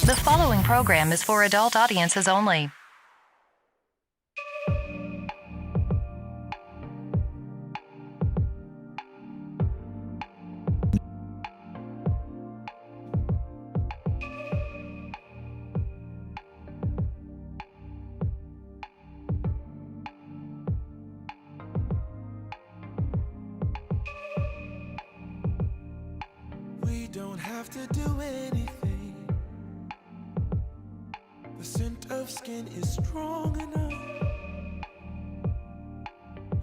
The following program is for adult audiences only. We don't have to do anything. The scent of skin is strong enough.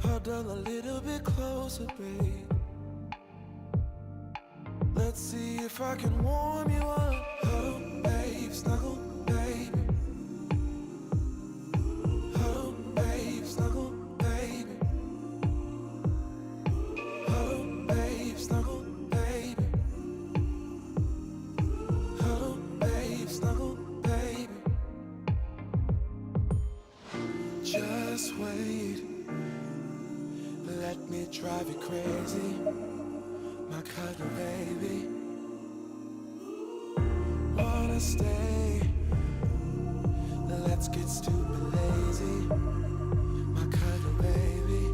Huddle a little bit closer, babe. Let's see if I can warm you up. Huddle, babe, snuggle, baby. Huddle, babe, snuggle, baby. Huddle, babe, snuggle, baby. Huddle, babe, snuggle, baby. Just wait. Let me drive you crazy, my cuddle baby. Wanna stay? Let's get stupid lazy, my cuddle baby.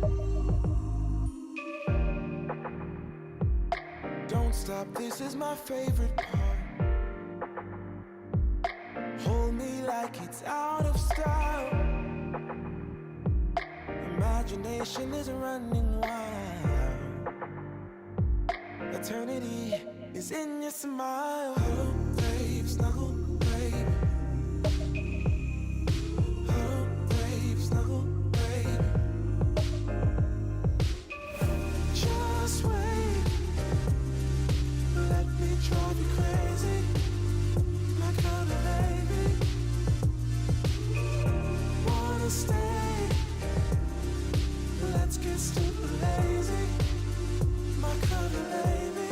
Don't stop, this is my favorite part. Hold me like it's out of style. Imagination is running wild. Eternity is in your smile. Huddle, babe, snuggle, baby. Huddle, babe, snuggle, baby. Just wait. Let me drive you crazy, my cuddle baby. Wanna stay? Let's get stupid lazy, my cuddle baby.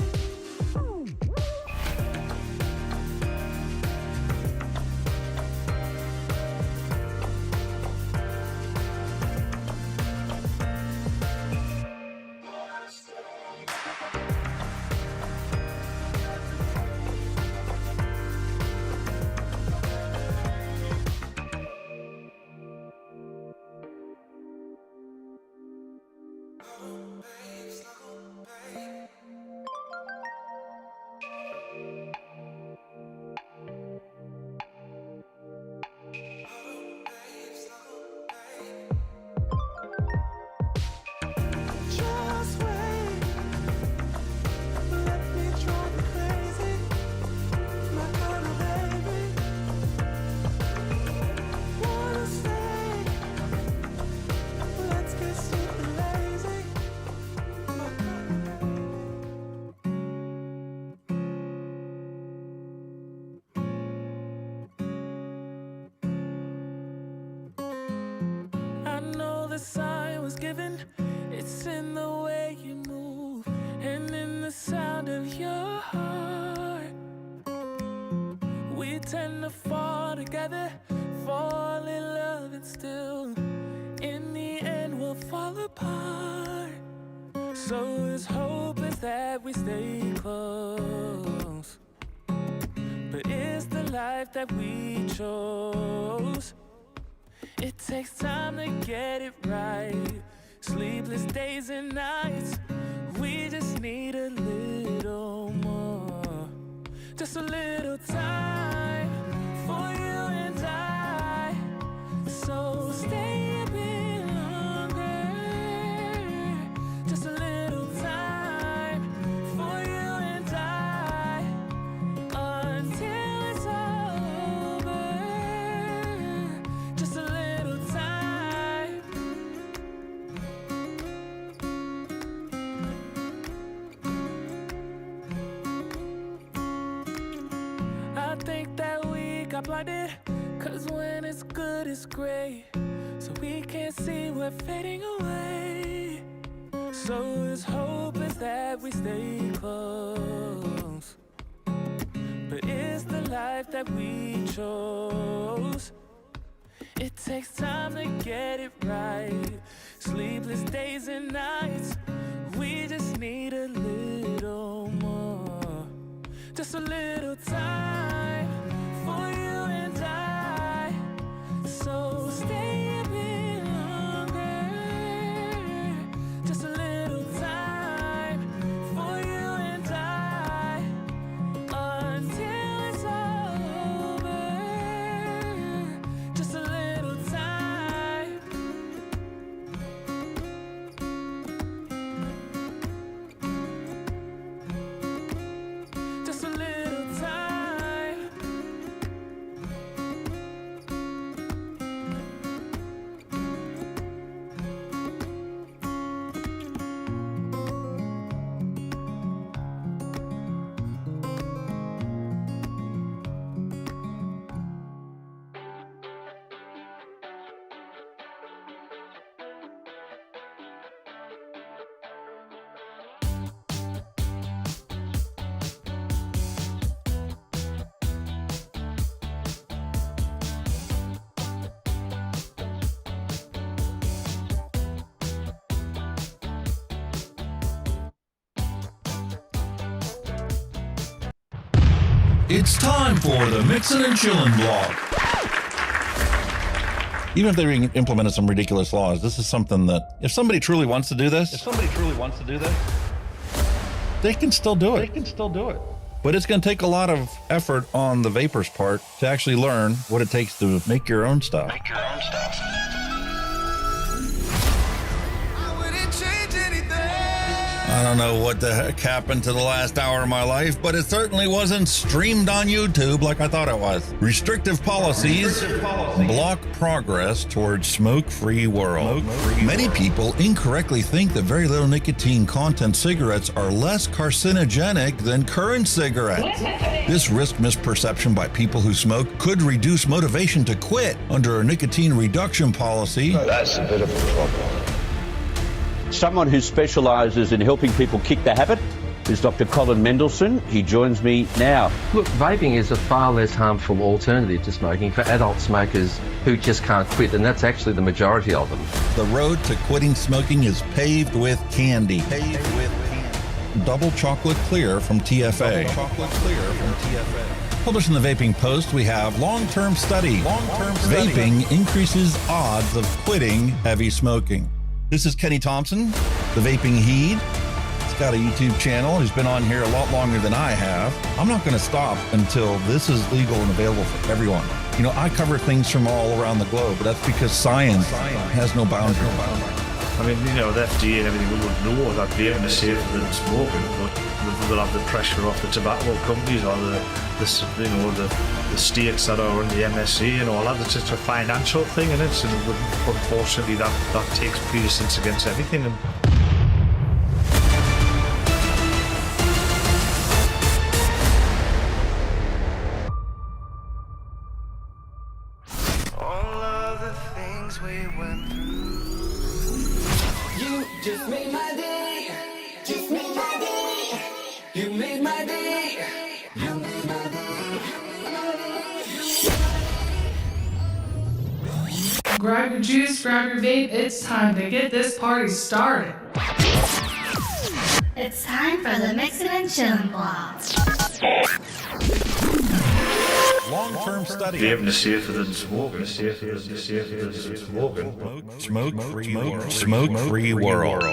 It's in the way you move and in the sound of your heart. We tend to fall together, fall in love, and still in the end we'll fall apart. So it's hopeless that we stay close, but it's the life that we chose. It takes time to get it right. Sleepless days and nights. We just need a little more. Just a little time for you and I. So stay a bit longer. Just a little time for you and I. Until it's over. Just a little time. I think that we got blinded, 'cause when it's good it's great, so we can't see we're fading away. So it's hopeless that we stay close, but it's the life that we chose. It takes time to get it right. Sleepless days and nights. We just need a little more. Just a little time for you. It's time for the Mixin and Chillin blog. Even if they implemented some ridiculous laws, this is something that if somebody truly wants to do this, they can still do it. But it's going to take a lot of effort on the vapors' part to actually learn what it takes to make your own stuff. I don't know what the heck happened to the last hour of my life, but it certainly wasn't streamed on YouTube like I thought it was. Restrictive policies block progress towards smoke-free world. Many people incorrectly think that very little nicotine content cigarettes are less carcinogenic than current cigarettes. This risk misperception by people who smoke could reduce motivation to quit under a nicotine reduction policy. That's a bit of a problem. Someone who specialises in helping people kick the habit is Dr. Colin Mendelsohn. He joins me now. Look, vaping is a far less harmful alternative to smoking for adult smokers who just can't quit, and that's actually the majority of them. The road to quitting smoking is paved with candy. Double chocolate clear from TFA. Published in the Vaping Post, we have long-term study. Vaping increases odds of quitting heavy smoking. This is Kenny Thompson, the Vaping Heed. He's got a YouTube channel. He's been on here a lot longer than I have. I'm not going to stop until this is legal and available for everyone. You know, I cover things from all around the globe, but that's because science has no boundaries. I mean, you know, the FDA and everything would know that vaping is safer than smoking, but they'll have the pressure off the tobacco companies or the states that are in the MnC and all that. It's just a financial thing, and unfortunately that takes precedence against everything. And All of the things we went through. You just made my day. Just made my day. You made my day. You made my day. Grab your juice, grab your vape. It's time to get this party started. It's time for the Mixin and Chillin blog. Long-term study. vaping is safer than smoking. Smoke-free world.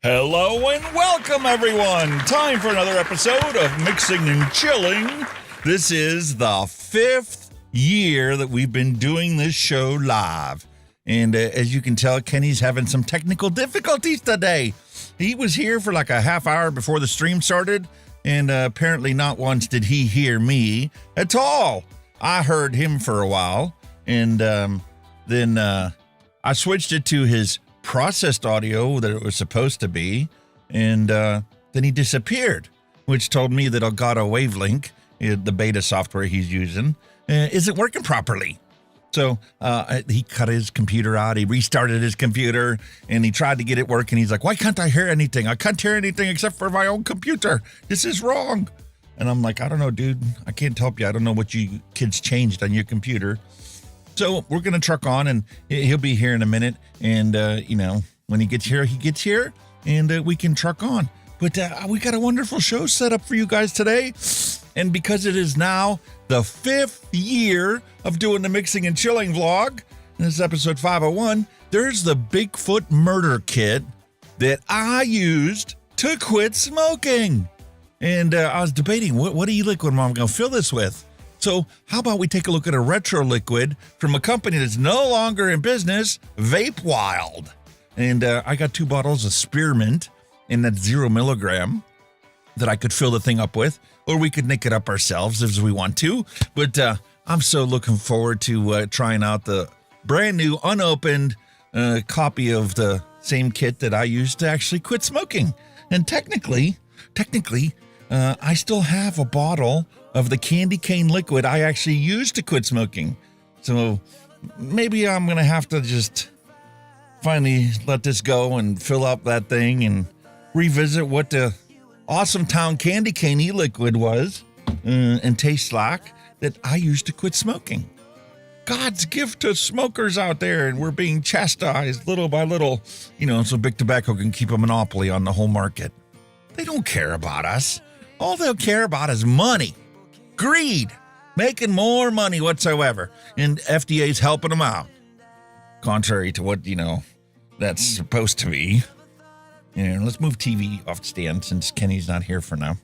Hello and welcome, everyone. Time for another episode of Mixing and Chilling. This is the 5th year that we've been doing this show live. And as you can tell, Kenny's having some technical difficulties today. He was here for like a half hour before the stream started, and apparently not once did he hear me at all. I heard him for a while, and then I switched it to his processed audio that it was supposed to be, and then he disappeared, which told me that Elgato Wavelink, the beta software he's using, isn't working properly. So he cut his computer out, he restarted his computer, and he tried to get it working. He's like, why can't I hear anything? I can't hear anything except for my own computer. This is wrong. And I'm like, I don't know, dude. I can't help you. I don't know what you kids changed on your computer. So we're going to truck on, and he'll be here in a minute. And, when he gets here, and we can truck on. But we got a wonderful show set up for you guys today. And because it is now the 5th year of doing the Mixing and Chilling vlog, and this is episode 501, there's the Bigfoot murder kit that I used to quit smoking. And I was debating, what e-liquid am I going to fill this with? So how about we take a look at a retro liquid from a company that's no longer in business, Vape Wild. And I got 2 bottles of spearmint in that 0 milligram that I could fill the thing up with, or we could nick it up ourselves if we want to. But I'm so looking forward to trying out the brand new unopened copy of the same kit that I used to actually quit smoking. And technically, I still have a bottle of the candy cane liquid I actually used to quit smoking. So maybe I'm going to have to just finally let this go and fill up that thing and revisit what the Awesome Town candy cane e-liquid was and tastes like that I used to quit smoking. God's gift to smokers out there, and we're being chastised little by little, so big tobacco can keep a monopoly on the whole market. They don't care about us. All they'll care about is money, greed, making more money whatsoever, and FDA's helping them out. Contrary to what, that's supposed to be. Let's move TV off the stand since Kenny's not here for now.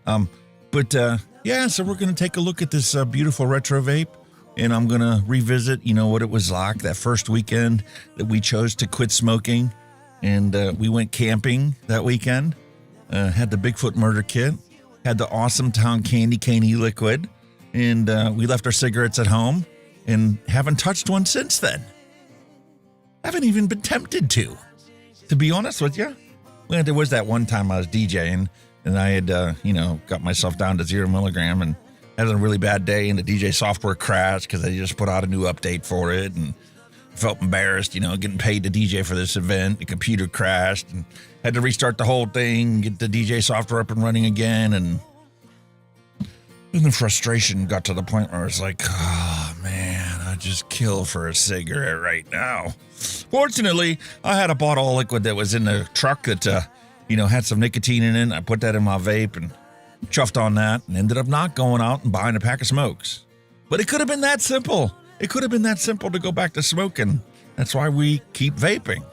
So we're going to take a look at this beautiful retro vape, and I'm going to revisit, what it was like that first weekend that we chose to quit smoking, and we went camping that weekend, had the Bigfoot murder kit, had the Awesome Town candy cane e-liquid, and we left our cigarettes at home and haven't touched one since then. Haven't even been tempted to be honest with you. Well, there was that one time I was DJing and I had, got myself down to 0 milligram and had a really bad day, and the DJ software crashed because they just put out a new update for it, and felt embarrassed, getting paid to DJ for this event. The computer crashed and had to restart the whole thing, get the DJ software up and running again, and then the frustration got to the point where I was like, oh man, I'd just kill for a cigarette right now. Fortunately, I had a bottle of liquid that was in the truck that, had some nicotine in it. I put that in my vape and chuffed on that and ended up not going out and buying a pack of smokes. But it could have been that simple. It could have been that simple to go back to smoking. That's why we keep vaping.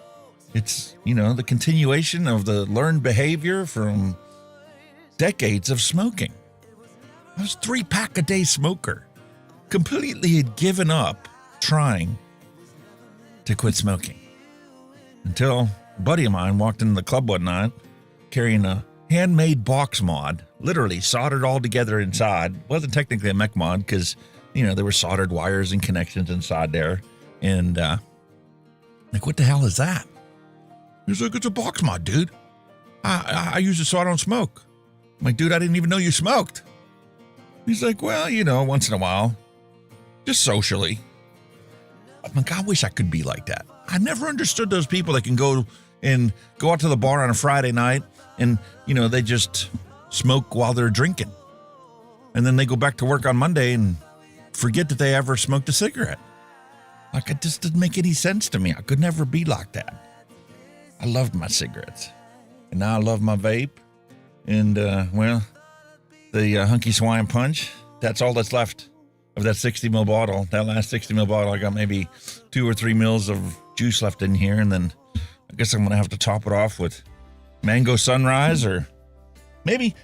It's, the continuation of the learned behavior from decades of smoking. I was 3-pack-a-day smoker. Completely had given up trying to quit smoking. Until a buddy of mine walked into the club one night carrying a handmade box mod, literally soldered all together inside. Wasn't technically a mech mod because, there were soldered wires and connections inside there. And, what the hell is that? He's like, it's a box mod, dude. I use it so I don't smoke. I'm like, dude, I didn't even know you smoked. He's like, well, once in a while, just socially. I'm like, I wish I could be like that. I never understood those people that can go out to the bar on a Friday night and, they just smoke while they're drinking. And then they go back to work on Monday and forget that they ever smoked a cigarette. Like, it just didn't make any sense to me. I could never be like that. I loved my cigarettes. And now I love my vape. And, the Hunky Swine Punch, that's all that's left of that 60 ml bottle. That last 60 ml bottle, I got maybe 2 or 3 mils of juice left in here. And then I guess I'm going to have to top it off with Mango Sunrise, or maybe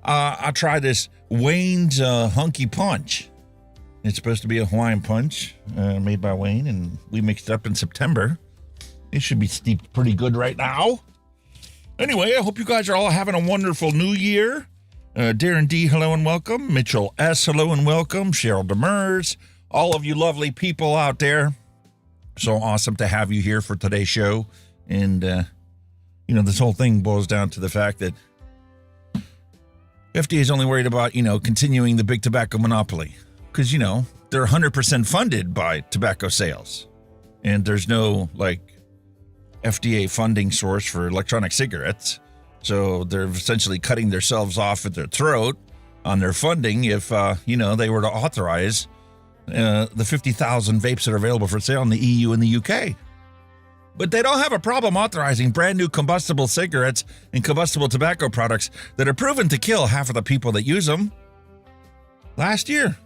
I'll try this Wayne's Hunky Punch. It's supposed to be a Hawaiian punch made by Wayne, and we mixed it up in September. It should be steeped pretty good right now. Anyway, I hope you guys are all having a wonderful new year. Darren D, hello and welcome. Mitchell S, hello and welcome. Cheryl Demers, all of you lovely people out there. So awesome to have you here for today's show. And, this whole thing boils down to the fact that FDA is only worried about, continuing the big tobacco monopoly. Because, they're 100% funded by tobacco sales. And there's no, FDA funding source for electronic cigarettes. So they're essentially cutting themselves off at their throat on their funding if, they were to authorize the 50,000 vapes that are available for sale in the EU and the UK. But they don't have a problem authorizing brand new combustible cigarettes and combustible tobacco products that are proven to kill half of the people that use them. Last year.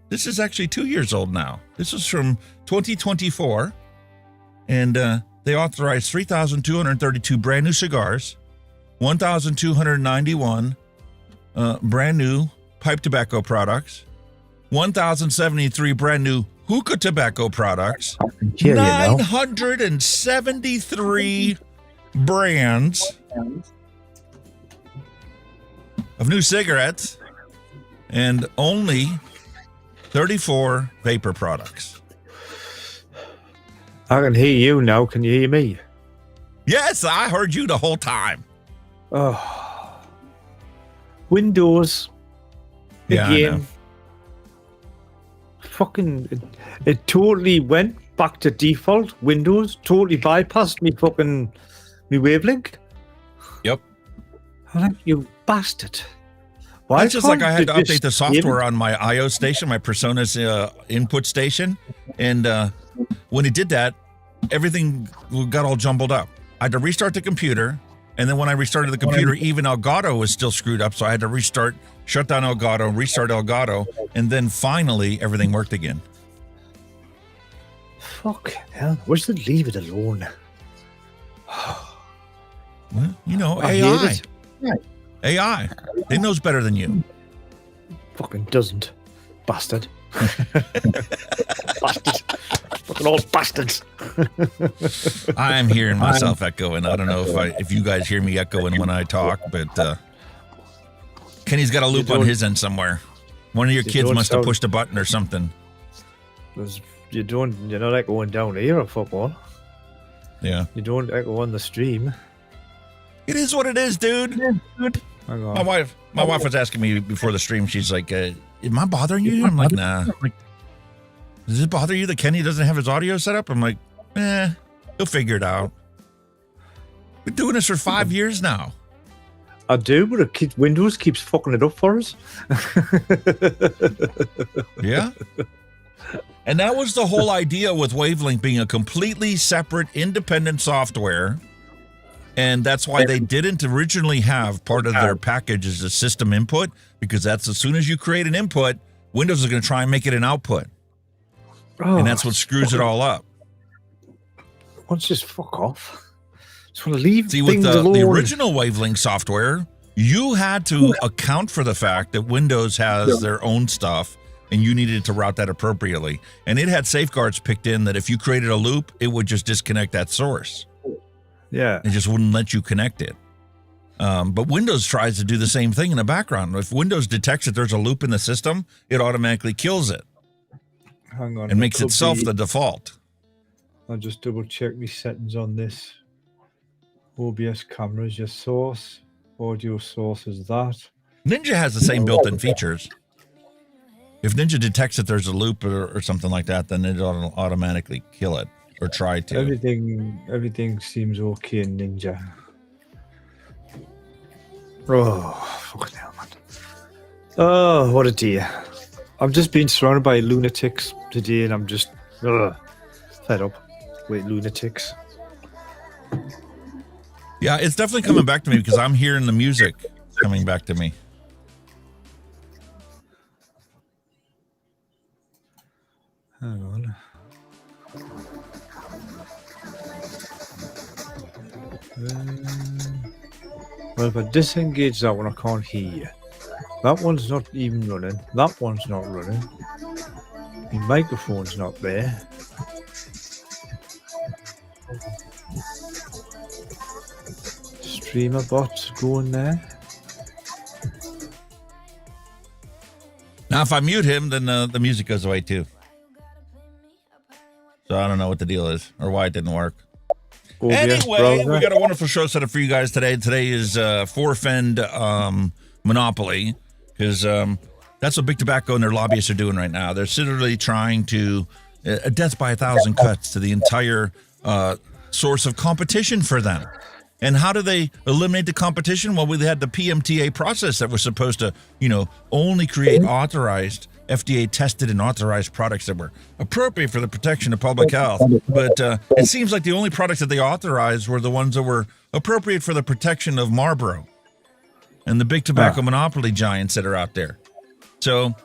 This is actually 2 years old now. This is from 2024. And they authorized 3,232 brand new cigars, 1,291 brand new pipe tobacco products, 1,073 brand new hookah tobacco products, 973 brands of new cigarettes, and only 34 vapor products. I can hear you now. Can you hear me? Yes, I heard you the whole time. Oh. Windows. Yeah, again. Fucking, it totally went back to default. Windows totally bypassed me wavelength. Yep. I'm like, you bastard. Why? It's just like I had to update the software on my IO station, my Personas input station, And when it did that, everything got all jumbled up. I had to restart the computer. And then when I restarted the computer, even Elgato was still screwed up. So I had to restart, shut down Elgato, restart Elgato. And then finally, everything worked again. Fuck hell. Wish they'd leave it alone. Well, you know, I AI. hate it. AI. It knows better than you. Fucking doesn't. Bastard. Bastard. Fucking old bastards. I'm hearing myself echoing. I don't know if you guys hear me echoing when I talk, but Kenny's got a loop on his end somewhere. One of your kids must have pushed a button or something. You're not echoing down here or fuck all. Yeah. You don't echo on the stream. It is what it is, dude. Hang on. My wife was asking me before the stream. She's like, "Am I bothering you?" I'm like, "Nah." Does it bother you that Kenny doesn't have his audio set up? I'm like, he'll figure it out. We're doing this for 5 years now. I do, but Windows keeps fucking it up for us. Yeah. And that was the whole idea with Wavelength being a completely separate, independent software. And that's why they didn't originally have part of their package as a system input, because that's as soon as you create an input, Windows is going to try and make it an output. Oh, and that's what screws it all up. Let's just fuck off. Just want to leave See, with things the alone. original Wavelength software, you had to account for the fact that Windows has their own stuff, and you needed to route that appropriately. And it had safeguards picked in that if you created a loop, it would just disconnect that source. Yeah. It just wouldn't let you connect it. But Windows tries to do the same thing in the background. If Windows detects that there's a loop in the system, it automatically kills it. Hang on. And makes itself the default. I'll just double check my settings on this. OBS cameras, your source. Audio source is that. Ninja has the same built-in features. If Ninja detects that there's a loop or something like that, then it'll automatically kill it or try to. Everything seems okay in Ninja. Oh, fucking hell, man. Oh, what a day. I'm just being surrounded by lunatics today, and I'm just fed up with lunatics. Yeah, it's definitely coming back to me because I'm hearing the music coming back to me. Hang on. Well, if I disengage that one, I can't hear you. That one's not even running. That one's not running. The microphone's not there. Streamer bot's going there. Now, if I mute him, then the music goes away too. So I don't know what the deal is or why it didn't work. Anyway, we got a wonderful show set up for you guys today. Today is Forfend Monopoly, because that's what Big Tobacco and their lobbyists are doing right now. They're literally trying to a death by 1,000 cuts to the entire source of competition for them. And how do they eliminate the competition? Well, we had the PMTA process that was supposed to, only create authorized, FDA tested and authorized products that were appropriate for the protection of public health. But it seems like the only products that they authorized were the ones that were appropriate for the protection of Marlboro and the big tobacco monopoly giants that are out there. So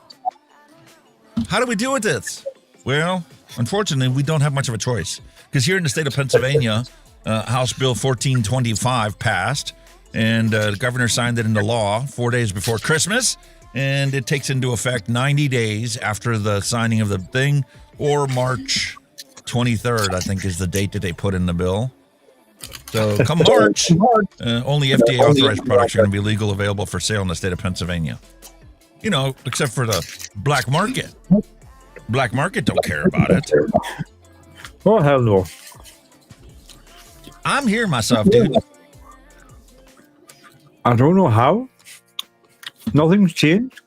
how do we deal with this? Well, unfortunately, we don't have much of a choice, because here in the state of Pennsylvania, House Bill 1425 passed, and the governor signed it into law 4 days before Christmas, and it takes into effect 90 days after the signing of the thing, or March 23rd, I think, is the date that they put in the bill. So come March, only FDA-authorized products are going to be legal, available for sale in the state of Pennsylvania. Except for the black market. Black market don't care about it. Oh, hell no. I'm here myself, dude. I don't know how. Nothing's changed.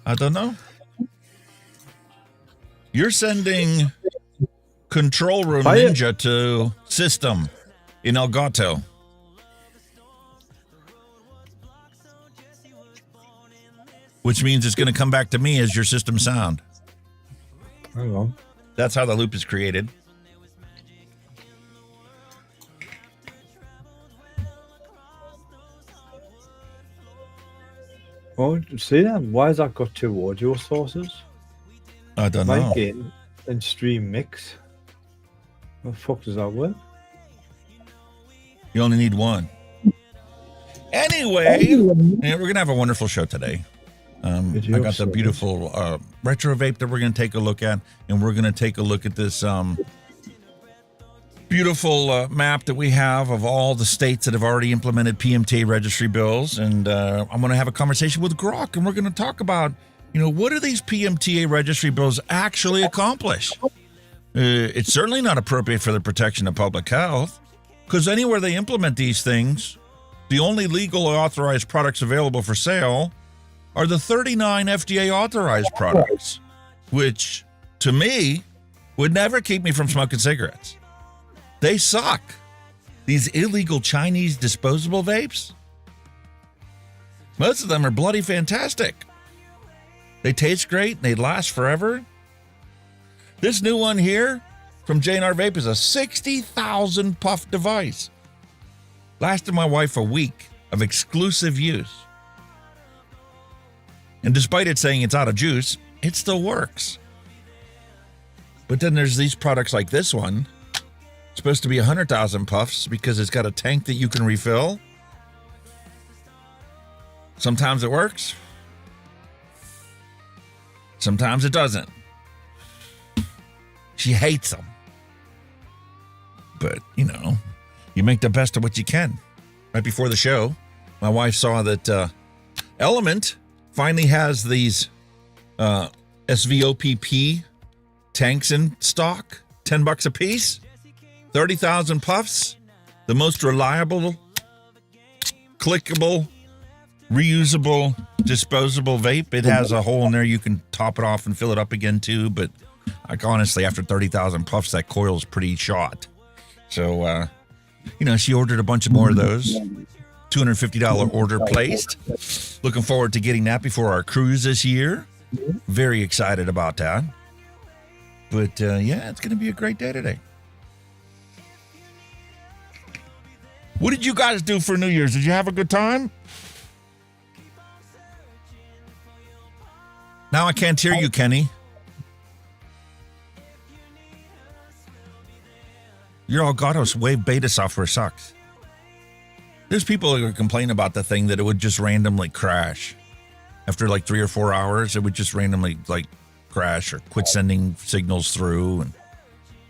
I don't know. You're sending Control Room Ninja to System in Elgato. which means it's going to come back to me as your system sound. Hang on. That's how the loop is created. Oh, see that? Why has that got 2 audio sources? I don't know. Mic in and stream mix. How the fuck does that work? You only need one. Anyway, we're going to have a wonderful show today. I got the beautiful retro vape that we're going to take a look at, and we're going to take a look at this beautiful map that we have of all the states that have already implemented PMTA registry bills. And I'm going to have a conversation with Grok, and we're going to talk about, what do these PMTA registry bills actually accomplish? It's certainly not appropriate for the protection of public health, because anywhere they implement these things, the only legal authorized products available for sale are the 39 FDA authorized products, which to me would never keep me from smoking cigarettes. They suck. These illegal Chinese disposable vapes, most of them are bloody fantastic. They taste great and they last forever. This new one here from J&R Vape is a 60,000 puff device. Lasted my wife a week of exclusive use. And despite it saying it's out of juice, it still works. But then there's these products like this one. It's supposed to be 100,000 puffs because it's got a tank that you can refill. Sometimes it works. Sometimes it doesn't. She hates them. But, you make the best of what you can. Right before the show, my wife saw that Element finally has these SVOPP tanks in stock, $10 a piece, 30,000 puffs, the most reliable, clickable, reusable, disposable vape. It has a hole in there. You can top it off and fill it up again too. But honestly, after 30,000 puffs, that coil is pretty shot. So, she ordered a bunch of more of those. $250 order placed. Looking forward to getting that before our cruise this year. Very excited about that. But it's going to be a great day today. What did you guys do for New Year's? Did you have a good time? Now I can't hear you, Kenny. Your Elgato's Wave beta software sucks. There's people who complain about the thing that it would just randomly crash. After like 3 or 4 hours, it would just randomly crash or quit sending signals through.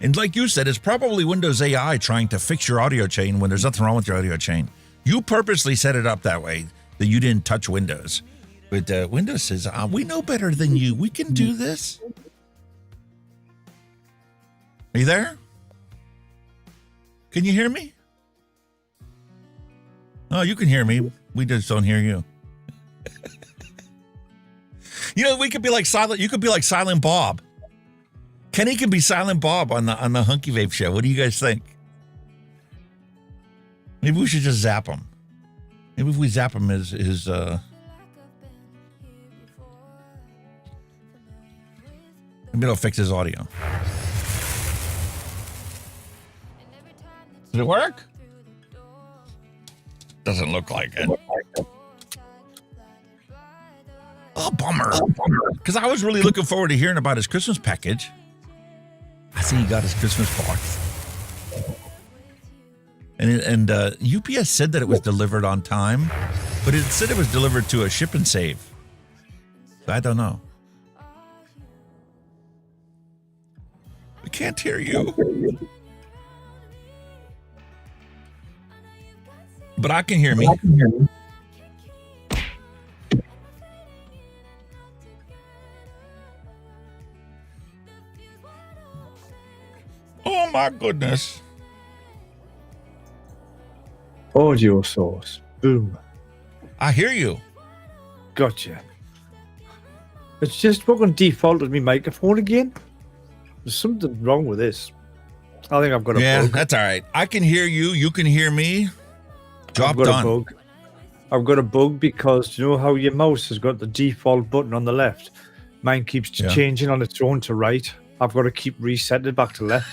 And like you said, it's probably Windows AI trying to fix your audio chain when there's nothing wrong with your audio chain. You purposely set it up that way that you didn't touch Windows. But Windows says, we know better than you. We can do this. Are you there? Can you hear me? Oh, you can hear me. We just don't hear you. We could be like Silent. You could be like Silent Bob. Kenny can be Silent Bob on the Hunky Vape show. What do you guys think? Maybe we should just zap him. Maybe if we zap him his maybe it'll fix his audio. Did it work? Doesn't look like it. Oh, bummer. Because I was really looking forward to hearing about his Christmas package. I see he got his Christmas box. And UPS said that it was delivered on time, but it said it was delivered to a ship and save. I don't know. I can't hear you. But I can hear me. Oh my goodness. Audio source. Boom. I hear you. Gotcha. It's just fucking defaulted me microphone again. There's something wrong with this. I think I've got a bug. Yeah, that's all right. I can hear you. You can hear me. Job done. I've got a bug because you know how your mouse has got the default button on the left? Mine keeps changing on its own to right. I've got to keep resetting it back to left.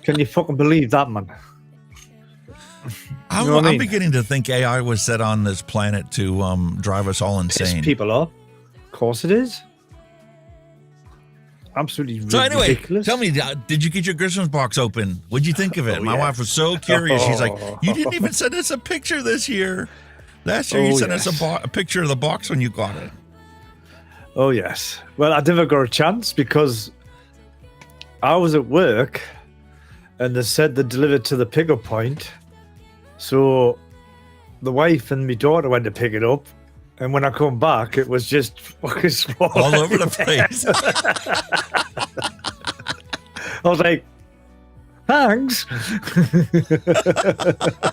Can you fucking believe that, man? I'm beginning to think AI was set on this planet to drive us all insane. Piss people off. Of course it is. Absolutely ridiculous. Tell me, did you get your Christmas box open? What'd you think of it? My wife was so curious. She's like, you didn't even send us a picture this year. Last year you sent us a picture of the box when you got it. Oh, yes. Well, I never got a chance because I was at work and they said they delivered to the pickup point. So the wife and my daughter went to pick it up. And when I come back, it was just fucking all over the place. I was like, thanks.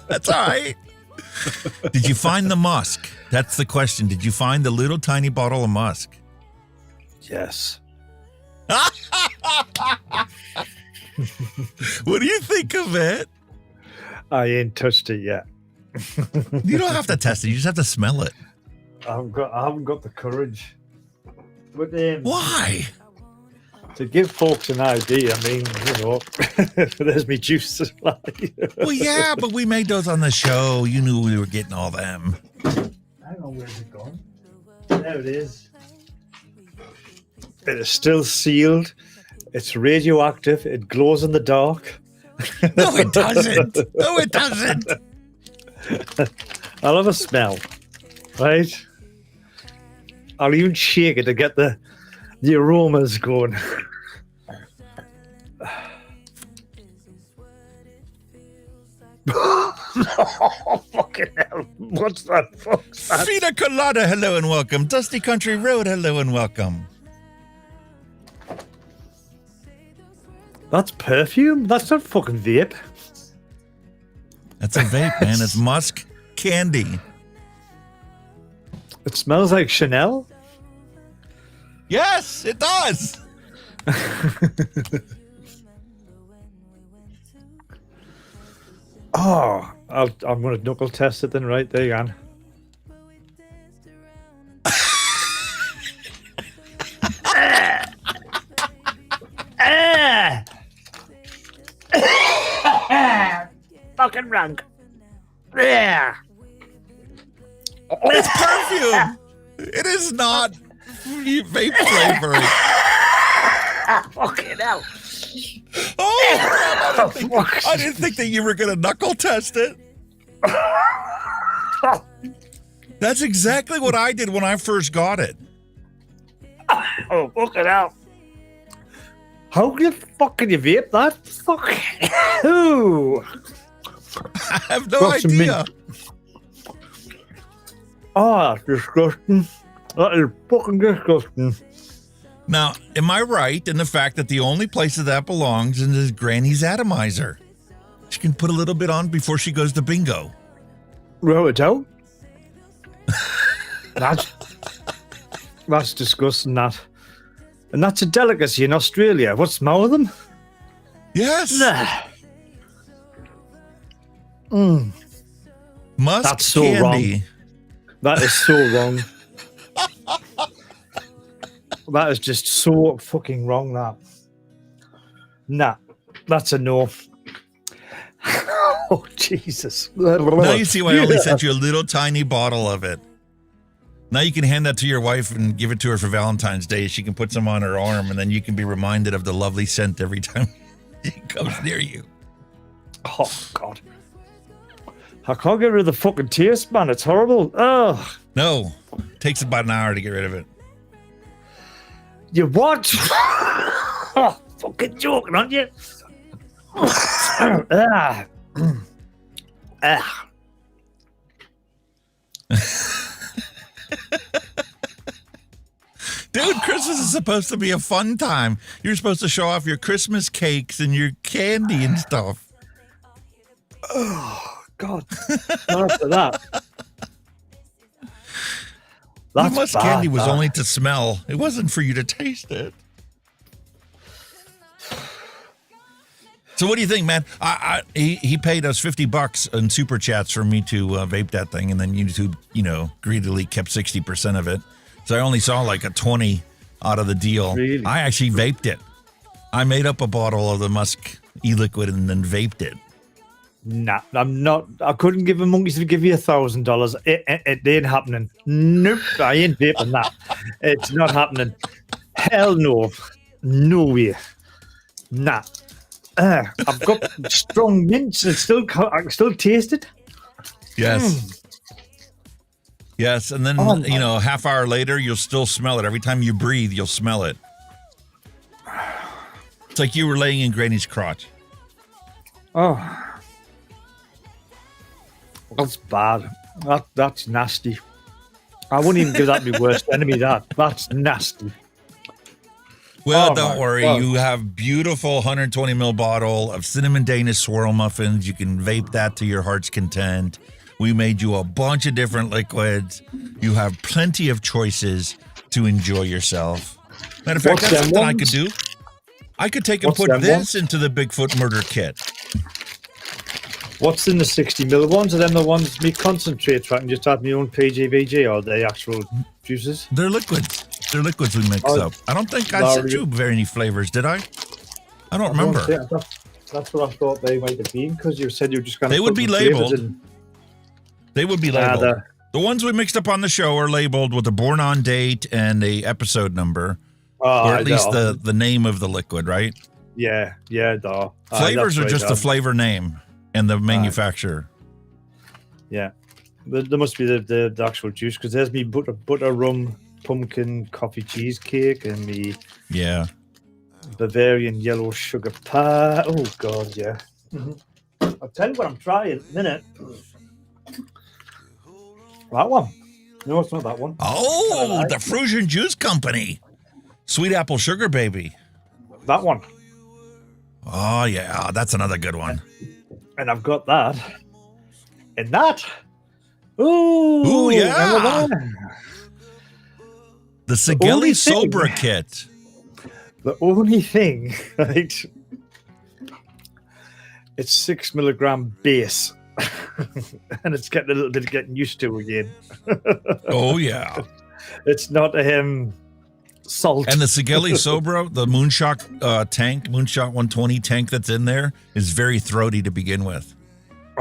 That's all right. Did you find the musk? That's the question. Did you find the little tiny bottle of musk? Yes. What do you think of it? I ain't touched it yet. You don't have to test it. You just have to smell it. I haven't got the courage. But why? To give folks an idea, I mean, there's me juice to supply. Well, yeah, but we made those on the show. You knew we were getting all them. Hang on, where's it gone? There it is. It is still sealed. It's radioactive. It glows in the dark. No, it doesn't. No, it doesn't. I'll have a smell, right? I'll even shake it to get the aromas going. Oh, fucking hell. What's that? Fina Colada, hello and welcome. Dusty Country Road, hello and welcome. That's perfume? That's not fucking vape. That's a vape, man. It's musk candy. It smells like Chanel? Yes, it does. Oh, I'm going to knuckle test it then, right? There you go. Fucking wrong. Yeah. It's perfume. It is not vape flavoring. Fucking hell. Oh, I didn't think that you were going to knuckle test it. That's exactly what I did when I first got it. Oh, fucking hell. How the fuck can you vape that? Fuck. Ooh. I have no idea. Oh, that's disgusting. That is fucking disgusting. Now, am I right in the fact that the only place that belongs in is Granny's atomizer? She can put a little bit on before she goes to bingo. Roll it out. That's disgusting, that. And that's a delicacy in Australia. What's more of them? Yes. Musk that's so candy. Wrong. That is so wrong. That is just so fucking wrong, that. Nah, that's a no. Oh, Jesus. Now you see why I only sent you a little tiny bottle of it. Now you can hand that to your wife and give it to her for Valentine's Day. She can put some on her arm, and then you can be reminded of the lovely scent every time it comes near you. Oh, God. I can't get rid of the fucking taste, man. It's horrible. Oh. No. It takes about an hour to get rid of it. You what? Oh, fucking joking, aren't you? Dude, Christmas is supposed to be a fun time. You're supposed to show off your Christmas cakes and your candy and stuff. Oh, God. Not after that. The musk candy was only to smell. It wasn't for you to taste it. So what do you think, man? He paid us $50 in super chats for me to vape that thing, and then YouTube, greedily kept 60% of it. So I only saw like a 20 out of the deal. Really? I actually vaped it. I made up a bottle of the Musk e-liquid and then vaped it. Nah, I'm not. I couldn't give a monkey to give you $1,000. It ain't happening. Nope, I ain't vaping that. It's not happening. Hell no. No way. Nah. I've got strong mints. I can still taste it. Yes. Yes, and then, half hour later, you'll still smell it. Every time you breathe, you'll smell it. It's like you were laying in Granny's crotch. Oh. That's bad. That's nasty. I wouldn't even give that my worst enemy, that. That's nasty. Well, don't worry. God. You have beautiful 120 ml bottle of cinnamon Danish swirl muffins. You can vape that to your heart's content. We made you a bunch of different liquids. You have plenty of choices to enjoy yourself. Matter of fact, that's something I could do. I could take and put this into the Bigfoot murder kit. What's in the 60 ml ones? Are them the ones me concentrate so I can just have my own PGVG, or the actual juices? They're liquids. They're liquids we mix up. I don't think I sent you very many flavors, did I? I don't remember. That's what I thought they might have been, because you said you were just going to. They would be labeled. They would be labeled. The ones we mixed up on the show are labeled with a born on date and a episode number, or at least the name of the liquid, right? Yeah, though. Flavors are just the flavor name and the manufacturer. Yeah, there must be the actual juice, because there's me butter rum pumpkin coffee cheesecake and the Bavarian yellow sugar pie. Oh God, yeah. I'll tell you what I'm trying in a minute. That one. No, it's not that one. Oh, the Frusian Juice Company. Sweet apple sugar baby. That one. Oh yeah, that's another good one. And I've got that. And that. Ooh, yeah. The Sigilli Sobra kit. The only thing, right? It's 6 milligram base. And it's getting a little bit of getting used to again. Oh, yeah. It's not salt. And the Sigilli Sobra, the Moonshot tank, Moonshot 120 tank that's in there is very throaty to begin with.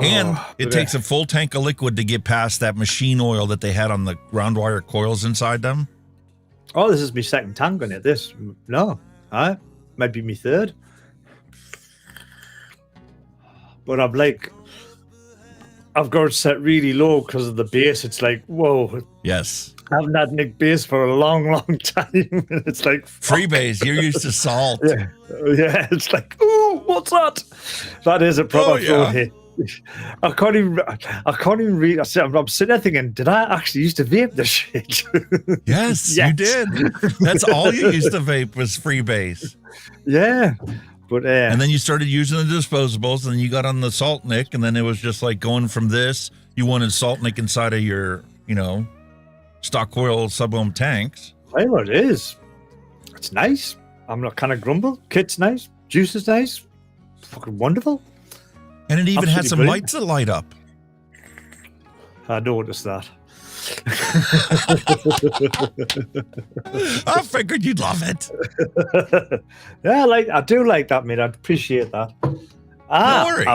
And it takes a full tank of liquid to get past that machine oil that they had on the round wire coils inside them. Oh, this is my second tank on it. This, no, might be my third. But I've got it set really low because of the base. It's like, whoa. Yes. I haven't had Nick base for a long, long time. It's like freebase. You're used to salt. Yeah. It's like, ooh, what's that? That is a proper throw hit. I can't even read. I'm sitting there thinking, did I actually used to vape this shit? Yes, you did. That's all you used to vape was freebase. Yeah. But and then you started using the disposables, and then you got on the Salt Nick, and then it was just like going from this. You wanted Salt Nick inside of your, stock coil sub-ohm tanks. I know what it is. It's nice. I'm not kind of grumble. Kit's nice. Juice is nice. Fucking wonderful. And it even had some lights that light up. I noticed that. I figured you'd love it. Yeah, I do like that, mate. I appreciate that. No worries.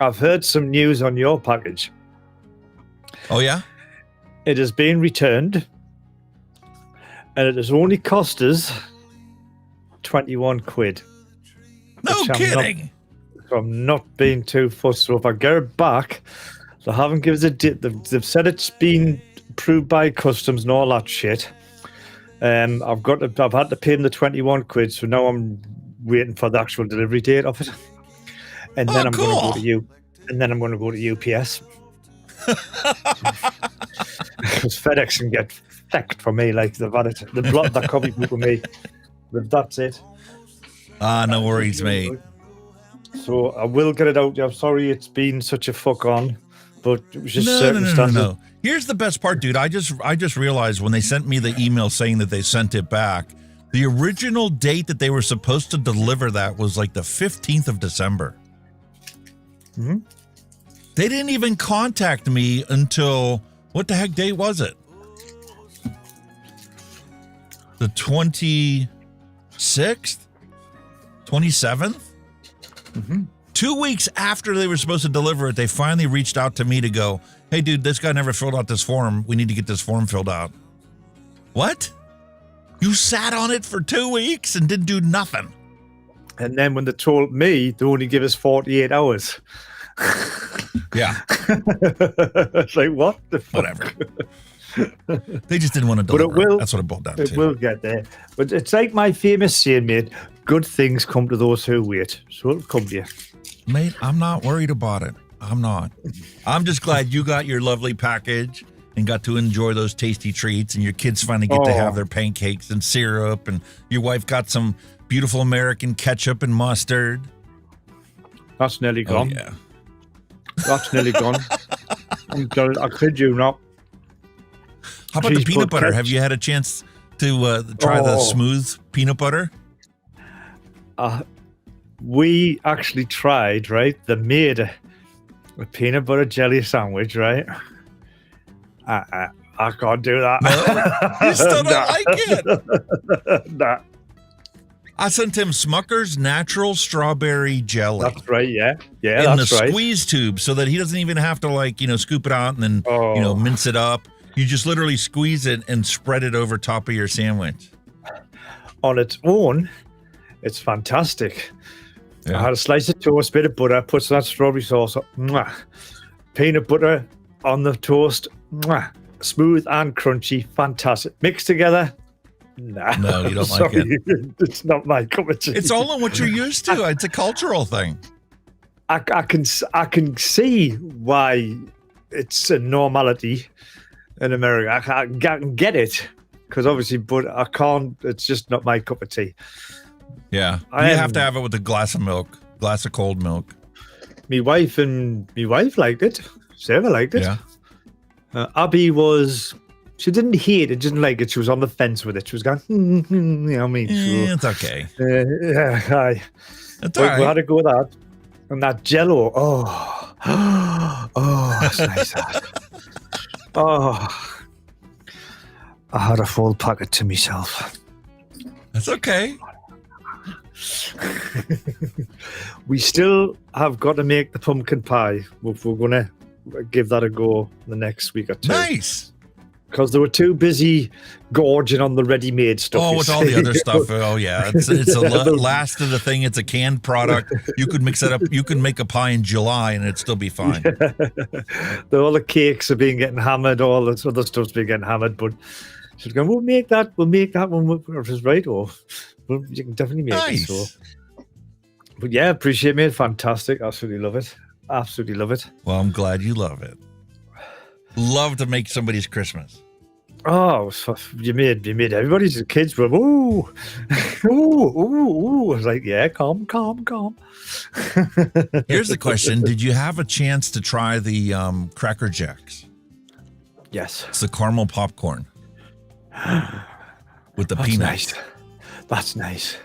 I've heard some news on your package. Oh yeah? It has been returned, and it has only cost us 21 quid. No kidding. I'm not being too fussed. So if I get it back, they haven't given us a date. They've said it's been approved by customs and all that shit. I've had to pay them the 21 quid, so now I'm waiting for the actual delivery date of it. And then I'm going to go to you. And then I'm going to go to UPS. Because FedEx can get fecked for me, like they've had it. They blocked that copy book with me. But that's it. No worries, mate. So I will get it out. I'm sorry it's been such a fuck on, but it was just circumstances. No. Here's the best part, dude. I just realized when they sent me the email saying that they sent it back, The original date that they were supposed to deliver that was like the 15th of December. Mm-hmm. They didn't even contact me until, what the heck date was it? The 26th? 27th? Mm-hmm. 2 weeks after they were supposed to deliver it, they finally reached out to me to go, hey, dude, this guy never filled out this form. We need to get this form filled out. What? You sat on it for 2 weeks and didn't do nothing. And then when they told me, they only give us 48 hours. Yeah. It's like, what the fuck? Whatever. They just didn't want to deliver. But it will. That's what it boiled down It to. will get there. But it's like my famous saying, mate, good things come to those who wait. So it'll come to you. Mate, I'm not worried about it. I'm not. I'm just glad you got your lovely package and got to enjoy those tasty treats, and your kids finally get to have their pancakes and syrup, and your wife got some beautiful American ketchup and mustard. That's nearly gone. Oh, yeah. That's nearly gone. I kid you not. How about the peanut butter? Have you had a chance to try the smooth peanut butter? We actually tried, right? They made a peanut butter jelly sandwich, right? I can't do that. No? You still don't like it? Nah. I sent him Smucker's natural strawberry jelly. That's right, yeah. Yeah, in that's the right. squeeze tube, so that he doesn't even have to scoop it out and then mince it up. You just literally squeeze it and spread it over top of your sandwich. On its own, it's fantastic. Yeah. I had a slice of toast, bit of butter, put some strawberry sauce up, mwah. Peanut butter on the toast, mwah. Smooth and crunchy, fantastic. Mixed together, nah. No, you don't like it. It's not my cup of tea. It's all in what you're used to. It's a cultural thing. I can see why it's a normality in America. I can get it because obviously, but I can't. It's just not my cup of tea. Yeah, you have to have it with a glass of cold milk. My wife liked it. Sarah liked it. Yeah. Abby she didn't hate it, didn't like it. She was on the fence with it. She was going, you know what I mean? It's okay. Yeah, aye. It's all right. We had to go with that. And that Jello, that's nice. I had a full packet to myself. That's okay. We still have got to make the pumpkin pie. We're going to give that a go the next week or two. Nice. Because they were too busy gorging on the ready-made stuff. Oh, with all the other stuff. Oh, yeah. It's a last of the thing. It's a canned product. You could mix it up. You can make a pie in July and it'd still be fine. All the cakes are getting hammered. All this other stuff's being getting hammered. But she's going, we'll make that one. Which is right. Or well, you can definitely make it. So. But yeah, appreciate it. Fantastic. Absolutely love it. Absolutely love it. Well, I'm glad you love it. Love to make somebody's Christmas. Oh, you made everybody's kids were ooh. I was like, yeah, calm. Here's the question: did you have a chance to try the Cracker Jacks? Yes, it's the caramel popcorn with the peanuts. Nice. That's nice.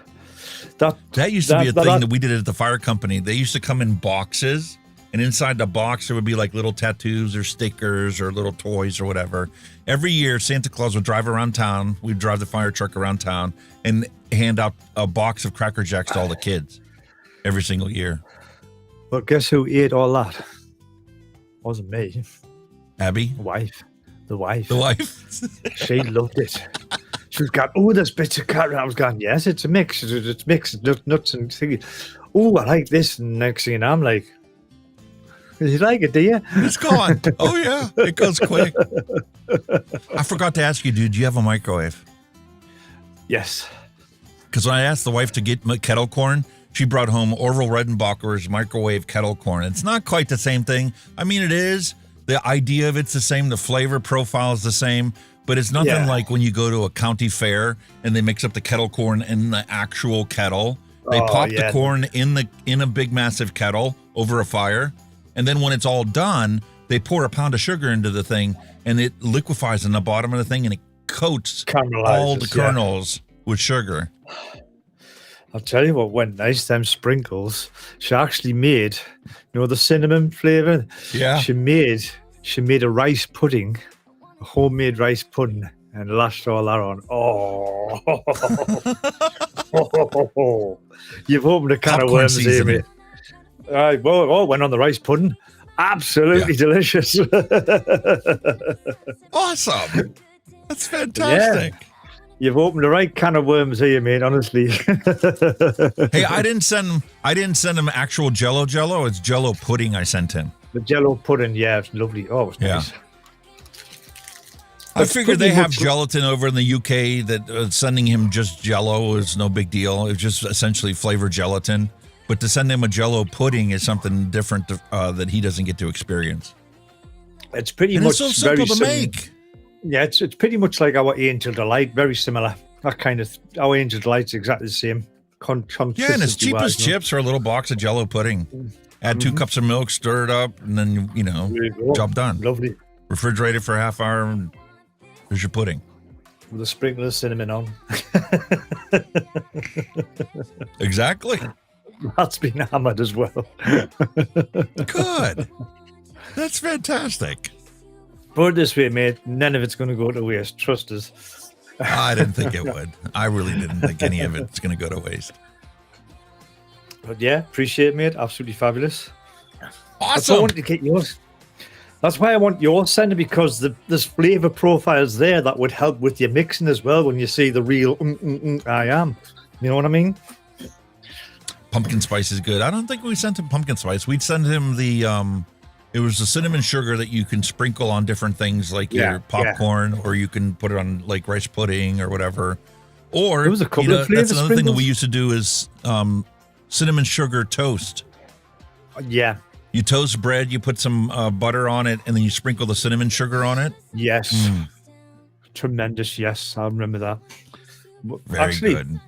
That used to be a thing that we did at the fire company. They used to come in boxes. And inside the box, there would be like little tattoos or stickers or little toys or whatever. Every year, Santa Claus would drive around town. We'd drive the fire truck around town and hand out a box of Cracker Jacks to all the kids every single year. Well, guess who ate all that? Wasn't me. Abby? The wife. She loved it. She was going, there's bits of carrot. I was going, yes, it's a mix. It's mixed nuts and thinking, I like this. And next thing I'm like, you like it, do you? It's gone. Oh, yeah. It goes quick. I forgot to ask you, dude, do you have a microwave? Yes. Because when I asked the wife to get kettle corn, she brought home Orville Redenbacher's microwave kettle corn. It's not quite the same thing. I mean, it is. The idea of it's the same. The flavor profile is the same. But it's nothing like when you go to a county fair and they mix up the kettle corn in the actual kettle. They pop the corn in a big, massive kettle over a fire. And then when it's all done, they pour a pound of sugar into the thing and it liquefies in the bottom of the thing and it coats all the kernels with sugar. I'll tell you what went nice, them sprinkles. She actually made, the cinnamon flavour? Yeah. She made a rice pudding, a homemade rice pudding, and lashed all that on. Oh. You've opened a can of worms here, mate. Well, it went on the rice pudding. Absolutely delicious. Awesome. That's fantastic. Yeah. You've opened the right can of worms here, mate, honestly. Hey, I didn't send him actual Jello. It's Jello pudding I sent him. The Jello pudding, yeah, it's lovely. Oh, it's nice. I figured they have gelatin over in the UK that sending him just Jello is no big deal. It's just essentially flavored gelatin. But to send him a Jello pudding is something different that he doesn't get to experience. It's pretty and much it's so simple to make. Yeah, it's pretty much like our Angel Delight, very similar. That kind of our Angel Delight's exactly the same. Yeah, and it's cheap as chips or a little box of Jello pudding. Add 2 cups of milk, stir it up, and then job done. Lovely. Refrigerate it for a half hour, and there's your pudding. With a sprinkle of cinnamon on. Exactly. That's been hammered as well. Good. That's fantastic. Put it this way, mate, none of it's going to go to waste. Trust us. I didn't think it would. I really didn't think any of it's going to go to waste. But yeah, appreciate it, mate. Absolutely fabulous. Awesome. That's why I wanted to get yours. That's why I want yours, Sender, because there's flavour profiles there that would help with your mixing as well when you see the real I am. You know what I mean? Pumpkin spice is good. I don't think we sent him pumpkin spice. We'd send him the it was the cinnamon sugar that you can sprinkle on different things like your popcorn, or you can put it on like rice pudding or whatever. Or there was a couple of flavors. That's another thing that we used to do is cinnamon sugar toast. Yeah. You toast bread, you put some butter on it, and then you sprinkle the cinnamon sugar on it. Yes. Tremendous. Yes, I remember that. Very good.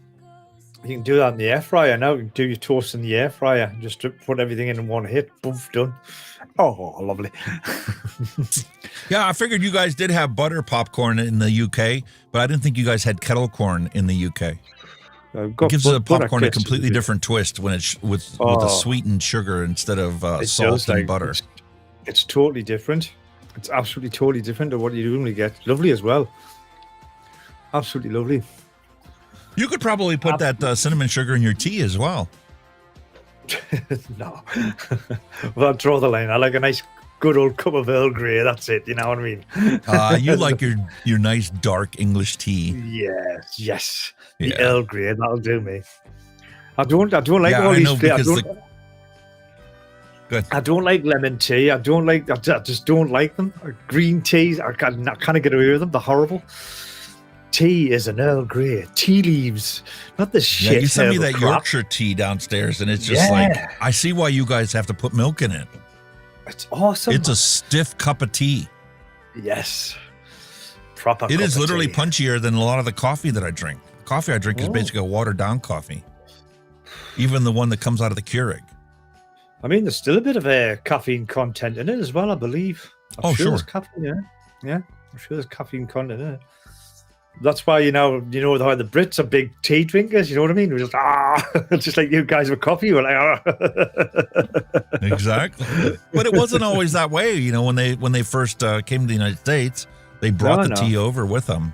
You can do that in the air fryer now. You can do your toast in the air fryer. Just put everything in one hit. Boom, done. Oh, lovely. Yeah, I figured you guys did have butter popcorn in the UK, but I didn't think you guys had kettle corn in the UK. It gives the popcorn a completely different twist when it's with the sweetened sugar instead of salt and butter. It's totally different. It's absolutely totally different to what you normally get. Lovely as well. Absolutely lovely. You could probably put that cinnamon sugar in your tea as well. No. Well, I'll draw the line. I like a nice, good old cup of Earl Grey. That's it. You know what I mean? You like your nice dark English tea. Yes. The Earl Grey. That'll do me. I don't like all these flavors. Good. I don't like lemon tea. I just don't like them. Green teas, I can't get away with them. They're horrible. Tea is an Earl Grey. Tea leaves, not the shit. Yeah, you sent me that Yorkshire tea downstairs, and it's just like, I see why you guys have to put milk in it. It's awesome. It's a stiff cup of tea. Yes. Proper. It is literally punchier than a lot of the coffee that I drink. The coffee I drink is basically a watered down coffee. Even the one that comes out of the Keurig. I mean, there's still a bit of a caffeine content in it as well, I believe. I'm sure. There's caffeine in it. Yeah, I'm sure there's caffeine content in it. That's why, how the Brits are big tea drinkers, you know what I mean? We're just, just like you guys with coffee, we're like, Exactly. But it wasn't always that way, when they first came to the United States, they brought the tea over with them.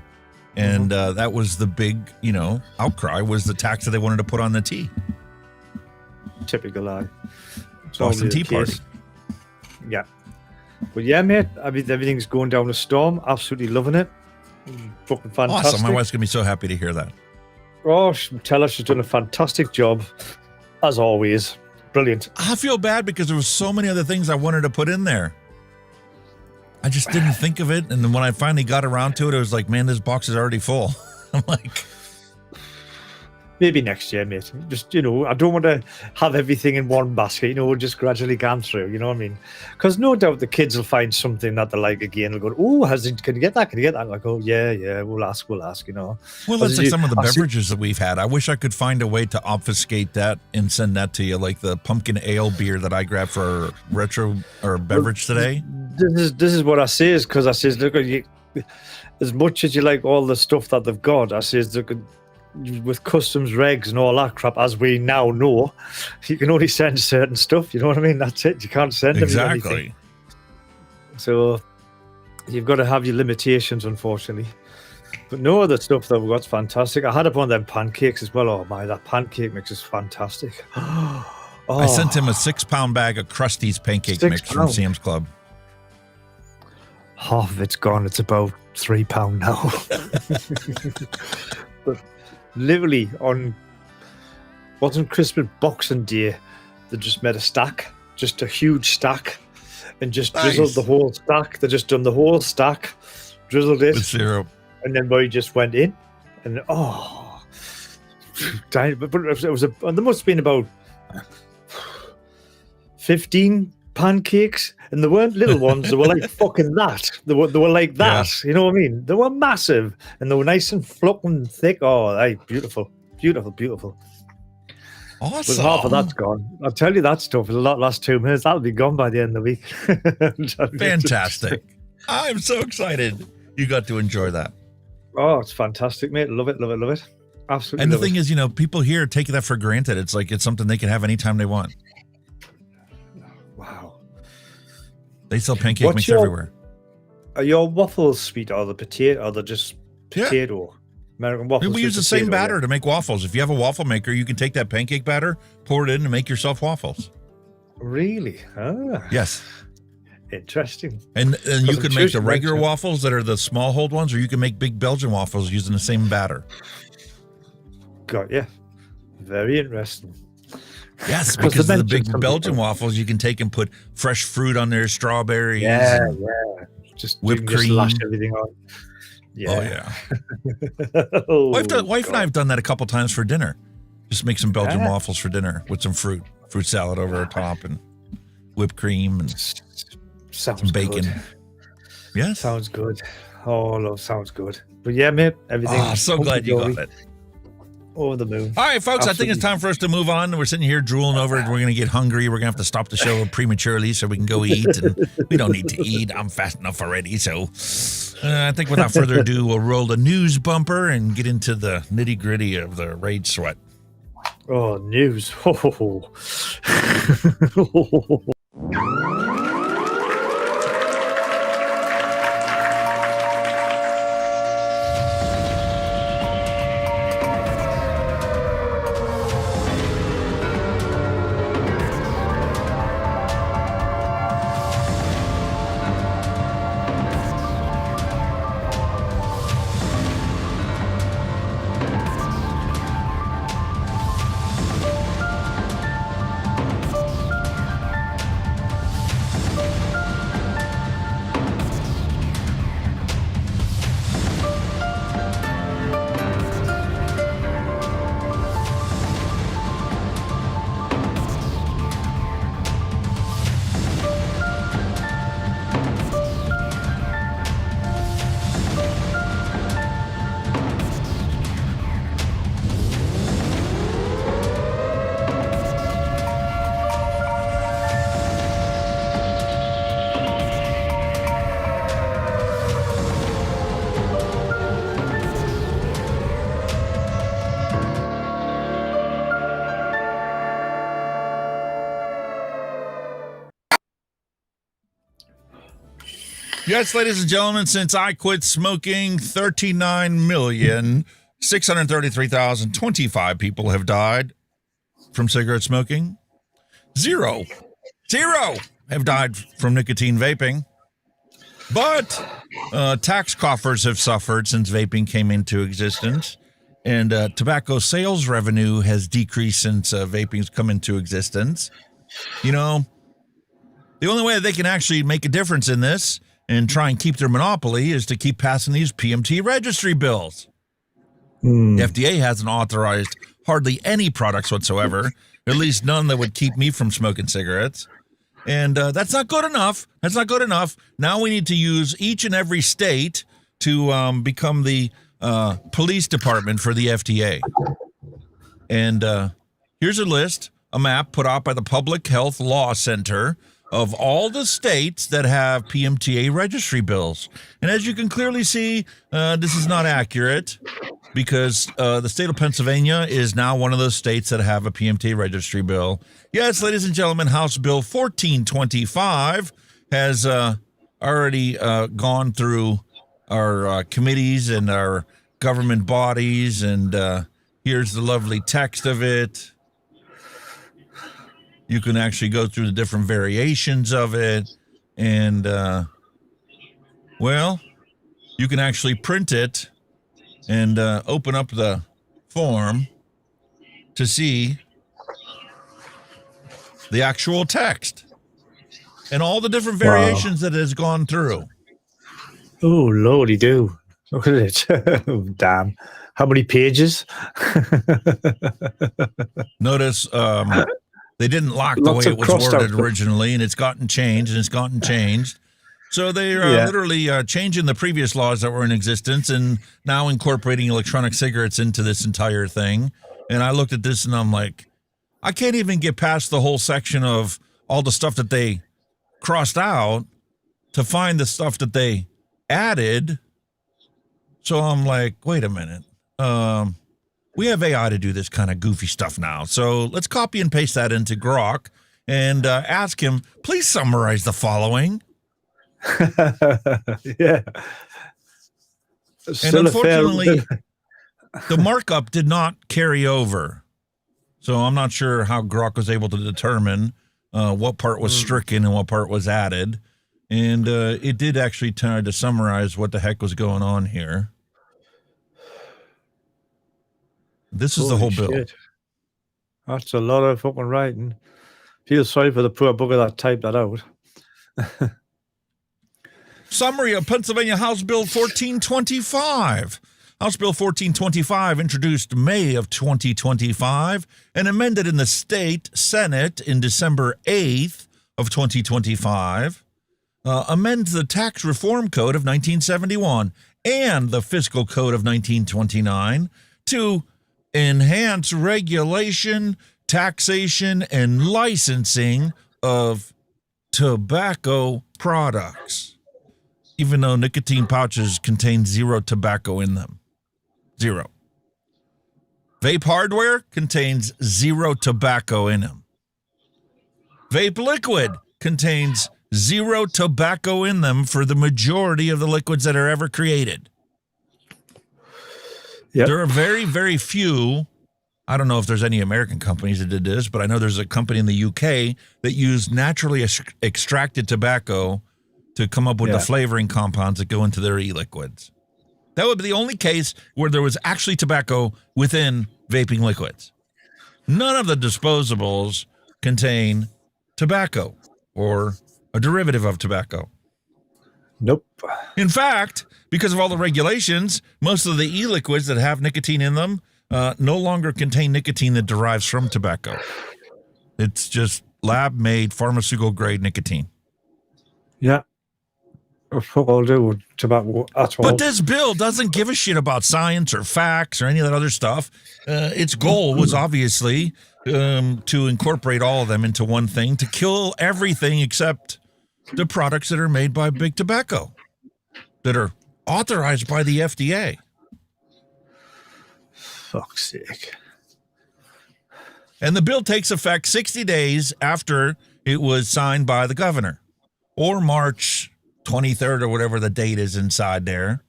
And that was the big, outcry, was the tax that they wanted to put on the tea. Typical lie. Boston Tea Party. Yeah. But yeah, mate, I mean, everything's going down a storm. Absolutely loving it. Fucking fantastic. Awesome. My wife's going to be so happy to hear that. Oh, tell her she's done a fantastic job, as always. Brilliant. I feel bad because there was so many other things I wanted to put in there. I just didn't think of it. And then when I finally got around to it, I was like, man, this box is already full. I'm like... Maybe next year, mate. Just, I don't want to have everything in one basket, we'll just gradually go through, you know what I mean? Because no doubt the kids will find something that they like again. They'll go, oh, can you get that? Can you get that? I'm like, oh, yeah, we'll ask, Well, that's like some of the beverages that we've had. I wish I could find a way to obfuscate that and send that to you, like the pumpkin ale beer that I grabbed for retro or beverage today. This is what I say, is because I says, look, as much as you like all the stuff that they've got, I says, look, with customs regs and all that crap, as we now know, you can only send certain stuff. You know what I mean? That's it. You can't send them Exactly. anything. So you've got to have your limitations, unfortunately. But no, the stuff that we've got's fantastic. I had up on them pancakes as well. Oh my, that pancake mix is fantastic. I sent him a 6-pound bag of Krusty's pancake mix from Sam's Club. Half of it's gone. It's about £3 now. But literally wasn't Christmas Boxing Day, they just made a stack, just a huge stack, and just drizzled the whole stack. They just done the whole stack, drizzled it with syrup, and then we just went in, and but it was there must have been about 15 pancakes, and they weren't little ones. They were like fucking that. They were like that. Yeah. You know what I mean? They were massive, and they were nice and fluffy thick. Oh, beautiful, beautiful, beautiful. Awesome. But half of that's gone. I'll tell you that stuff in the last 2 minutes. That'll be gone by the end of the week. Fantastic. I'm so excited you got to enjoy that. Oh, it's fantastic, mate. Love it, love it, love it. Absolutely. And the thing is, people here take that for granted. It's like it's something they can have anytime they want. Wow. They sell pancake mix everywhere. Are your waffles sweet or the potato, or they're just potato? Yeah. American waffles. We use the same batter to make waffles. If you have a waffle maker, you can take that pancake batter, pour it in, and make yourself waffles. Really? Ah. Yes. Interesting. And you can make the regular waffles that are the small hold ones, or you can make big Belgian waffles using the same batter. Got you. Very interesting. Yes, because the big Belgian waffles, you can take and put fresh fruit on there, strawberries. Yeah. Just whipped cream. Just lash everything on. Yeah. Oh, yeah. Wife and I have done that a couple times for dinner. Just make some Belgian waffles for dinner with some fruit salad over the top, and whipped cream and some bacon. Good. Yes. Sounds good. Oh, sounds good. But yeah, mate, everything. Oh, so glad you got it. Over the moon. All right, folks, I think it's time for us to move on. We're sitting here drooling over it. We're going to get hungry. We're going to have to stop the show prematurely so we can go eat. And we don't need to eat. I'm fast enough already. So I think without further ado, we'll roll the news bumper and get into the nitty gritty of the Rage Sweat. Oh, news. Yes, ladies and gentlemen, since I quit smoking, 39,633,025 people have died from cigarette smoking. Zero have died from nicotine vaping. But tax coffers have suffered since vaping came into existence. And tobacco sales revenue has decreased since vaping's come into existence. The only way they can actually make a difference in this and try and keep their monopoly is to keep passing these PMTA registry bills. The FDA hasn't authorized hardly any products whatsoever, at least none that would keep me from smoking cigarettes. And that's not good enough. That's not good enough. Now we need to use each and every state to become the police department for the FDA. And here's a list, a map put out by the Public Health Law Center of all the states that have PMTA registry bills. And as you can clearly see, this is not accurate. because the state of Pennsylvania is now one of those states that have a PMTA registry bill. Yes, ladies and gentlemen, House Bill 1425 has already gone through our committees and our government bodies, and here's the lovely text of it. You can actually go through the different variations of it, and, well, you can actually print it and open up the form to see the actual text and all the different variations that it has gone through. Oh, lordy do. Look at it. Damn. How many pages? Notice they didn't lock the way it was worded originally, and it's gotten changed, and it's gotten changed. So they're literally changing the previous laws that were in existence and now incorporating electronic cigarettes into this entire thing. And I looked at this and I'm like, I can't even get past the whole section of all the stuff that they crossed out to find the stuff that they added. So I'm like, wait a minute. We have AI to do this kind of goofy stuff now. So let's copy and paste that into Grok and ask him, please summarize the following. Yeah. And unfortunately, the markup did not carry over. So I'm not sure how Grok was able to determine what part was stricken and what part was added. And it did actually try to summarize what the heck was going on here. This is the whole bill. Shit. That's a lot of fucking writing. Feel sorry for the poor bugger that typed that out. Summary of Pennsylvania House Bill 1425. House Bill 1425, introduced May of 2025 and amended in the state Senate in December 8th of 2025, amends the Tax Reform Code of 1971 and the Fiscal Code of 1929 to enhance regulation, taxation, and licensing of tobacco products, even though nicotine pouches contain zero tobacco in them. Zero. Vape hardware contains zero tobacco in them. Vape liquid contains zero tobacco in them for the majority of the liquids that are ever created. Yep. There are very, very few. I don't know if there's any American companies that did this, but I know there's a company in the UK that used naturally extracted tobacco to come up with the flavoring compounds that go into their e-liquids. That would be the only case where there was actually tobacco within vaping liquids. None of the disposables contain tobacco or a derivative of tobacco. Nope. In fact, because of all the regulations, most of the e-liquids that have nicotine in them no longer contain nicotine that derives from tobacco. It's just lab-made pharmaceutical-grade nicotine. Yeah. Fuck all do with tobacco at all. But this bill doesn't give a shit about science or facts or any of that other stuff. Its goal was obviously to incorporate all of them into one thing, to kill everything except the products that are made by Big Tobacco, that are authorized by the FDA. Fuck's sake. And the bill takes effect 60 days after it was signed by the governor, or March 23rd or whatever the date is inside there.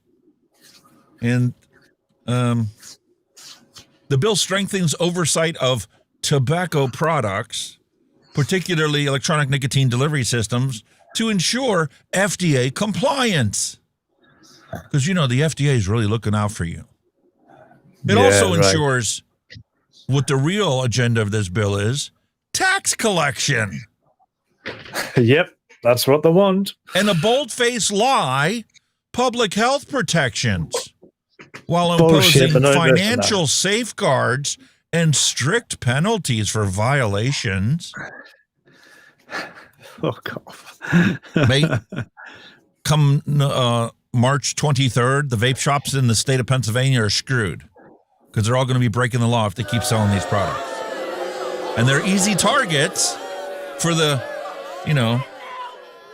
And the bill strengthens oversight of tobacco products, particularly electronic nicotine delivery systems, to ensure FDA compliance. Because, you know, the FDA is really looking out for you. It also ensures what the real agenda of this bill is: tax collection. Yep. That's what they want. And a bold-faced lie, public health protections, while imposing financial safeguards and strict penalties for violations. Fuck off. Come March 23rd, the vape shops in the state of Pennsylvania are screwed because they're all going to be breaking the law if they keep selling these products. And they're easy targets for the,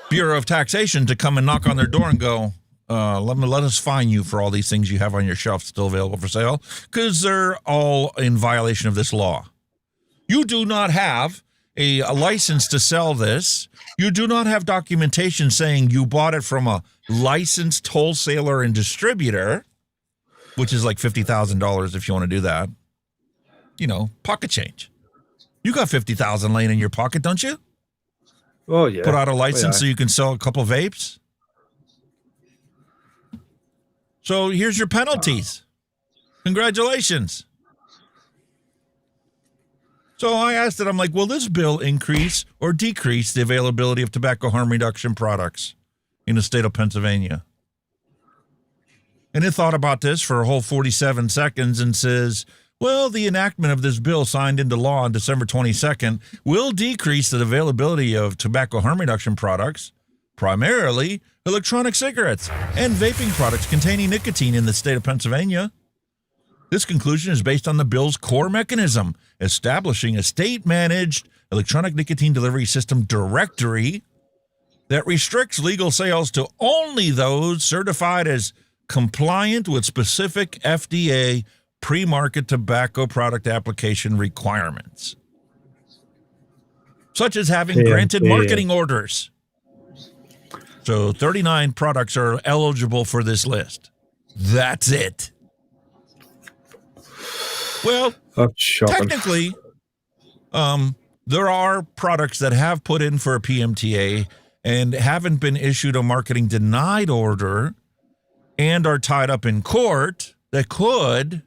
Bureau of Taxation to come and knock on their door and go, let us fine you for all these things you have on your shelf still available for sale, because they're all in violation of this law. You do not have a license to sell this. You do not have documentation saying you bought it from a licensed wholesaler and distributor, which is like $50,000 if you want to do that. You know, pocket change. You got $50,000 laying in your pocket, don't you? Oh, yeah. Put out a license so you can sell a couple of vapes. So here's your penalties. Congratulations. So I asked it, I'm like, will this bill increase or decrease the availability of tobacco harm reduction products in the state of Pennsylvania? And it thought about this for a whole 47 seconds and says, well, the enactment of this bill signed into law on December 22nd will decrease the availability of tobacco harm reduction products, primarily electronic cigarettes and vaping products containing nicotine in the state of Pennsylvania. This conclusion is based on the bill's core mechanism, establishing a state-managed electronic nicotine delivery system directory that restricts legal sales to only those certified as compliant with specific FDA pre-market tobacco product application requirements, such as having granted marketing orders. So 39 products are eligible for this list. That's it. Well, technically, there are products that have put in for a PMTA and haven't been issued a marketing denied order and are tied up in court that could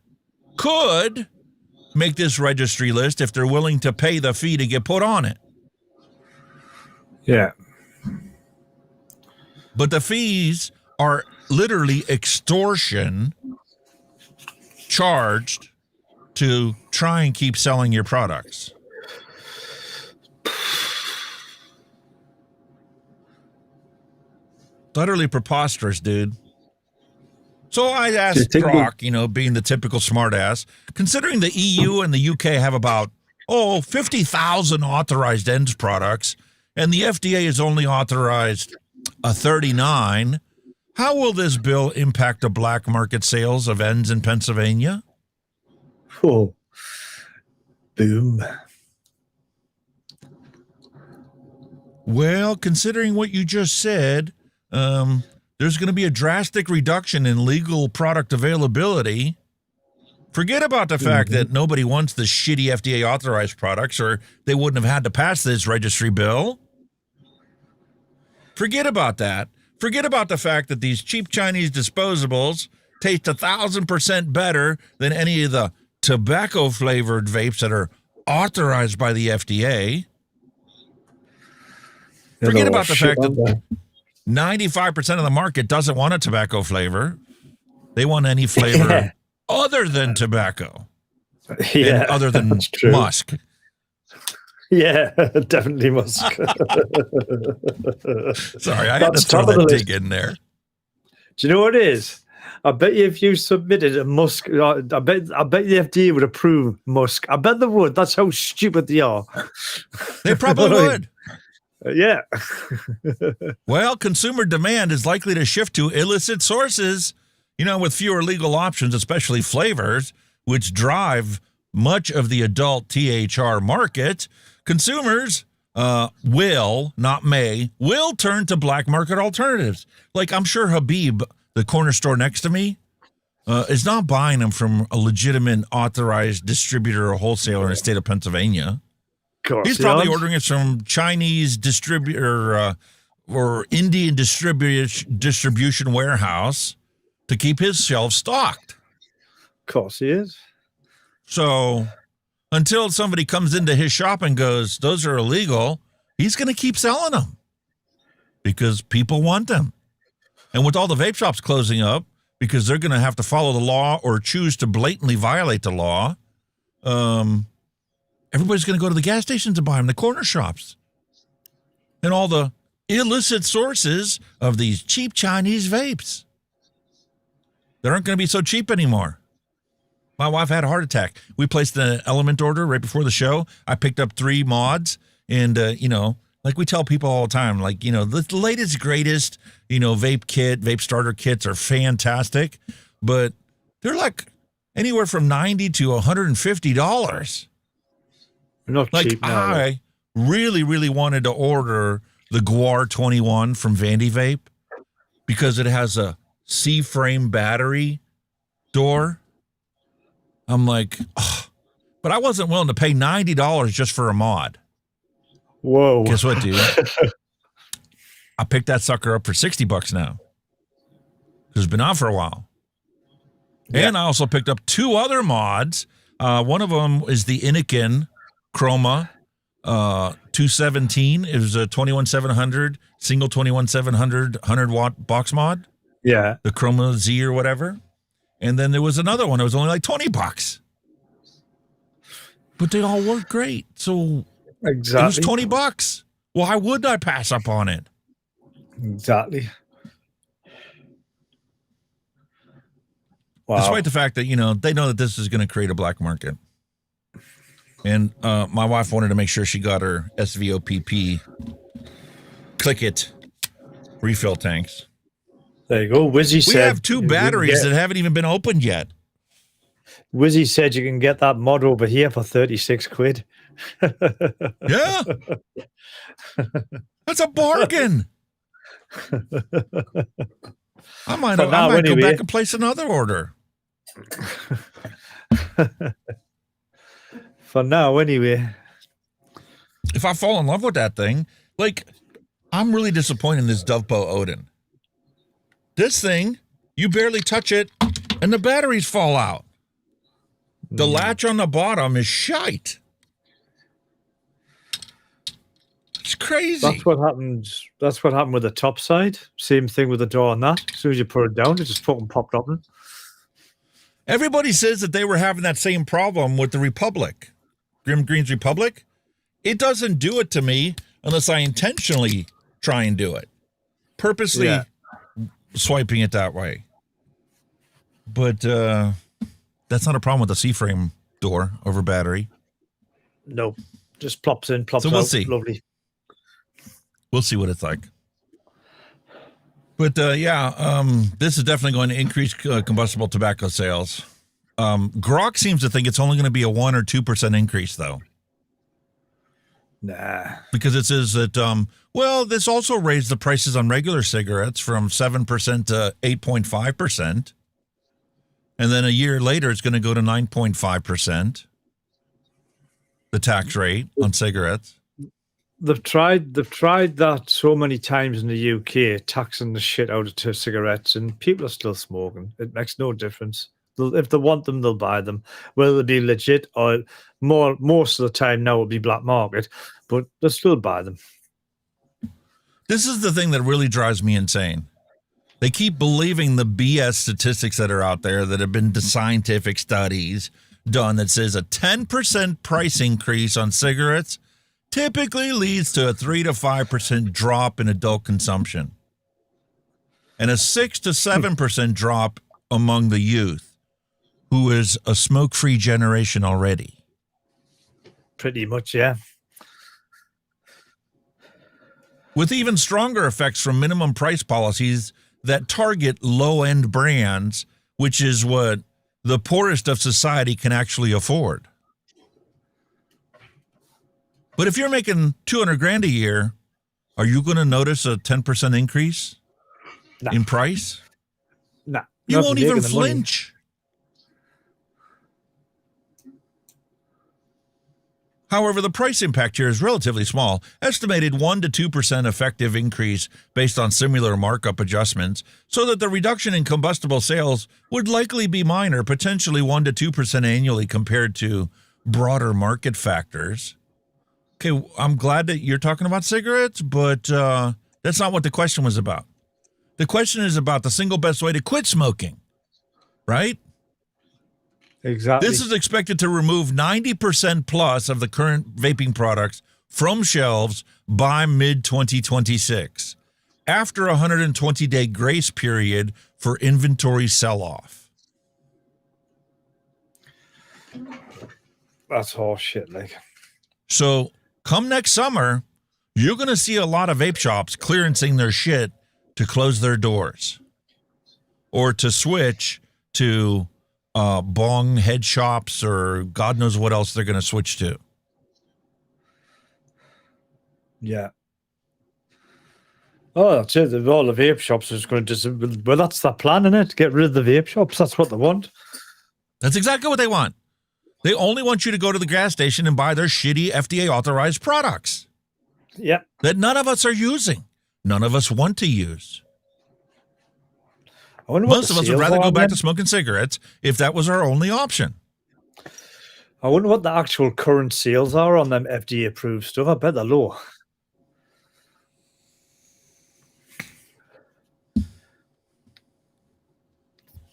make this registry list if they're willing to pay the fee to get put on it. Yeah. But the fees are literally extortion charged to try and keep selling your products. Utterly preposterous, dude. So I asked Brock, being the typical smartass, considering the EU and the UK have about, 50,000 authorized ENDS products, and the FDA has only authorized 39, how will this bill impact the black market sales of ENDS in Pennsylvania? Oh, boom. Well, considering what you just said, there's going to be a drastic reduction in legal product availability. Forget about the fact that nobody wants the shitty FDA authorized products, or they wouldn't have had to pass this registry bill. Forget about that. Forget about the fact that these cheap Chinese disposables taste 1,000% better than any of the tobacco-flavored vapes that are authorized by the FDA. Forget about the fact that 95% of the market doesn't want a tobacco flavor. They want any flavor other than tobacco. Yeah, and other than musk. Yeah, definitely musk. Sorry, I had to throw that dig in there. Do you know what it is? I bet you if you submitted a musk, I bet the FDA would approve musk. I bet they would. That's how stupid they are. They probably would. Yeah. Well, consumer demand is likely to shift to illicit sources, with fewer legal options, especially flavors, which drive much of the adult THR market. Consumers will turn to black market alternatives. Like, I'm sure Habib, the corner store next to me, is not buying them from a legitimate authorized distributor or wholesaler in the state of Pennsylvania. He's probably ordering it from Chinese distributor or Indian distribution warehouse to keep his shelves stocked. Of course he is. So until somebody comes into his shop and goes, those are illegal, he's going to keep selling them because people want them. And with all the vape shops closing up because they're going to have to follow the law or choose to blatantly violate the law, everybody's going to go to the gas stations to buy them, the corner shops, and all the illicit sources of these cheap Chinese vapes that aren't going to be so cheap anymore. My wife had a heart attack. We placed an element order right before the show. I picked up 3 mods, and, Like we tell people all the time, like, the latest, greatest, vape starter kits are fantastic, but they're like anywhere from $90 to $150. Not Like cheap now. I really, really wanted to order the Guar 21 from Vandy Vape because it has a C-frame battery door. I'm like, but I wasn't willing to pay $90 just for a mod. Whoa. Guess what, dude? I picked that sucker up for $60 now. It's been out for a while. Yeah. And I also picked up 2 other mods. One of them is the Inikin Chroma 217. It was a 21700, single 21700 100-watt box mod. Yeah. The Chroma Z or whatever. And then there was another one. It was only like $20. But they all work great. So exactly. It was $20. Why would I pass up on it? Exactly. Wow. Despite the fact that, they know that this is going to create a black market. And my wife wanted to make sure she got her SVOPP Click It refill tanks. There you go. Wizzy said... We have 2 batteries that haven't even been opened yet. Wizzy said you can get that mod over here for 36 quid. Yeah. That's a bargain. I might go back and place another order. For now, anyway. If I fall in love with that thing, like, I'm really disappointed in this Dovpo Odin. This thing, you barely touch it, and the batteries fall out. The latch on the bottom is shite. It's crazy. That's what happened. That's what happened with the top side. Same thing with the door on that. As soon as you put it down, it just fucking popped open. Everybody says that they were having that same problem with the Republic, Grim Green's Republic. It doesn't do it to me unless I intentionally try and do it, purposely swiping it that way. But that's not a problem with the C-frame door over battery. No, just plops in, plops so we'll out. See. Lovely. We'll see what it's like. But this is definitely going to increase combustible tobacco sales. Grok seems to think it's only going to be a 1 or 2% increase, though. Nah. Because it says that, this also raised the prices on regular cigarettes from 7% to 8.5%. And then a year later, it's going to go to 9.5%. The tax rate on cigarettes. They've tried that so many times in the UK, taxing the shit out of cigarettes, and people are still smoking. It makes no difference. If they want them, they'll buy them. Whether they be legit or most of the time now it'll be black market, but they'll still buy them. This is the thing that really drives me insane. They keep believing the BS statistics that are out there that have been scientific studies done that says a 10% price increase on cigarettes typically leads to a 3 to 5% drop in adult consumption and a 6 to 7% drop among the youth, who is a smoke-free generation already. Pretty much, yeah. With even stronger effects from minimum price policies that target low-end brands, which is what the poorest of society can actually afford. But if you're making $200,000 a year, are you going to notice a 10% increase in price? No. You won't even flinch. However, the price impact here is relatively small, estimated 1 to 2% effective increase based on similar markup adjustments, so that the reduction in combustible sales would likely be minor, potentially 1 to 2% annually compared to broader market factors. Okay, I'm glad that you're talking about cigarettes, but that's not what the question was about. The question is about the single best way to quit smoking, right? Exactly. This is expected to remove 90% plus of the current vaping products from shelves by mid-2026, after a 120-day grace period for inventory sell-off. That's horse shit, like. So come next summer, you're going to see a lot of vape shops clearancing their shit to close their doors or to switch to bong head shops or God knows what else they're going to switch to. Yeah. Oh, that's it. All the vape shops is going to well, that's the plan, isn't it? Get rid of the vape shops. That's what they want. That's exactly what they want. They only want you to go to the gas station and buy their shitty FDA-authorized products. Yeah. That none of us are using. None of us want to use. Most of us would rather go back to smoking cigarettes if that was our only option. I wonder what the actual current sales are on them FDA-approved stuff. I bet they're low.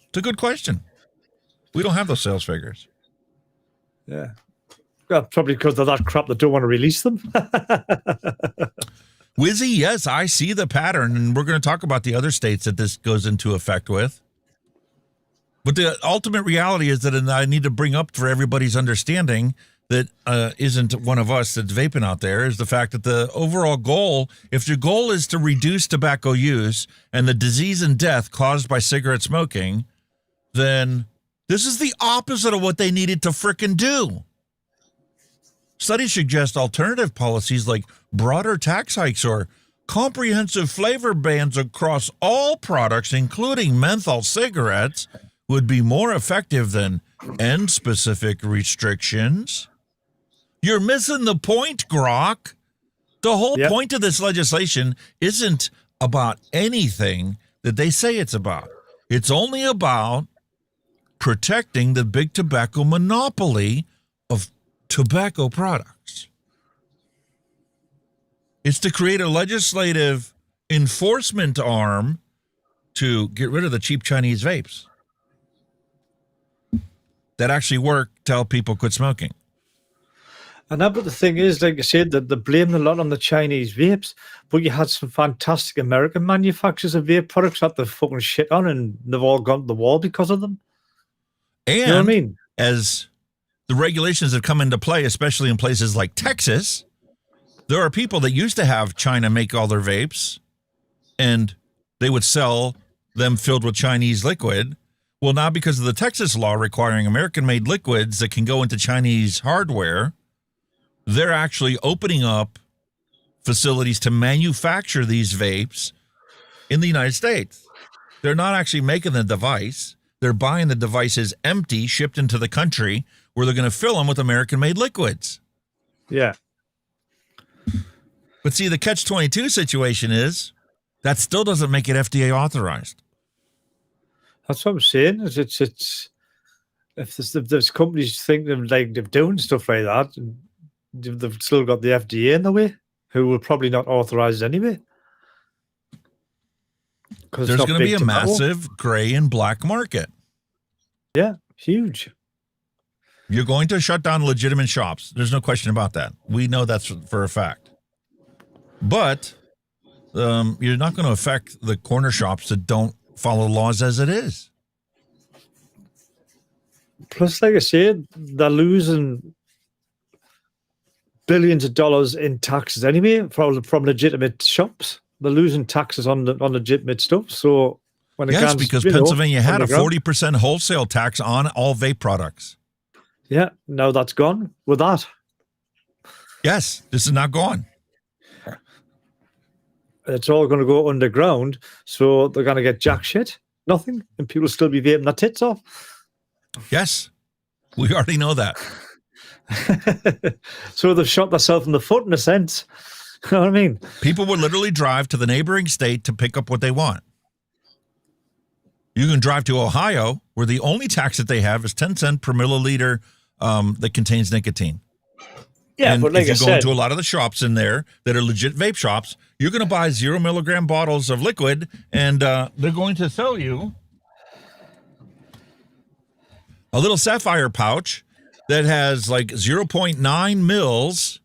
It's a good question. We don't have those sales figures. Yeah. Well, probably because of that crap, they don't want to release them. Wizzy, yes, I see the pattern, and we're going to talk about the other states that this goes into effect with. But the ultimate reality is that, and I need to bring up for everybody's understanding that isn't one of us that's vaping out there, is the fact that the overall goal, if your goal is to reduce tobacco use and the disease and death caused by cigarette smoking, then this is the opposite of what they needed to frickin' do. Studies suggest alternative policies like broader tax hikes or comprehensive flavor bans across all products, including menthol cigarettes, would be more effective than end-specific restrictions. You're missing the point, Grok. The whole point of this legislation isn't about anything that they say it's about. It's only about protecting the big tobacco monopoly of tobacco products. It's to create a legislative enforcement arm to get rid of the cheap Chinese vapes that actually work to help people quit smoking. And that, but the thing is, like I said, that they're blaming a lot on the Chinese vapes, but you had some fantastic American manufacturers of vape products that they've fucking shit on, and they've all gone to the wall because of them. And you know what I mean? As the regulations have come into play, especially in places like Texas, there are people that used to have China make all their vapes, and they would sell them filled with Chinese liquid. Well, now because of the Texas law requiring American-made liquids that can go into Chinese hardware, they're actually opening up facilities to manufacture these vapes in the United States. They're not actually making the device. They're buying the devices empty, shipped into the country, where they're going to fill them with American-made liquids. Yeah. But see, the catch-22 situation is that still doesn't make it FDA authorized. That's what I'm saying. It's if there's companies think they're doing stuff like that, they've still got the FDA in the way, who will probably not authorize it anyway. There's going to be a massive gray and black market. Yeah, huge. You're going to shut down legitimate shops. There's no question about that. We know that's for a fact. But you're not going to affect the corner shops that don't follow laws as it is. Plus, like I said, they're losing billions of dollars in taxes anyway from legitimate shops. They're losing taxes on legitimate stuff. So when it yes, comes, because Pennsylvania had a 40% wholesale tax on all vape products. Yeah, now that's gone with that. Yes, this is not gone. It's all going to go underground, so they're going to get jack shit, nothing, and people still be vaping their tits off. Yes, we already know that. So they've shot themselves in the foot in a sense. You know what I mean? People would literally drive to the neighboring state to pick up what they want. You can drive to Ohio, where the only tax that they have is 10 cents per milliliter that contains nicotine. Yeah, and but like if you I go said, into a lot of the shops in there that are legit vape shops, you're going to buy 0 milligram bottles of liquid, and they're going to sell you a little sapphire pouch that has like 0.9 mils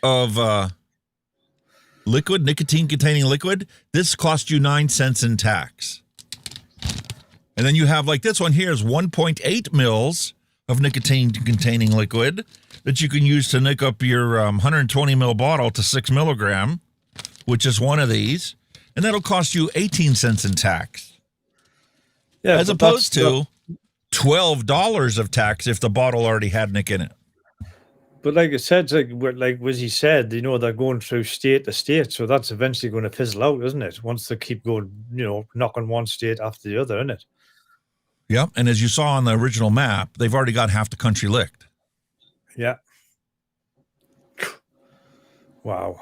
of liquid, nicotine-containing liquid. This costs you 9 cents in tax. And then you have like this one here is 1.8 mils of nicotine-containing liquid that you can use to nick up your 120 ml bottle to 6 milligram, which is one of these, and that'll cost you 18 cents in tax. Yeah, as opposed to $12 of tax if the bottle already had nick in it. But like I said, like Wizzy said, you know, they're going through state to state, so that's eventually going to fizzle out, isn't it? Once they keep going, you know, knocking one state after the other, isn't it? Yep, and as you saw on the original map, they've already got half the country licked. Yeah. Wow.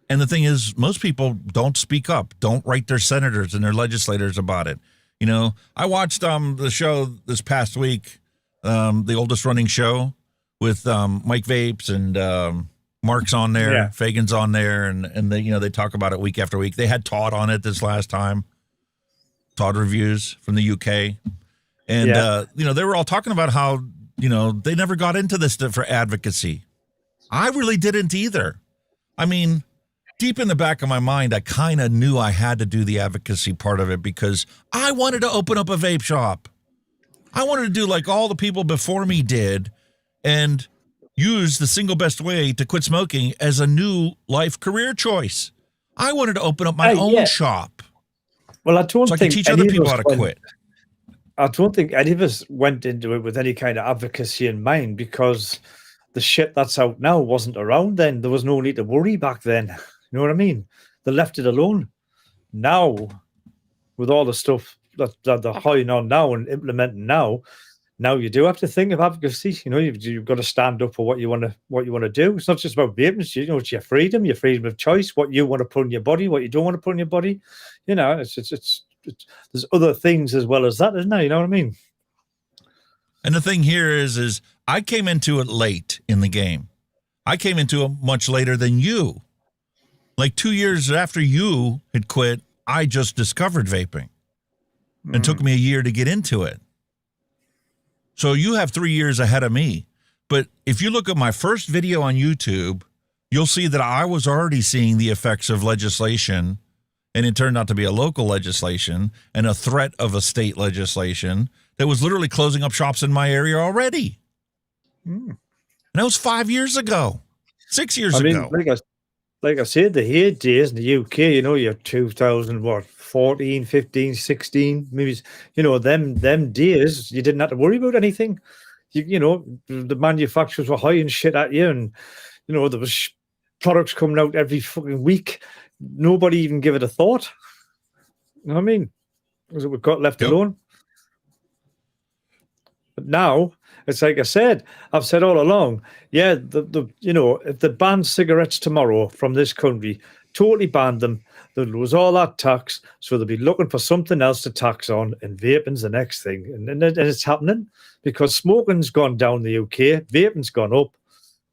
And the thing is, most people don't speak up, don't write their senators and their legislators about it. You know, I watched the show this past week, the oldest running show with Mike Vapes and Mark's on there, Yeah. Fagan's on there, and they, you know, they talk about it week after week. They had Todd on it this last time, Todd Reviews from the UK. And, you know, they were all talking about how, you know, they never got into this for advocacy. I really didn't either. I mean, deep in the back of my mind, I kind of knew I had to do the advocacy part of it because I wanted to open up a vape shop. I wanted to do like all the people before me did and use the single best way to quit smoking as a new life career choice. I wanted to open up my own shop. Well, I don't so I think could teach other people how to quit. I don't think any of us went into it with any kind of advocacy in mind because the shit that's out now wasn't around then. There was no need to worry back then. You know what I mean? They left it alone. Now, with all the stuff that they're hiring on now and implementing now you do have to think of advocacy. You know, you've got to stand up for what you want to do. It's not just about vaping. You know, it's your freedom of choice, what you want to put in your body, what you don't want to put in your body. You know, it's there's other things as well as that, isn't there? You know what I mean? And the thing here is I came into it late in the game. I came into it much later than you. Like 2 years after you had quit, I just discovered vaping. It took me a year to get into it. So you have 3 years ahead of me. But if you look at my first video on YouTube, you'll see that I was already seeing the effects of legislation, and it turned out to be a local legislation and a threat of a state legislation that was literally closing up shops in my area already. And that was 5 years ago, 6 years ago. Like I said, the hate days in the UK, you know, you're 2014, 15, 16, maybe, you know, them days, you didn't have to worry about anything. You know, the manufacturers were hiring shit at you, and, you know, there was products coming out every fucking week. Nobody even give it a thought. You know what I mean? Because it got left alone. But now, it's like I said, I've said all along, yeah, you know, if they ban cigarettes tomorrow from this country, totally ban them, they'll lose all that tax, so they'll be looking for something else to tax on, and vaping's the next thing. And it's happening because smoking's gone down the UK, vaping's gone up.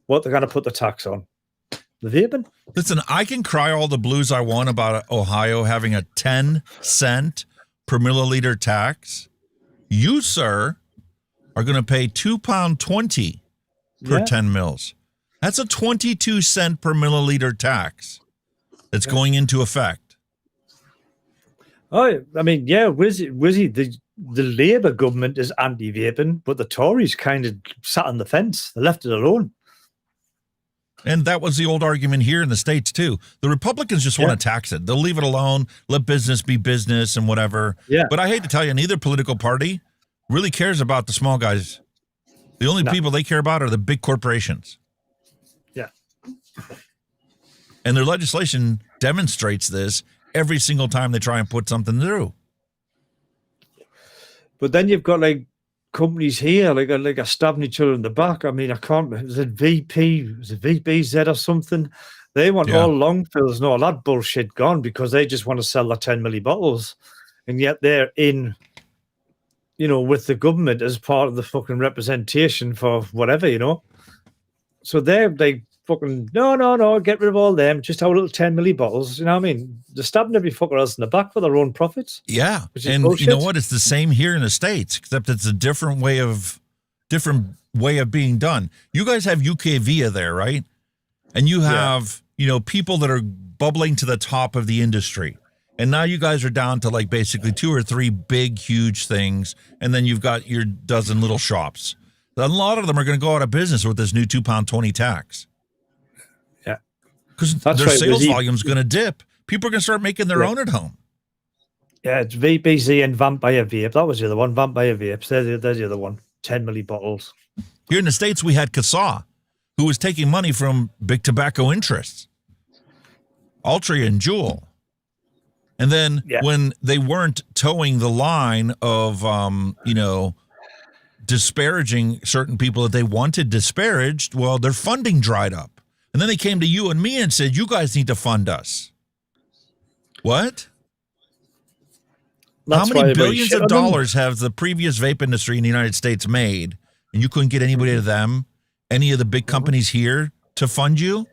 What they're going to put the tax on? The vaping? Listen, I can cry all the blues I want about Ohio having a 10-cent per milliliter tax. You, sir, are going to pay £2.20 per 10 mils. That's a 22-cent per milliliter tax that's going into effect. Oh, I mean, yeah, Wizzy, the Labour government is anti-vaping, but the Tories kind of sat on the fence. They left it alone. And that was the old argument here in the States, too. The Republicans just want to tax it. They'll leave it alone, let business be business and whatever. Yeah. But I hate to tell you, neither political party really cares about the small guys. The only people they care about are the big corporations. Yeah. And their legislation demonstrates this every single time they try and put something through. But then you've got like companies here, like are stabbing each other in the back. I mean, I can't. Is it VPZ or something? They want all long fills and all that bullshit gone because they just want to sell their 10 milli bottles, and yet they're in, you know, with the government as part of the fucking representation for whatever, you know. So they're like fucking no, get rid of all them. Just our little 10 milli bottles. You know what I mean? They're stabbing every fucker else in the back for their own profits. Yeah, and bullshit. You know what? It's the same here in the States, except it's a different way of being done. You guys have UK Via there, right? And you have you know, people that are bubbling to the top of the industry. And now you guys are down to like basically 2 or 3 big, huge things. And then you've got your dozen little shops. A lot of them are going to go out of business with this new £2.20 tax. Yeah. Because their sales volume is going to dip. People are going to start making their own at home. Yeah, it's VPZ and Vampire Vape. That was the other one. Vampire Vapes. There's the other one. 10 milli bottles. Here in the States, we had CASA, who was taking money from big tobacco interests. Altria and Juul. And then when they weren't towing the line of, disparaging certain people that they wanted disparaged, well, their funding dried up. And then they came to you and me and said, you guys need to fund us. What? How many billions of dollars have the previous vape industry in the United States made, and you couldn't get anybody of them, any of the big companies here to fund you?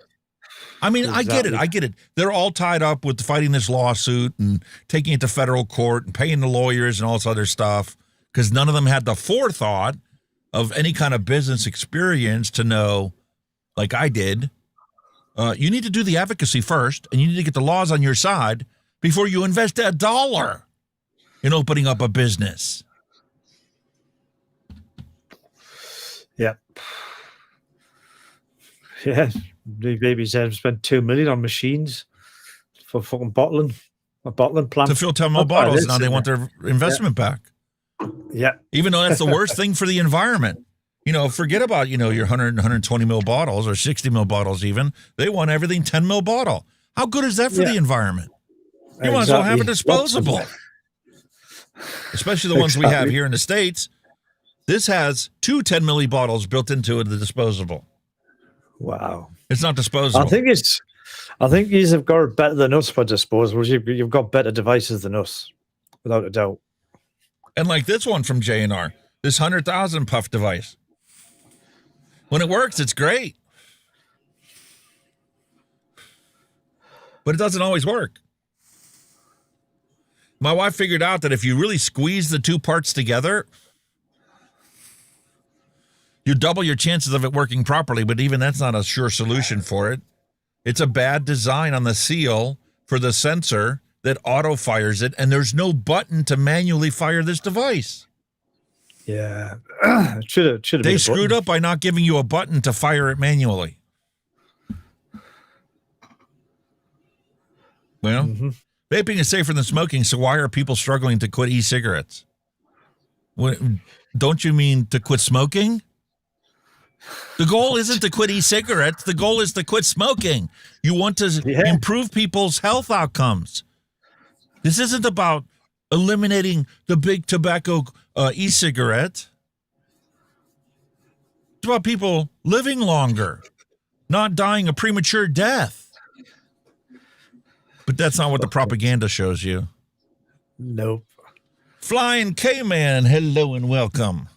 I mean, exactly. I get it. They're all tied up with fighting this lawsuit and taking it to federal court and paying the lawyers and all this other stuff because none of them had the forethought of any kind of business experience to know, like I did, you need to do the advocacy first, and you need to get the laws on your side before you invest $1 in opening up a business. Yeah. Yeah. The babies have spent $2 million on machines for fucking bottling plant to fill 10 mil bottles. Now they want their investment back. Yeah. Even though that's the worst thing for the environment. Forget about, your 100, 120 mil bottles or 60 mil bottles even. They want everything 10 mil bottle. How good is that for the environment? You might as well have it disposable. Especially the ones we have here in the States. This has 2 10 milli bottles built into it, the disposable. Wow. It's not disposable. I think you have got it better than us for disposables. You've got better devices than us, without a doubt. And like this one from J&R, this 100,000 puff device. When it works, it's great. But it doesn't always work. My wife figured out that if you really squeeze the 2 parts together, you double your chances of it working properly, but even that's not a sure solution for it. It's a bad design on the seal for the sensor that auto fires it, and there's no button to manually fire this device. Yeah. It should have They screwed up by not giving you a button to fire it manually. Well, vaping is safer than smoking, so why are people struggling to quit e-cigarettes? Don't you mean to quit smoking? The goal isn't to quit e-cigarettes. The goal is to quit smoking. You want to improve people's health outcomes. This isn't about eliminating the big tobacco e-cigarette. It's about people living longer, not dying a premature death. But that's not what the propaganda shows you. Nope. Flying K-Man, hello and welcome.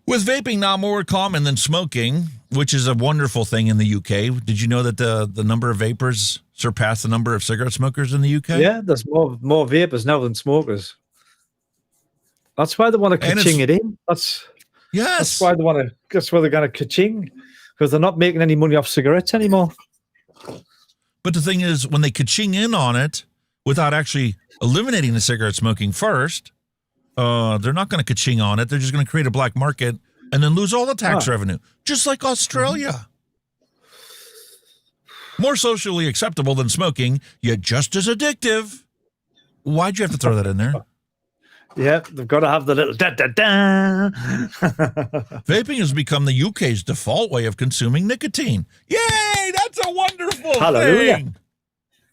With vaping now more common than smoking, which is a wonderful thing in the UK. Did you know that the number of vapors surpassed the number of cigarette smokers in the UK? Yeah, there's more vapors now than smokers. That's why they want to ka-ching it in. That's why they want to. That's why they're going to ka-ching, because they're not making any money off cigarettes anymore. But the thing is, when they ka-ching in on it without actually eliminating the cigarette smoking first, they're not going to ka-ching on it. They're just going to create a black market and then lose all the tax revenue, just like Australia. More socially acceptable than smoking, yet just as addictive. Why'd you have to throw that in there? Yeah, they've got to have the little da-da-da. Vaping has become the UK's default way of consuming nicotine. Yay! That's a wonderful thing.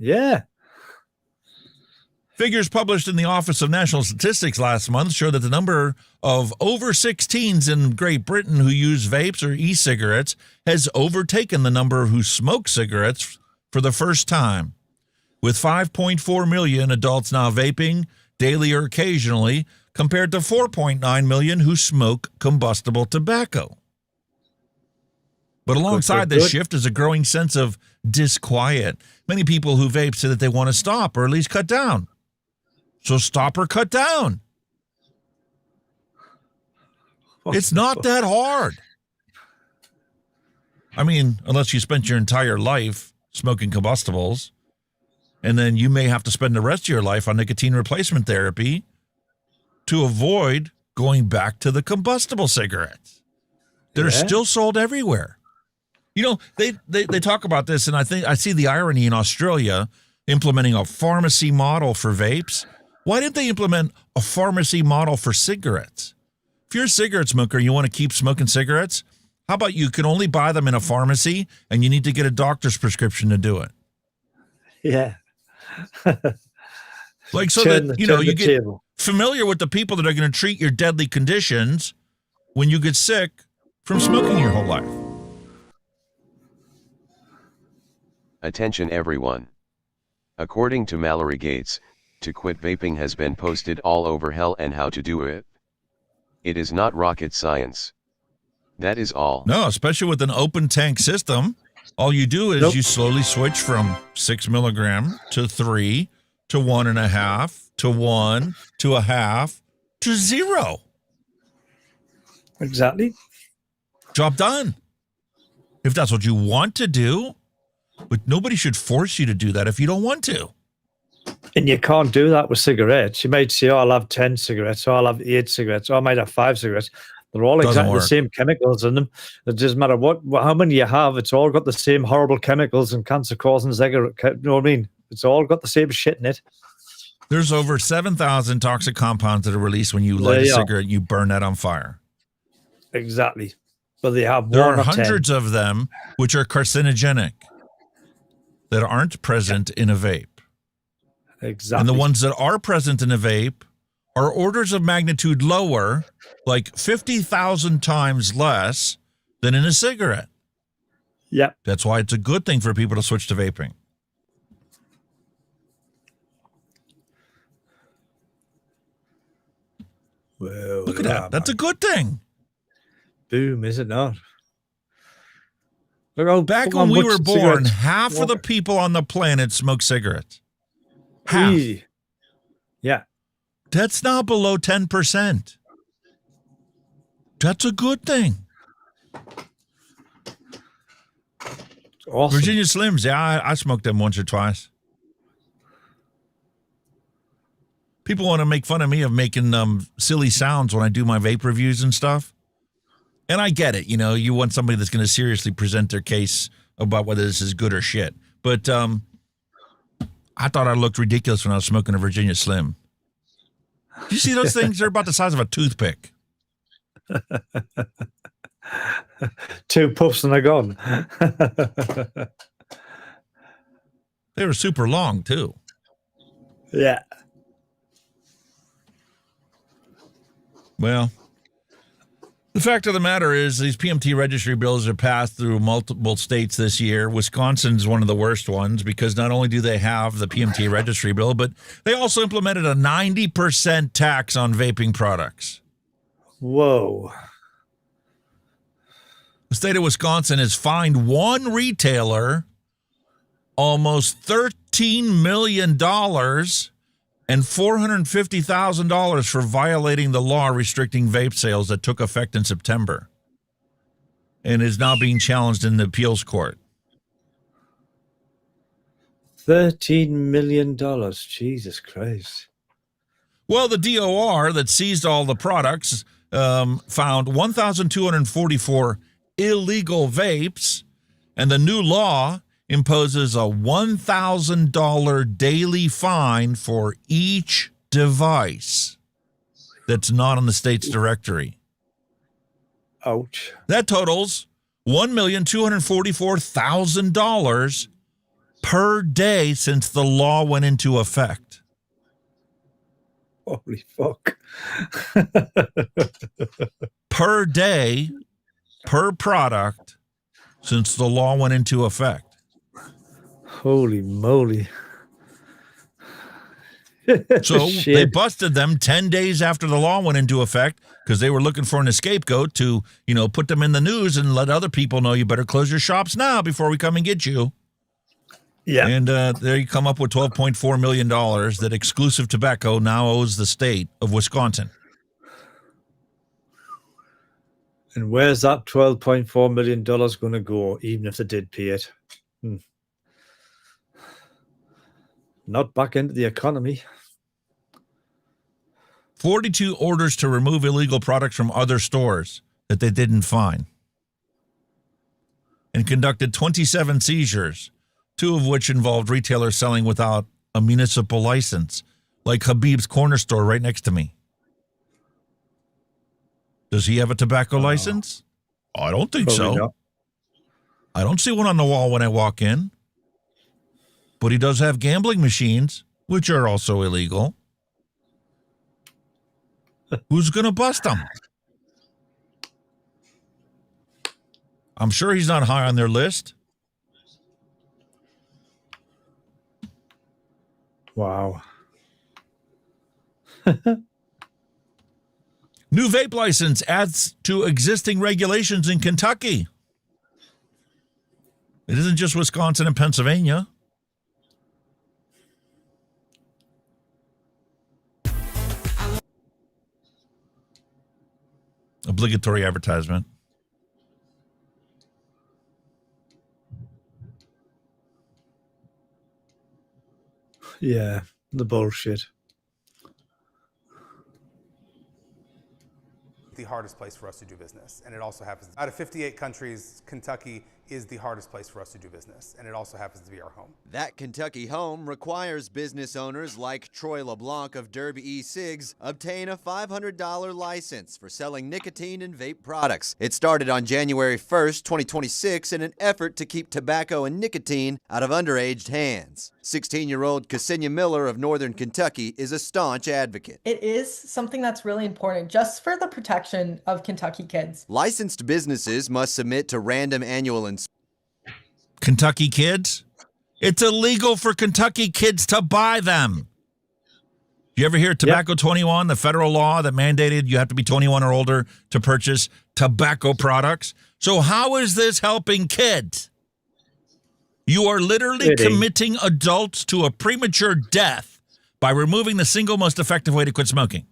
Yeah. Figures published in the Office of National Statistics last month show that the number of over 16s in Great Britain who use vapes or e-cigarettes has overtaken the number who smoke cigarettes for the first time, with 5.4 million adults now vaping daily or occasionally, compared to 4.9 million who smoke combustible tobacco. But alongside this shift is a growing sense of disquiet. Many people who vape say that they want to stop or at least cut down. So stop or cut down. It's not that hard. I mean, unless you spent your entire life smoking combustibles, and then you may have to spend the rest of your life on nicotine replacement therapy to avoid going back to the combustible cigarettes that are still sold everywhere. You know, they talk about this, and I think I see the irony in Australia implementing a pharmacy model for vapes. Why didn't they implement a pharmacy model for cigarettes? If you're a cigarette smoker and you want to keep smoking cigarettes, how about you can only buy them in a pharmacy and you need to get a doctor's prescription to do it? Yeah. Like, so that, you know, you get familiar with the people that are going to treat your deadly conditions when you get sick from smoking your whole life. Attention everyone. According to Mallory Gates, to quit vaping has been posted all over hell and how to do it. It is not rocket science. That is all. No, especially with an open tank system. All you do is you slowly switch from 6 milligram to 3 to 1.5 to 1 to a half to 0. Exactly. Job done. If that's what you want to do, but nobody should force you to do that if you don't want to. And you can't do that with cigarettes. You might say, oh, I'll have 10 cigarettes, or I'll have 8 cigarettes, or I might have 5 cigarettes. They're all exactly the same chemicals in them. It doesn't matter how many you have. It's all got the same horrible chemicals and cancer-causing cigarette. You know what I mean? It's all got the same shit in it. There's over 7,000 toxic compounds that are released when you light a cigarette and you burn that on fire. Exactly. But they have there are hundreds of them which are carcinogenic that aren't present in a vape. Exactly. And the ones that are present in a vape are orders of magnitude lower, like 50,000 times less than in a cigarette. Yeah. That's why it's a good thing for people to switch to vaping. Well, look at that. That's a good thing. Boom, is it not? Look, back when we were born, half of the people on the planet smoked cigarettes. Half. Easy. Yeah. That's now below 10%. That's a good thing. Awesome. Virginia Slims, yeah, I smoked them once or twice. People want to make fun of me of making silly sounds when I do my vape reviews and stuff. And I get it. You know, you want somebody that's going to seriously present their case about whether this is good or shit. But I thought I looked ridiculous when I was smoking a Virginia Slim. You see those things? They're about the size of a toothpick. 2 puffs and they're gone. They were super long, too. Yeah. Well, the fact of the matter is these PMT registry bills are passed through multiple states this year. Wisconsin's one of the worst ones because not only do they have the PMT registry bill, but they also implemented a 90% tax on vaping products. Whoa. The state of Wisconsin has fined one retailer almost $13 million and $450,000 for violating the law restricting vape sales that took effect in September and is now being challenged in the appeals court. $13 million. Jesus Christ. Well, the DOR that seized all the products found 1,244 illegal vapes, and the new law imposes a $1,000 daily fine for each device that's not on the state's directory. Ouch. That totals $1,244,000 per day since the law went into effect. Holy fuck. Per day, per product, since the law went into effect. Holy moly. So they busted them 10 days after the law went into effect because they were looking for an scapegoat to, you know, put them in the news and let other people know you better close your shops now before we come and get you. Yeah. And there you come up with $12.4 million that Exclusive Tobacco now owes the state of Wisconsin. And where's that $12.4 million going to go, even if they did pay it? not back into the economy. 42 orders to remove illegal products from other stores that they didn't find. And conducted 27 seizures, 2 of which involved retailers selling without a municipal license, like Habib's Corner Store right next to me. Does he have a tobacco license? I don't think so. Not. I don't see one on the wall when I walk in. But he does have gambling machines, which are also illegal. Who's going to bust him? I'm sure he's not high on their list. Wow. New vape license adds to existing regulations in Kentucky. It isn't just Wisconsin and Pennsylvania. Obligatory advertisement. Yeah, the bullshit. The hardest place for us to do business, and it also happens out of 58 countries, Kentucky is the hardest place for us to do business, and it also happens to be our home. That Kentucky home requires business owners like Troy LeBlanc of Derby e-cigs obtain a $500 license for selling nicotine and vape products. It started on January 1st, 2026 in an effort to keep tobacco and nicotine out of underage hands. 16-year-old Ksenia Miller of Northern Kentucky is a staunch advocate. It is something that's really important just for the protection of Kentucky kids. Licensed businesses must submit to random annual Kentucky kids? It's illegal for Kentucky kids to buy them. You ever hear Tobacco 21, the federal law that mandated you have to be 21 or older to purchase tobacco products? So how is this helping kids? You are literally committing adults to a premature death by removing the single most effective way to quit smoking.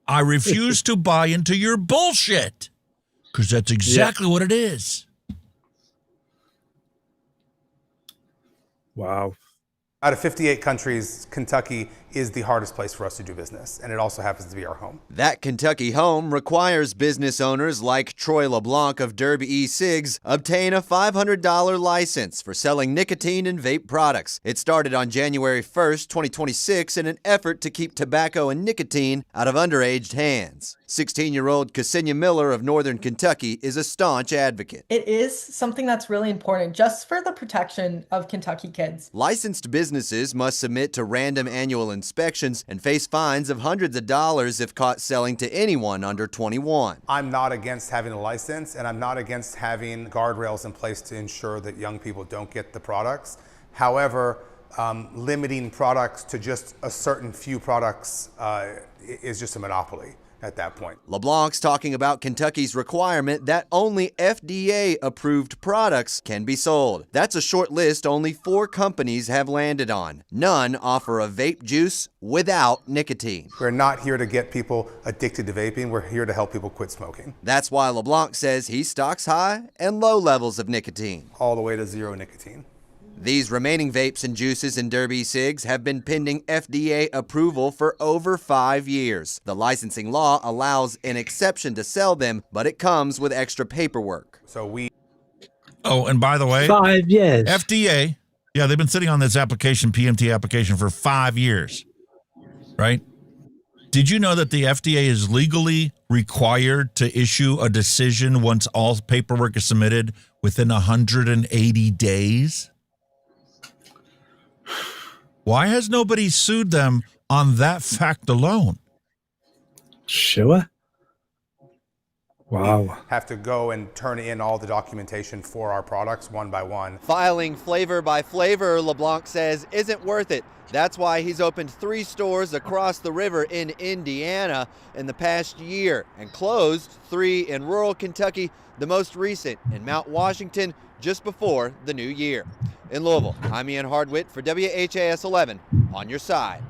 I refuse to buy into your bullshit, because that's exactly what it is. Wow. Out of 58 countries, Kentucky is the hardest place for us to do business, and it also happens to be our home. That Kentucky home requires business owners like Troy LeBlanc of Derby e-cigs obtain a $500 license for selling nicotine and vape products. It started on January 1st, 2026 in an effort to keep tobacco and nicotine out of underage hands. 16-year-old Ksenia Miller of Northern Kentucky is a staunch advocate. It is something that's really important just for the protection of Kentucky kids. Licensed businesses must submit to random annual inspections and face fines of hundreds of dollars if caught selling to anyone under 21. I'm not against having a license, and I'm not against having guardrails in place to ensure that young people don't get the products. However, limiting products to just a certain few products is just a monopoly at that point. LeBlanc's talking about Kentucky's requirement that only FDA-approved products can be sold. That's a short list only 4 companies have landed on. None offer a vape juice without nicotine. We're not here to get people addicted to vaping. We're here to help people quit smoking. That's why LeBlanc says he stocks high and low levels of nicotine. All the way to 0 nicotine. These remaining vapes and juices in Derby cigs have been pending FDA approval for over 5 years. The licensing law allows an exception to sell them, but it comes with extra paperwork. Oh, and by the way, 5 years. FDA, yeah, they've been sitting on this application, PMTA application, for 5 years, right? Did you know that the FDA is legally required to issue a decision once all paperwork is submitted within 180 days? Why has nobody sued them on that fact alone? Sure. Wow. We have to go and turn in all the documentation for our products one by one. Filing flavor by flavor, LeBlanc says, isn't worth it. That's why he's opened 3 stores across the river in Indiana in the past year and closed 3 in rural Kentucky, the most recent in Mount Washington just before the new year. In Louisville, I'm Ian Hardwitt for WHAS 11 on your side.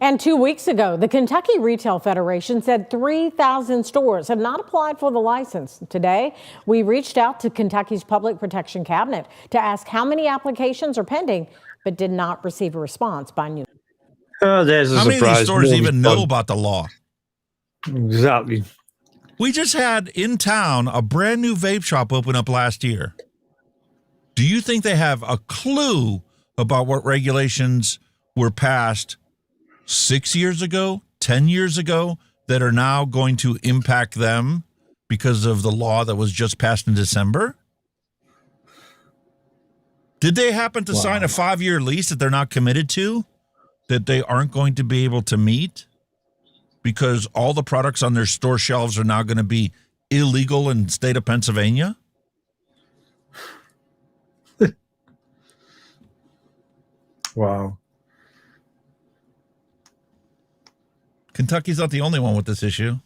And 2 weeks ago, the Kentucky Retail Federation said 3,000 stores have not applied for the license. Today, we reached out to Kentucky's Public Protection Cabinet to ask how many applications are pending, but did not receive a response by noon. Oh, there's a How many of surprise. these stores No even know response. about the law? Exactly. We just had in town a brand new vape shop open up last year. Do you think they have a clue about what regulations were passed 6 years ago, 10 years ago, that are now going to impact them because of the law that was just passed in December? Did they happen to sign a 5-year lease that they're not committed to, that they aren't going to be able to meet because all the products on their store shelves are now going to be illegal in the state of Pennsylvania? Wow. Kentucky's not the only one with this issue.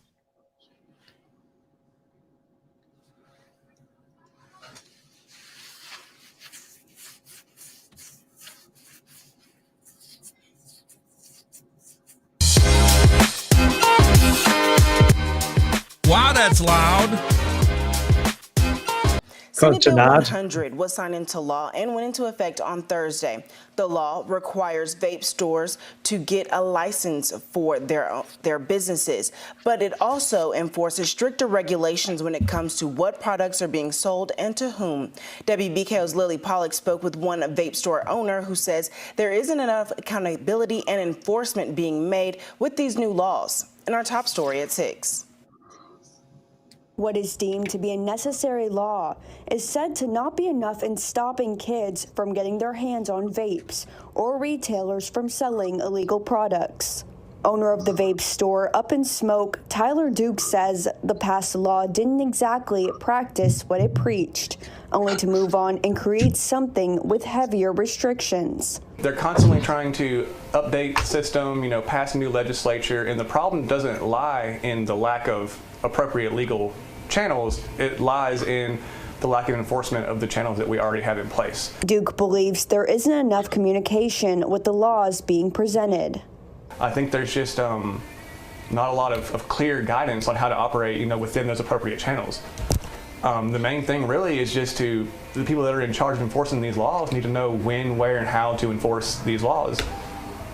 Wow, that's loud. Senate Bill 100 was signed into law and went into effect on Thursday. The law requires vape stores to get a license for their businesses, but it also enforces stricter regulations when it comes to what products are being sold and to whom. WBKO's Lily Pollock spoke with one vape store owner who says there isn't enough accountability and enforcement being made with these new laws. In our top story at 6. What is deemed to be a necessary law is said to not be enough in stopping kids from getting their hands on vapes or retailers from selling illegal products. Owner of the vape store Up in Smoke, Tyler Duke, says the passed law didn't exactly practice what it preached, only to move on and create something with heavier restrictions. They're constantly trying to update the system, pass a new legislature, and the problem doesn't lie in the lack of appropriate legal channels. It lies in the lack of enforcement of the channels that we already have in place. Duke believes there isn't enough communication with the laws being presented. I think there's just not a lot of clear guidance on how to operate, within those appropriate channels. The main thing really is just the people that are in charge of enforcing these laws need to know when, where, and how to enforce these laws.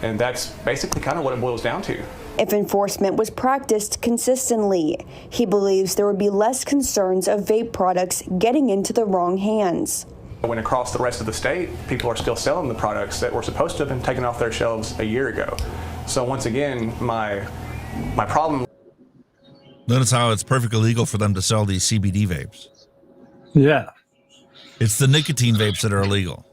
And that's basically kind of what it boils down to. If enforcement was practiced consistently, he believes there would be less concerns of vape products getting into the wrong hands. When across the rest of the state, people are still selling the products that were supposed to have been taken off their shelves a year ago. So once again, my problem. Notice how it's perfectly legal for them to sell these CBD vapes. Yeah. It's the nicotine vapes that are illegal.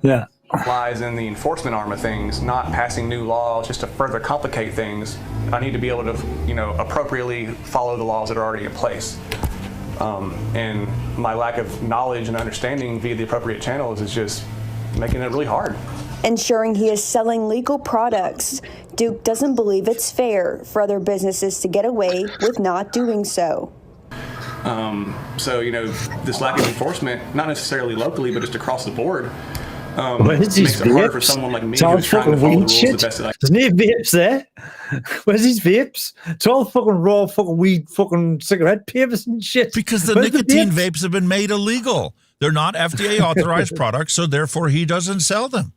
Yeah. Lies in the enforcement arm of things, not passing new laws just to further complicate things. I need to be able to, appropriately follow the laws that are already in place. And my lack of knowledge and understanding via the appropriate channels is just making it really hard. Ensuring he is selling legal products, Duke doesn't believe it's fair for other businesses to get away with not doing so. So, this lack of enforcement, not necessarily locally, but just across the board, Where's makes it hard for someone like me who's trying to follow the rules the best that I can. There's no vapes there. Where's these vapes? It's all fucking raw fucking weed, fucking cigarette papers and shit. Because the nicotine vapes have been made illegal. They're not FDA authorized products, so therefore he doesn't sell them.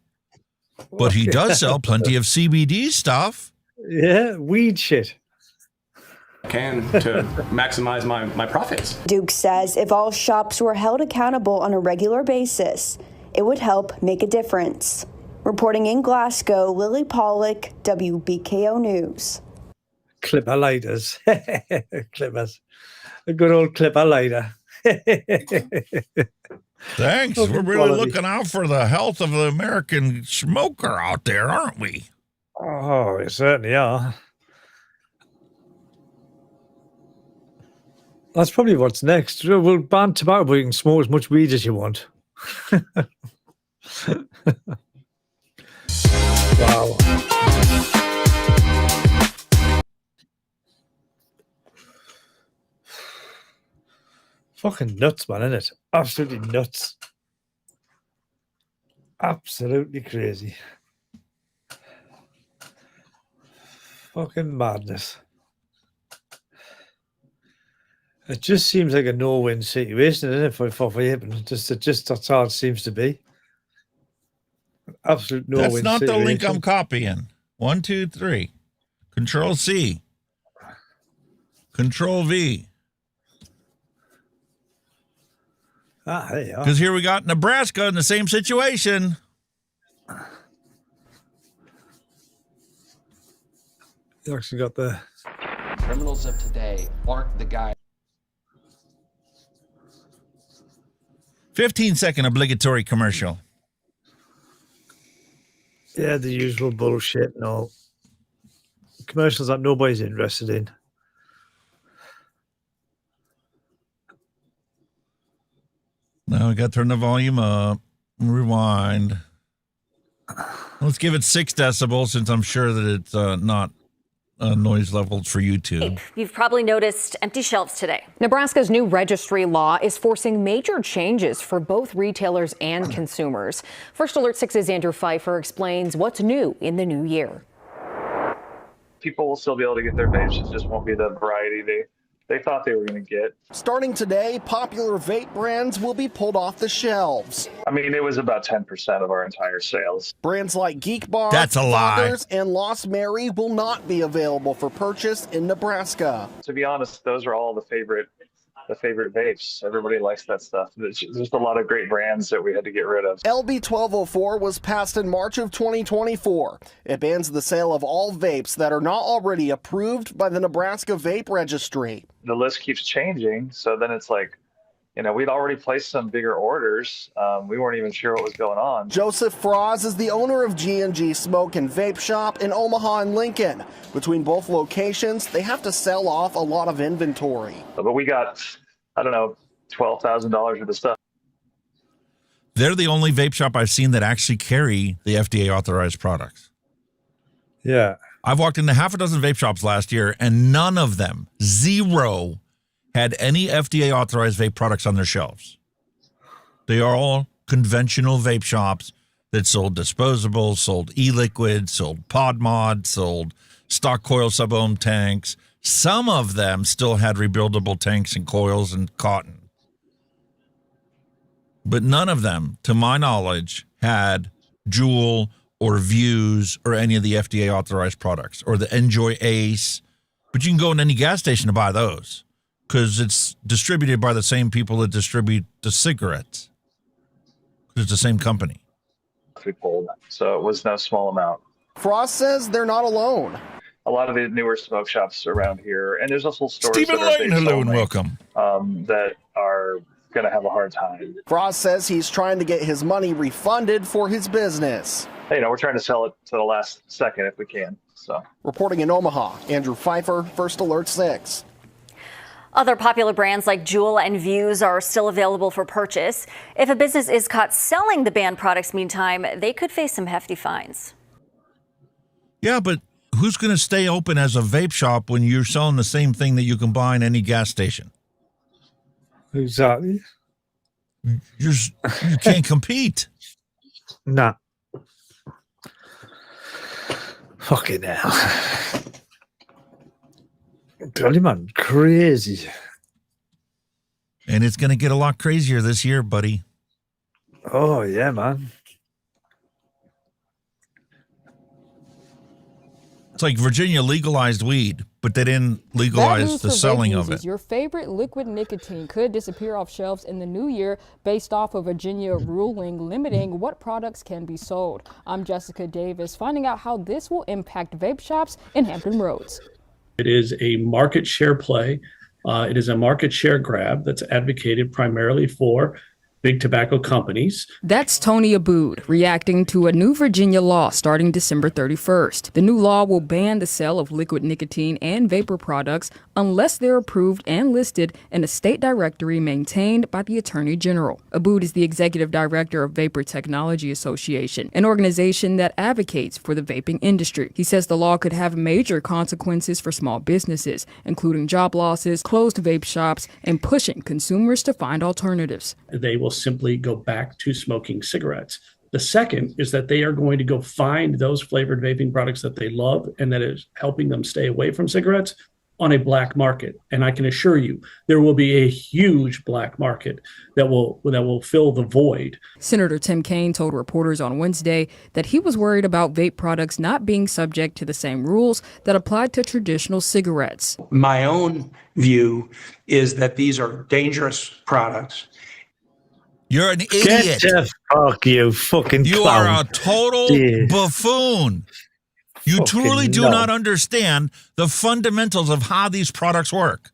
But he does sell plenty of CBD stuff. Yeah, weed shit. Can to maximize my profits. Duke says if all shops were held accountable on a regular basis, it would help make a difference. Reporting in Glasgow, Lily Pollock, WBKO News. Clipper lighters. Clippers. A good old clipper lighter. Thanks. We're really looking out for the health of the American smoker out there, aren't we? Oh, we certainly are. That's probably what's next. We'll ban tobacco, but you can smoke as much weed as you want. Wow. Fucking nuts, man, isn't it? Absolutely nuts. Absolutely crazy. Fucking madness. It just seems like a no-win situation, isn't it, for vaping? Just that's how it seems to be. Absolute no-win That's not situation. the link I'm copying. 1, 2, 3. Control C. Control V. There you are. Because here we got Nebraska in the same situation. You actually got the criminals of today aren't the guy. 15-second obligatory commercial. Yeah, the usual bullshit and all. Commercials that nobody's interested in. Now we got to turn the volume up. Rewind. Let's give it 6 decibels since I'm sure that it's not noise levels for YouTube. You've probably noticed empty shelves today. Nebraska's new registry law is forcing major changes for both retailers and consumers. First Alert 6's Andrew Pfeiffer explains what's new in the new year. People will still be able to get their vapes. It just won't be the variety they thought they were going to get. Starting today, popular vape brands will be pulled off the shelves. I mean, it was about 10% of our entire sales. Brands like Geek Bar, That's a lie. Foggers, and Lost Mary will not be available for purchase in Nebraska. To be honest, those are all the favorite vapes. Everybody likes that stuff. There's just a lot of great brands that we had to get rid of. LB 1204 was passed in March of 2024. It bans the sale of all vapes that are not already approved by the Nebraska Vape Registry. The list keeps changing, so then it's like, we'd already placed some bigger orders. We weren't even sure what was going on. Joseph Froz is the owner of G&G Smoke and Vape Shop in Omaha and Lincoln. Between both locations, they have to sell off a lot of inventory. But we got, $12,000 worth of stuff. They're the only vape shop I've seen that actually carry the FDA authorized products. Yeah. I've walked into half a dozen vape shops last year, and none of them, 0, had any FDA authorized vape products on their shelves. They are all conventional vape shops that sold disposables, sold e-liquids, sold pod mods, sold stock coil sub-ohm tanks. Some of them still had rebuildable tanks and coils and cotton. But none of them, to my knowledge, had Juul or Views or any of the FDA authorized products or the Enjoy Ace. But you can go in any gas station to buy those because it's distributed by the same people that distribute the cigarettes. It's the same company. We pulled, so it was no small amount. Frost says they're not alone. A lot of the newer smoke shops around here, and there's also stores Stephen that are Layton, vape hello and only, welcome. that are going to have a hard time. Frost says he's trying to get his money refunded for his business. We're trying to sell it to the last second if we can. So, reporting in Omaha, Andrew Pfeiffer, First Alert 6. Other popular brands like Juul and Views are still available for purchase. If a business is caught selling the banned products meantime, they could face some hefty fines. Yeah, but who's going to stay open as a vape shop when you're selling the same thing that you can buy in any gas station? Exactly. You can't compete. Nah. Fucking hell. Bloody man, crazy. And it's going to get a lot crazier this year, buddy. Oh, yeah, man. It's like Virginia legalized weed, but they didn't legalize the selling of it. Your favorite liquid nicotine could disappear off shelves in the new year based off of Virginia ruling limiting what products can be sold. I'm Jessica Davis, finding out how this will impact vape shops in Hampton Roads. It is a market share play. It is a market share grab that's advocated primarily for big tobacco companies. That's Tony Abood reacting to a new Virginia law starting December 31st. The new law will ban the sale of liquid nicotine and vapor products unless they're approved and listed in a state directory maintained by the Attorney General. Abood is the executive director of Vapor Technology Association, an organization that advocates for the vaping industry. He says the law could have major consequences for small businesses, including job losses, closed vape shops, and pushing consumers to find alternatives. They will simply go back to smoking cigarettes. The second is that they are going to go find those flavored vaping products that they love and that is helping them stay away from cigarettes on a black market. And I can assure you, there will be a huge black market that will fill the void. Senator Tim Kaine told reporters on Wednesday that he was worried about vape products not being subject to the same rules that applied to traditional cigarettes. My own view is that these are dangerous products. You're an idiot. Get the fuck, you fucking You clown. are a total buffoon. You truly do not understand the fundamentals of how these products work.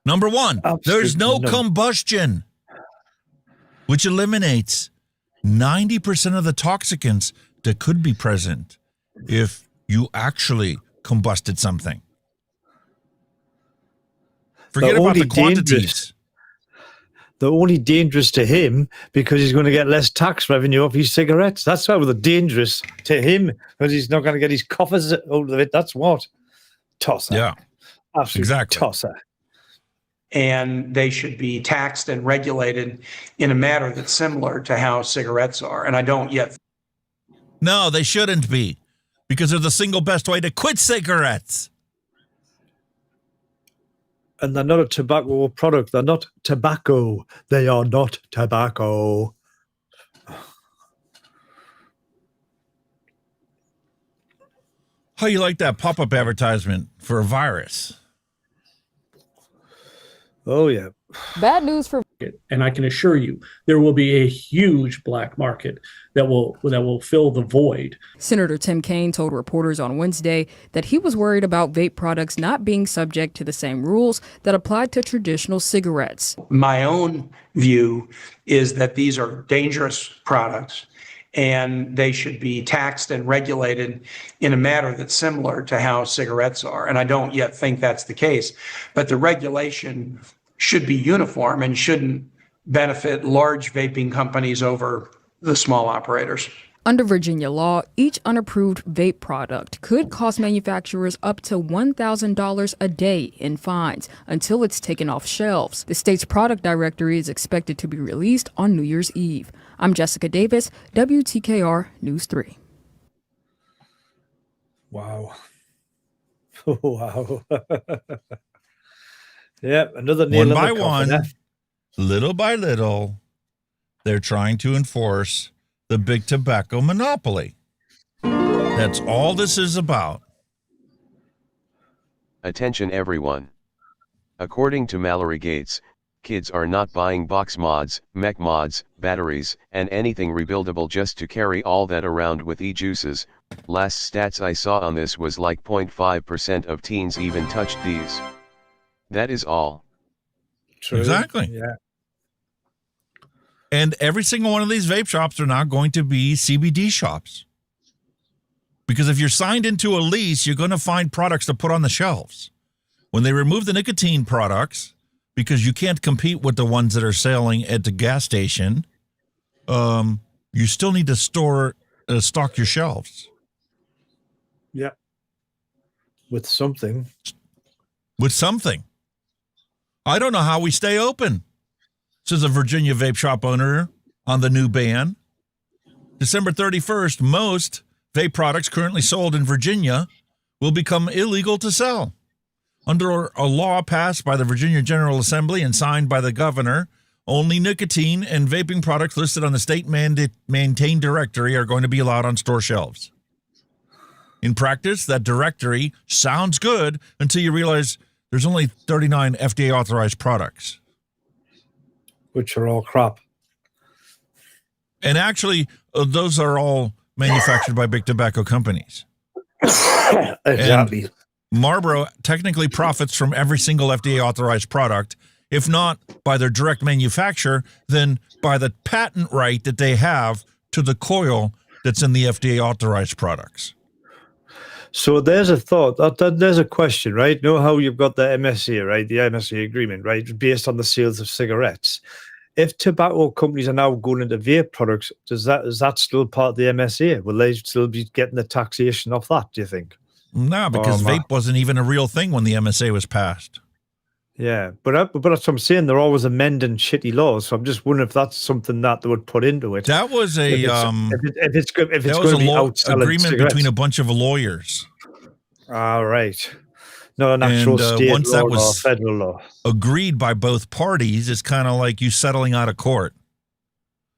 Number one, there's no combustion, which eliminates 90% of the toxicants that could be present if you actually combusted something. Forget about the quantities. They're only dangerous to him because he's going to get less tax revenue off his cigarettes. That's why they're dangerous to him, because he's not going to get his coffers out of it. That's what. Tosser. Yeah. Absolutely. Exactly. Tosser. And they should be taxed and regulated in a manner that's similar to how cigarettes are. And I don't yet. No, they shouldn't be, because they're the single best way to quit cigarettes. And they're not a tobacco product. They're not tobacco. They are not tobacco. How you like that pop-up advertisement for a virus? Oh, yeah. Bad news for. And I can assure you, there will be a huge black market that will fill the void. Senator Tim Kaine told reporters on Wednesday that he was worried about vape products not being subject to the same rules that applied to traditional cigarettes. My own view is that these are dangerous products and they should be taxed and regulated in a manner that's similar to how cigarettes are. And I don't yet think that's the case. But the regulation should be uniform and shouldn't benefit large vaping companies over the small operators. Under Virginia law, each unapproved vape product could cost manufacturers up to $1,000 a day in fines until it's taken off shelves. The state's product directory is expected to be released on New Year's Eve. I'm Jessica Davis, WTKR News 3. Wow. Wow. Yep, another nail One in by the coffin, one, little by little, they're trying to enforce the big tobacco monopoly. That's all this is about. Attention everyone. According to Mallory Gates, kids are not buying box mods, mech mods, batteries, and anything rebuildable just to carry all that around with e-juices. Last stats I saw on this was like 0.5% of teens even touched these. That is all. True. Exactly. Yeah. And every single one of these vape shops are now going to be CBD shops. Because if you're signed into a lease, you're going to find products to put on the shelves. When they remove the nicotine products, because you can't compete with the ones that are selling at the gas station, you still need to stock your shelves. Yeah. With something. With something. I don't know how we stay open, says a Virginia vape shop owner on the new ban. December 31st, most vape products currently sold in Virginia will become illegal to sell. Under a law passed by the Virginia General Assembly and signed by the governor, only nicotine and vaping products listed on the state-maintained directory are going to be allowed on store shelves. In practice, that directory sounds good until you realize there's only 39 FDA-authorized products. Which are all crap. And actually, those are all manufactured by big tobacco companies. Exactly. And Marlboro technically profits from every single FDA-authorized product, if not by their direct manufacture, then by the patent right that they have to the coil that's in the FDA-authorized products. So there's a thought, there's a question, right? You know how you've got the MSA, right? The MSA agreement, right? Based on the sales of cigarettes. If tobacco companies are now going into vape products, is that still part of the MSA? Will they still be getting the taxation off that, do you think? No, because vape wasn't even a real thing when the MSA was passed. Yeah, but that's what I'm saying. They're always amending shitty laws. So I'm just wondering if that's something that they would put into it. That was a if it's going to be outselling agreement cigarettes. between a bunch of lawyers. All right. Not an actual state once law that was or federal law. agreed by both parties, it's kind of like you settling out of court.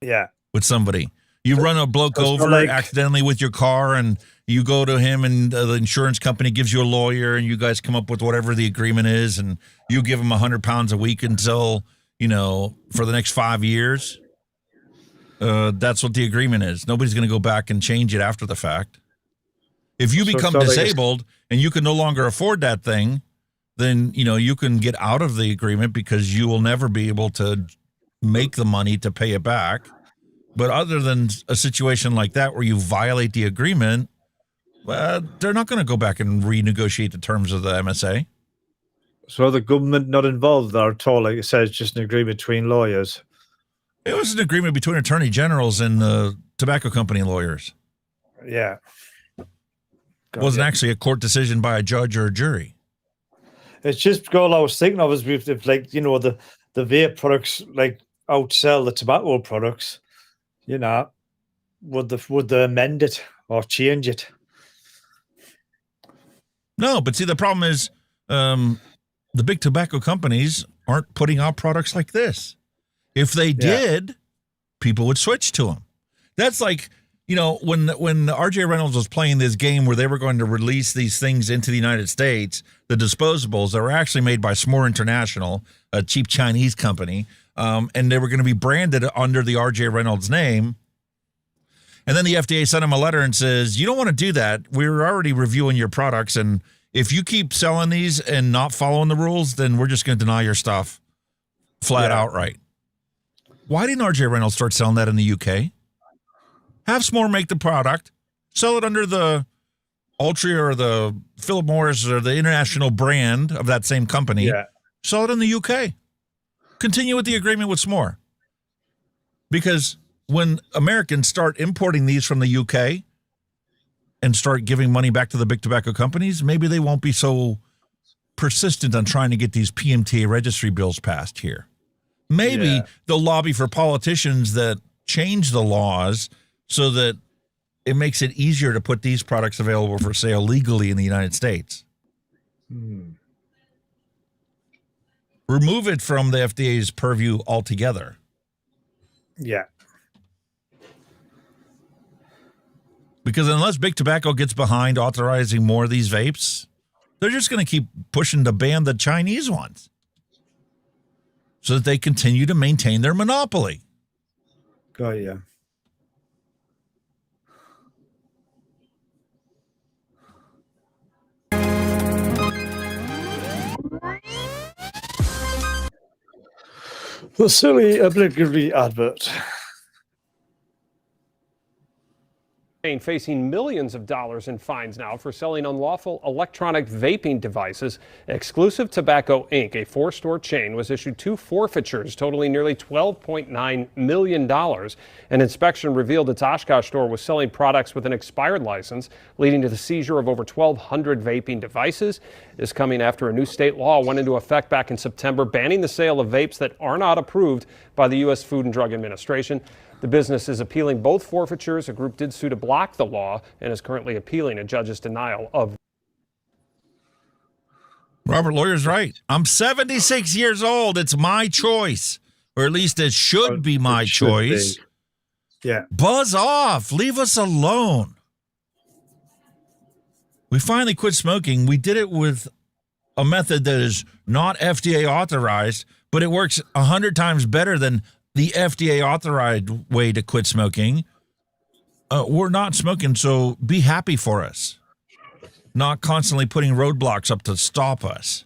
Yeah. With somebody. You run a bloke so it's over not like- accidentally with your car, and you go to him, and the insurance company gives you a lawyer, and you guys come up with whatever the agreement is, and you give him £100 a week until, for the next 5 years. That's what the agreement is. Nobody's going to go back and change it after the fact. If you So it's become not like it's- disabled and you can no longer afford that thing, then, you can get out of the agreement because you will never be able to make the money to pay it back. But other than a situation like that where you violate the agreement, well, they're not going to go back and renegotiate the terms of the MSA. So the government not involved there at all. Like I said, it's just an agreement between lawyers. It was an agreement between attorney generals and the tobacco company lawyers. Yeah. It wasn't actually a court decision by a judge or a jury. It's just all I was thinking of is if the vape products like outsell the tobacco products, would they amend it or change it? No, but see, the problem is the big tobacco companies aren't putting out products like this. If they did, people would switch to them. That's like, when RJ Reynolds was playing this game where they were going to release these things into the United States, the disposables that were actually made by S'more International, a cheap Chinese company, and they were going to be branded under the RJ Reynolds name. And then the FDA sent him a letter and says, you don't want to do that. We're already reviewing your products, and if you keep selling these and not following the rules, then we're just going to deny your stuff flat outright. Why didn't RJ Reynolds start selling that in the UK? Have S'more make the product, sell it under the Altria or the Philip Morris or the international brand of that same company. Yeah. Sell it in the UK. Continue with the agreement with S'more. Because when Americans start importing these from the UK and start giving money back to the big tobacco companies, maybe they won't be so persistent on trying to get these PMTA registry bills passed here. Maybe they'll lobby for politicians that change the laws so that it makes it easier to put these products available for sale legally in the United States. Remove it from the FDA's purview altogether. Yeah. Because unless big tobacco gets behind authorizing more of these vapes, they're just going to keep pushing to ban the Chinese ones so that they continue to maintain their monopoly. Oh, yeah. The silly obligatory advert. Facing millions of dollars in fines now for selling unlawful electronic vaping devices. Exclusive Tobacco Inc., a 4-store chain, was issued 2 forfeitures totaling nearly $12.9 million. An inspection revealed its Oshkosh store was selling products with an expired license, leading to the seizure of over 1,200 vaping devices. This coming after a new state law went into effect back in September, banning the sale of vapes that are not approved by the U.S. Food and Drug Administration. The business is appealing both forfeitures. A group did sue to block the law and is currently appealing a judge's denial of. Robert Lawyer's right. I'm 76 years old. It's my choice, or at least it should be my choice. Yeah. Buzz off. Leave us alone. We finally quit smoking. We did it with a method that is not FDA authorized, but it works 100 times better than the FDA authorized way to quit smoking. We're not smoking, so be happy for us. Not constantly putting roadblocks up to stop us.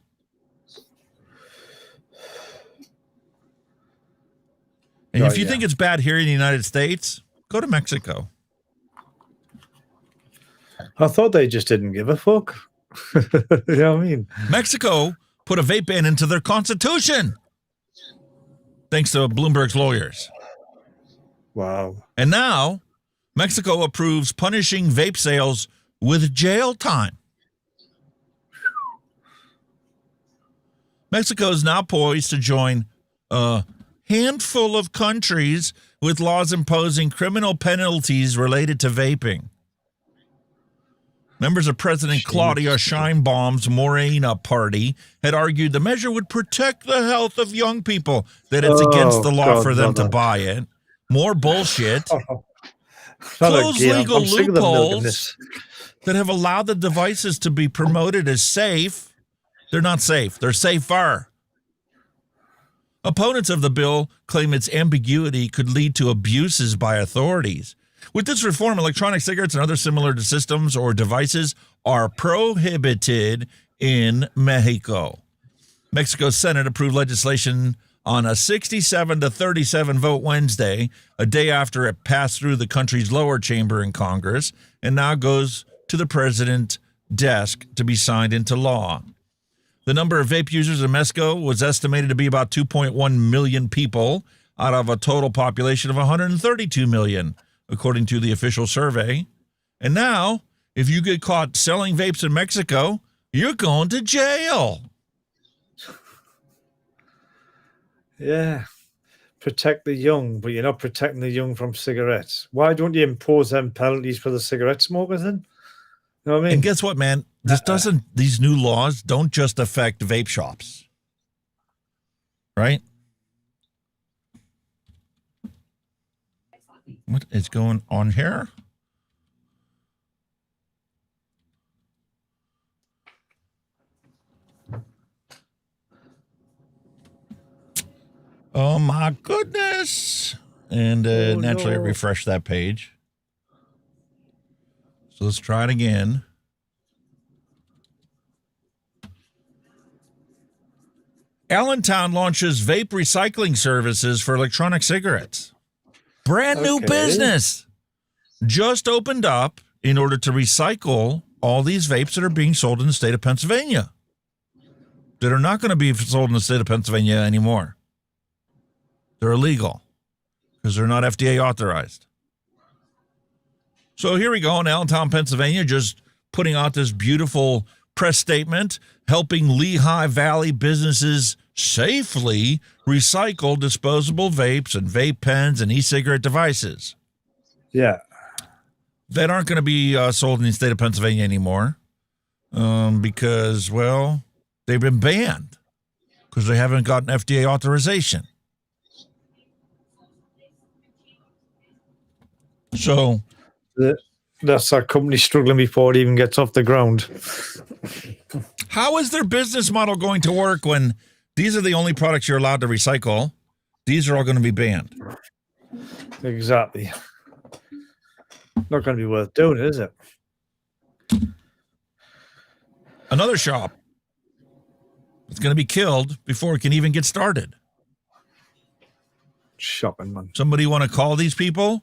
And if you think it's bad here in the United States, go to Mexico. I thought they just didn't give a fuck. You know what I mean? Mexico put a vape ban into their constitution. Thanks to Bloomberg's lawyers. Wow. And now, Mexico approves punishing vape sales with jail time. Mexico is now poised to join a handful of countries with laws imposing criminal penalties related to vaping. Members of President Claudia Sheinbaum's Morena party had argued the measure would protect the health of young people, that it's against the law for them to buy it. More bullshit. Close legal loopholes that have allowed the devices to be promoted as safe. They're not safe. They're safer. Opponents of the bill claim its ambiguity could lead to abuses by authorities. With this reform, electronic cigarettes and other similar systems or devices are prohibited in Mexico. Mexico's Senate approved legislation on a 67-37 vote Wednesday, a day after it passed through the country's lower chamber in Congress, and now goes to the president's desk to be signed into law. The number of vape users in Mexico was estimated to be about 2.1 million people out of a total population of 132 million, according to the official survey. And now, if you get caught selling vapes in Mexico, you're going to jail. Yeah. Protect the young, but you're not protecting the young from cigarettes. Why don't you impose them penalties for the cigarette smokers then? You know what I mean? And guess what, man? These new laws don't just affect vape shops. Right? What is going on here? Oh my goodness. And naturally, I refresh that page. So let's try it again. Allentown launches vape recycling services for electronic cigarettes. Brand new business. Just opened up in order to recycle all these vapes that are being sold in the state of Pennsylvania, that are not going to be sold in the state of Pennsylvania anymore. They're illegal because they're not FDA authorized. So here we go in Allentown, Pennsylvania, just putting out this beautiful press statement, helping Lehigh Valley businesses safely recycle disposable vapes and vape pens and e-cigarette devices. Yeah. That aren't going to be sold in the state of Pennsylvania anymore because, well, they've been banned because they haven't gotten FDA authorization. So that's our company struggling before it even gets off the ground. How is their business model going to work when these are the only products you're allowed to recycle? These are all going to be banned. Exactly. Not going to be worth doing, is it? Another shop. It's going to be killed before it can even get started. Shopping, man. Somebody want to call these people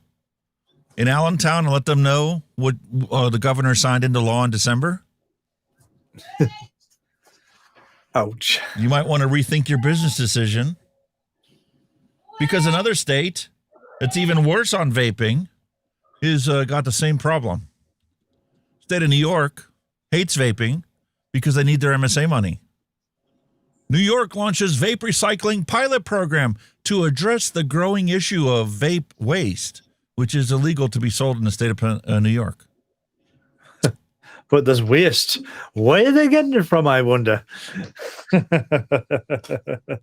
in Allentown and let them know what the governor signed into law in December? Ouch. You might want to rethink your business decision, because another state that's even worse on vaping is got the same problem. State of New York hates vaping because they need their MSA money. New York launches vape recycling pilot program to address the growing issue of vape waste, which is illegal to be sold in the state of New York. But there's waste. Where are they getting it from, I wonder? Do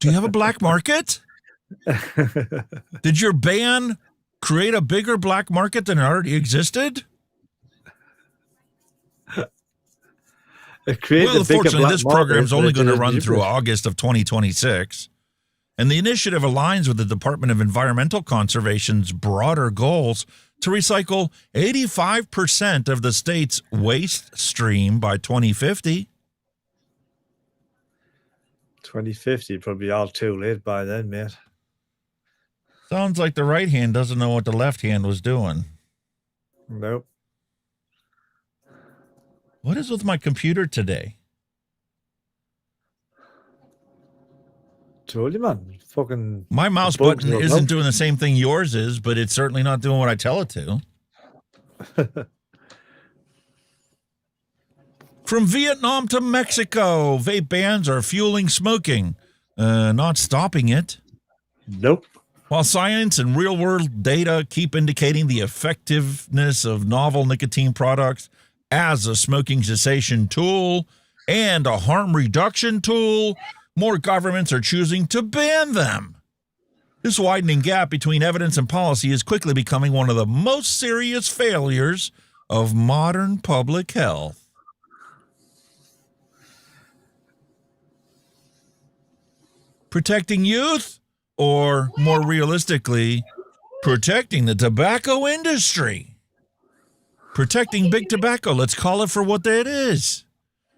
you have a black market? Did your ban create a bigger black market than already existed? Well, unfortunately, this program is only going to run through August of 2026. And the initiative aligns with the Department of Environmental Conservation's broader goals to recycle 85% of the state's waste stream by 2050. 2050, probably all too late by then, mate. Sounds like the right hand doesn't know what the left hand was doing. Nope. What is with my computer today? Told you, man. Fucking my mouse button isn't doing the same thing yours is, but it's certainly not doing what I tell it to. From Vietnam to Mexico, vape bans are fueling smoking, not stopping it. Nope. While science and real-world data keep indicating the effectiveness of novel nicotine products as a smoking cessation tool and a harm reduction tool, more governments are choosing to ban them. This widening gap between evidence and policy is quickly becoming one of the most serious failures of modern public health. Protecting youth, or more realistically, protecting the tobacco industry. Protecting big tobacco, let's call it for what it is.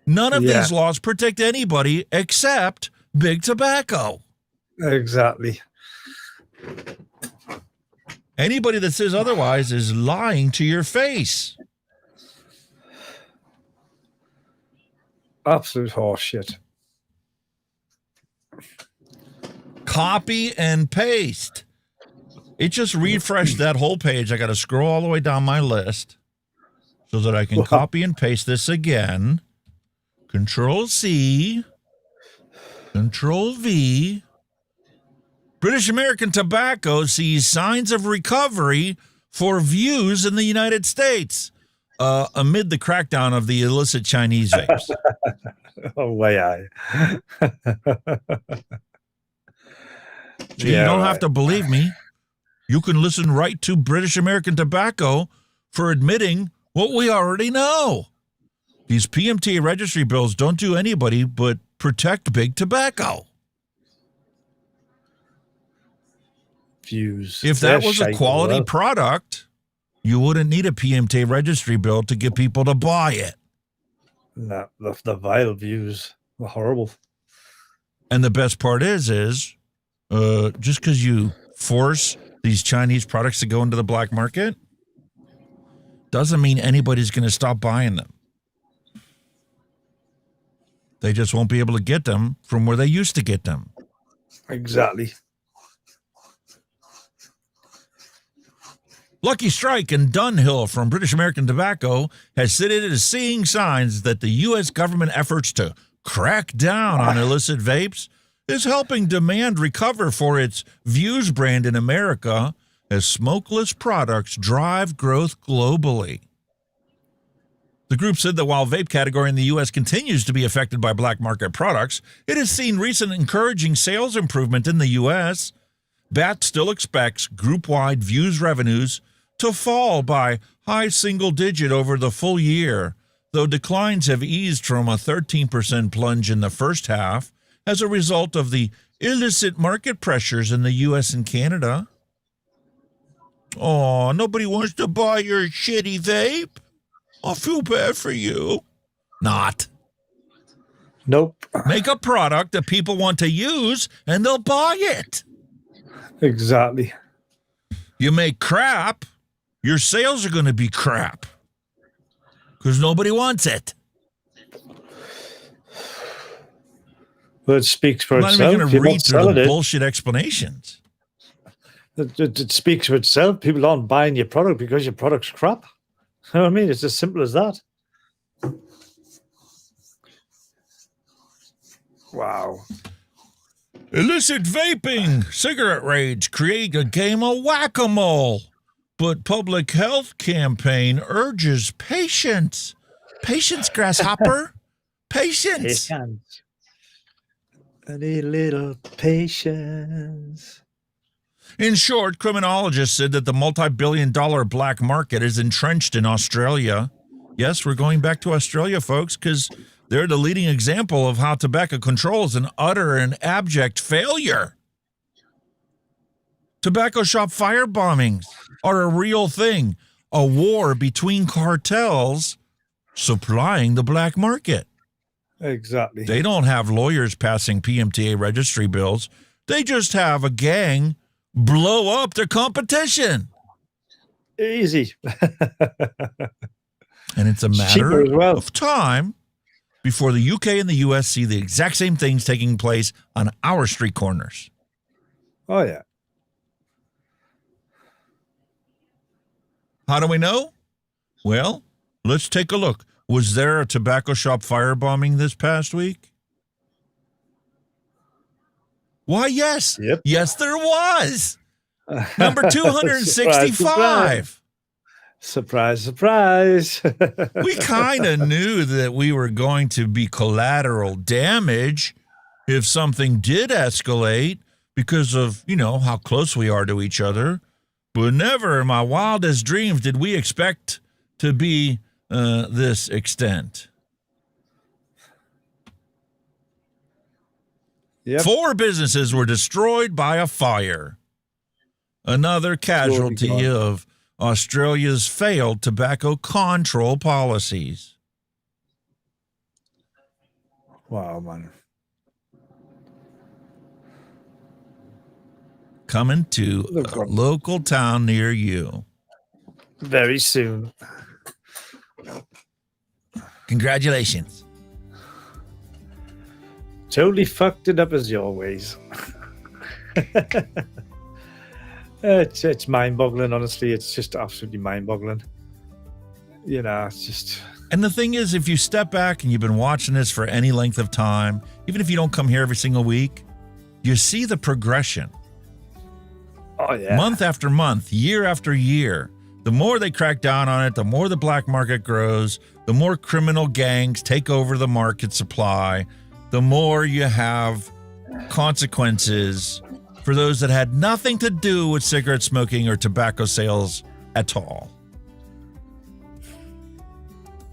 None of these laws protect anybody except big tobacco. Exactly. Anybody that says otherwise is lying to your face. Absolute horseshit. Copy and paste. It just refreshed that whole page. I got to scroll all the way down my list so that I can copy and paste this again. Control C, Control V. British American Tobacco sees signs of recovery for views in the United States amid the crackdown of the illicit Chinese vapes. Oh, way So you don't have to believe me. You can listen right to British American Tobacco for admitting what we already know. These PMTA registry bills don't do anybody but protect big tobacco. Views. If that was a quality product, you wouldn't need a PMTA registry bill to get people to buy it. No, the vile views are horrible. And the best part is just because you force these Chinese products to go into the black market doesn't mean anybody's going to stop buying them. They just won't be able to get them from where they used to get them. Exactly. Lucky Strike and Dunhill from British American Tobacco has said it is seeing signs that the U.S. government efforts to crack down on illicit vapes is helping demand recover for its Views brand in America as smokeless products drive growth globally. The group said that while vape category in the U.S. continues to be affected by black market products, it has seen recent encouraging sales improvement in the U.S. BAT still expects group-wide Views revenues to fall by high single digit over the full year, though declines have eased from a 13% plunge in the first half as a result of the illicit market pressures in the U.S. and Canada. Oh, nobody wants to buy your shitty vape? I feel bad for you. Not. Nope. Make a product that people want to use and they'll buy it. Exactly. You make crap, your sales are going to be crap because nobody wants it. Well, it speaks for I'm not itself. even going to read through the bullshit explanations. It speaks for itself. People aren't buying your product because your product's crap. You know what I mean? It's as simple as that. Wow. Illicit vaping, cigarette rage create a game of whack-a-mole. But public health campaign urges patience. Patience, grasshopper. Patience. I need a little patience. In short, criminologists said that the multi-billion-dollar black market is entrenched in Australia. Yes, we're going back to Australia, folks, because they're the leading example of how tobacco control is an utter and abject failure. Tobacco shop firebombings are a real thing, a war between cartels supplying the black market. Exactly. They don't have lawyers passing PMTA registry bills. They just have a gang blow up their competition. Easy. And it's a matter of time before the UK and the US see the exact same things taking place on our street corners. Oh, yeah. How do we know? Well, let's take a look. Was there a tobacco shop firebombing this past week? Why, yes. Yep. Yes, there was. Number 265. Surprise, surprise. We kind of knew that we were going to be collateral damage if something did escalate because of, how close we are to each other. But never in my wildest dreams did we expect to be this extent. Yep. 4 businesses were destroyed by a fire. Another casualty of Australia's failed tobacco control policies. Wow, man. Coming to a local town near you. Very soon. Congratulations. Totally fucked it up as always. It's mind-boggling, honestly. It's just absolutely mind-boggling. It's just... And the thing is, if you step back and you've been watching this for any length of time, even if you don't come here every single week, you see the progression. Oh, yeah. Month after month, year after year. The more they crack down on it, the more the black market grows, the more criminal gangs take over the market supply, the more you have consequences for those that had nothing to do with cigarette smoking or tobacco sales at all.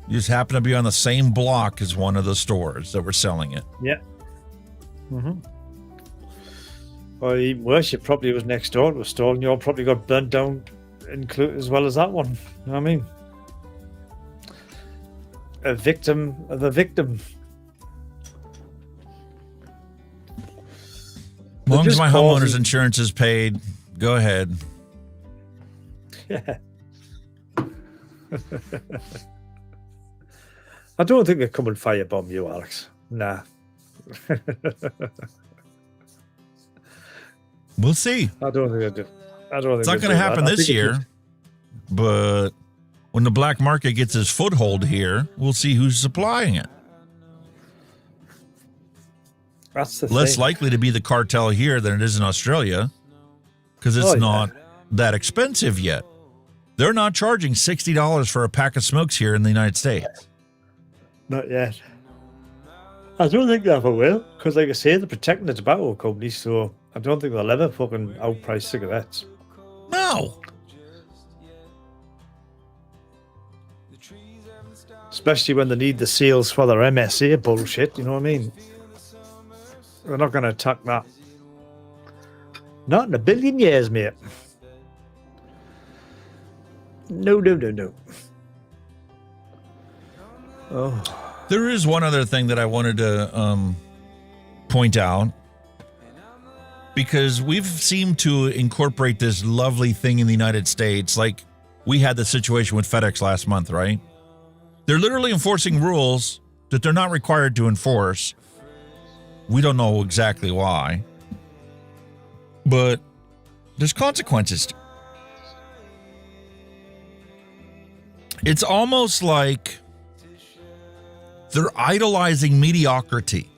You just happen to be on the same block as one of the stores that were selling it. Yeah. Mm-hmm. Or even worse, you probably was next door to a store and you all probably got burnt down as well as that one. You know what I mean? A victim of a victim. As long as my homeowner's insurance is paid, go ahead. Yeah. I don't think they'll come and firebomb you, Alex. Nah. We'll see. I don't think they do. It's not going to happen this year, but when the black market gets its foothold here, we'll see who's supplying it. That's the Less thing. likely to be the cartel here than it is in Australia because it's not that expensive yet. They're not charging $60 for a pack of smokes here in the United States. Not yet. I don't think they ever will, because like I say, they're protecting the tobacco companies, so I don't think they'll ever fucking outprice cigarettes. No. Especially when they need the seals for their MSA bullshit, you know what I mean? They're not going to attack that. Not in a billion years, mate. No. Oh. There is one other thing that I wanted to point out, because we've seemed to incorporate this lovely thing in the United States. Like we had the situation with FedEx last month, right? They're literally enforcing rules that they're not required to enforce. We don't know exactly why, but there's consequences. It's almost like they're idolizing mediocrity.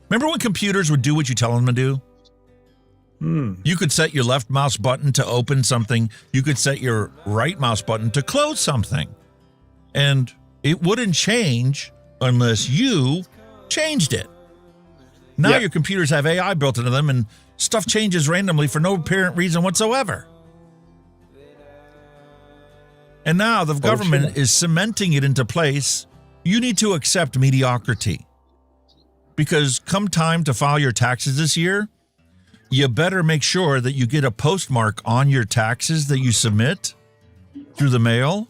Remember when computers would do what you tell them to do? You could set your left mouse button to open something. You could set your right mouse button to close something. And it wouldn't change unless you changed it. Now your computers have AI built into them and stuff changes randomly for no apparent reason whatsoever. And now the government is cementing it into place. You need to accept mediocrity. Because come time to file your taxes this year, you better make sure that you get a postmark on your taxes that you submit through the mail,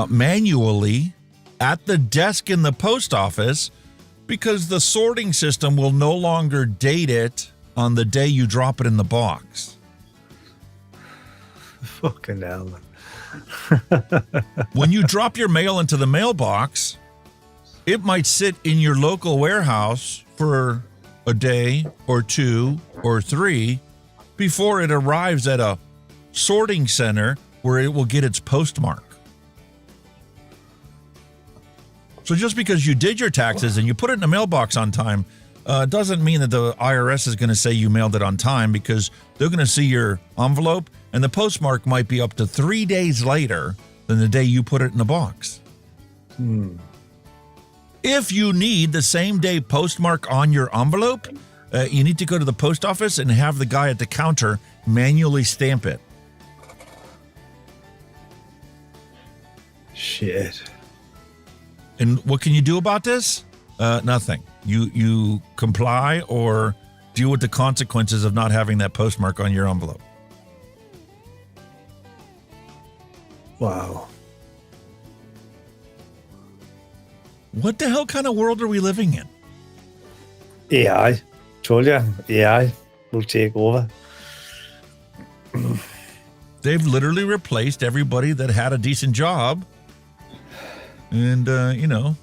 manually, at the desk in the post office, because the sorting system will no longer date it on the day you drop it in the box. Fucking hell. When you drop your mail into the mailbox, it might sit in your local warehouse for a day or 2 or 3 before it arrives at a sorting center where it will get its postmark. So just because you did your taxes and you put it in the mailbox on time doesn't mean that the IRS is going to say you mailed it on time, because they're going to see your envelope and the postmark might be up to 3 days later than the day you put it in the box. If you need the same day postmark on your envelope, you need to go to the post office and have the guy at the counter manually stamp it. Shit. And what can you do about this? Nothing. You comply or deal with the consequences of not having that postmark on your envelope. Wow. What the hell kind of world are we living in? AI. Told you, AI will take over. They've literally replaced everybody that had a decent job. And, Well,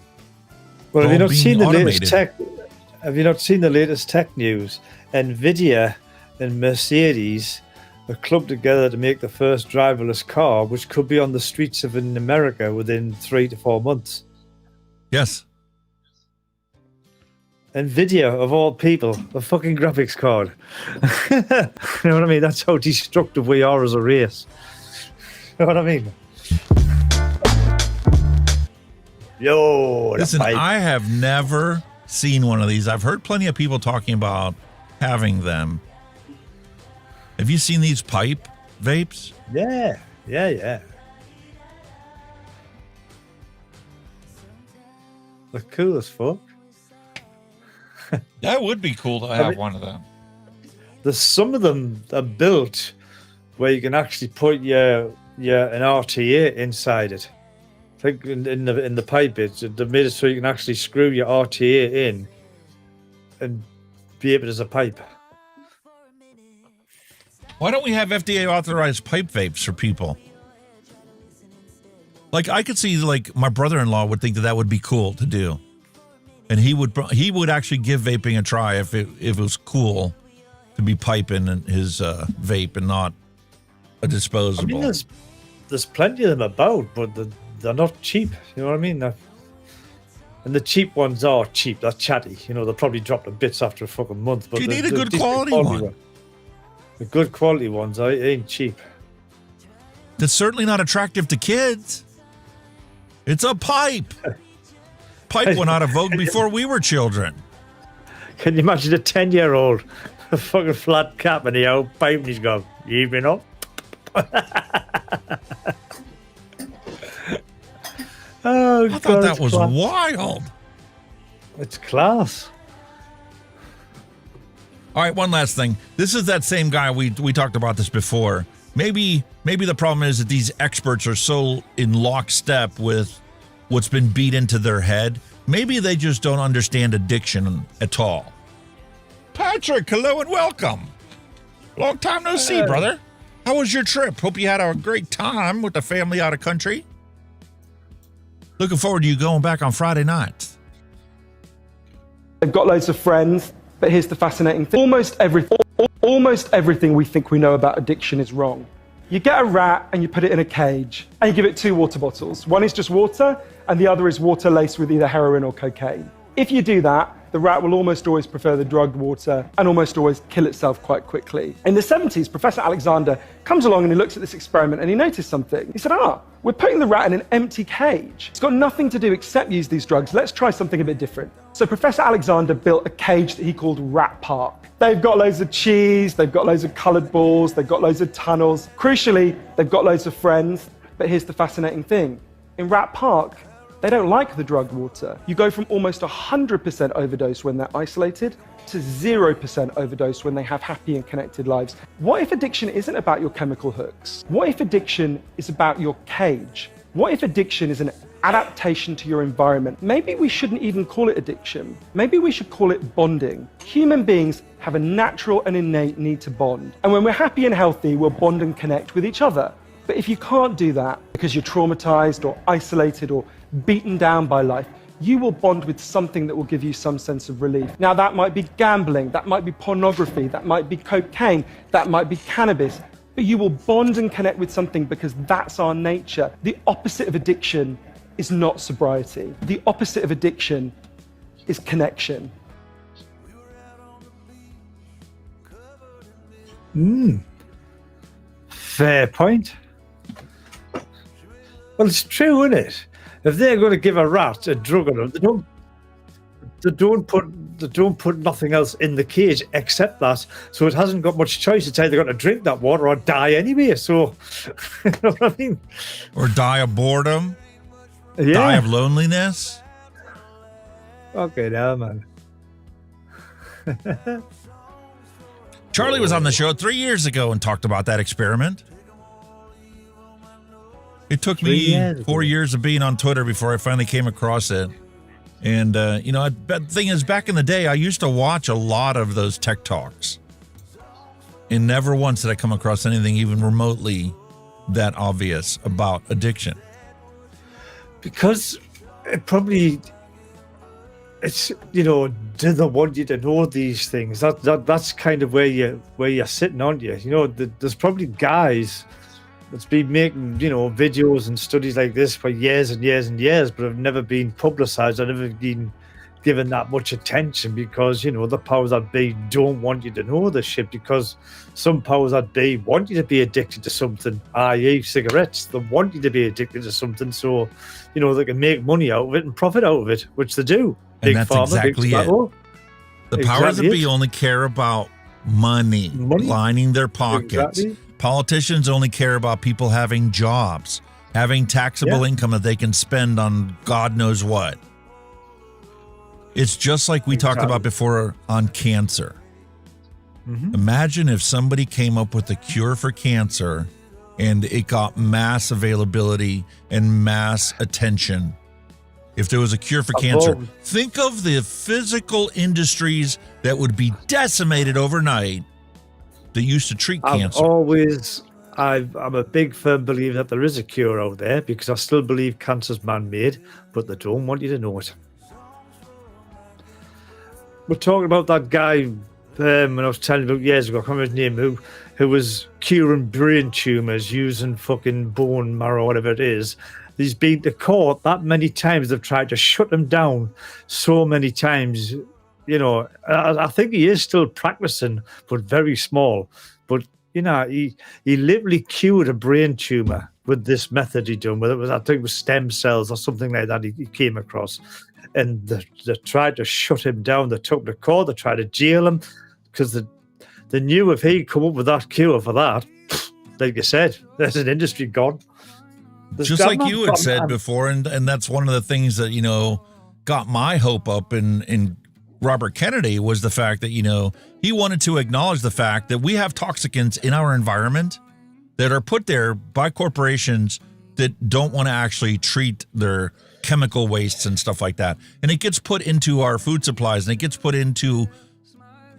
have you not seen the latest tech? Have you not seen the latest tech news? Nvidia and Mercedes are clubbed together to make the first driverless car, which could be on the streets of in America within 3 to 4 months. Yes. Nvidia, of all people, a fucking graphics card. You know what I mean? That's how destructive we are as a race. You know what I mean? Yo, listen, I have never seen one of these. I've heard plenty of people talking about having them. Have you seen these pipe vapes? Yeah. They're cool as fuck. That would be cool to have one of them. There's some of them are built where you can actually put an RTA inside it. I think in the pipe they've made it so you can actually screw your RTA in and be able as a pipe. Why don't we have FDA authorized pipe vapes for people? Like, I could see, like, my brother-in-law would think that would be cool to do. And he would actually give vaping a try if it was cool to be piping his vape and not a disposable. I mean, there's plenty of them about, but they're not cheap. You know what I mean? And the cheap ones are cheap. They're chatty. You know, they'll probably drop to bits after a fucking month. But you need a good quality one. The good quality ones ain't cheap. That's certainly not attractive to kids. It's a pipe. Pipe went out of vogue before we were children. Can you imagine a 10-year-old, a fucking flat cap and the old pipe, and he's gone, "You been up?" Oh, I thought that was wild. It's class. All right, one last thing. This is that same guy we talked about this before. Maybe the problem is that these experts are so in lockstep with what's been beat into their head. Maybe they just don't understand addiction at all. Patrick, hello and welcome. Long time no see, brother. How was your trip? Hope you had a great time with the family out of country. Looking forward to you going back on Friday night. They've got loads of friends, but here's the fascinating thing. Almost everything we think we know about addiction is wrong. You get a rat and you put it in a cage and you give it 2 water bottles. One is just water and the other is water laced with either heroin or cocaine. If you do that, the rat will almost always prefer the drugged water and almost always kill itself quite quickly. In the 70s, Professor Alexander comes along and he looks at this experiment and he noticed something. He said, we're putting the rat in an empty cage. It's got nothing to do except use these drugs. Let's try something a bit different. So Professor Alexander built a cage that he called Rat Park. They've got loads of cheese, they've got loads of colored balls, they've got loads of tunnels. Crucially, they've got loads of friends. But here's the fascinating thing. In Rat Park, they don't like the drugged water. You go from almost 100% overdose when they're isolated to 0% overdose when they have happy and connected lives. What if addiction isn't about your chemical hooks? What if addiction is about your cage? What if addiction is an adaptation to your environment? Maybe we shouldn't even call it addiction. Maybe we should call it bonding. Human beings have a natural and innate need to bond. And when we're happy and healthy, we'll bond and connect with each other. But if you can't do that because you're traumatized or isolated or beaten down by life, you will bond with something that will give you some sense of relief. Now, that might be gambling, that might be pornography, that might be cocaine, that might be cannabis, but you will bond and connect with something because that's our nature. The opposite of addiction is not sobriety. The opposite of addiction is connection. Fair point. Well, it's true, isn't it? If they're going to give a rat a drug on them, they don't put nothing else in the cage except that. So it hasn't got much choice. It's either got to drink that water or die anyway. So, you know what I mean? Or die of boredom. Yeah. Die of loneliness. Okay, now, man. Charlie was on the show 3 years ago and talked about that experiment. It took me 4 years of being on Twitter before I finally came across it. And, the thing is, back in the day, I used to watch a lot of those tech talks. And never once did I come across anything even remotely that obvious about addiction. Because it's do they want you to know these things? That's kind of where you're sitting, aren't you? There's probably guys that's been making videos and studies like this for years and years and years, but have never been publicized or never been given that much attention because the powers that be don't want you to know this shit, because some powers that be want you to be addicted to something, i.e. cigarettes. They want you to be addicted to something so they can make money out of it and profit out of it, which they do. And that's exactly it. The powers that be only care about money, lining their pockets. Exactly. Politicians only care about people having jobs, having taxable income that they can spend on God knows what. It's just like we talked about before on cancer. Imagine if somebody came up with a cure for cancer and it got mass availability and mass attention. If there was a cure for cancer, think of the physical industries that would be decimated overnight that used to treat cancer. I'm a big firm believer that there is a cure out there, because I still believe cancer's man-made, but they don't want you to know it. We're talking about that guy when I was telling you about years ago, I can't remember his name, who was curing brain tumors using fucking bone marrow, whatever it is. He's been to court that many times. They've tried to shut him down so many times. I think he is still practicing, but very small. But, he literally cured a brain tumor with this method he done. Whether it was, I think it was stem cells or something like that he came across. And they tried to shut him down. They took him to court. They tried to jail him because they knew if he'd come up with that cure for that, like you said, there's an industry gone. Just like you had said before, and that's one of the things that, got my hope up in Robert Kennedy was the fact that, he wanted to acknowledge the fact that we have toxicants in our environment that are put there by corporations that don't want to actually treat their chemical wastes and stuff like that. And it gets put into our food supplies, and it gets put into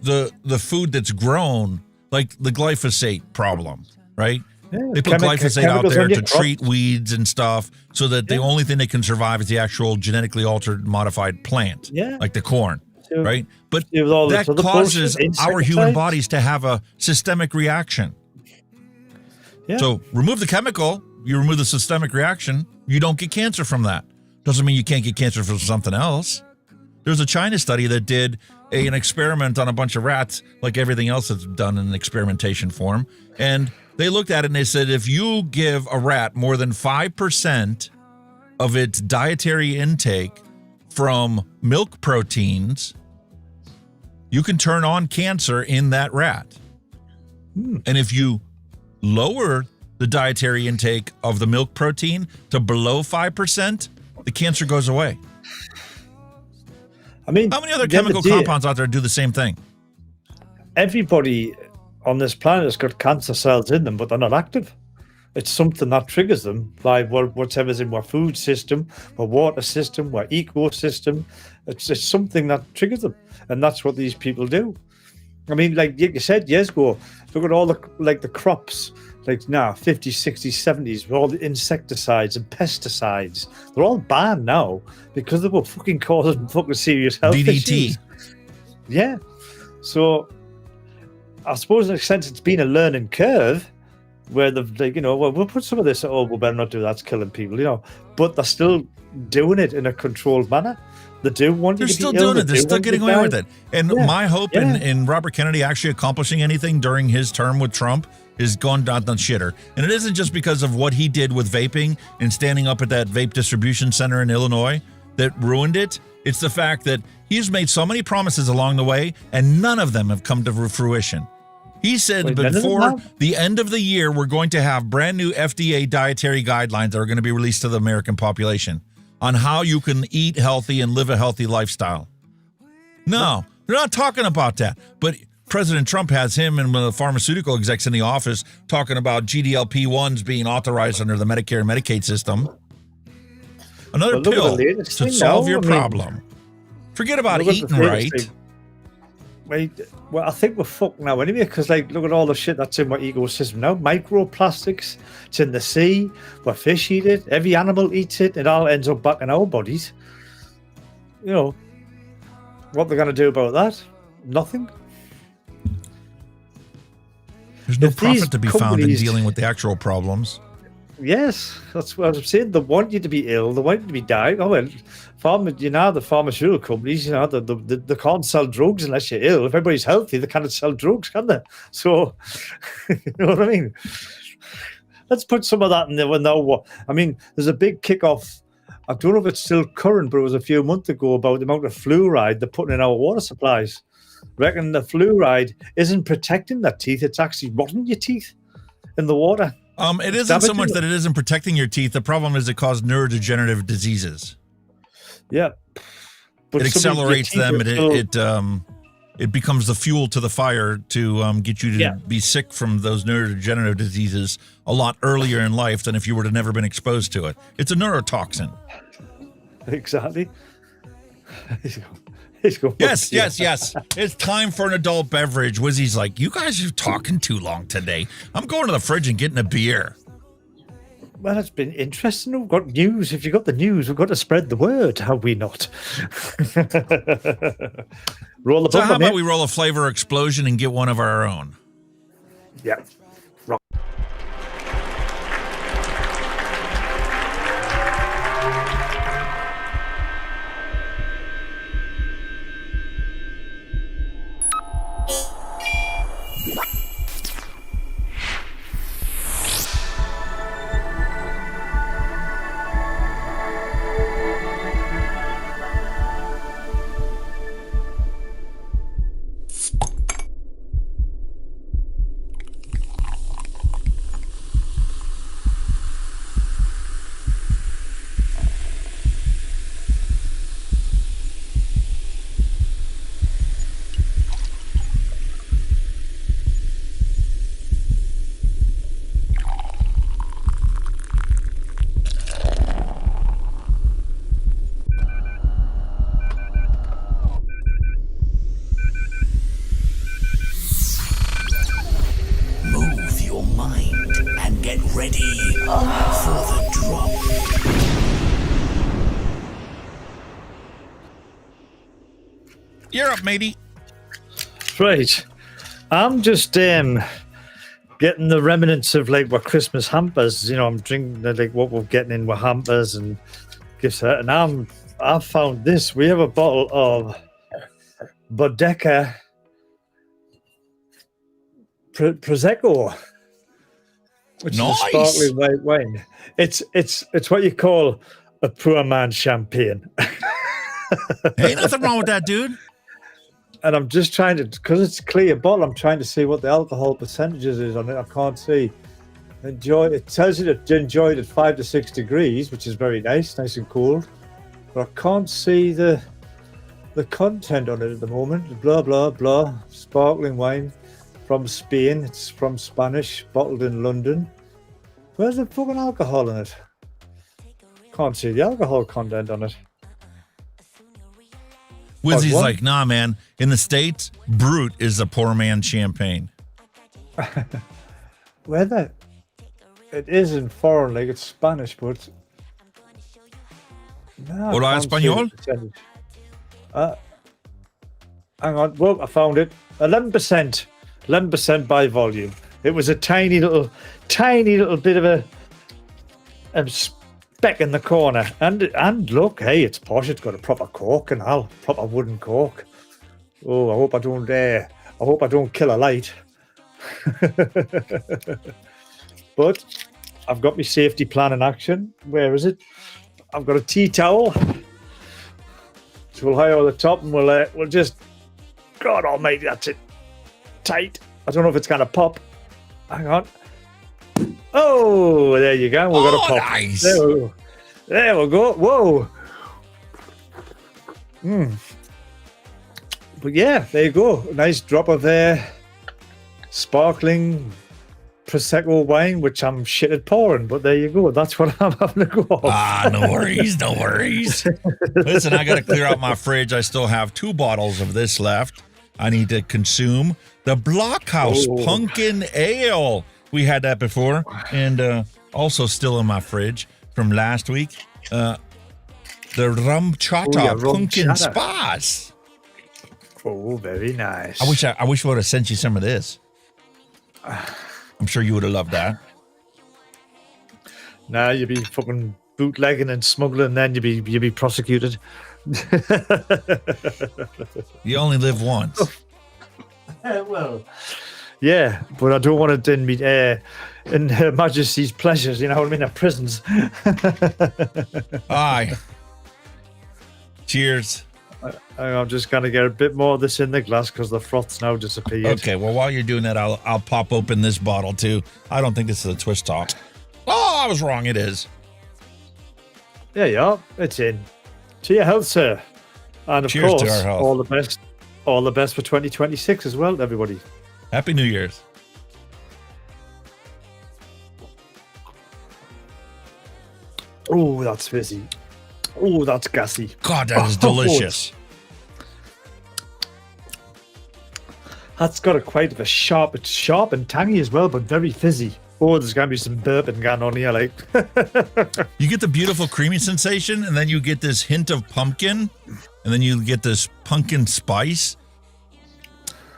the food that's grown, like the glyphosate problem, right? Yeah, they put glyphosate out there to treat weeds and stuff so that the only thing that can survive is the actual genetically altered modified plant, like the corn, right? But that causes our human bodies to have a systemic reaction. So remove the chemical, you remove the systemic reaction, you don't get cancer from that. Doesn't mean you can't get cancer from something else. There's a China study that did an experiment on a bunch of rats, like everything else that's done in experimentation form, and they looked at it and they said, if you give a rat more than 5% of its dietary intake from milk proteins, you can turn on cancer in that rat. And if you lower the dietary intake of the milk protein to below 5%, the cancer goes away. I mean, how many other chemical compounds out there do the same thing? Everybody on this planet has got cancer cells in them, but they're not active. It's something that triggers them, like whatever's in our food system, our water system, our ecosystem. It's something that triggers them, and that's what these people do. I mean, like you said years ago, look at all the crops, like now 50s, 60s, 70s, with all the insecticides and pesticides. They're all banned now because they were fucking causing fucking serious health issues. Yeah. So I suppose in a sense it's been a learning curve where they've, we'll put some of this, we better not do that, it's killing people, but they're still doing it in a controlled manner. They do want you They're to still be ill. doing it. They're still getting away with it. And Yeah. my hope in Robert Kennedy actually accomplishing anything during his term with Trump is gone down the shitter. And it isn't just because of what he did with vaping and standing up at that vape distribution center in Illinois that ruined it. It's the fact that he's made so many promises along the way, and none of them have come to fruition. He said Wait, none of them before have? the end of the year, we're going to have brand new FDA dietary guidelines that are going to be released to the American population on how you can eat healthy and live a healthy lifestyle. No, they're not talking about that. But President Trump has him and the pharmaceutical execs in the office talking about GDLP-1s being authorized under the Medicare and Medicaid system. Another Well, look at pill the latest to thing solve now. your I mean, problem. Forget about look at the eating latest right. thing. Wait, well, I think we're fucked now anyway, because like, look at all the shit that's in my ecosystem now. Microplastics, it's in the sea, where fish eat it, every animal eats it, it all ends up back in our bodies. You know, what they're going to do about that? Nothing. There's no If these profit to be found in companies- dealing with the actual problems. Yes, that's what I'm saying. They want you to be ill. They want you to be dying. Oh well, the pharmaceutical companies, they can't sell drugs unless you're ill. If everybody's healthy, they can't sell drugs, can they? So, you know what I mean? Let's put some of that in there. Now, I mean, there's a big kickoff. I don't know if it's still current, but it was a few months ago about the amount of fluoride they're putting in our water supplies. Reckon the fluoride isn't protecting their teeth; it's actually rotting your teeth in the water. It isn't so much that it isn't protecting your teeth. The problem is it causes neurodegenerative diseases. Yeah, It accelerates them. It becomes the fuel to the fire to get you to be sick from those neurodegenerative diseases a lot earlier in life than if you were to never been exposed to it. It's a neurotoxin. Exactly. Yes. It's time for an adult beverage. Wizzy's like, you guys are talking too long today. I'm going to the fridge and getting a beer. Well, it's been interesting. We've got news. If you've got the news, we've got to spread the word, have we not? Roll the So how bumper, about mate. we roll a flavor explosion and get one of our own? Yeah. Move your mind and get ready for the drop. You're up, matey. Right. I'm just getting the remnants of like what Christmas hampers. You know, I'm drinking like what we're getting in with hampers and gifts. And I found this. We have a bottle of Bodega Prosecco, which is a sparkling white wine. It's what you call a poor man's champagne. Ain't nothing wrong with that, dude. And I'm just trying to, because it's a clear bottle, I'm trying to see what the alcohol percentages is on it. I can't see. It tells you to enjoy it at 5 to 6 degrees, which is very nice and cool. But I can't see the content on it at the moment. Blah, blah, blah. Sparkling wine from Spain. It's from Spanish, bottled in London. Where's the fucking alcohol in it? Can't see the alcohol content on it. Wizzy's What? like, nah, man. In the States, Brut is a poor man's champagne. Whether it is in foreign, like it's Spanish, but no, Hola, I can't see español? the percentage. Hang on, well, I found it. 11% by volume. It was a tiny little bit of a back in the corner. And look, hey, it's posh. It's got a proper cork and all, proper wooden cork. Oh, I hope I don't kill a light. But I've got my safety plan in action. Where is it? I've got a tea towel. So we'll high over the top and we'll just, God almighty, that's it. Tight. I don't know if it's going to pop. Hang on. Oh, there you go. We've got a pop. Nice. There we go. Whoa. But yeah, there you go. A nice drop of sparkling Prosecco wine, which I'm shit at pouring, but there you go. That's what I'm having to go off. No worries, no worries. Listen, I got to clear out my fridge. I still have 2 bottles of this left. I need to consume the Blockhouse Pumpkin Ale. We had that before, and also still in my fridge from last week. The Rum Chata Pumpkin Spice. Oh, very nice. I wish I would have sent you some of this. I'm sure you would have loved that. Nah, you'd be fucking bootlegging and smuggling, then you'd be prosecuted. You only live once. Well, yeah, but I don't want it in Her Majesty's pleasures, you know what I mean, at prisons. Aye. Cheers. I'm just going to get a bit more of this in the glass because the froth's now disappeared. Okay, well, while you're doing that, I'll pop open this bottle, too. I don't think this is a twist top. Oh, I was wrong. It is. There you are. It's in. To your health, sir. And of Cheers course, to our health. all the best for 2026 as well, everybody. Happy New Year's. Oh, that's fizzy. Oh, that's gassy. God, that is delicious. That's got quite a sharp. It's sharp and tangy as well, but very fizzy. Oh, there's going to be some bourbon going on here, like. You get the beautiful creamy sensation, and then you get this hint of pumpkin, and then you get this pumpkin spice.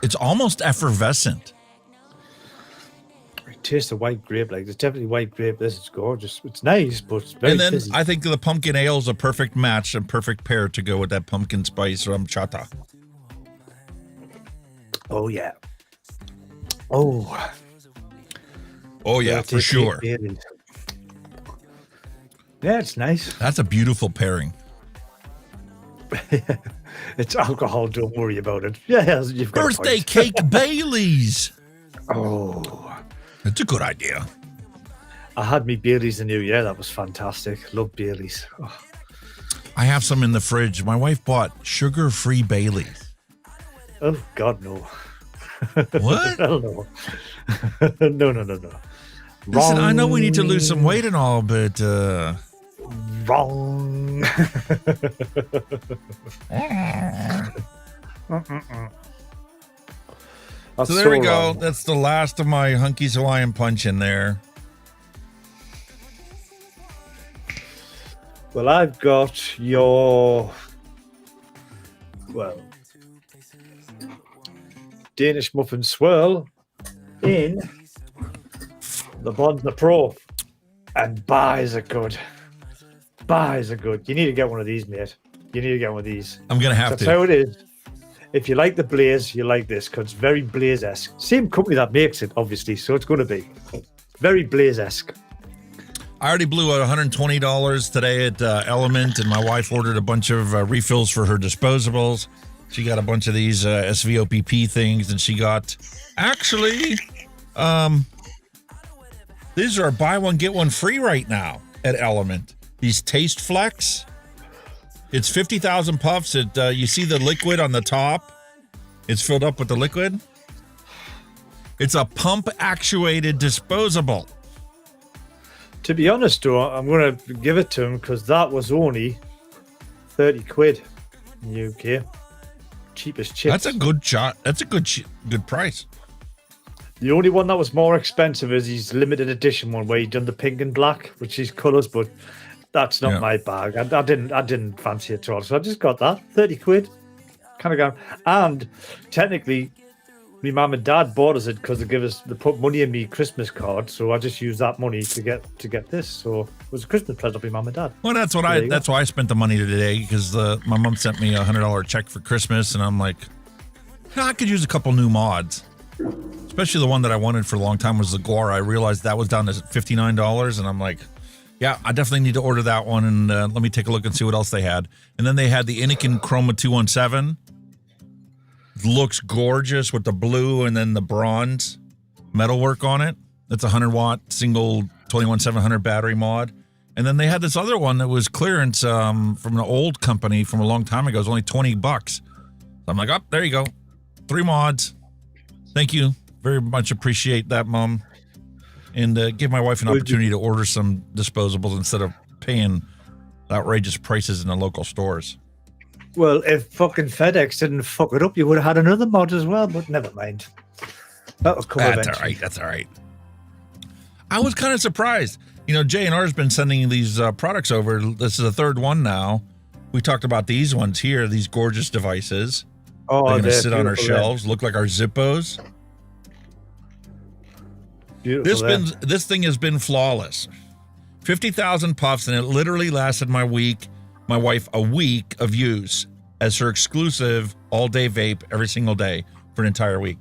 It's almost effervescent. Taste of white grape, like it's definitely white grape. This is gorgeous. It's nice, but it's very And then fizzy. I think the pumpkin ale is a perfect match and perfect pair to go with that pumpkin spice rum chata. Oh yeah. Oh yeah, for sure. Yeah, it's nice. That's a beautiful pairing. It's alcohol. Don't worry about it. Yeah, you've got Birthday cake Baileys. Oh. It's a good idea. I had me Baileys the new year. That was fantastic. Love Baileys. Oh. I have some in the fridge. My wife bought sugar-free Baileys. Oh, God, no. What? Hell no. No. Listen, I know we need to lose some weight and all, but... Wrong. So there we go. That's the last of my Hunky's Hawaiian Punch in there. Well, I've got your, Danish Muffin Swirl in the Bonza Pro. And buys are good. Buys are good. You need to get one of these, mate. You need to get one of these. I'm going to have That's to. how it is. If you like the Blaze, you like this because it's very Blaze-esque. Same company that makes it, obviously, so it's going to be very Blaze-esque. I already blew $120 today at Element, and my wife ordered a bunch of refills for her disposables. She got a bunch of these SVOPP things, and she got, actually, these are buy one, get one free right now at Element. These Taste Flex. It's 50,000 puffs. You see the liquid on the top? It's filled up with the liquid. It's a pump-actuated disposable. To be honest, though, I'm going to give it to him because that was only 30 quid in the UK. Cheapest chips. That's a good shot. That's a good price. The only one that was more expensive is his limited edition one where he done the pink and black, which is colours, but that's not my bag. I didn't fancy it at all, so I just got that 30 quid. Kind of going, and technically, My mum and dad bought us it because they put money in me Christmas card, so I just used that money to get this. So it was a Christmas present for my mum and dad. Well, that's why I spent the money today, because my mom sent me $100 check for Christmas, and I'm like, I could use a couple new mods. Especially the one that I wanted for a long time was the Gore. I realized that was down to $59, and I'm like, yeah, I definitely need to order that one, and let me take a look and see what else they had. And then they had the Anakin Chroma 217. Looks gorgeous with the blue and then the bronze metalwork on it. That's a 100-watt single 21700 battery mod. And then they had this other one that was clearance from an old company from a long time ago. It was only $20. So I'm like, oh, there you go. 3 mods. Thank you. Very much appreciate that, Mom. And give my wife an opportunity to order some disposables instead of paying outrageous prices in the local stores. Well, if fucking FedEx didn't fuck it up, you would have had another mod as well, but never mind. That'll come eventually. That's all right. That's all right. I was kind of surprised. You know, J&R's been sending these products over. This is the third one now. We talked about these ones here, these gorgeous devices. Oh, they're going to sit on our shelves, look like our Zippos. Beautiful. This thing has been flawless. 50,000 puffs, and it literally lasted my wife a week of use as her exclusive all-day vape every single day for an entire week.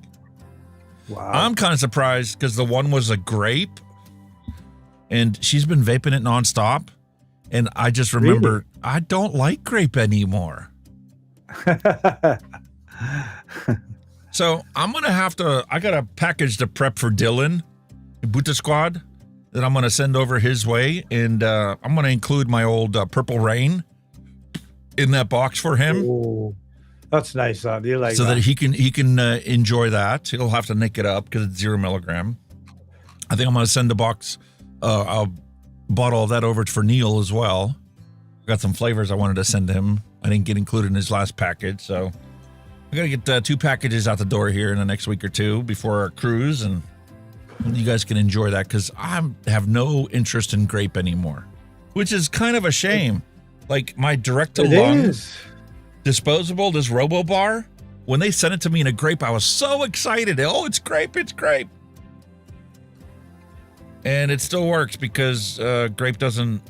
Wow. I'm kind of surprised because the one was a grape, and she's been vaping it nonstop. And I just remember, I don't like grape anymore. So I'm going to I got a package to prep for Dylan, Buta Squad, that I'm going to send over his way. And I'm going to include my old Purple Rain in that box for him. Oh, that's nice. Do you like so that? that he can enjoy that. He'll have to nick it up because it's 0 milligram. I think I'm going to send a bottle of that over for Neil as well. Got some flavors I wanted to send him. I didn't get included in his last package, so I got to get 2 packages out the door here in the next week or two before our cruise, and you guys can enjoy that because I have no interest in grape anymore, which is kind of a shame. Like my direct-to-lung disposable, this Robo Bar, when they sent it to me in a grape, I was so excited. Oh, it's grape, it's grape. And it still works because grape doesn't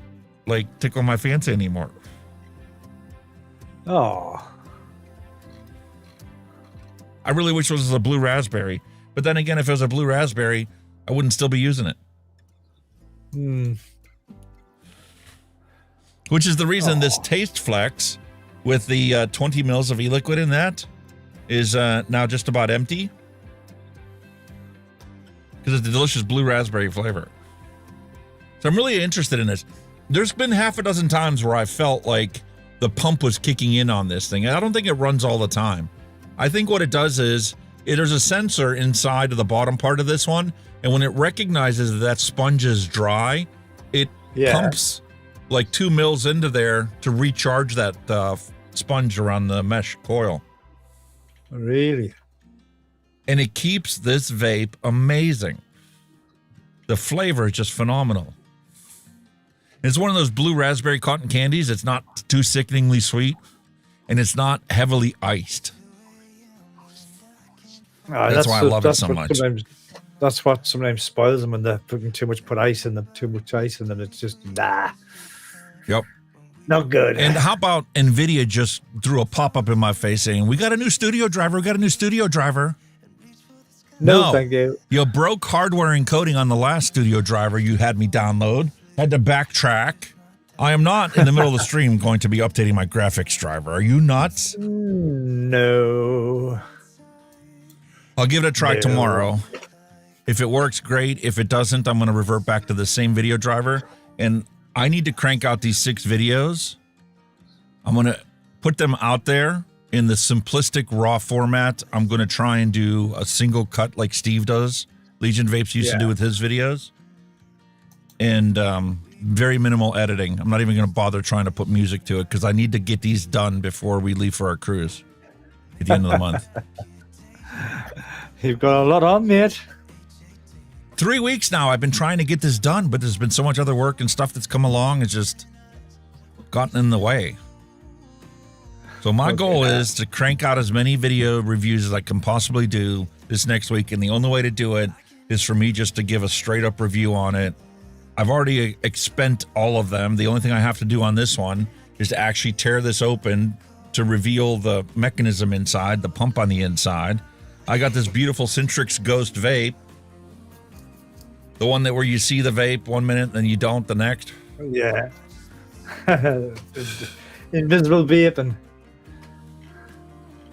tickle my fancy anymore. Oh. I really wish it was a blue raspberry. But then again, if it was a blue raspberry, I wouldn't still be using it. Which is the reason this Taste Flex with the 20 mils of e-liquid in that is now just about empty. Because it's a delicious blue raspberry flavor. So I'm really interested in this. There's been half a dozen times where I felt like the pump was kicking in on this thing. I don't think it runs all the time. I think what it does is there's a sensor inside of the bottom part of this one, and when it recognizes that sponge is dry, it pumps like 2 mils into there to recharge that sponge around the mesh coil. Really? And it keeps this vape amazing. The flavor is just phenomenal. It's one of those blue raspberry cotton candies. It's not too sickeningly sweet, and it's not heavily iced. That's why I love it so much. That's what sometimes spoils them when they're putting too much ice in them. It's just nah. Yep. Not good. And how about NVIDIA just threw a pop-up in my face saying, we got a new studio driver. We got a new studio driver. No, thank you. You broke hardware encoding on the last studio driver you had me download. Had to backtrack. I am not in the middle of the stream going to be updating my graphics driver. Are you nuts? No. I'll give it a try tomorrow. If it works, great. If it doesn't, I'm going to revert back to the same video driver. And I need to crank out these 6 videos. I'm going to put them out there in the simplistic raw format. I'm going to try and do a single cut like Steve does. Legion Vapes used to do with his videos. And very minimal editing. I'm not even going to bother trying to put music to it because I need to get these done before we leave for our cruise at the end of the month. You've got a lot on, mate. 3 weeks now I've been trying to get this done, but there's been so much other work and stuff that's come along. It's just gotten in the way. So my goal is to crank out as many video reviews as I can possibly do this next week. And the only way to do it is for me just to give a straight up review on it. I've already expent all of them. The only thing I have to do on this one is to actually tear this open to reveal the mechanism inside, the pump on the inside. I got this beautiful Centrix Ghost vape. The one that where you see the vape 1 minute and you don't the next. Yeah. Invisible vaping.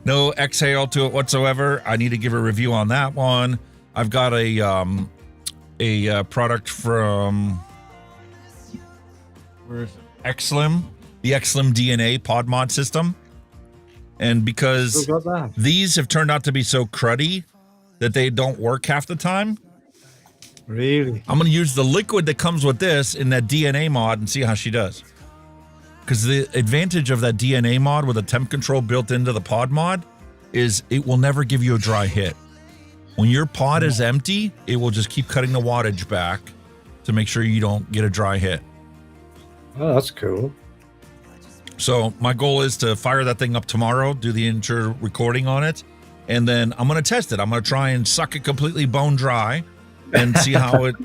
No exhale to it whatsoever. I need to give a review on that one. I've got a product from where is it? XLIM, the XLIM DNA pod mod system. And because these have turned out to be so cruddy that they don't work half the time. Really? I'm going to use the liquid that comes with this in that DNA mod and see how she does. Because the advantage of that DNA mod with a temp control built into the pod mod is it will never give you a dry hit. When your pod is empty, it will just keep cutting the wattage back to make sure you don't get a dry hit. Oh, that's cool. So my goal is to fire that thing up tomorrow, do the intro recording on it, and then I'm going to test it. I'm going to try and suck it completely bone dry and see how it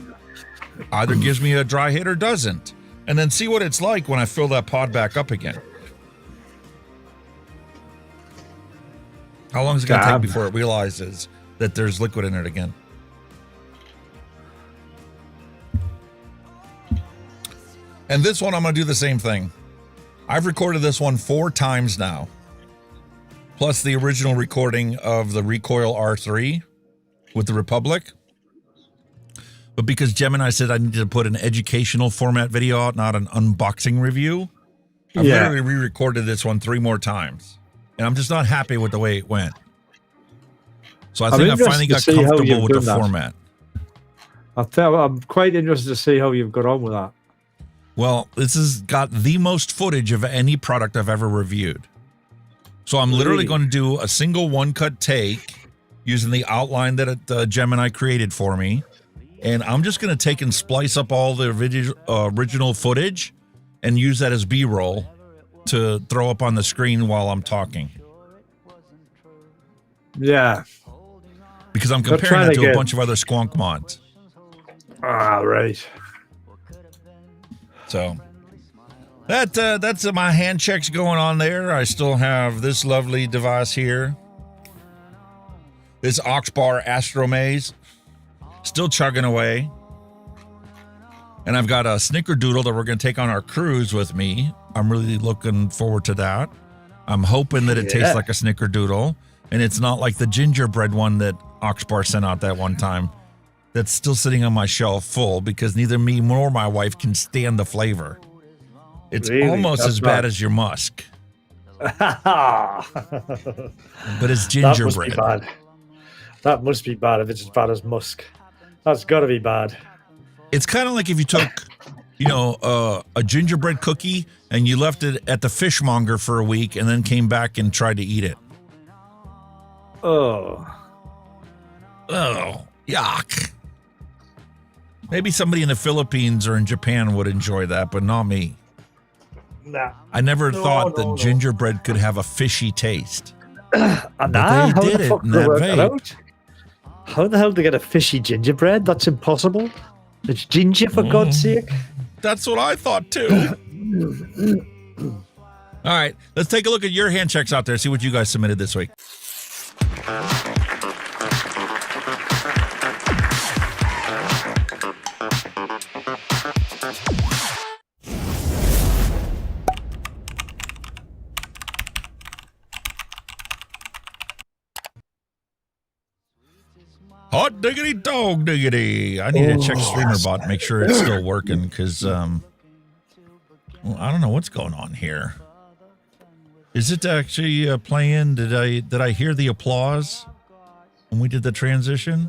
either gives me a dry hit or doesn't. And then see what it's like when I fill that pod back up again. How long is it going to take before it realizes that there's liquid in it again? And this one, I'm going to do the same thing. I've recorded this one 4 times now, plus the original recording of the Recoil R3 with the Republic. But because Gemini said I needed to put an educational format video out, not an unboxing review, I've literally re-recorded this one 3 more times. And I'm just not happy with the way it went. So I think I finally got comfortable with the format. I'm quite interested to see how you've got on with that. Well, this has got the most footage of any product I've ever reviewed. So I'm literally going to do a single one-cut take using the outline that Gemini created for me. And I'm just going to take and splice up all the original footage and use that as B-roll to throw up on the screen while I'm talking. Yeah. Because I'm comparing that to a bunch of other squonk mods. Ah, right. So that's my hand checks going on there. I still have this lovely device here. This Oxbar Astromaze. Still chugging away. And I've got a snickerdoodle that we're going to take on our cruise with me. I'm really looking forward to that. I'm hoping that it tastes like a snickerdoodle. And it's not like the gingerbread one that Oxbar sent out that one time. That's still sitting on my shelf full because neither me nor my wife can stand the flavor. It's almost as bad as your musk. But it's gingerbread. That must be bad if it's as bad as musk. That's got to be bad. It's kind of like if you took, a gingerbread cookie and you left it at the fishmonger for a week and then came back and tried to eat it. Oh, yuck. Maybe somebody in the Philippines or in Japan would enjoy that, but not me. Nah. I never thought that gingerbread could have a fishy taste. But they did it in that vape. How the hell do they get a fishy gingerbread? That's impossible. It's ginger, for God's sake. That's what I thought, too. All right, let's take a look at your hand checks out there, see what you guys submitted this week. Hot diggity dog diggity. I need to check StreamerBot, make sure it's still working, because I don't know what's going on here. Is it actually playing? Did I hear the applause when we did the transition?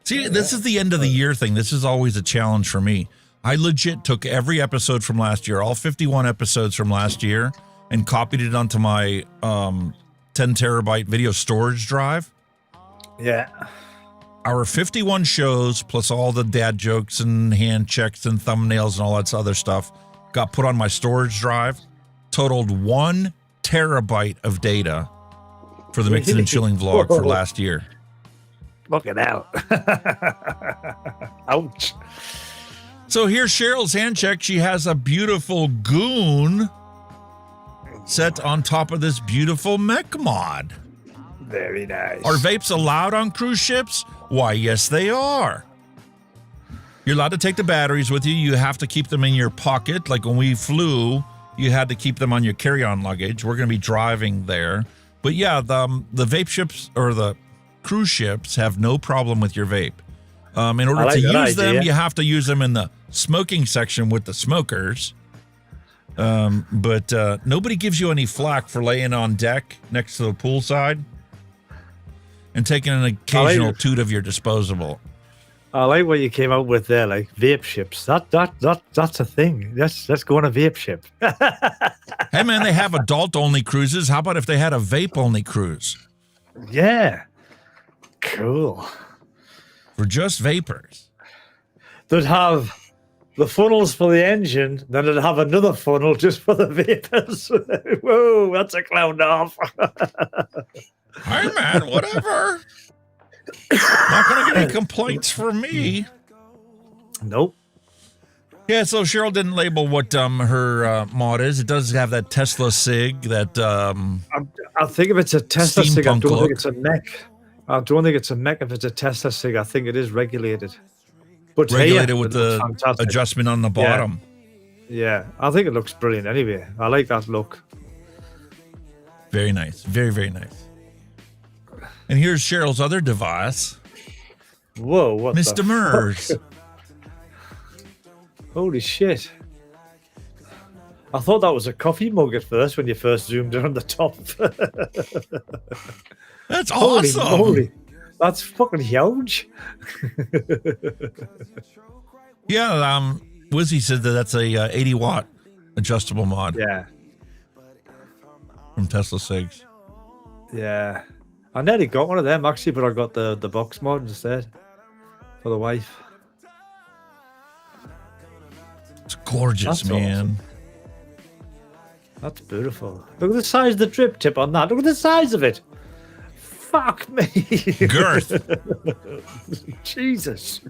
See, this is the end of the year thing. This is always a challenge for me. I legit took every episode from last year, all 51 episodes from last year, and copied it onto my 10 terabyte video storage drive. Yeah. Our 51 shows, plus all the dad jokes and hand checks and thumbnails and all that other stuff, got put on my storage drive, totaled 1 terabyte of data for the Mixin and Chilling vlog for last year. Look at that. Ouch. So here's Cheryl's hand check. She has a beautiful goon set on top of this beautiful mech mod. Very nice. Are vapes allowed on cruise ships? Why, yes, they are. You're allowed to take the batteries with you. You have to keep them in your pocket. Like when we flew, you had to keep them on your carry-on luggage. We're going to be driving there. But yeah, the vape ships or the cruise ships have no problem with your vape. In order to use them, you have to use them in the smoking section with the smokers. But nobody gives you any flack for laying on deck next to the poolside and taking an occasional toot of your disposable. I like what you came out with there, like vape ships. That's a thing. Let's go on a vape ship. Hey man, they have adult-only cruises. How about if they had a vape-only cruise? Yeah. Cool. For just vapors. They'd have the funnels for the engine, then they'd have another funnel just for the vapors. Whoa, that's a clown off. Hey man, whatever. Not gonna get any complaints from me. Nope. Yeah, so Cheryl didn't label what her mod is. It does have that Tesla SIG, that I think if it's a Tesla SIG, I don't look. think it's a mech. I don't think it's a mech if it's a Tesla SIG. I think it is regulated. But regulated with the adjustment on the bottom. Yeah, I think it looks brilliant anyway. I like that look. Very nice. Very, very nice. And here's Cheryl's other device. Whoa, what Mr. the Mers. fuck? Holy shit. I thought that was a coffee mug at first when you first zoomed in on the top. That's awesome. Holy moly. That's fucking huge. Yeah, Wizzy said that's a 80-watt adjustable mod. Yeah. From Tesla SIGs. Yeah. I nearly got one of them actually, but I got the box mod instead for the wife. It's gorgeous, That's man. Awesome. That's beautiful. Look at the size of the drip tip on that. Look at the size of it. Fuck me. Girth. Jesus.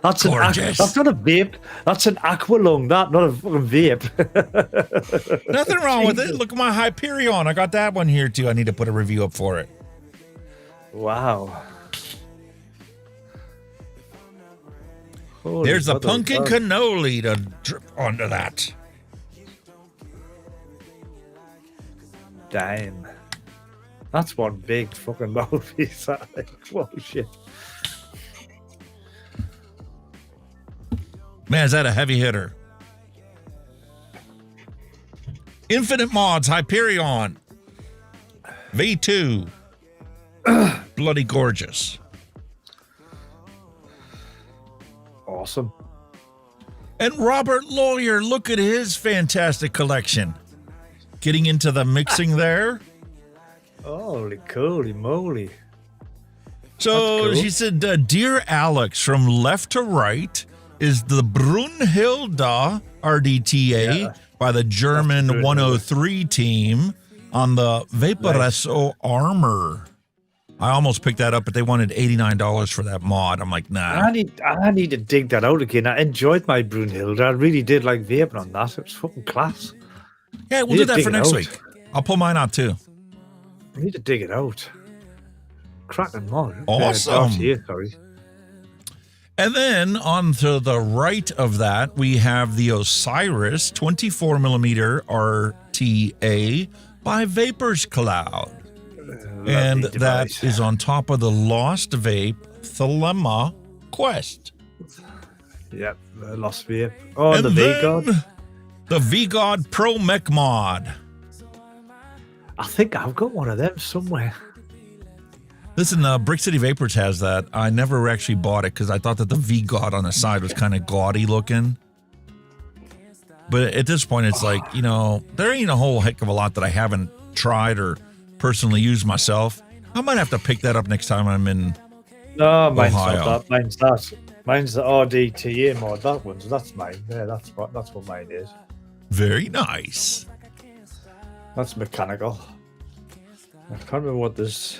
That's gorgeous. That's not a vape. That's an aqua lung. Not a fucking vape. Nothing wrong with it. Look at my Hyperion. I got that one here too. I need to put a review up for it. Wow. There's a pumpkin cannoli to drip onto that. Damn. That's one big fucking mouthpiece. Whoa, shit. Man, is that a heavy hitter? Infinite Mods, Hyperion. V2. Bloody gorgeous. Awesome. And Robert Lawyer, look at his fantastic collection. Getting into the mixing there. Holy coly moly. So cool. She said, Dear Alex, from left to right is the Brunhilde RDTA by the German 103 team on the Vaporesso Armor. I almost picked that up, but they wanted $89 for that mod. I'm like, nah. I need to dig that out again. I enjoyed my Brunhilde. I really did like vaping on that. It was fucking class. Yeah, we'll do that for next week. I'll pull mine out too. I need to dig it out. Cracking mod. Awesome. Here, sorry. And then on to the right of that, we have the Osiris 24mm RTA by Vapors Cloud. And that is on top of the Lost Vape Thelema Quest. Yep, Lost Vape. Oh, and the V-God. The V-God Pro Mech Mod. I think I've got one of them somewhere. Listen, Brick City Vapors has that. I never actually bought it because I thought that the V-God on the side was kind of gaudy looking. But at this point, it's like, you know, there ain't a whole heck of a lot that I haven't tried or personally used myself. I might have to pick that up next time I'm in No, mine's Ohio. not that. Mine's that. Mine's the RDTA mod. That one's that's mine. Yeah, that's what mine is. Very nice. That's mechanical. I can't remember what this.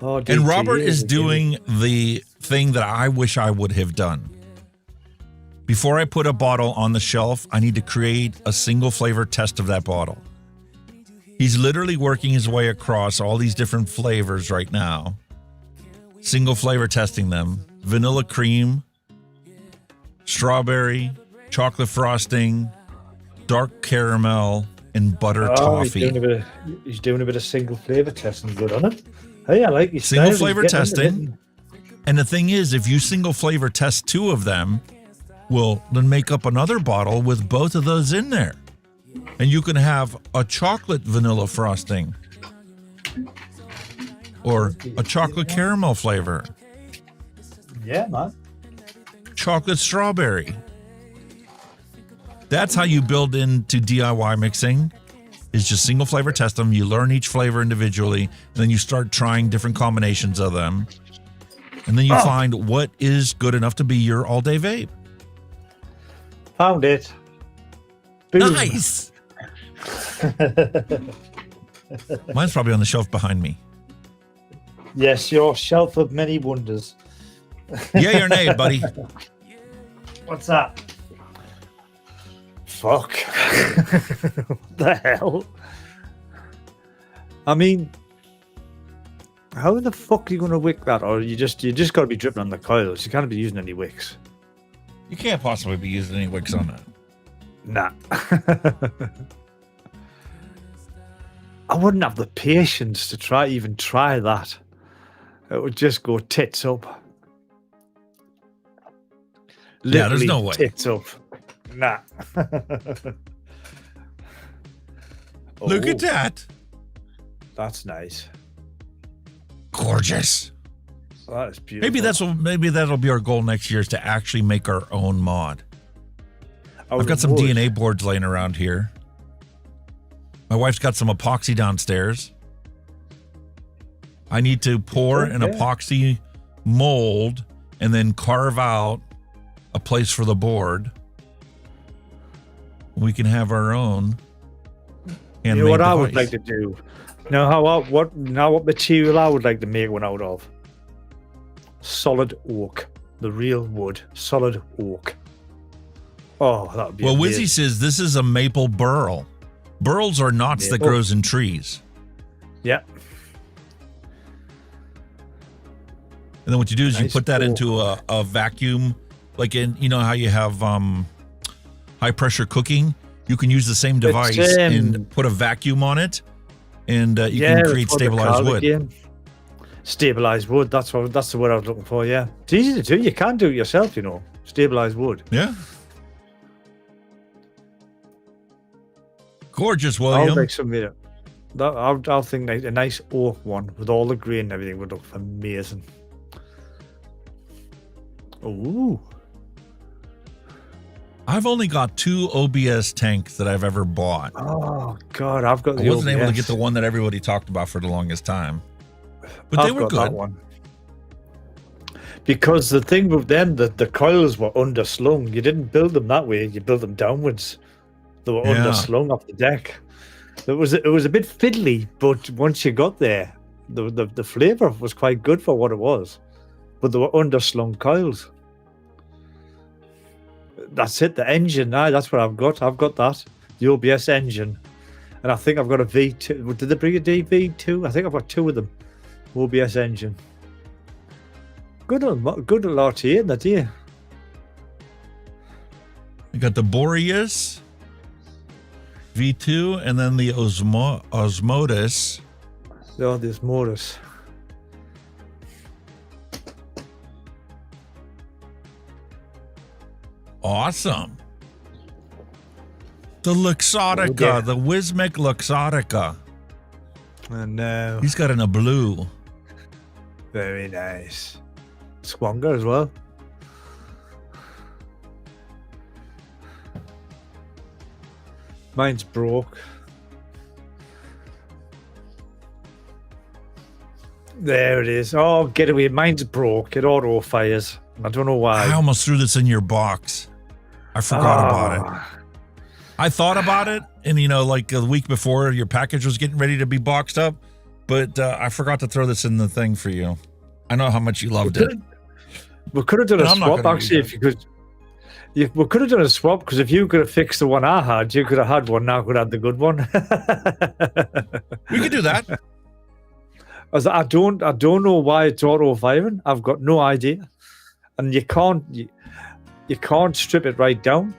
Oh, and Robert is doing the thing that I wish I would have done. Before I put a bottle on the shelf, I need to create a single flavor test of that bottle. He's literally working his way across all these different flavors right now. Single flavor testing them. Vanilla cream, strawberry, chocolate frosting, dark caramel, and butter toffee. He's doing a bit of single flavor testing. Good on it. Hey, I like your single style. flavor testing. And the thing is, if you single flavor test 2 of them, we'll then make up another bottle with both of those in there. And you can have a chocolate vanilla frosting or a chocolate caramel flavor. Yeah, man. Chocolate strawberry. That's how you build into DIY mixing, is just single flavor test them. You learn each flavor individually, and then you start trying different combinations of them. And then you find what is good enough to be your all-day vape. Found it. Boom. Nice. Mine's probably on the shelf behind me. Yes, your shelf of many wonders. Yay or nay, buddy? What's that? Fuck. What the hell? I mean, how the fuck are you going to wick that? Or you just got to be dripping on the coils. You can't be using any wicks. You can't possibly be using any wicks on that. Nah. I wouldn't have the patience to try that. It would just go tits up. Yeah, there's no way. Tits up. Nah. Look at that. That's nice. Gorgeous. That is beautiful. Maybe that'll be our goal next year, is to actually make our own mod. I've got some DNA boards laying around here. My wife's got some epoxy downstairs. I need to pour an epoxy mold and then carve out a place for the board. We can have our own handmade You know what device. I would like to do? What material I would like to make one out of? Solid oak. The real wood. Solid oak. Oh, that would be Well, amazing. Wizzy says this is a maple burl. Burls are knots that grows in trees. Yeah. And then what you do is you put that into a vacuum, like in, you know how you have high pressure cooking? You can use the same device and put a vacuum on it, and you can create stabilized wood. Again. Stabilized wood, that's the word I was looking for, yeah. It's easy to do, you can do it yourself, you know. Stabilized wood. Yeah. Gorgeous, William. I'll make something. I'll think a nice oak one with all the grain and everything would look amazing. Ooh. I've only got 2 OBS tanks that I've ever bought. Oh God, I've got. I wasn't able to get the one that everybody talked about for the longest time, but they were good. That one. Because the thing with them, the coils were underslung. You didn't build them that way. You built them downwards. They were underslung off the deck. It was a bit fiddly, but once you got there, the flavor was quite good for what it was. But they were underslung coils. That's it. The engine. Now that's what I've got. I've got that. The OBS engine, and I think I've got a V2. Did they bring a V2? I think I've got 2 of them. OBS engine. Good RTA in that, yeah. You got the Boreas V2 and then the Osmotus. Oh, the Osmotus. Awesome. The Luxottica, the Wismic Luxottica. And he's got a blue. Very nice. Squanger as well. Mine's broke. There it is. Oh, get away. Mine's broke. It auto fires. I don't know why. I almost threw this in your box. I forgot about it. I thought about it, and like a week before your package was getting ready to be boxed up, but I forgot to throw this in the thing for you. I know how much you loved it. We could have done a swap actually if you could. We could have done a swap because if you could have fixed the one I had, you could have had one. Now I could have had the good one. We could do that. I don't know why it's auto firing. I've got no idea, and you can't strip it right down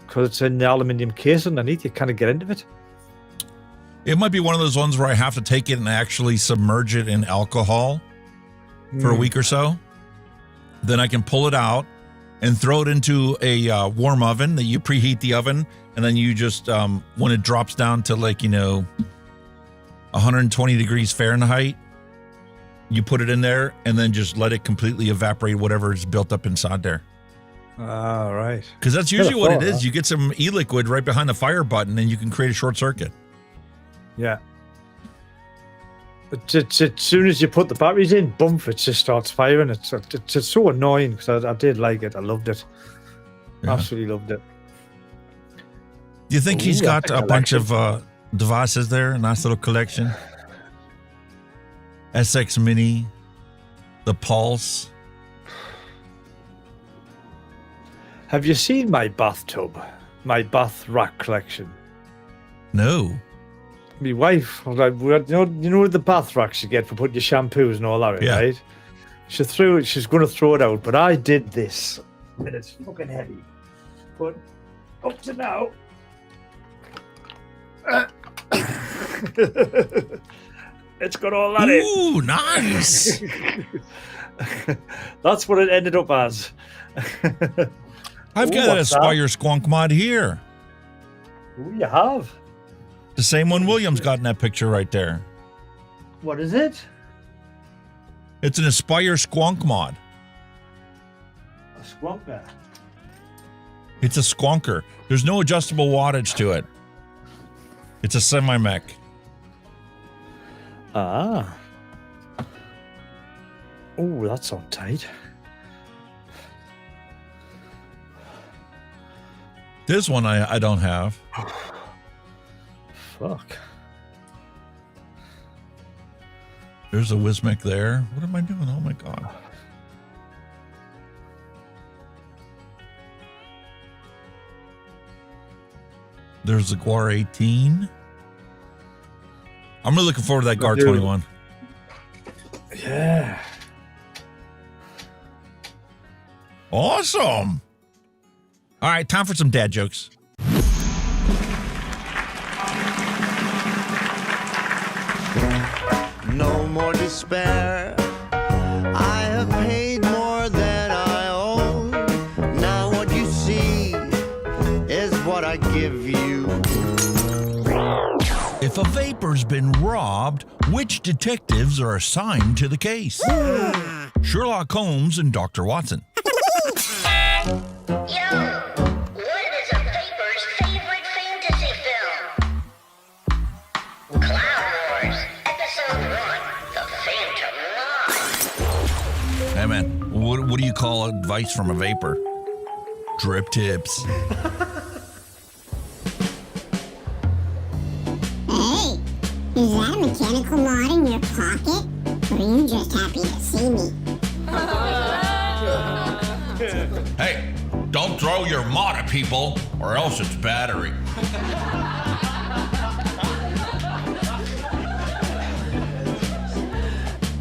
because it's in the aluminium case underneath. You kind of get into it. It might be one of those ones where I have to take it and actually submerge it in alcohol for a week or so. Then I can pull it out and throw it into a warm oven that you preheat the oven. And then you just, when it drops down to 120 degrees Fahrenheit, you put it in there and then just let it completely evaporate whatever is built up inside there. All right. Because that's usually what it is. You get some e-liquid right behind the fire button and you can create a short circuit. Yeah. It's as soon as you put the batteries in, bump, it just starts firing. It's so annoying because I did like it. I loved it. Yeah. Absolutely loved it. Do you think he's got a bunch of devices there? A nice little collection. SX Mini, the Pulse. Have you seen my bathtub? My bath rack collection? No. My wife, like, you know the bath racks you get for putting your shampoos and all that, right? She's going to throw it out, but I did this, and it's fucking heavy. But up to now, it's got all that in. Ooh, nice. That's what it ended up as. I've got an Aspire Squonk mod here. Ooh, you have? The same one William's got in that picture right there. What is it? It's an Aspire Squonk mod. A squonker. It's a squonker. There's no adjustable wattage to it. It's a semi-mech. Ah. Oh, that's on tight. This one I don't have. Fuck. There's a Wismic there. What am I doing? Oh my god. There's the Guar 18. I'm really looking forward to that Guar 21. Yeah. Awesome. All right, time for some dad jokes. No more despair. I have paid more than I owe. Now what you see is what I give you. If a vapor's been robbed, which detectives are assigned to the case? Sherlock Holmes and Dr. Watson. Hey man, what do you call advice from a vapor? Drip tips. Hey, is that a mechanical mod in your pocket? Or are you just happy to see me? Hey, don't throw your mod at people or else it's battery.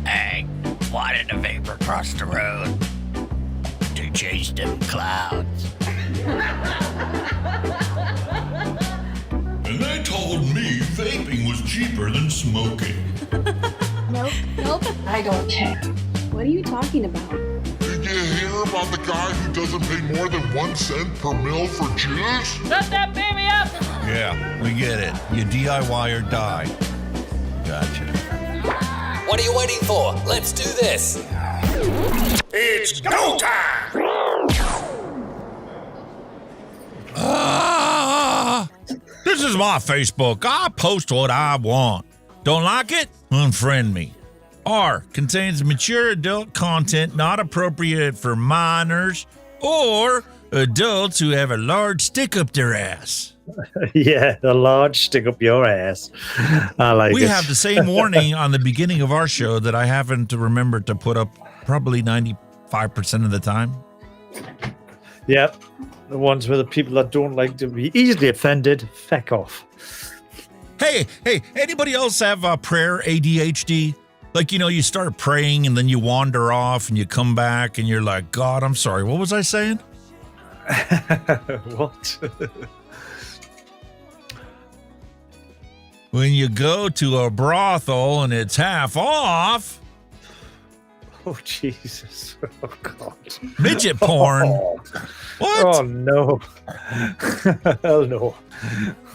Hey, why did the vapor cross the road? To chase them clouds. And they told me vaping was cheaper than smoking. Nope, I don't care. What are you talking about? Did you hear about the guy who doesn't pay more than 1 cent per mil for juice? Shut that baby up! Yeah, we get it. You DIY or die. Gotcha. What are you waiting for? Let's do this. It's go time! This is my Facebook. I post what I want. Don't like it? Unfriend me. R contains mature adult content not appropriate for minors or adults who have a large stick up their ass. Yeah, the large stick up your ass. I like We it. have the same warning on the beginning of our show that I haven't remembered to put up probably 95% of the time. Yep. The ones where the people that don't like to be easily offended, feck off. Hey, anybody else have prayer ADHD? Like, you start praying and then you wander off and you come back and you're like, God, I'm sorry. What was I saying? What? When you go to a brothel and it's half off. Oh, Jesus. Oh, God. Midget porn. What? Oh, no. Hell no.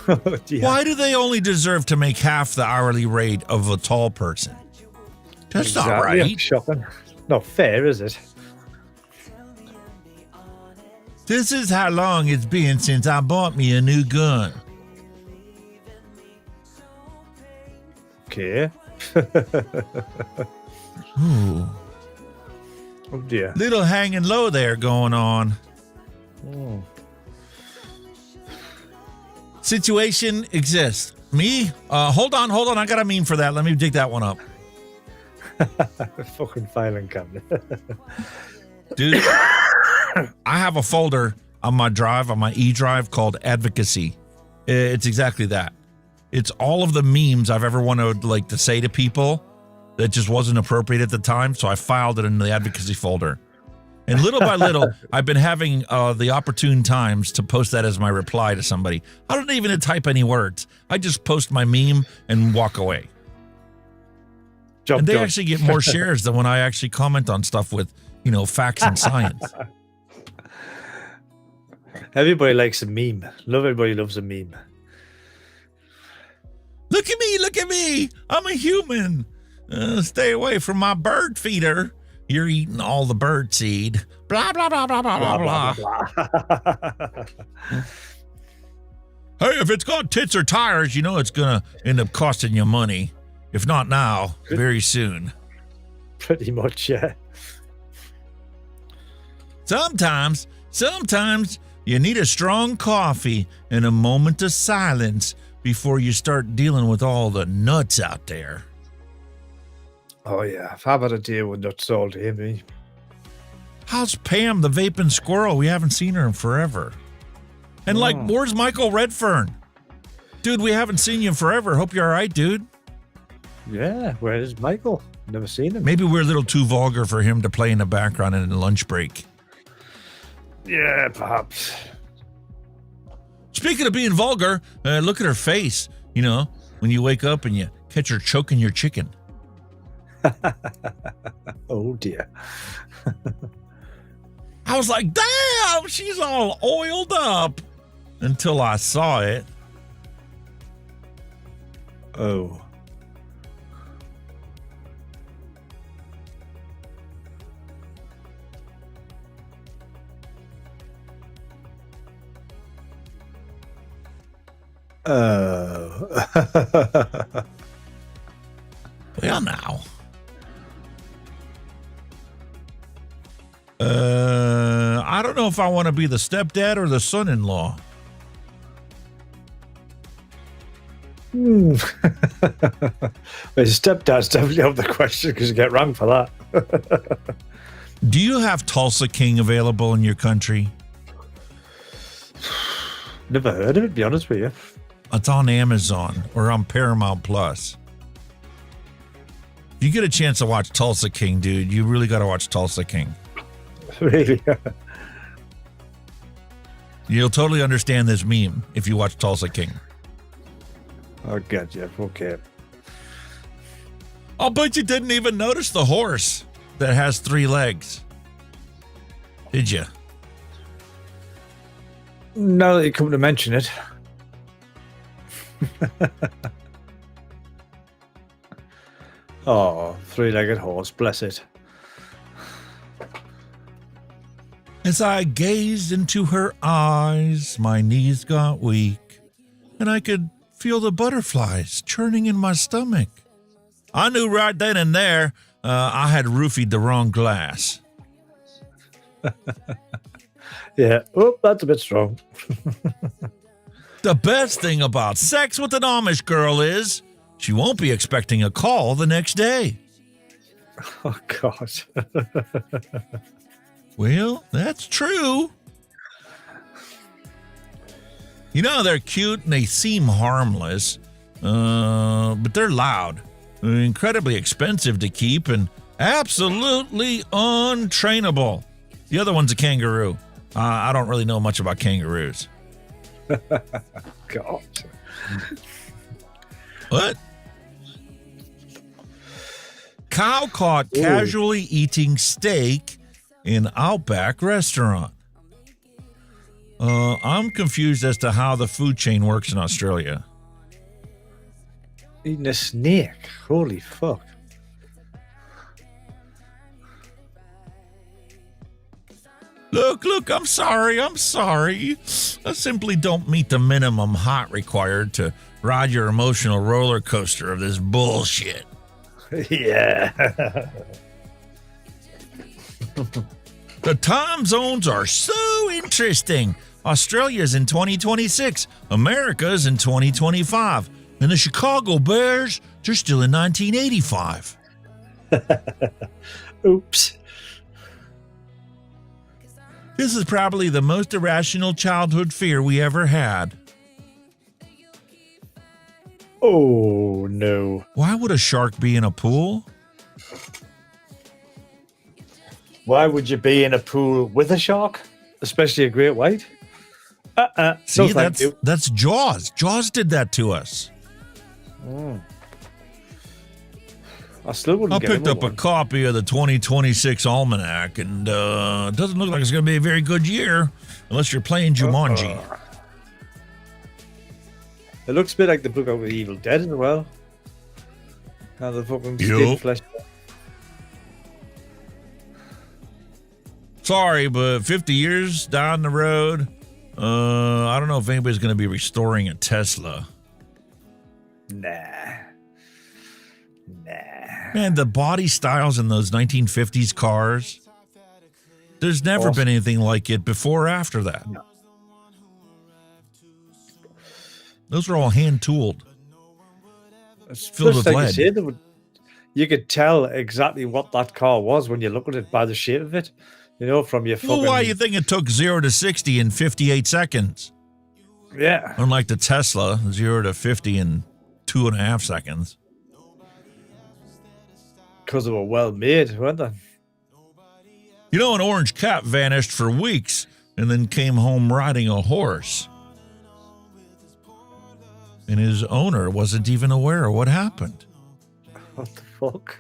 Oh, dear. Why do they only deserve to make half the hourly rate of a tall person? That's not Exactly. right. Shocking. Not fair, is it? This is how long it's been since I bought me a new gun. Okay. Ooh. Oh, dear. Little hanging low there going on. Oh. Situation exists. Me? Hold on. I got a meme for that. Let me dig that one up. Fucking filing cabinet. Dude, I have a folder on my drive, on my E-drive called Advocacy. It's exactly that. It's all of the memes I've ever wanted to say to people that just wasn't appropriate at the time, so I filed it in the Advocacy folder. And little by little, I've been having the opportune times to post that as my reply to somebody. I don't even type any words. I just post my meme and walk away. And they actually get more shares than when I actually comment on stuff with, facts and science. Everybody likes a meme. Everybody loves a meme. Look at me. I'm a human. Stay away from my bird feeder. You're eating all the bird seed. Blah, blah, blah, blah, blah, blah, blah. Hey, if it's got tits or tires, it's going to end up costing you money. If not now, very soon. Pretty much, yeah. Sometimes you need a strong coffee and a moment of silence before you start dealing with all the nuts out there. Oh, yeah. I've had a deal with nuts all day, me. How's Pam, the vaping squirrel? We haven't seen her in forever. And where's Michael Redfern? Dude, we haven't seen you in forever. Hope you're all right, dude. Yeah, where is Michael? Never seen him. Maybe we're a little too vulgar for him to play in the background in a lunch break. Yeah, perhaps. Speaking of being vulgar, look at her face. When you wake up and you catch her choking your chicken. Oh, dear. I was like, damn, she's all oiled up until I saw it. Oh. Well, now. I don't know if I want to be the stepdad or the son-in-law. His stepdad's definitely out of the question because you get rang for that. Do you have Tulsa King available in your country? Never heard of it, to be honest with you. It's on Amazon or on Paramount Plus. If you get a chance to watch Tulsa King, dude, you really got to watch Tulsa King. Really? You'll totally understand this meme if you watch Tulsa King. I get you. Okay. I'll bet you didn't even notice the horse that has 3 legs. Did you? Now that you come to mention it. Oh, 3-legged horse. Bless it. As I gazed into her eyes, my knees got weak, and I could feel the butterflies churning in my stomach. I knew right then and there I had roofied the wrong glass. Yeah. Oh, that's a bit strong. The best thing about sex with an Amish girl is she won't be expecting a call the next day. Oh, God. Well, that's true. You know, they're cute and they seem harmless, but they're loud, incredibly expensive to keep, and absolutely untrainable. The other one's a kangaroo. I don't really know much about kangaroos. God. What? Cow caught casually eating steak in Outback restaurant. I'm confused as to how the food chain works in Australia. Eating a snake. Holy fuck. Look, I'm sorry. I simply don't meet the minimum height required to ride your emotional roller coaster of this bullshit. Yeah. The time zones are so interesting. Australia's in 2026, America's in 2025, and the Chicago Bears, they're still in 1985. Oops. This is probably the most irrational childhood fear we ever had. Oh, no. Why would a shark be in a pool? Why would you be in a pool with a shark? Especially a great white? See, no, thank you. that's Jaws. Jaws did that to us. I still wouldn't get picked up one. a copy of the 2026 Almanac, and it doesn't look like it's going to be a very good year unless you're playing Jumanji. It looks a bit like the book of Evil Dead as well. How the fucking skin flesh. Sorry, but 50 years down the road, I don't know if anybody's going to be restoring a Tesla. Nah. Man, the body styles in those 1950s cars, there's never been anything like it before or after that. No. Those are all hand-tooled. It's filled with like lead. You, say, you could tell exactly what that car was when you look at it by the shape of it. You know, from your fucking... Well, why do you think it took 0 to 60 in 58 seconds? Yeah. Unlike the Tesla, 0 to 50 in 2.5 seconds. Because they were well made, weren't they? You know, an orange cat vanished for weeks and then came home riding a horse. And his owner wasn't even aware of what happened. What the fuck?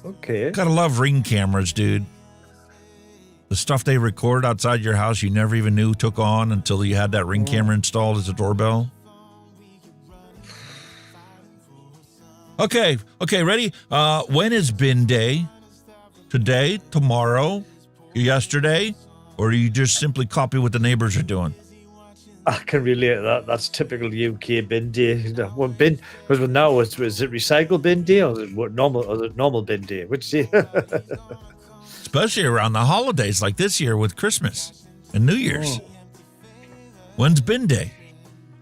Okay. Gotta love Ring cameras, dude. The stuff they record outside your house you never even knew took on until you had that Ring camera installed as a doorbell. Okay, ready? When is bin day? Today, tomorrow, yesterday? Or do you just simply copy what the neighbors are doing? I can relate to that. That's typical UK bin day. One bin, because now is it recycle bin day or is it normal bin day? Which day? Especially around the holidays like this year with Christmas and New Year's. When's bin day?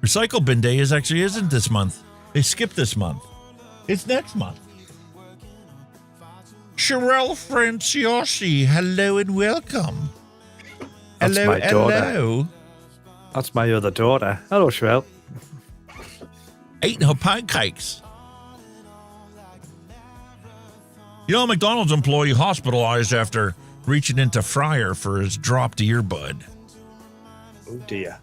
Recycle bin day isn't this month. They skipped this month. It's next month. Sherelle Franciosi, hello and welcome. That's hello, my daughter. hello. That's my other daughter. Hello, Sherelle. Eating her pancakes. You know, a McDonald's employee hospitalized after reaching into fryer for his dropped earbud. Oh, dear.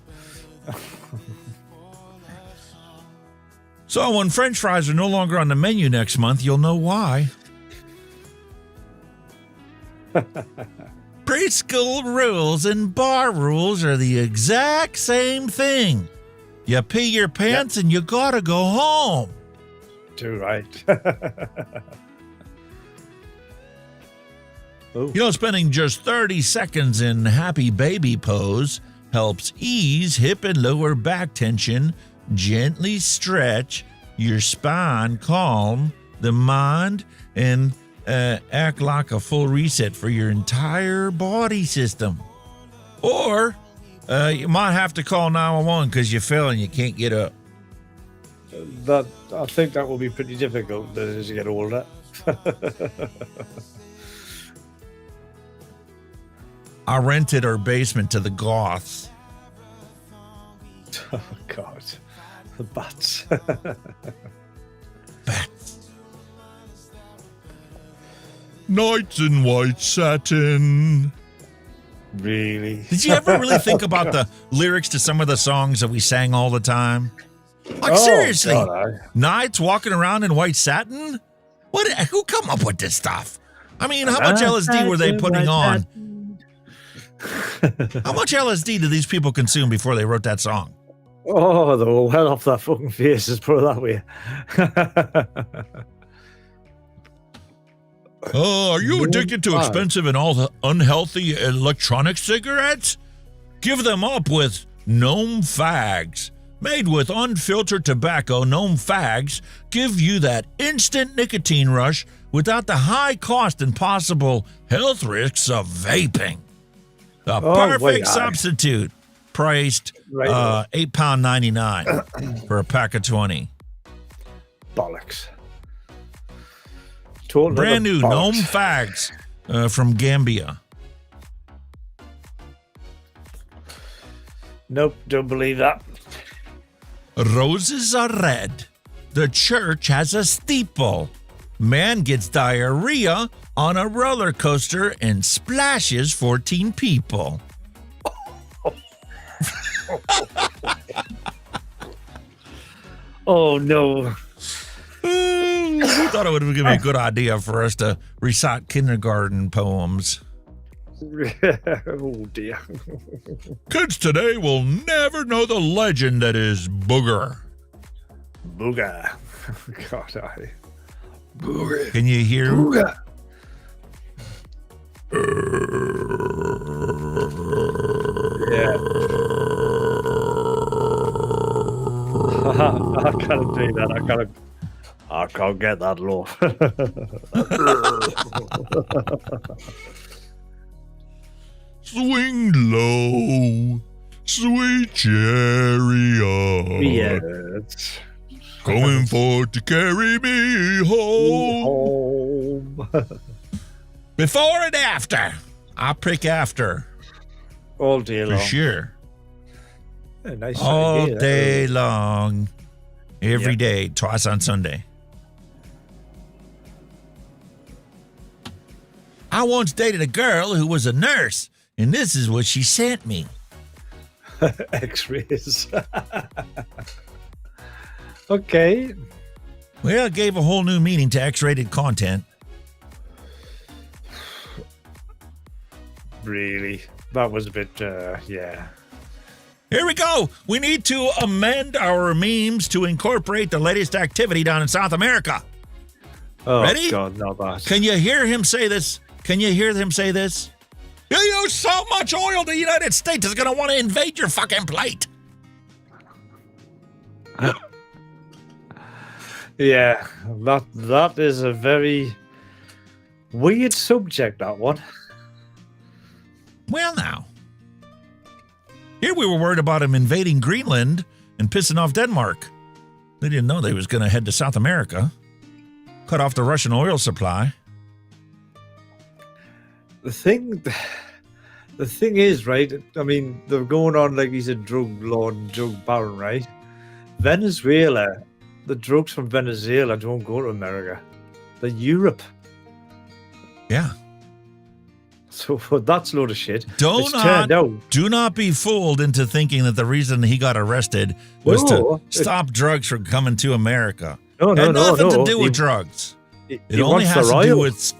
So when French fries are no longer on the menu next month, you'll know why. Preschool rules and bar rules are the exact same thing. You pee your pants and you gotta go home. Too right. You know, spending just 30 seconds in happy baby pose helps ease hip and lower back tension, gently stretch your spine, calm the mind, and act like a full reset for your entire body system. Or You might have to call 911 because you fell and you can't get up. I think that will be pretty difficult as you get older. I rented our basement to the goths. Oh, God. The bats. Bats. Nights in white satin. Really? Did you ever really think about the lyrics to some of the songs that we sang all the time? Like, seriously, God, Nights walking around in white satin? Who come up with this stuff? I mean, how much LSD were they putting on? How much LSD did these people consume before they wrote that song? Oh, they were well off their fucking faces, put it that way. Are you addicted to expensive and all unhealthy electronic cigarettes? Give them up with Gnome Fags. Made with unfiltered tobacco, Gnome Fags give you that instant nicotine rush without the high cost and possible health risks of vaping. The perfect substitute, priced £8.99 for a pack of 20. Bollocks. Brand new Gnome Fags from Gambia. Nope, don't believe that. Roses are red. The church has a steeple. Man gets diarrhea on a roller coaster and splashes 14 people. Oh, no. We thought it would be a good idea for us to recite kindergarten poems. Oh, dear. Kids today will never know the legend that is Booger. Booger. God, Booger. Can you hear? Booger. Yeah. I can't do that. I can't get that low. Swing low, sweet chariot. Yes. Coming forth to carry me home. Before and after. I pick after. All day long. For sure. Yeah, nice all idea, day long. Every day, twice on Sunday. I once dated a girl who was a nurse, and this is what she sent me. X-rays. Okay. Well, it gave a whole new meaning to X-rated content. Really? That was a bit, yeah. Here we go. We need to amend our memes to incorporate the latest activity down in South America. Oh, ready? God, not that. Can you hear him say this? Can you hear him say this? You use so much oil, the United States is going to want to invade your fucking plate. Yeah, that is a very weird subject, that one. Well, now. Here we were worried about him invading Greenland and pissing off Denmark. They didn't know they was going to head to South America. Cut off the Russian oil supply. The thing is, right? I mean, they're going on like he's a drug lord and drug baron, right? Venezuela, the drugs from Venezuela don't go to America. They're Europe. Yeah. So that's a load of shit. Do not be fooled into thinking that the reason he got arrested was to stop drugs from coming to America. No, it had nothing to do with drugs. It only has to do with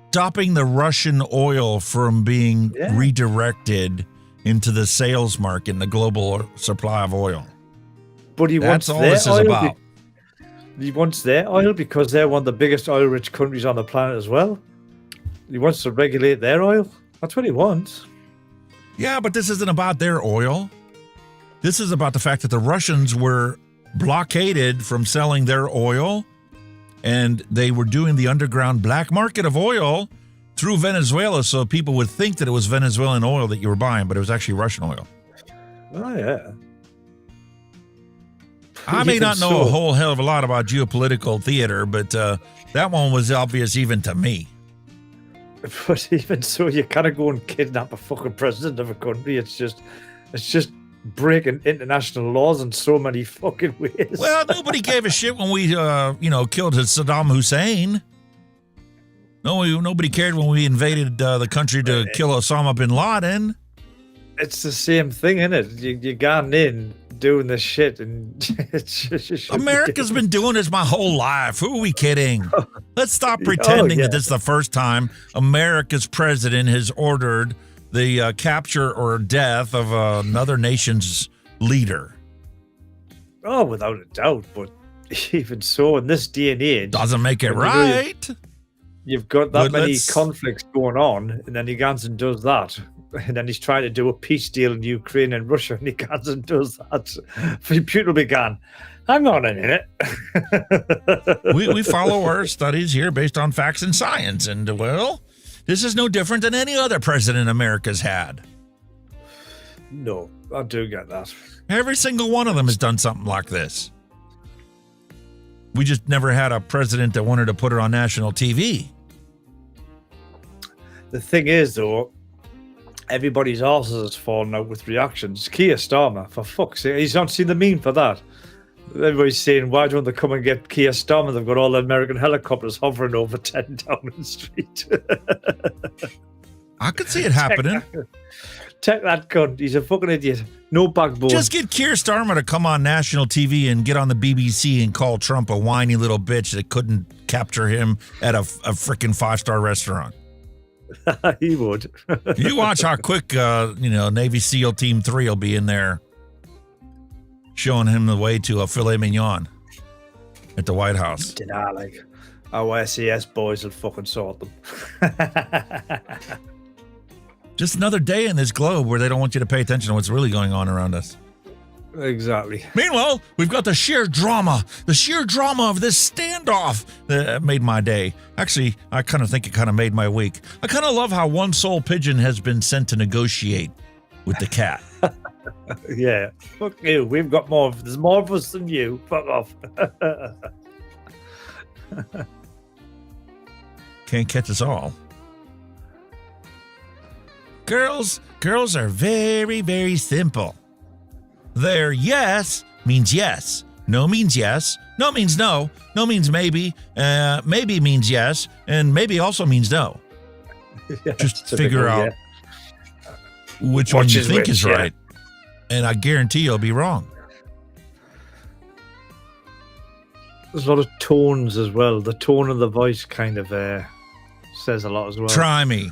stopping the Russian oil from being redirected into the sales market and the global supply of oil. But that's all this is about. He wants their oil because they're one of the biggest oil-rich countries on the planet as well. He wants to regulate their oil. That's what he wants. Yeah, but this isn't about their oil. This is about the fact that the Russians were blockaded from selling their oil, and they were doing the underground black market of oil through Venezuela, so people would think that it was Venezuelan oil that you were buying, but it was actually Russian oil. Oh, yeah. I may Even not know so. a whole hell of a lot about geopolitical theater, but that one was obvious even to me. But even so, you can't go and kidnap a fucking president of a country. It's just breaking international laws in so many fucking ways. Well, nobody gave a shit when we, killed Saddam Hussein. Nobody cared when we invaded the country to kill Osama bin Laden. It's the same thing, isn't it? You're going in doing this shit, and it's just America's been doing this my whole life. Who are we kidding? Let's stop pretending that this is the first time America's president has ordered the capture or death of another nation's leader. Oh, without a doubt. But even so, in this day and age, doesn't make it right. You've got that many conflicts going on, and then he goes and does that. And then he's trying to do a peace deal in Ukraine and Russia, and he goes and does that. Putin will be gone. Hang on a minute. we follow our studies here based on facts and science, and well, this is no different than any other president America's had. No, I do get that. Every single one of them has done something like this. We just never had a president that wanted to put it on national TV. The thing is, though, everybody's arses has fallen out with reactions. Keir Starmer, for fuck's sake, he's not seen the meme for that. Everybody's saying, why don't they come and get Keir Starmer? They've got all the American helicopters hovering over 10 Downing Street. I could see it happening. Take that cunt. He's a fucking idiot. No backbone. Just get Keir Starmer to come on national TV and get on the BBC and call Trump a whiny little bitch that couldn't capture him at a freaking 5-star restaurant. He would. You watch how quick, Navy SEAL Team 3 will be in there showing him the way to a filet mignon at the White House. Our SAS boys will fucking sort them. Just another day in this globe where they don't want you to pay attention to what's really going on around us. Exactly. Meanwhile, we've got the sheer drama of this standoff that made my day. Actually, I kind of think it kind of made my week. I kind of love how one sole pigeon has been sent to negotiate with the cat. Yeah. Fuck you. We've got more. There's more of us than you. Fuck off. Can't catch us all. Girls are very, very simple. Their yes means yes. No means yes. No means no. No means maybe. Maybe means yes. And maybe also means no. Yeah, just figure out which one you think is right. And I guarantee you'll be wrong. There's a lot of tones as well. The tone of the voice kind of says a lot as well. Try me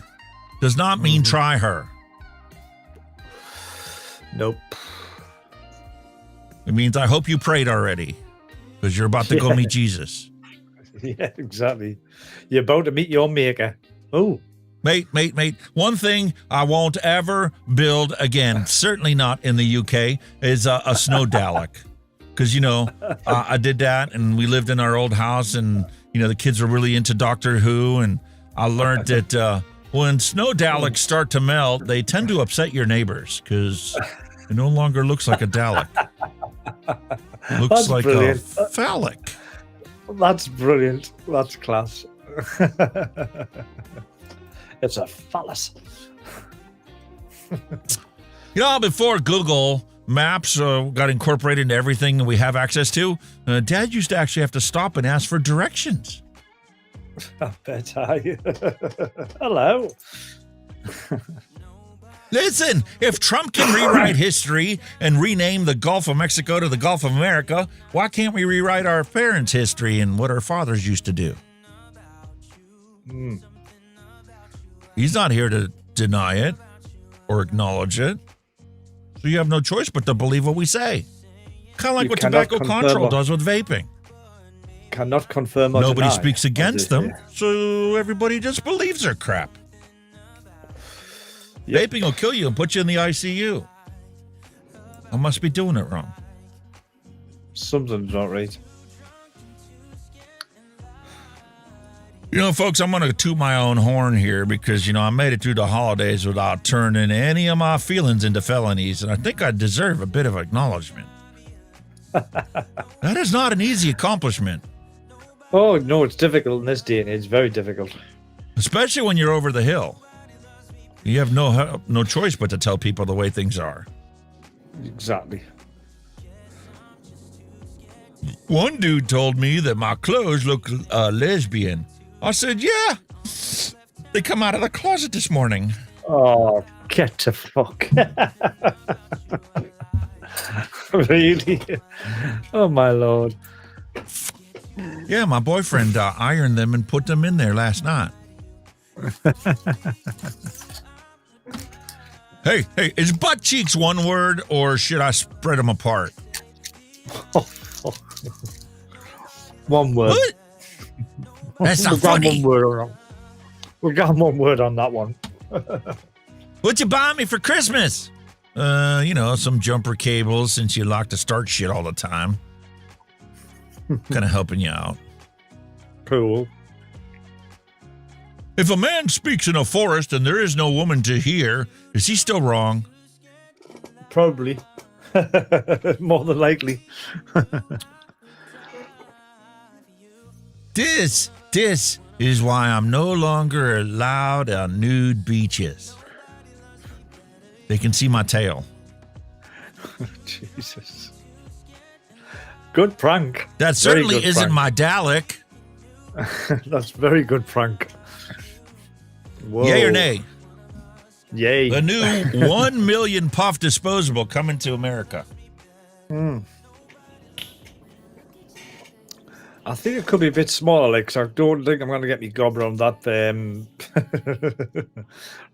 does not mean try her. Nope. It means I hope you prayed already because you're about to go meet Jesus. Yeah, exactly. You're about to meet your maker. Oh. Mate. One thing I won't ever build again, certainly not in the UK, is a snow Dalek. Because, I did that and we lived in our old house and, the kids were really into Doctor Who. And I learned that when snow Daleks start to melt, they tend to upset your neighbors because it no longer looks like a Dalek. Looks That's like brilliant. a phallic. That's brilliant. That's class. It's a phallus. Before Google Maps got incorporated into everything that we have access to, Dad used to actually have to stop and ask for directions. I bet I. Hello. Listen, if Trump can rewrite history and rename the Gulf of Mexico to the Gulf of America, why can't we rewrite our parents' history and what our fathers used to do? He's not here to deny it or acknowledge it. So you have no choice but to believe what we say. Kind of like what tobacco control does with vaping. Cannot confirm or Nobody deny, speaks against them, so everybody just believes their crap. Yep. Vaping will kill you and put you in the ICU. I must be doing it wrong. Something's not right. You know, folks, I'm going to toot my own horn here because, I made it through the holidays without turning any of my feelings into felonies, and I think I deserve a bit of acknowledgement. That is not an easy accomplishment. Oh, no, it's difficult in this day and age. Very difficult. Especially when you're over the hill. You have no choice but to tell people the way things are. Exactly. One dude told me that my clothes look lesbian. I said, yeah, they come out of the closet this morning. Oh, get the fuck. Really? Oh, my Lord. Yeah, my boyfriend ironed them and put them in there last night. Hey, is butt cheeks one word or should I spread them apart? One word. What? That's not funny. We got one word on that one. What'd you buy me for Christmas? Some jumper cables since you like to start shit all the time. Kind of helping you out. Cool. If a man speaks in a forest and there is no woman to hear, is he still wrong? Probably. More than likely. This is why I'm no longer allowed on nude beaches. They can see my tail. Jesus. Good prank. That certainly isn't my Dalek. That's very good prank. Whoa. Yay or nay? Yay. The new 1 million puff disposable coming to America. I think it could be a bit smaller, because I don't think I'm going to get me gob around that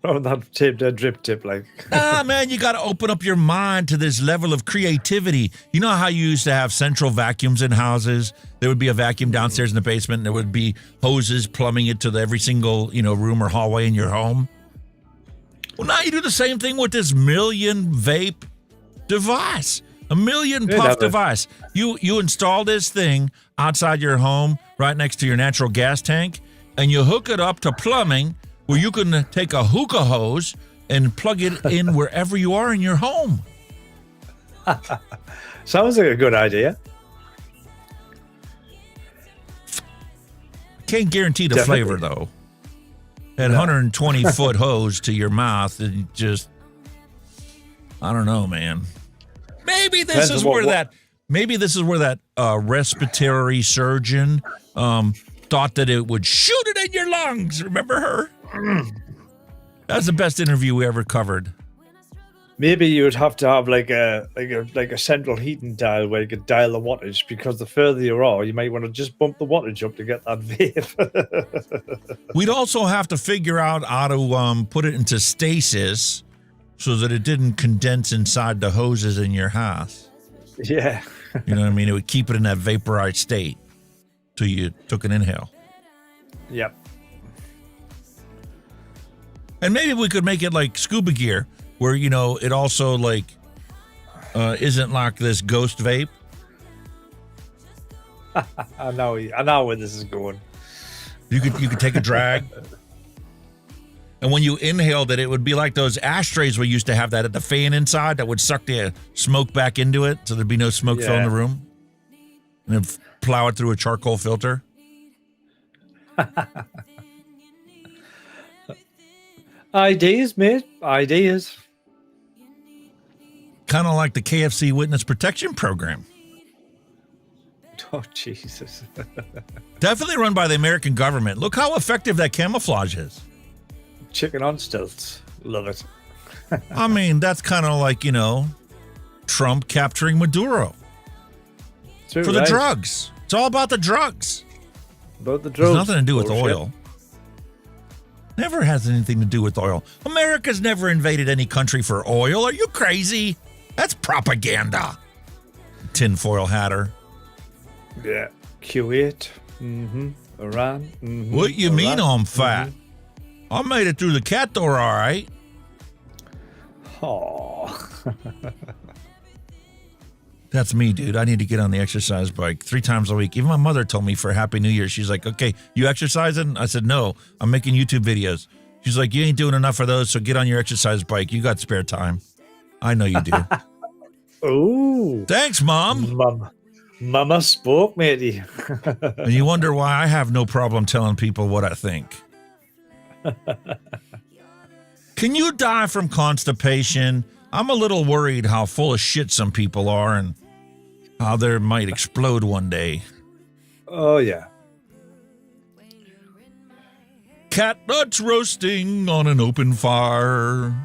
around that drip tip, Man, you got to open up your mind to this level of creativity. You know how you used to have central vacuums in houses? There would be a vacuum downstairs in the basement, and there would be hoses plumbing it to every single, room or hallway in your home. Well, now you do the same thing with this million vape device. A million puff device. You install this thing outside your home right next to your natural gas tank, and you hook it up to plumbing where you can take a hookah hose and plug it in wherever you are in your home. Sounds like a good idea. Can't guarantee the flavor, though. That 120-foot hose to your mouth, and just, I don't know, man. Maybe this is where that respiratory surgeon thought that it would shoot it in your lungs. Remember her? That's the best interview we ever covered. Maybe you'd have to have like a central heating dial where you could dial the wattage, because the further you are, you might want to just bump the wattage up to get that vape. We'd also have to figure out how to put it into stasis so that it didn't condense inside the hoses in your house. Yeah. You know what I mean? It would keep it in that vaporized state till you took an inhale. Yep. And maybe we could make it like scuba gear, where, it also isn't like this ghost vape. I know where this is going. You could take a drag. And when you inhaled it, it would be like those ashtrays we used to have that at the fan inside that would suck the smoke back into it, so there'd be no smoke fill in the room. And then plow it through a charcoal filter. Ideas, mate. Ideas. Kind of like the KFC Witness Protection Program. Oh, Jesus. Definitely run by the American government. Look how effective that camouflage is. Chicken on stilts. Love it. I mean, that's kind of like, Trump capturing Maduro. For the drugs. It's all about the drugs. About the drugs. It's nothing to do with oil. Never has anything to do with oil. America's never invaded any country for oil. Are you crazy? That's propaganda. Tinfoil hatter. Yeah. Kuwait. Iran. What you mean I'm fat? I made it through the cat door all right. Oh. That's me, dude. I need to get on the exercise bike 3 times a week. Even my mother told me for Happy New Year, she's like, okay, you exercising? I said, no, I'm making YouTube videos. She's like, you ain't doing enough of those, so get on your exercise bike. You got spare time. I know you do. Oh. Thanks, Mom. Mama spoke, matey. And you wonder why I have no problem telling people what I think. Can you die from constipation? I'm a little worried how full of shit some people are and how they might explode one day. Oh, yeah. Cat nuts roasting on an open fire.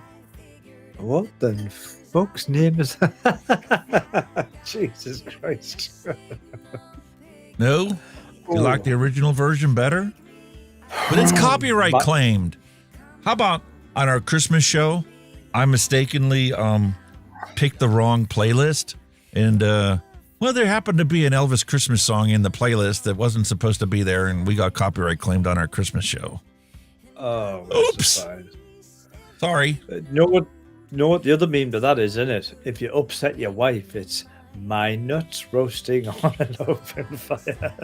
What the fuck's name is that? Jesus Christ. No? You like the original version better? But it's copyright claimed. How about on our Christmas show, I mistakenly picked the wrong playlist. And, well, there happened to be an Elvis Christmas song in the playlist that wasn't supposed to be there, and we got copyright claimed on our Christmas show. Oh, oops. Sorry. Know what the other meme to that is, isn't it? If you upset your wife, it's my nuts roasting on an open fire.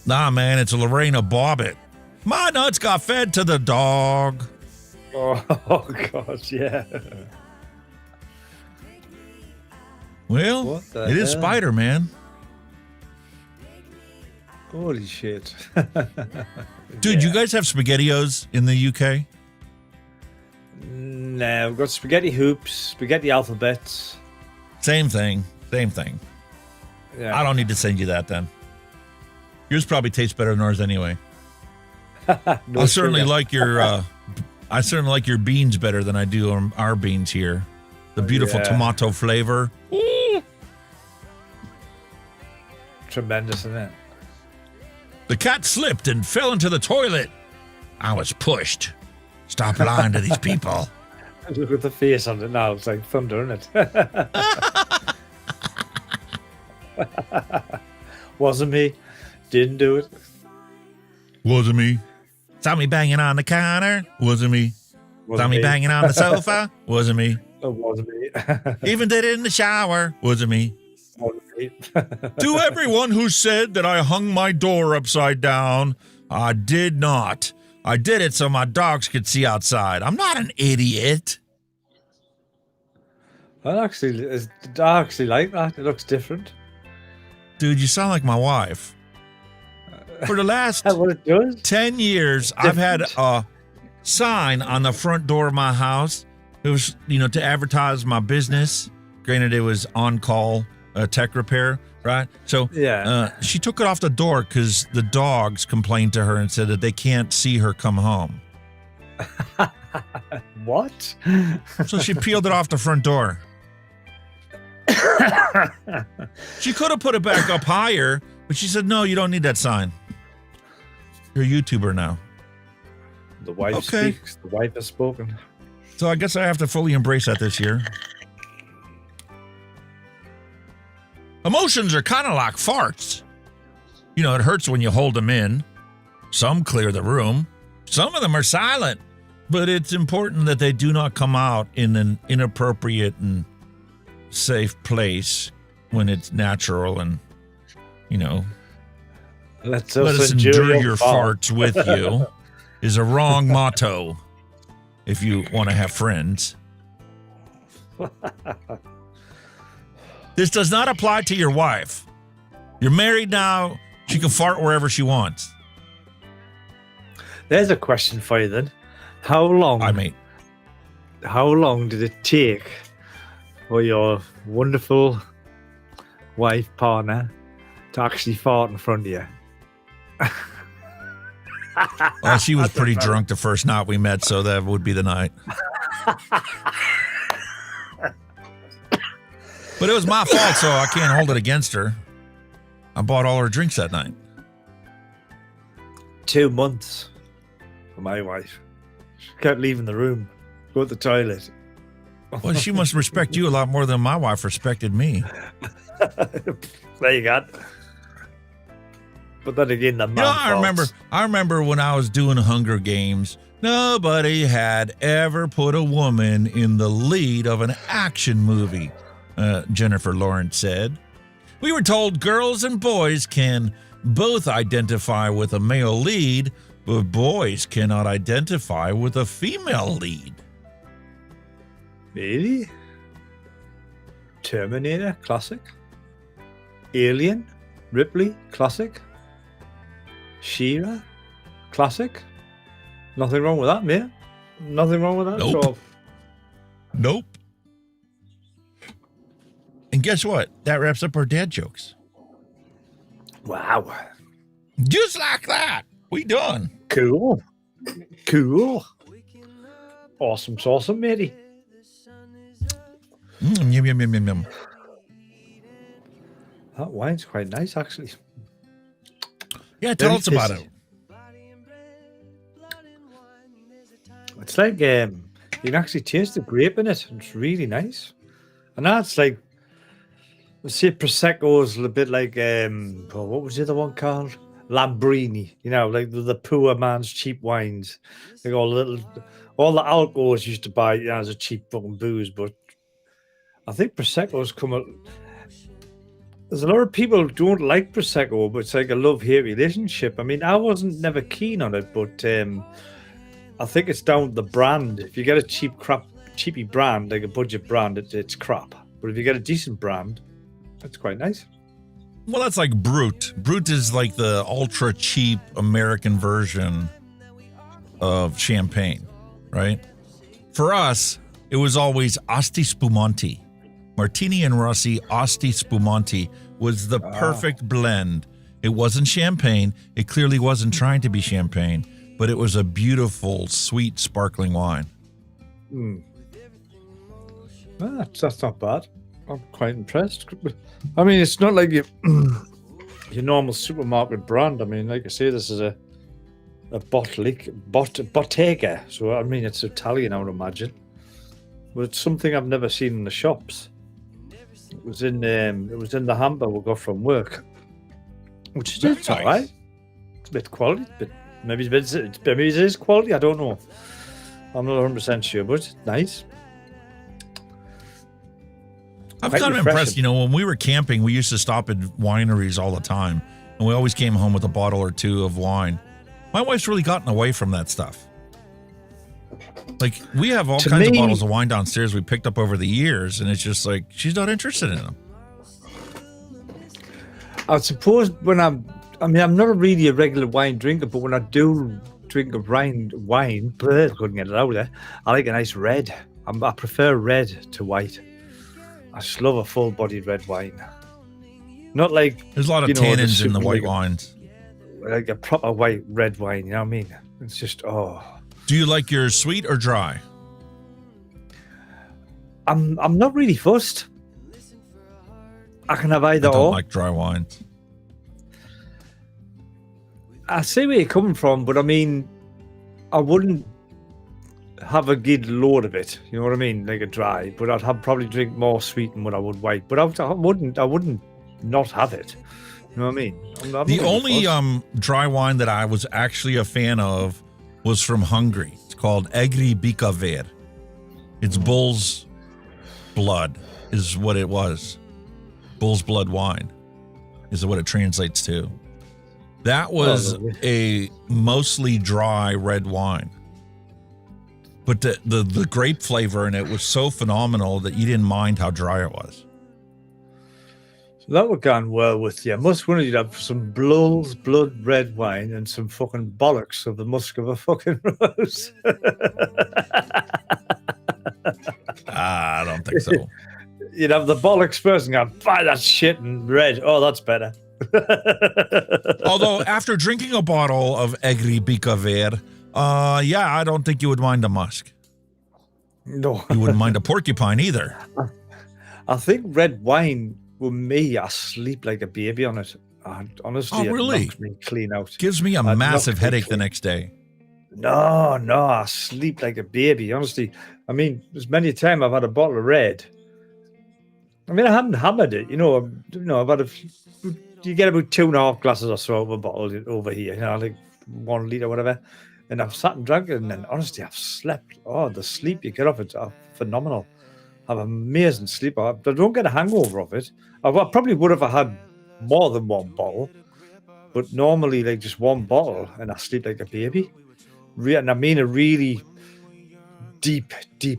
Nah, man, it's Lorena Bobbitt. My nuts got fed to the dog. Oh God, yeah. Well, it is Spider-Man. Holy shit. Dude, you guys have SpaghettiOs in the UK? No, we've got spaghetti hoops, spaghetti alphabets. Same thing. Yeah. I don't need to send you that then. Yours probably tastes better than ours anyway. I certainly like your beans better than I do our beans here. The beautiful tomato flavor. Tremendous, isn't it? The cat slipped and fell into the toilet. I was pushed. Stop lying to these people. Look at the face on it now. It's like thunder, isn't it? Wasn't me. Didn't do it. Wasn't me. Saw me banging on the counter. Wasn't me. Saw me banging on the sofa. Wasn't me. It wasn't me. Even did it in the shower. Wasn't me. To everyone who said that I hung my door upside down, I did not. I did it so my dogs could see outside. I'm not an idiot. I actually like that. It looks different. Dude, you sound like my wife. For the last 10 years, I've had a sign on the front door of my house. It was, to advertise my business. Granted, it was on-call tech repair, right? So she took it off the door because the dogs complained to her and said that they can't see her come home. What? So she peeled it off the front door. She could have put it back up higher, but she said, no, you don't need that sign. You're a YouTuber now. The wife speaks. The wife has spoken. So I guess I have to fully embrace that this year. Emotions are kind of like farts. It hurts when you hold them in. Some clear the room. Some of them are silent. But it's important that they do not come out in an inappropriate and safe place when it's natural and, let us endure your farts with you is a wrong motto if you want to have friends. This does not apply to your wife. You're married now. She can fart wherever she wants. There's a question for you then. How long did it take for your wonderful wife partner to actually fart in front of you? Well, she was pretty drunk the first night we met, so that would be the night. But it was my fault, so I can't hold it against her. I bought all her drinks that night. 2 months for my wife. She kept leaving the room, go to the toilet. Well, she must respect you a lot more than my wife respected me. There you go. But then again, I remember when I was doing Hunger Games, nobody had ever put a woman in the lead of an action movie. Jennifer Lawrence said. We were told girls and boys can both identify with a male lead, but boys cannot identify with a female lead. Really? Terminator, classic. Alien, Ripley, classic. She-Ra, classic. Nothing wrong with that, mate. Nothing wrong with that at all. Nope. And guess what? That wraps up our dad jokes. Wow. Just like that. We done. Cool. Cool. Awesome, matey. Yum, yum, yum, yum, yum. That wine's quite nice, actually. Yeah, tell us about it. It's like you can actually taste the grape in it. It's really nice. And that's like, let's say Prosecco is a bit like what was the other one called? Lambrini. You know, like the poor man's cheap wines. Like all the alcohols used to buy as a cheap fucking booze, but I think Prosecco's come up. There's a lot of people who don't like Prosecco, but it's like a love-hate relationship. I mean, I wasn't never keen on it, but I think it's down to the brand. If you get a cheapy brand, like a budget brand, it's crap. But if you get a decent brand, it's quite nice. Well, that's like Brut. Brut is like the ultra cheap American version of champagne, right? For us, it was always Asti Spumante. Martini and Rossi Asti Spumante was the perfect blend. It wasn't champagne. It clearly wasn't trying to be champagne, but it was a beautiful, sweet, sparkling wine. That's not bad. I'm quite impressed. I mean, it's not like your normal supermarket brand. I mean, like I say, this is a bottega. So, I mean, it's Italian, I would imagine. But it's something I've never seen in the shops. It was in the hamper we got from work, which is nice. All right. It's a bit quality, but maybe it is quality. I don't know. I'm not 100% sure, but it's nice. I'm kind of impressed. You know, when we were camping, we used to stop at wineries all the time, and we always came home with a bottle or two of wine. My wife's really gotten away from that stuff. Like, we have all kinds of bottles of wine downstairs we picked up over the years, and it's just like, she's not interested in them. I suppose I'm not really a regular wine drinker, but when I do drink a wine, couldn't get it out there, I like a nice red. I prefer red to white. I just love a full-bodied red wine. Not like... There's a lot of tannins in the white wines. Like a proper white red wine, you know what I mean? It's just, Do you like yours sweet or dry? I'm not really fussed. I can have either or. I don't like dry wines. I see where you're coming from, but I mean, I wouldn't have a good load of it. You know what I mean? Like a dry, but I'd probably drink more sweet than what I would white. But I wouldn't not have it. You know what I mean? I'm the only dry wine that I was actually a fan of was from Hungary. It's called Egri Bikavér. It's bull's blood is what it was. Bull's blood wine is what it translates to. That was a mostly dry red wine. But the grape flavor in it was so phenomenal that you didn't mind how dry it was. So that would go well with you. I must want you'd have some bull's blood red wine and some fucking bollocks of the musk of a fucking rose. I don't think so. You'd have the bollocks first and go, buy that shit in red. Oh, that's better. Although after drinking a bottle of Egri Bikavér, I don't think you would mind a musk. No. You wouldn't mind a porcupine either. I think red wine, with me, I sleep like a baby on it. Honestly, really? It knocks me clean out. Gives me a massive headache the next day. No, I sleep like a baby. Honestly, I mean, there's many a time I've had a bottle of red. I mean, I haven't hammered it. I've had you get about 2.5 glasses or so of a bottle over here, like 1 litre, whatever. And I've sat and drank it, and then honestly, I've slept. Oh, the sleep you get off it's phenomenal. have amazing sleep. I don't get a hangover of it. I probably would have had more than one bottle, but normally like just one bottle and I sleep like a baby. And I mean a really deep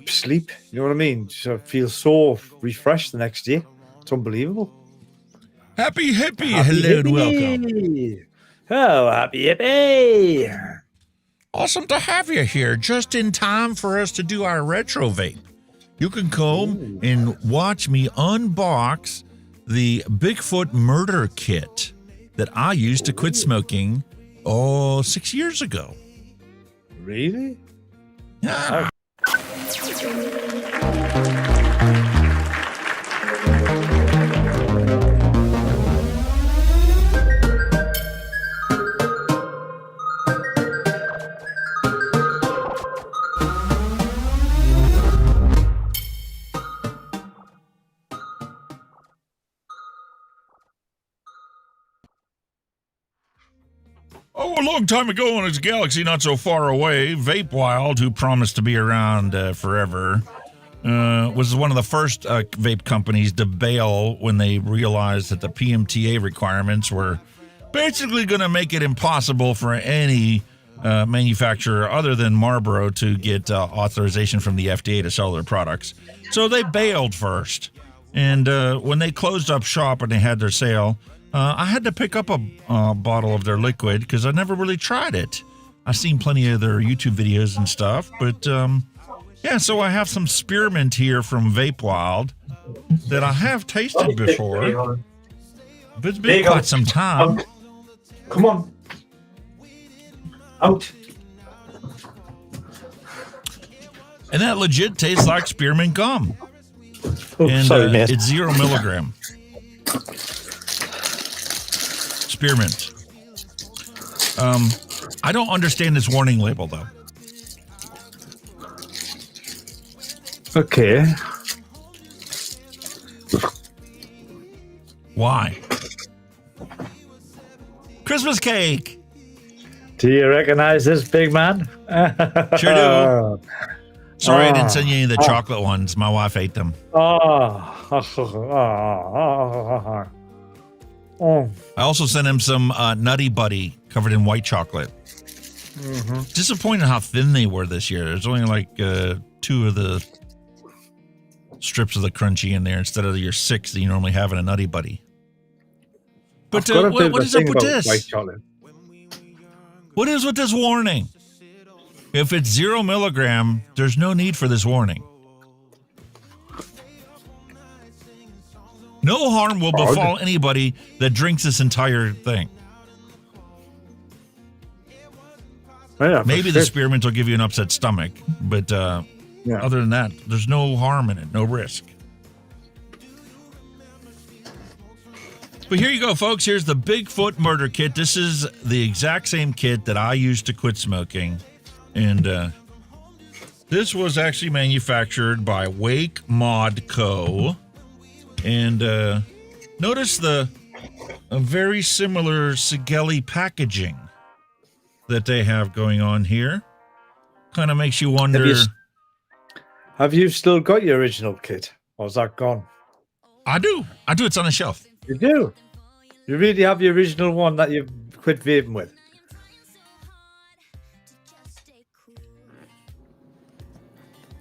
sleep. You know what I mean? So I feel so refreshed the next day. It's unbelievable. Happy hippie. Hello and welcome. Oh, happy hippie. Awesome to have you here, just in time for us to do our retro vape. You can come and watch me unbox the Bigfoot murder kit that I used to quit smoking 6 years ago. Really? Yeah. Oh, a long time ago in a galaxy not so far away, Vape Wild, who promised to be around forever, was one of the first vape companies to bail when they realized that the PMTA requirements were basically going to make it impossible for any manufacturer other than Marlboro to get authorization from the FDA to sell their products. So they bailed first. And when they closed up shop and they had their sale, I had to pick up a bottle of their liquid because I never really tried it. I've seen plenty of their YouTube videos and stuff, but yeah, so I have some spearmint here from Vape Wild that I have tasted before, but it's been quite some time. Come on. Out. And that legit tastes like spearmint gum. Oh, and sorry, man. It's 0 milligram. Spearmint. I don't understand this warning label though. Okay. Why? Christmas cake. Do you recognize this big man? Sure do. Sorry, I didn't send you any of the chocolate ones. My wife ate them. I also sent him some Nutty Buddy covered in white chocolate. Mm-hmm. Disappointed how thin they were this year. There's only like 2 of the strips of the crunchy in there instead of your 6 that you normally have in a Nutty Buddy. But what is up with this? What is with this warning? If it's 0 milligram, there's no need for this warning. No harm will befall anybody that drinks this entire thing. Yeah, maybe the spearmint will give you an upset stomach, but other than that, there's no harm in it, no risk. But here you go, folks. Here's the Bigfoot murder kit. This is the exact same kit that I used to quit smoking. And this was actually manufactured by Wake Mod Co. And notice a very similar Sigelli packaging that they have going on here. Kind of makes you wonder. Have you still got your original kit? Or is that gone? I do. It's on the shelf. You do? You really have the original one that you quit vaping with?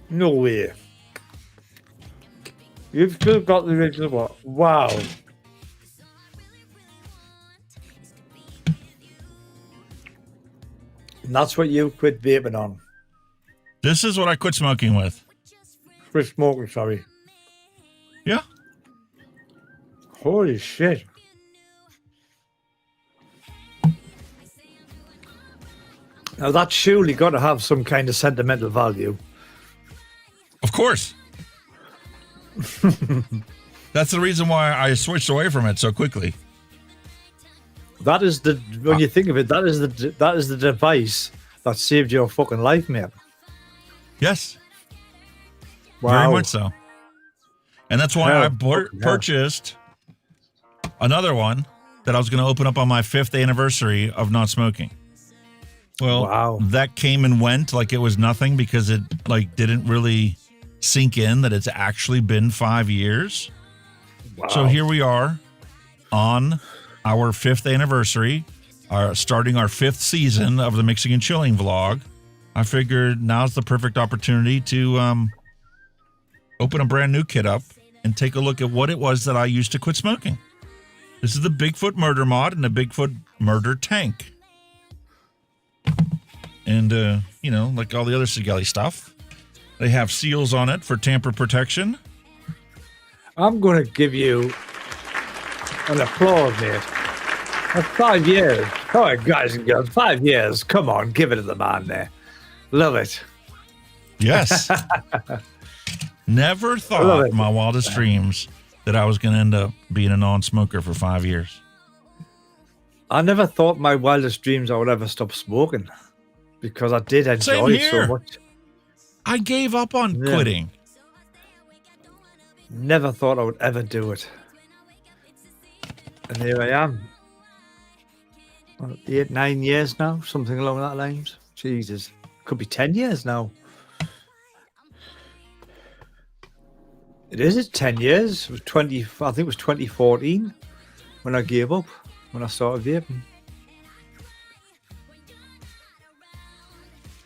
No way. You've still got the original one. Wow. And that's what you quit vaping on. This is what I quit smoking with. Quit smoking, sorry. Yeah. Holy shit. Now that's surely got to have some kind of sentimental value. Of course. That's the reason why I switched away from it so quickly. That is when you think of it, that is the device that saved your fucking life, mate. Yes. Wow. Very much so. And that's why I purchased another one that I was going to open up on my 5th anniversary of not smoking. Well, that came and went like it was nothing because it like didn't really sink in that it's actually been 5 years. Wow. So here we are on our 5th anniversary, starting our 5th season of the Mixing and Chilling vlog. I figured now's the perfect opportunity to open a brand new kit up and take a look at what it was that I used to quit smoking. This is the Bigfoot Murder Mod and the Bigfoot Murder Tank. And, like all the other Sigelli stuff, they have seals on it for tamper protection. I'm going to give you an applause, mate. That's 5 years. All right, guys and girls, 5 years. Come on, give it to the man there. Love it. Yes. Never thought in my wildest dreams that I was going to end up being a non-smoker for 5 years. I never thought my wildest dreams I would ever stop smoking because I did enjoy it so much. I gave up on quitting. Never thought I would ever do it. And here I am. 8, 9 years now, something along that lines. Jesus. Could be 10 years now. It is, it's 10 years. It was I think it was 2014 when I gave up, when I started vaping.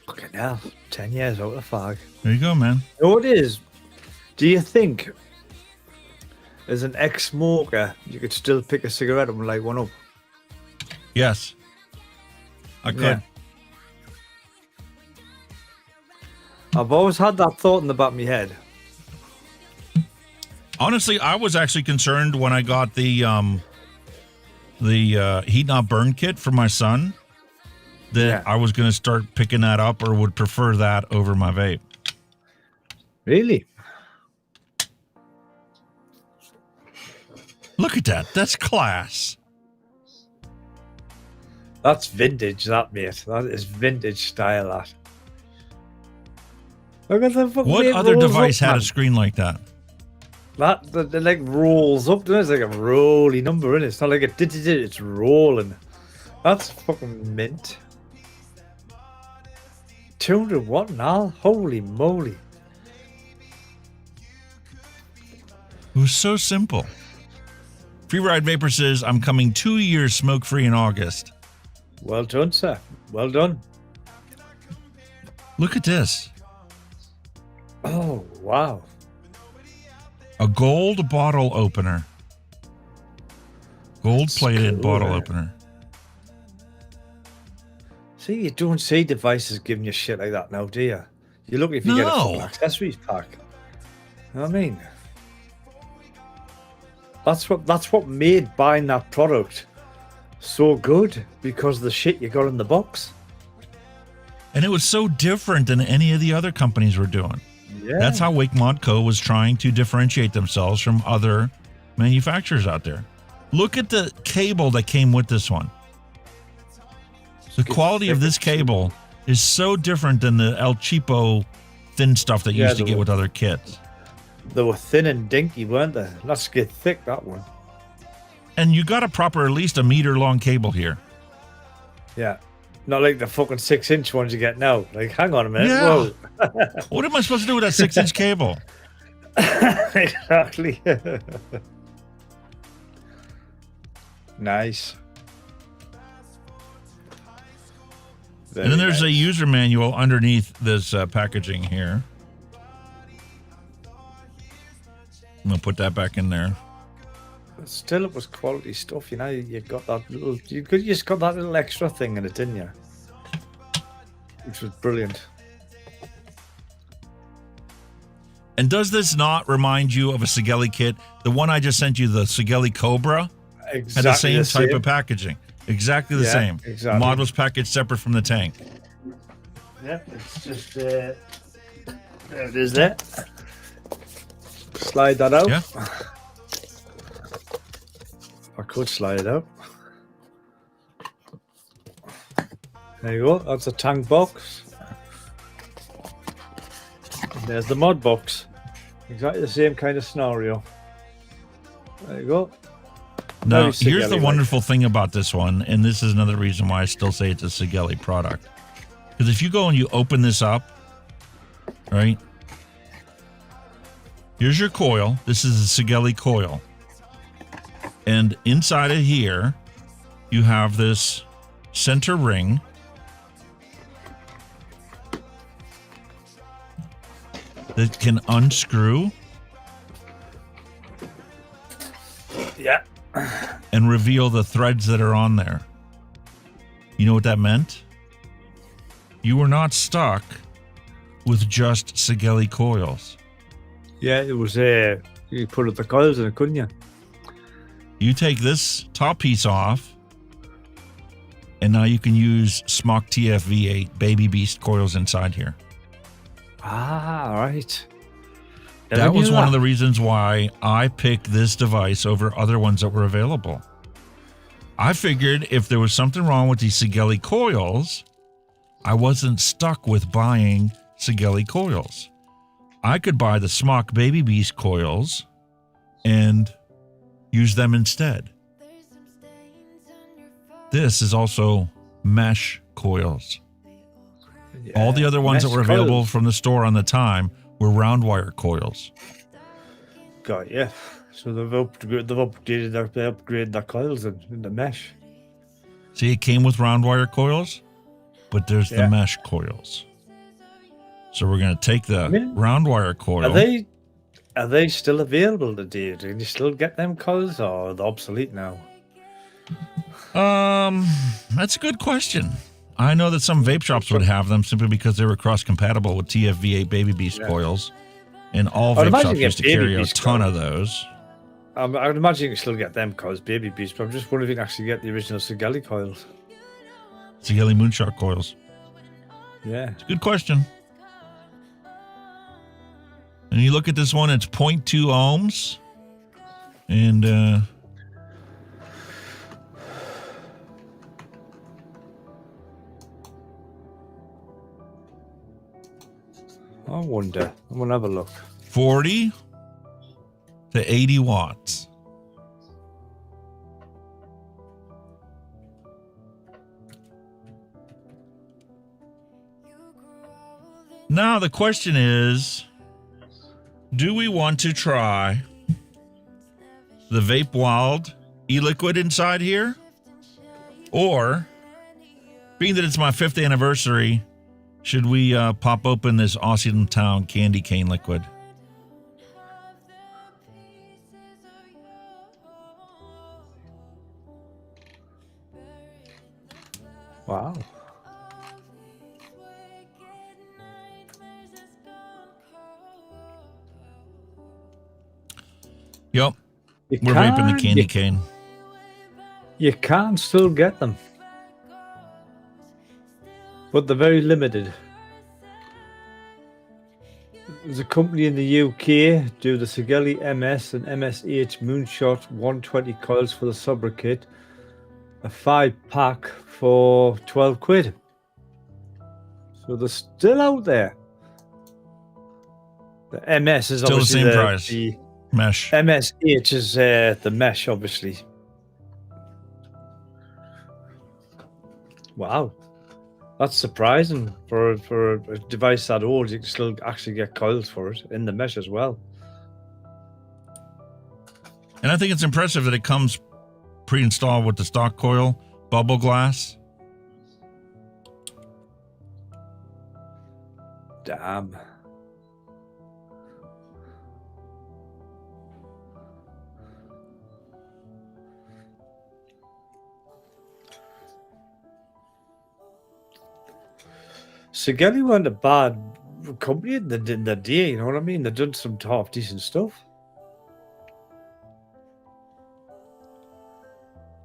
Fucking hell, 10 years out of the fag. There you go, man. You know what it is? Do you think, as an ex-smoker, you could still pick a cigarette up and light one up? Yes. I could. Yeah. I've always had that thought in the back of my head. Honestly, I was actually concerned when I got the heat not burn kit for my son that I was going to start picking that up or would prefer that over my vape. Really? Look at that. That's class. That's vintage, that, mate. That is vintage style, that. Look at the fucking What other device had a screen like that? That like rolls up, doesn't it? It's like a rolly number, isn't it? It's not like it's rolling. That's fucking mint. 200 watt now? Holy moly. It was so simple. Free Ride Vapor says, I'm coming 2 years smoke-free in August. Well done, sir. Well done. Look at this. Oh, wow. A gold bottle opener. Gold-plated bottle opener. See, you don't see devices giving you shit like that now, do you? You look if you get a full accessories pack. You know what I mean? That's what made buying that product so good, because of the shit you got in the box. And it was so different than any of the other companies were doing. Yeah. That's how Wake Mod Co. was trying to differentiate themselves from other manufacturers out there. Look at the cable that came with this one. The quality of this cable is so different than the El Cheapo thin stuff that you used to get with other kits. They were thin and dinky, weren't they? Let's get thick, that one. And you got a proper, at least a meter long cable here. Yeah. Not like the fucking 6-inch ones you get now. Like, hang on a minute. Yeah. Whoa. What am I supposed to do with that 6-inch cable? Exactly. Nice. And then there's a user manual underneath this packaging here. I'm going to put that back in there. Still, it was quality stuff, you know. You got that little, you just got that little extra thing in it, didn't you? Which was brilliant. And does this not remind you of a Sigelli kit? The one I just sent you, the Sigelli Cobra, exactly had the same type of packaging. Exactly the same. Exactly. The mod was packaged separate from the tank. Yeah, it's just there it is there. Slide that out. Yeah. I could slide it out. There you go. That's a tank box. And there's the mod box. Exactly the same kind of scenario. There you go. Now, here's the wonderful thing about this one, and this is another reason why I still say it's a Sigelli product. Because if you go and you open this up, right, Here's your coil. This is a Sigelei coil. And inside of here, you have this center ring. That can unscrew. Yeah. And reveal the threads that are on there. You know what that meant? You were not stuck with just Sigelei coils. Yeah, it was, you put the coils in it, couldn't you? You take this top piece off, and now you can use Smock TFV8 Baby Beast coils inside here. Ah, right. That was one of the reasons why I picked this device over other ones that were available. I figured if there was something wrong with these Sigelei coils, I wasn't stuck with buying Sigelei coils. I could buy the Smock Baby Beast coils and use them instead. This is also mesh coils. Yeah, all the other ones that were available coils. from the store on the time were round wire coils. Got yeah. So they've upgraded their coils in the mesh. See, it came with round wire coils, but there's the mesh coils. So we're going to take the round wire coil. Are they still available today? Do you still get them coils, or are they obsolete now? That's a good question. I know that some vape shops would have them simply because they were cross-compatible with TFV8 Baby Beast coils, and all vape shops used to carry a ton of those. I would imagine you can still get them coils, Baby Beast, but I'm just wondering if you can actually get the original Sigelei coils. Sigelei Moonshot coils. Yeah. It's a good question. And you look at this one, it's 0.2 ohms. And I wonder. I'm going to have a look. 40 to 80 watts. Now the question is, do we want to try the Vape Wild e-liquid inside here? Or, being that it's my 5th anniversary, should we pop open this Austin Town candy cane liquid? Wow. Yep. We're vaping the candy cane. You can still get them. But they're very limited. There's a company in the UK do the Sigelei MS and MSH Moonshot 120 coils for the sobriquet. A 5-pack for 12 quid. So they're still out there. The MS is still obviously the same price. The mesh. MSH is the mesh, obviously. Wow. That's surprising for a device that old. You can still actually get coils for it in the mesh as well. And I think it's impressive that it comes pre-installed with the stock coil, bubble glass. Damn. Sigelei weren't a bad company in the day, you know what I mean? They've done some half decent stuff.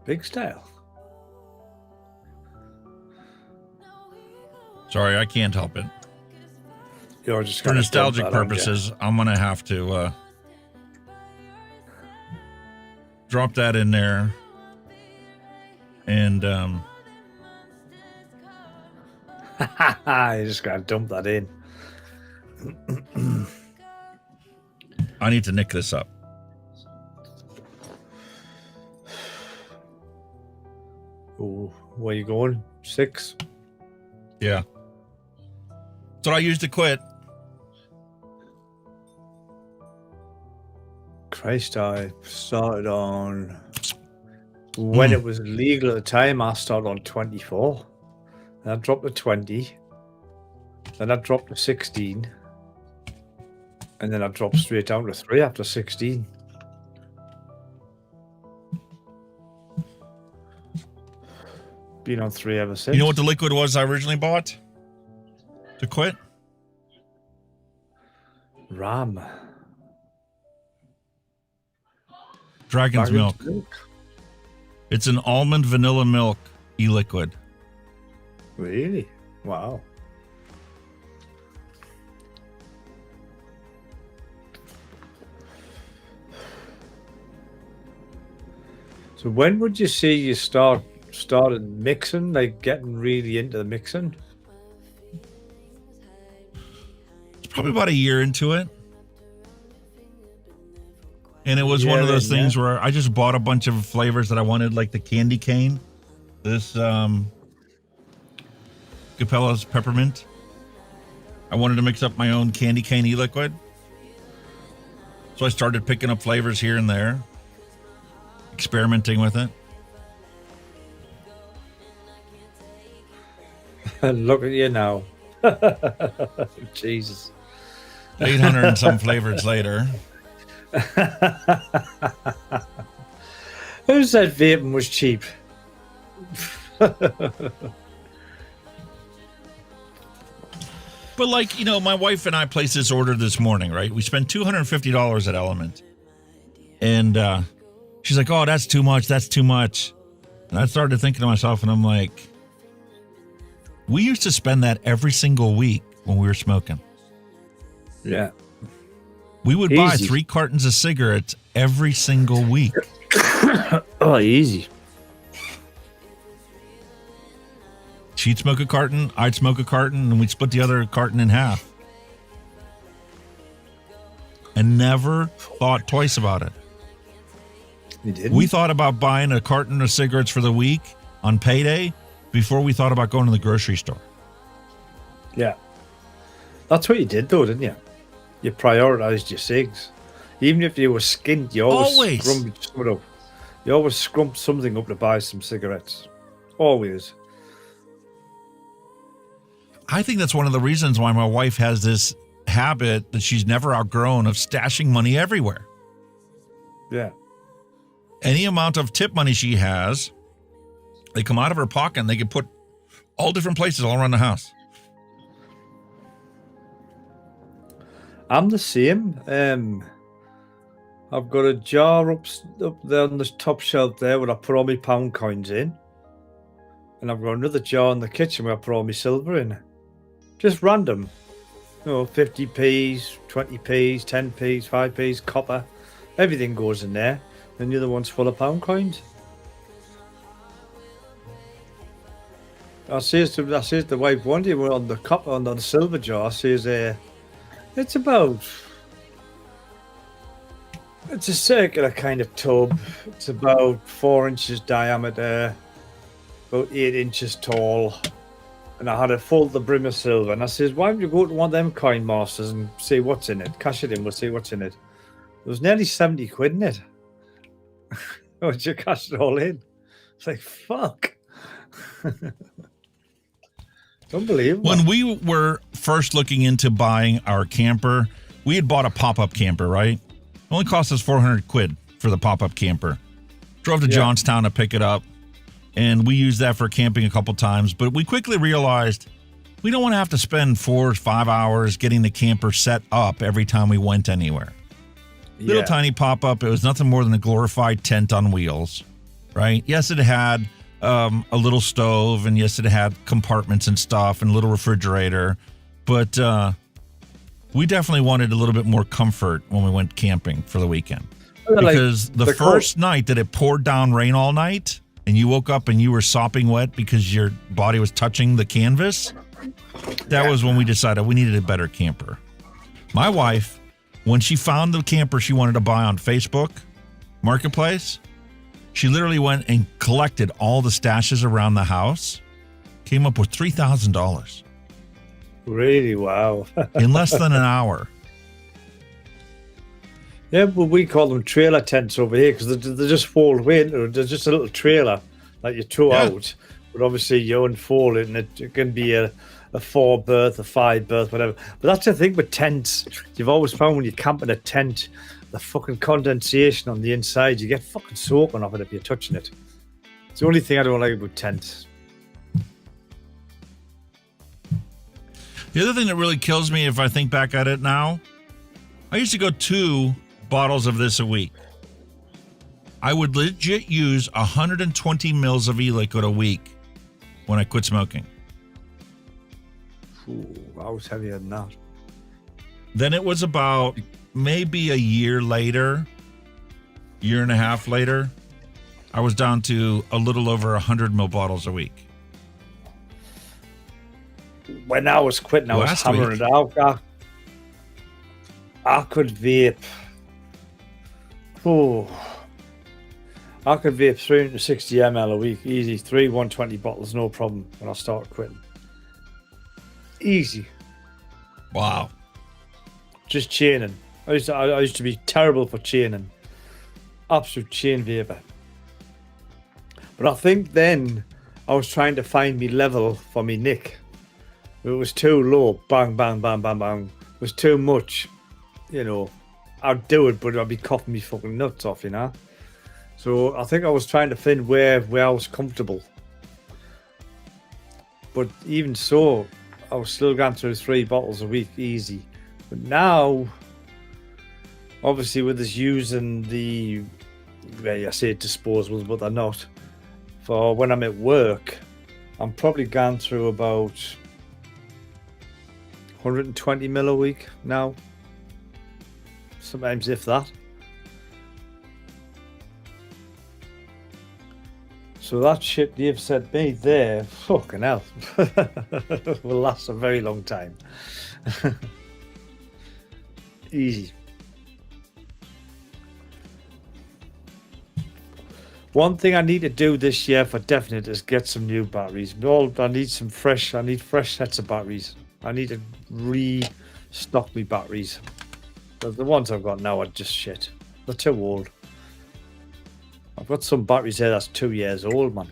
Big style. Sorry, I can't help it. You're just for nostalgic purposes, I'm going to have to drop that in there. And you just got to dump that in. I need to nick this up. Ooh, where you going? 6? Yeah. That's what I used to quit. Christ, I started on when it was legal at the time. I started on 24. Then I dropped to 20. Then I dropped to 16. And then I dropped straight down to 3 after 16. Been on 3 ever since. You know what the liquid was I originally bought to quit? Ram. Dragon's milk. It's an almond vanilla milk e-liquid. Really? Wow. So when would you say you started mixing, like getting really into the mixing? It's probably about a year into it. And it was one of those things where I just bought a bunch of flavors that I wanted, like the candy cane. This Capella's peppermint. I wanted to mix up my own candy cane e-liquid. So I started picking up flavors here and there, experimenting with it. Look at you now. Jesus. 800 and some flavors later. Who said vaping was cheap? But like, you know, my wife and I placed this order this morning, right? We spent $250 at Element. And she's like, oh, that's too much. That's too much. And I started thinking to myself, and I'm like, we used to spend that every single week when we were smoking. Yeah. We would buy 3 cartons of cigarettes every single week. Oh, easy. She'd smoke a carton, I'd smoke a carton, and we'd split the other carton in half. And never thought twice about it. You didn't? We thought about buying a carton of cigarettes for the week on payday before we thought about going to the grocery store. Yeah. That's what you did, though, didn't you? You prioritized your cigs. Even if you were skint, you always scrumped something up to buy some cigarettes. Always. I think that's one of the reasons why my wife has this habit that she's never outgrown of stashing money everywhere. Yeah. Any amount of tip money she has, they come out of her pocket and they can put all different places all around the house. I'm the same. I've got a jar up there on the top shelf there where I put all my pound coins in. And I've got another jar in the kitchen where I put all my silver in. Just random. You know, 50p's, 20p's, 10p's, 5p's, copper. Everything goes in there. And the other one's full of pound coins. I says to the wife one day, we're on the copper, on the silver jar, I says, it's a circular kind of tub. It's about 4 inches diameter, about 8 inches tall. And I had it full to the brim of silver. And I says, why don't you go to one of them coin masters and see what's in it? Cash it in, we'll see what's in it. There was nearly 70 quid in it. Oh, you cashed it all in. It's like, fuck. Unbelievable. When we were first looking into buying our camper, we had bought a pop-up camper, right? It only cost us 400 quid for the pop-up camper. Drove to Johnstown to pick it up, and we used that for camping a couple times, but we quickly realized we don't want to have to spend 4 or 5 hours getting the camper set up every time we went anywhere. Little tiny pop-up. It was nothing more than a glorified tent on wheels, right? Yes, it had a little stove, and yes, it had compartments and stuff and a little refrigerator, but we definitely wanted a little bit more comfort when we went camping for the weekend. Because the first night that it poured down rain all night and you woke up and you were sopping wet because your body was touching the canvas, that was when we decided we needed a better camper. My wife, when she found the camper she wanted to buy on Facebook Marketplace, she literally went and collected all the stashes around the house, came up with $3,000. Really? Wow. In less than an hour. Yeah, well, we call them trailer tents over here because they just fold away. They're just a little trailer that you throw out, but obviously you unfold it, and it can be a 4-berth, a 5-berth, whatever. But that's the thing with tents. You've always found when you camp in a tent, the fucking condensation on the inside, you get fucking soaking off it if you're touching it. It's the only thing I don't like about tents. The other thing that really kills me if I think back at it now, I used to go 2 bottles of this a week. I would legit use 120 mils of e-liquid a week when I quit smoking. Ooh, I was heavier than that. Then it was about maybe a year later, year and a half later, I was down to a little over 100 mil bottles a week. When I was quitting, I was hammering it out. I could vape. Oh, I could vape 360 ml a week, easy. 3 120 bottles, no problem. When I started quitting, easy. Wow. Just chaining. I used to be terrible for chaining. Absolute chain vapor. But I think then I was trying to find me level for me nick. It was too low. Bang, bang, bang, bang, bang. It was too much. You know, I'd do it, but I'd be coughing me fucking nuts off, you know. So I think I was trying to find where I was comfortable. But even so, I was still going through 3 bottles a week, easy. But now, obviously with us using the, well, I say disposables, but they're not. For when I'm at work, I'm probably gone through about 120 mil a week now. Sometimes if that. So that shit you've said me there, fucking hell, will last a very long time. Easy. One thing I need to do this year for definite is get some new batteries. I need fresh sets of batteries. I need to restock my batteries. But the ones I've got now are just shit. They're too old. I've got some batteries here that's 2 years old, man.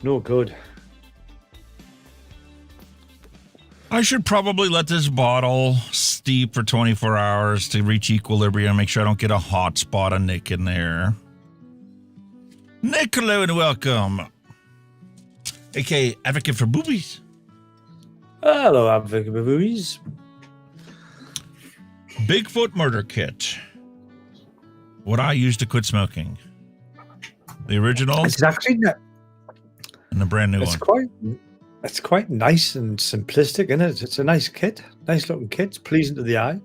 No good. I should probably let this bottle steep for 24 hours to reach equilibrium, make sure I don't get a hot spot of Nick in there. Nick, hello and welcome. A.K.A. Advocate for Boobies. Hello, Advocate for Boobies. Bigfoot Murder Kit. What I used to quit smoking. The original. It's actually not. And the brand new one. It's quite nice and simplistic, isn't it? It's a nice kit. Nice looking kit. It's pleasing to the eye.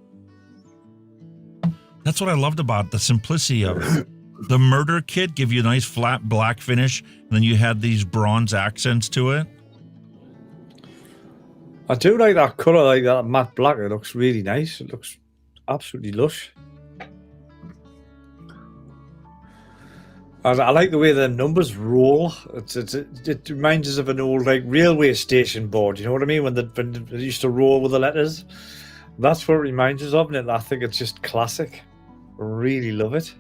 That's what I loved about the simplicity of it. The murder kit give you a nice flat black finish, and then you had these bronze accents to it. I do like that colour, like that matte black. It looks really nice. It looks absolutely lush. I like the way the numbers roll. It reminds us of an old like railway station board. You know what I mean? When they used to roll with the letters. That's what it reminds us of, and I think it's just classic. Really love it.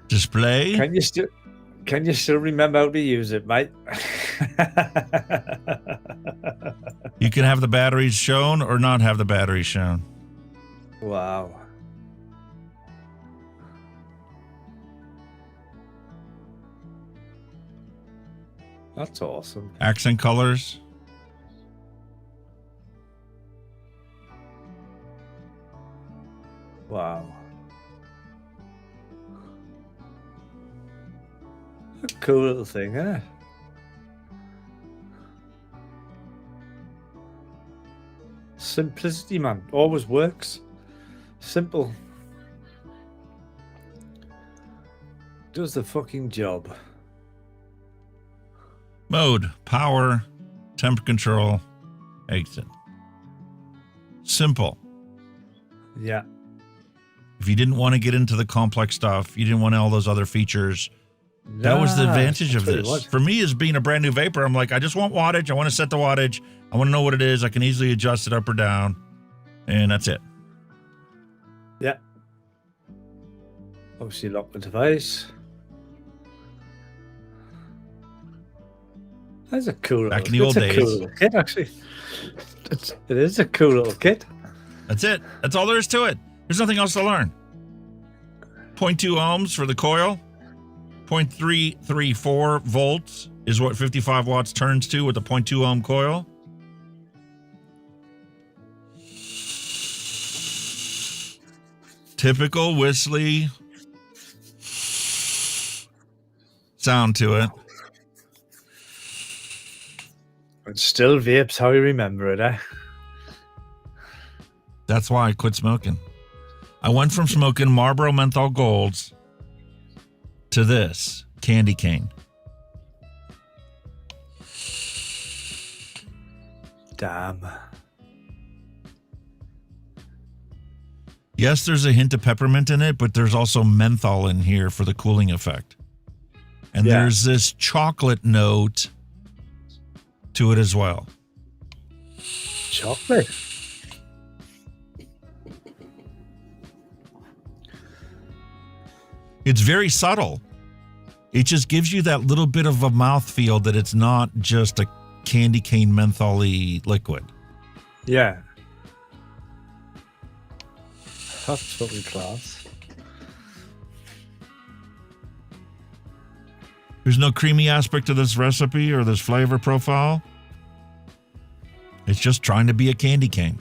Display. Can you still remember how to use it, mate? You can have the batteries shown or not have the batteries shown. Wow. That's awesome. Accent colors. Wow. A cool little thing, eh? Simplicity, man. Always works. Simple. Does the fucking job. Mode, power, temp control, exit. Simple. Yeah. If you didn't want to get into the complex stuff, you didn't want all those other features, That was the advantage of that's what it this. was. For me, as being a brand new vapor, I'm like, I just want wattage. I want to set the wattage. I want to know what it is. I can easily adjust it up or down. And that's it. Yeah. Obviously lock the device. That's a cool Back little, in the old it's a cool days. little kit, actually. It is a cool little kit. That's it. That's all there is to it. There's nothing else to learn. 0.2 ohms for the coil. 0.334 volts is what 55 watts turns to with the 0.2 ohm coil. Typical whistly sound to it. It still vapes how you remember it, eh? That's why I quit smoking. I went from smoking Marlboro Menthol Golds to this candy cane. Damn. Yes, there's a hint of peppermint in it, but there's also menthol in here for the cooling effect. And Yeah. there's this chocolate note to it as well. Chocolate? It's very subtle. It just gives you that little bit of a mouthfeel that it's not just a candy cane menthol-y liquid. Yeah. That's fucking class. There's no creamy aspect to this recipe or this flavor profile. It's just trying to be a candy cane.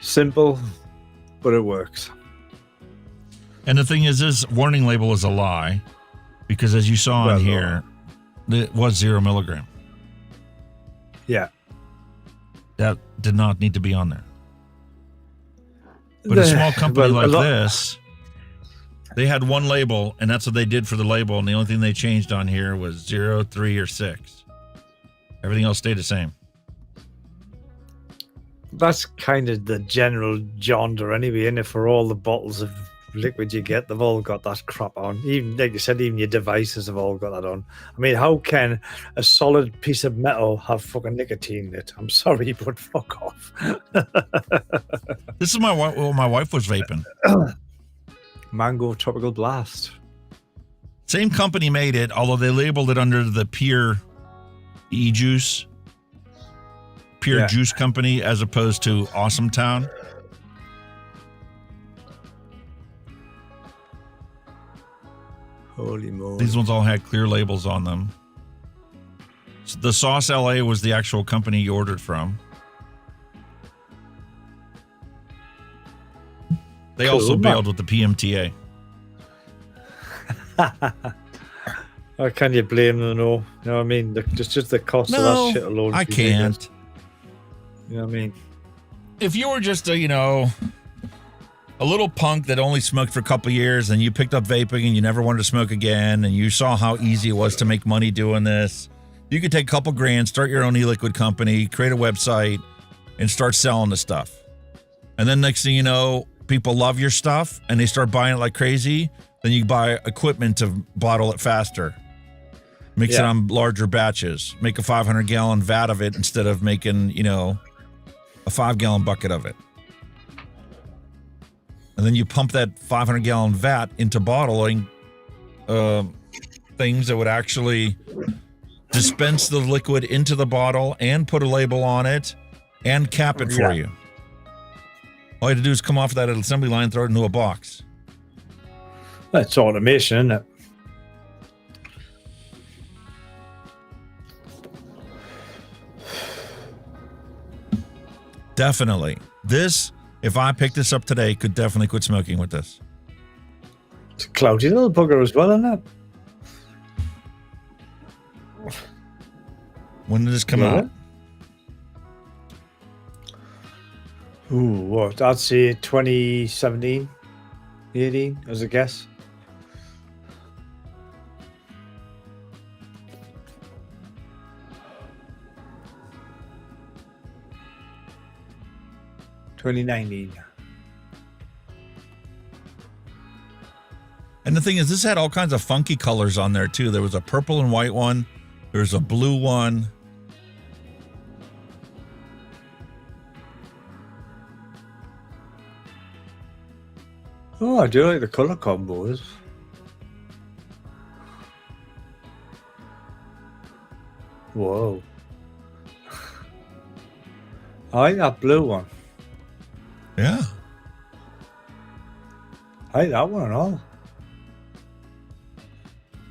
Simple, but it works. And the thing is, this warning label is a lie because as you saw on here, it was 0 milligram. Yeah. That did not need to be on there. But a small company like this, they had one label, and that's what they did for the label, and the only thing they changed on here was 0, 3, or 6. Everything else stayed the same. That's kind of the general genre anyway, isn't it? For all the bottles of liquid you get, they've all got that crap on. Even, like you said, even your devices have all got that on. I mean, how can a solid piece of metal have fucking nicotine in it? I'm sorry, but fuck off. This is what my wife was vaping. Mango Tropical Blast. Same company made it, although they labeled it under the Pure E-Juice. Pure Juice Company as opposed to Awesome Town. Holy moly. These ones all had clear labels on them. The Sauce LA was the actual company you ordered from. They also bailed with the PMTA. How can you blame them? No, you know what I mean? Just the cost of that shit alone. I can't. You know what I mean? If you were just a little punk that only smoked for a couple years and you picked up vaping and you never wanted to smoke again and you saw how easy it was to make money doing this, you could take a couple grand, start your own e-liquid company, create a website, and start selling the stuff. And then next thing you know, people love your stuff and they start buying it like crazy. Then you buy equipment to bottle it faster. Mix it on larger batches. Make a 500-gallon vat of it instead of making, a 5-gallon bucket of it. And then you pump that 500-gallon vat into bottling things that would actually dispense the liquid into the bottle and put a label on it and cap it for you. All you have to do is come off that assembly line, throw it into a box. That's automation, isn't it? Definitely. This, if I picked this up today, could definitely quit smoking with this. It's a cloudy little bugger as well, isn't it? When did this come out? Ooh, what? I'd say 2017, 18, as a guess. And the thing is, this had all kinds of funky colors on there, too. There was a purple and white one. There's a blue one. Oh, I do like the color combos. Whoa. I like that blue one. Yeah. I like that one and all.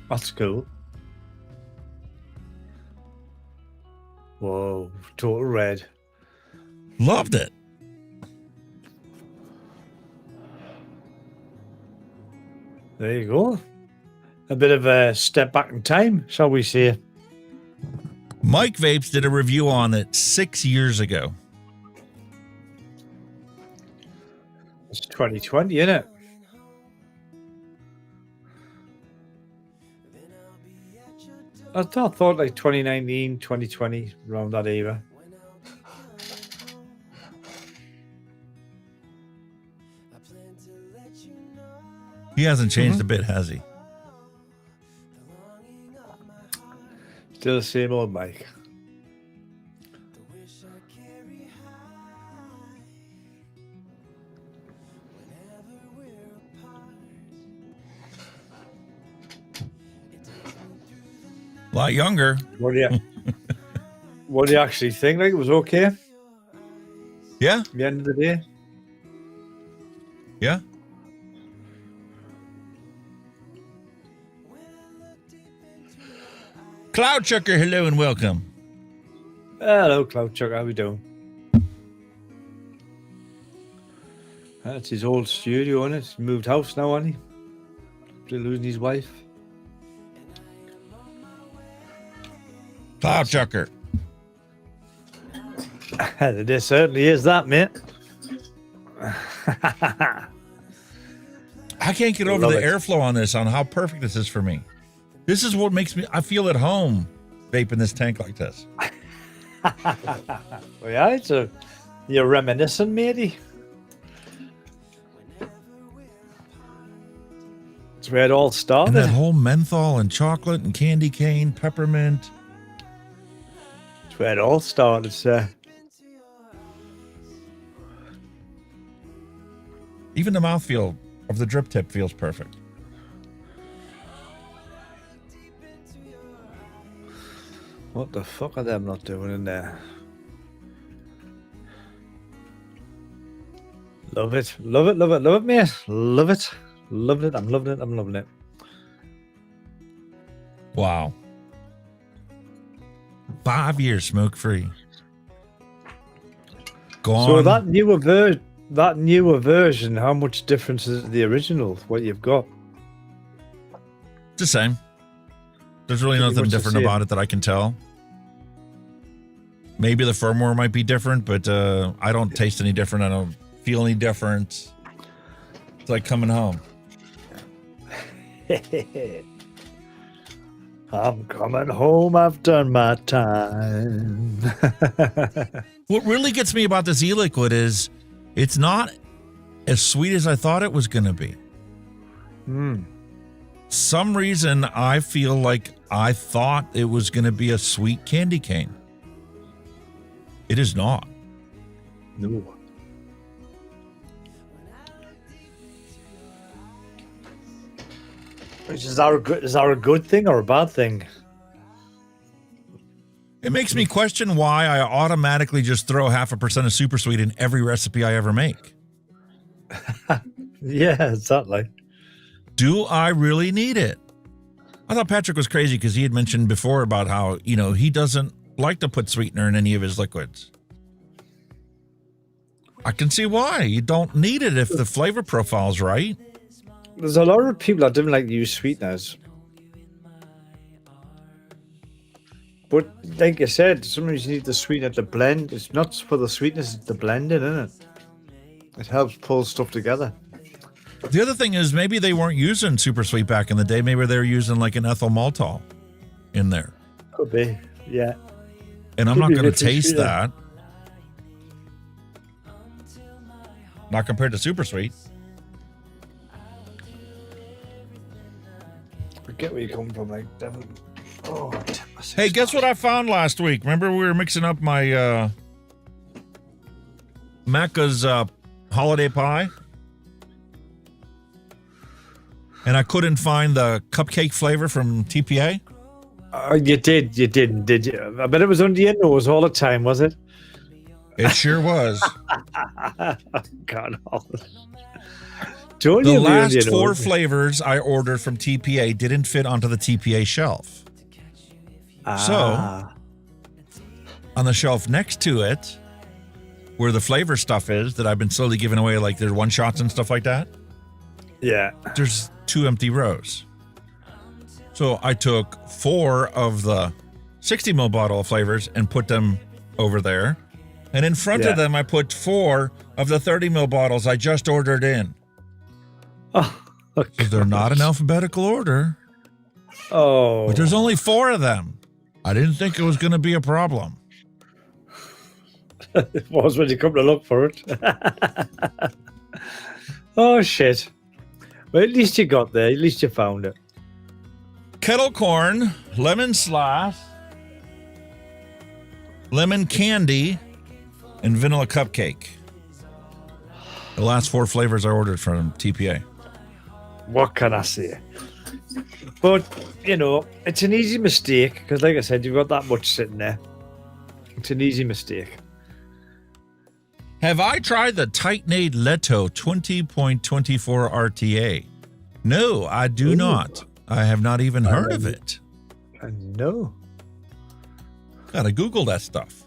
That's cool. Whoa, total red. Loved it. There you go. A bit of a step back in time, shall we say. Mike Vapes did a review on it 6 years ago. It's 2020, isn't it? I thought like 2019, 2020, around that era. He hasn't changed a bit, has he? Still the same old Mike. A lot younger. What do you, what do you actually think? Like, it was okay? Yeah. At the end of the day? Yeah. Cloud Chucker, hello and welcome. Hello, Cloud Chuck. How we doing? That's his old studio, isn't it? He's moved house now, hasn't he? Still losing his wife. Cloud Chucker. There certainly is that, mate. I can't get over the airflow on this, on how perfect this is for me. This is what makes me, I feel at home vaping this tank like this. Well, yeah, you're reminiscent, matey. It's where it all started. And that whole menthol and chocolate and candy cane, peppermint. It's where it all started, sir. Even the mouthfeel of the drip tip feels perfect. What the fuck are them not doing in there? Love it. Love it, love it, love it, mate. Love it. Loving it. I'm loving it. I'm loving it. Wow. 5 years smoke free. Gone. So that newer version, how much difference is the original? What you've got? It's the same. There's really nothing different about it that I can tell. Maybe the firmware might be different, but I don't taste any different. I don't feel any different. It's like coming home. I'm coming home. I've done my time. What really gets me about this e-liquid is it's not as sweet as I thought it was going to be. Some reason I feel like I thought it was going to be a sweet candy cane. It is not. No. Is that a good thing or a bad thing? It makes me question why I automatically just throw 0.5% of super sweet in every recipe I ever make. Yeah, exactly. Do I really need it? I thought Patrick was crazy because he had mentioned before about how, he doesn't like to put sweetener in any of his liquids. I can see why. You don't need it if the flavor profile's right. There's a lot of people that don't like to use sweeteners. But like I said, sometimes you need the sweetener to blend. It's not for the sweetness, it's the blending, isn't it? It helps pull stuff together. The other thing is maybe they weren't using super sweet back in the day. Maybe they were using like an ethyl maltol in there. Could be, yeah. And I'm not going to taste that. Not compared to super sweet. get where you come from, like Devin. Oh, Hey, guess what I found last week? Remember we were mixing up my Macca's holiday pie? And I couldn't find the cupcake flavor from TPA? You didn't, did you? I bet it was under your nose all the time, was it? It sure was. God, the last 4 flavors I ordered from TPA didn't fit onto the TPA shelf. So, on the shelf next to it, where the flavor stuff is that I've been slowly giving away, like their one-shots and stuff like that, yeah, there's 2 empty rows. So I took 4 of the 60 ml bottle of flavors and put them over there. And in front of them, I put 4 of the 30 ml bottles I just ordered in. Oh, they're not in alphabetical order. Oh. But there's only 4 of them. I didn't think it was going to be a problem. It was when you come to look for it. Oh, shit. Well, at least you got there. At least you found it. Kettle corn, lemon slice, lemon candy, and vanilla cupcake. The last 4 flavors I ordered from TPA. What can I say? But, you know, it's an easy mistake because, like I said, you've got that much sitting there. It's an easy mistake. Have I tried the Titanade Leto 20.24 RTA? No, I do not. I have not even heard of it. No. Gotta Google that stuff.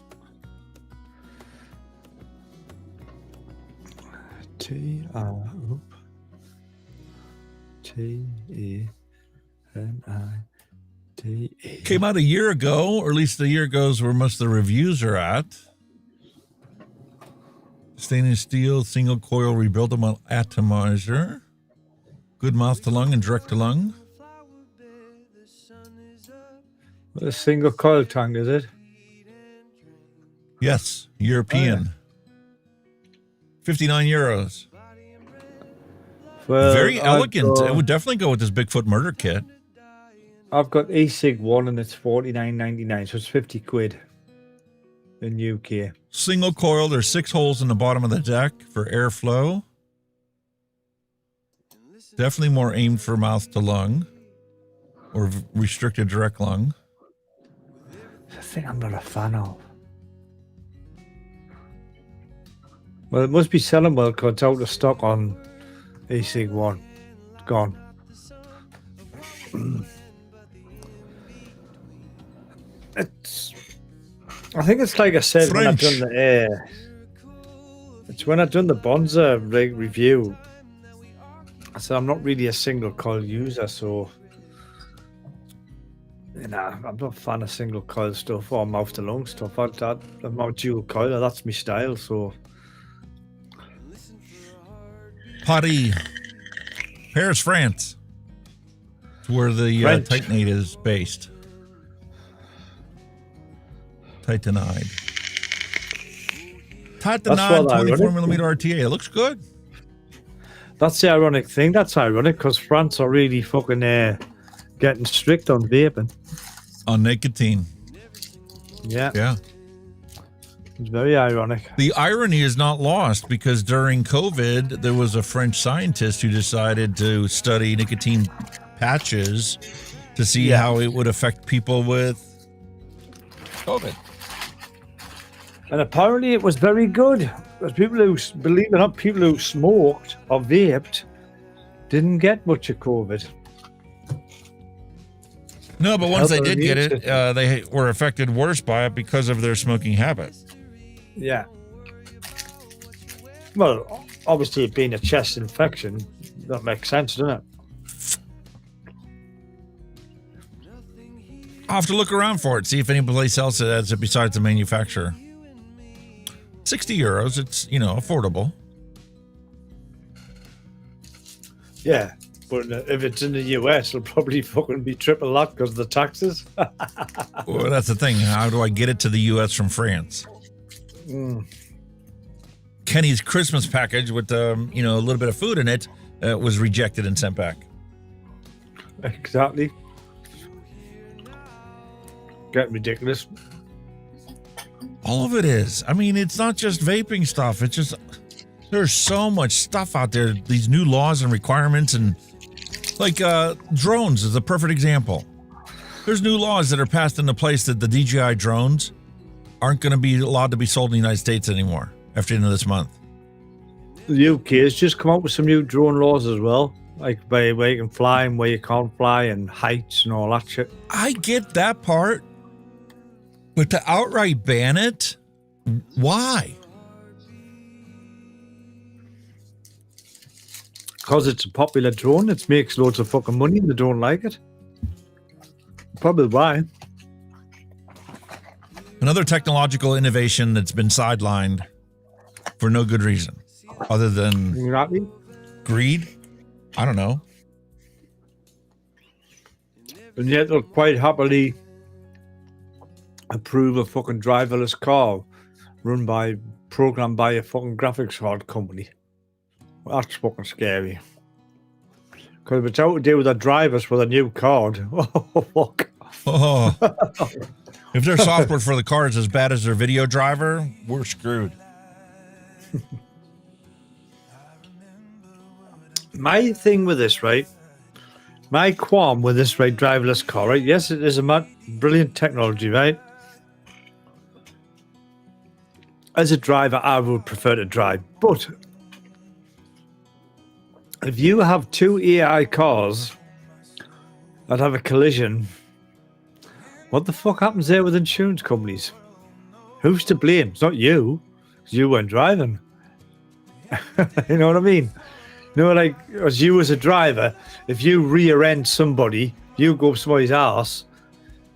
T-E-N-I-D-E. Came out a year ago, or at least the year goes where most of the reviews are at. Stainless steel, single coil rebuildable atomizer. Good mouth to lung and direct to lung. A single coil tongue, is it? Yes, European. 59 euros. Well, very elegant. It would definitely go with this Bigfoot murder kit. I've got e-cig 1 and it's $49.99, so it's 50 quid in UK. Single coil, there's 6 holes in the bottom of the deck for airflow. Definitely more aimed for mouth to lung or restricted direct lung. It's a thing I'm not a fan of. Well, it must be selling well because it's out of stock on e-cig 1. It's gone. I think it's like I said when I've done the it's when I've done the Bonza review. I said I'm not really a single coil user, so you know I'm not a fan of single coil stuff or mouth to lung stuff. I'm not dual coiler. That's my style. So Paris, France. It's where the Titanade is based. Titanide. Titanide 24mm RTA. It looks good. That's the ironic thing. That's ironic because France are really fucking getting strict on vaping. On nicotine. Yeah. Yeah. It's very ironic. The irony is not lost because during COVID, there was a French scientist who decided to study nicotine patches to see how it would affect people with COVID. And apparently it was very good. Because people who, believe it or not, people who smoked or vaped didn't get much of COVID. No, but once they did get it, they were affected worse by it because of their smoking habit. Yeah. Well, obviously it being a chest infection, that makes sense, doesn't it? I'll have to look around for it, see if any place else has it besides the manufacturer. 60 euros, it's, you know, affordable. Yeah, but if it's in the US, it'll probably fucking be triple that because of the taxes. Well, that's the thing. How do I get it to the US from France? Kenny's Christmas package with, you know, a little bit of food in it was rejected and sent back. Exactly. getting ridiculous. All of it is. I mean, it's not just vaping stuff. It's just, there's so much stuff out there. These new laws and requirements, and like drones is a perfect example. There's new laws that are passed into place that the DJI drones aren't going to be allowed to be sold in the United States anymore after the end of this month. The UK has just come up with some new drone laws as well, like where you can fly and where you can't fly, and heights and all that shit. I get that part, but to outright ban it, why? Because it's a popular drone, it makes loads of fucking money and they don't like it. Probably why. Another technological innovation that's been sidelined for no good reason, other than greed. I don't know. And yet they'll quite happily approve a fucking driverless car programmed by a fucking graphics card company. Well, that's fucking scary. Because if it's out to do with the drivers with a new card, oh fuck. Oh. If their software for the car is as bad as their video driver, we're screwed. My thing with this, right? My qualm with this, right, driverless car, right? Yes, it is a brilliant technology, right? As a driver, I would prefer to drive. But if you have two AI cars that have a collision, what the fuck happens there with insurance companies? Who's to blame? It's not you, because you weren't driving. You know what I mean? You know, like, as you as a driver, if you rear end somebody, you go up somebody's ass,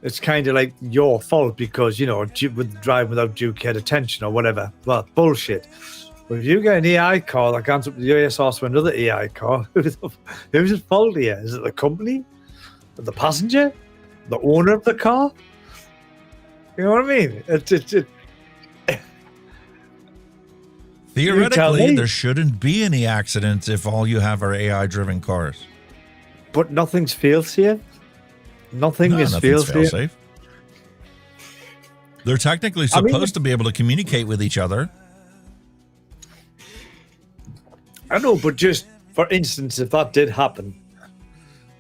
it's kind of like your fault because, you know, with driving without due care attention or whatever. Well, bullshit. But if you get an AI car that comes up to the ass with another AI car, who's at fault here? Is it the company? The passenger? The owner of the car? You know what I mean? Theoretically, there shouldn't be any accidents if all you have are AI-driven cars. But nothing's fail-safe. Nothing is fail-safe. They're technically supposed to be able to communicate with each other. I know, but just for instance, if that did happen,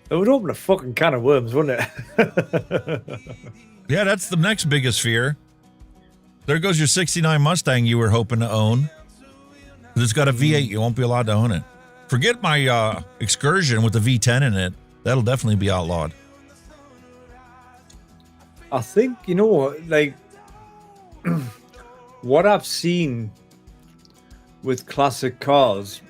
it would open a fucking can of worms, wouldn't it? Yeah, that's the next biggest fear. There goes your 69 Mustang you were hoping to own. It's got a V8, you won't be allowed to own it. Forget my Excursion with the V10 in it. That'll definitely be outlawed. I think, you know, like, what I've seen with classic cars,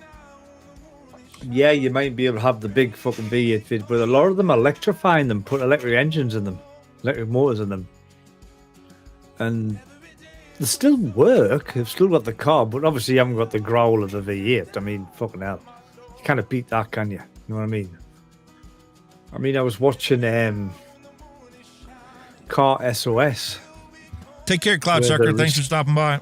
yeah, you might be able to have the big fucking V8 fit, but a lot of them are electrifying them, put electric engines in them, electric motors in them. And they still work, they've still got the car, but obviously you haven't got the growl of the V8. I mean, fucking hell. You can't beat that, can you? You know what I mean? I mean, I was watching Car SOS. Take care, Cloudsucker. Thanks for stopping by.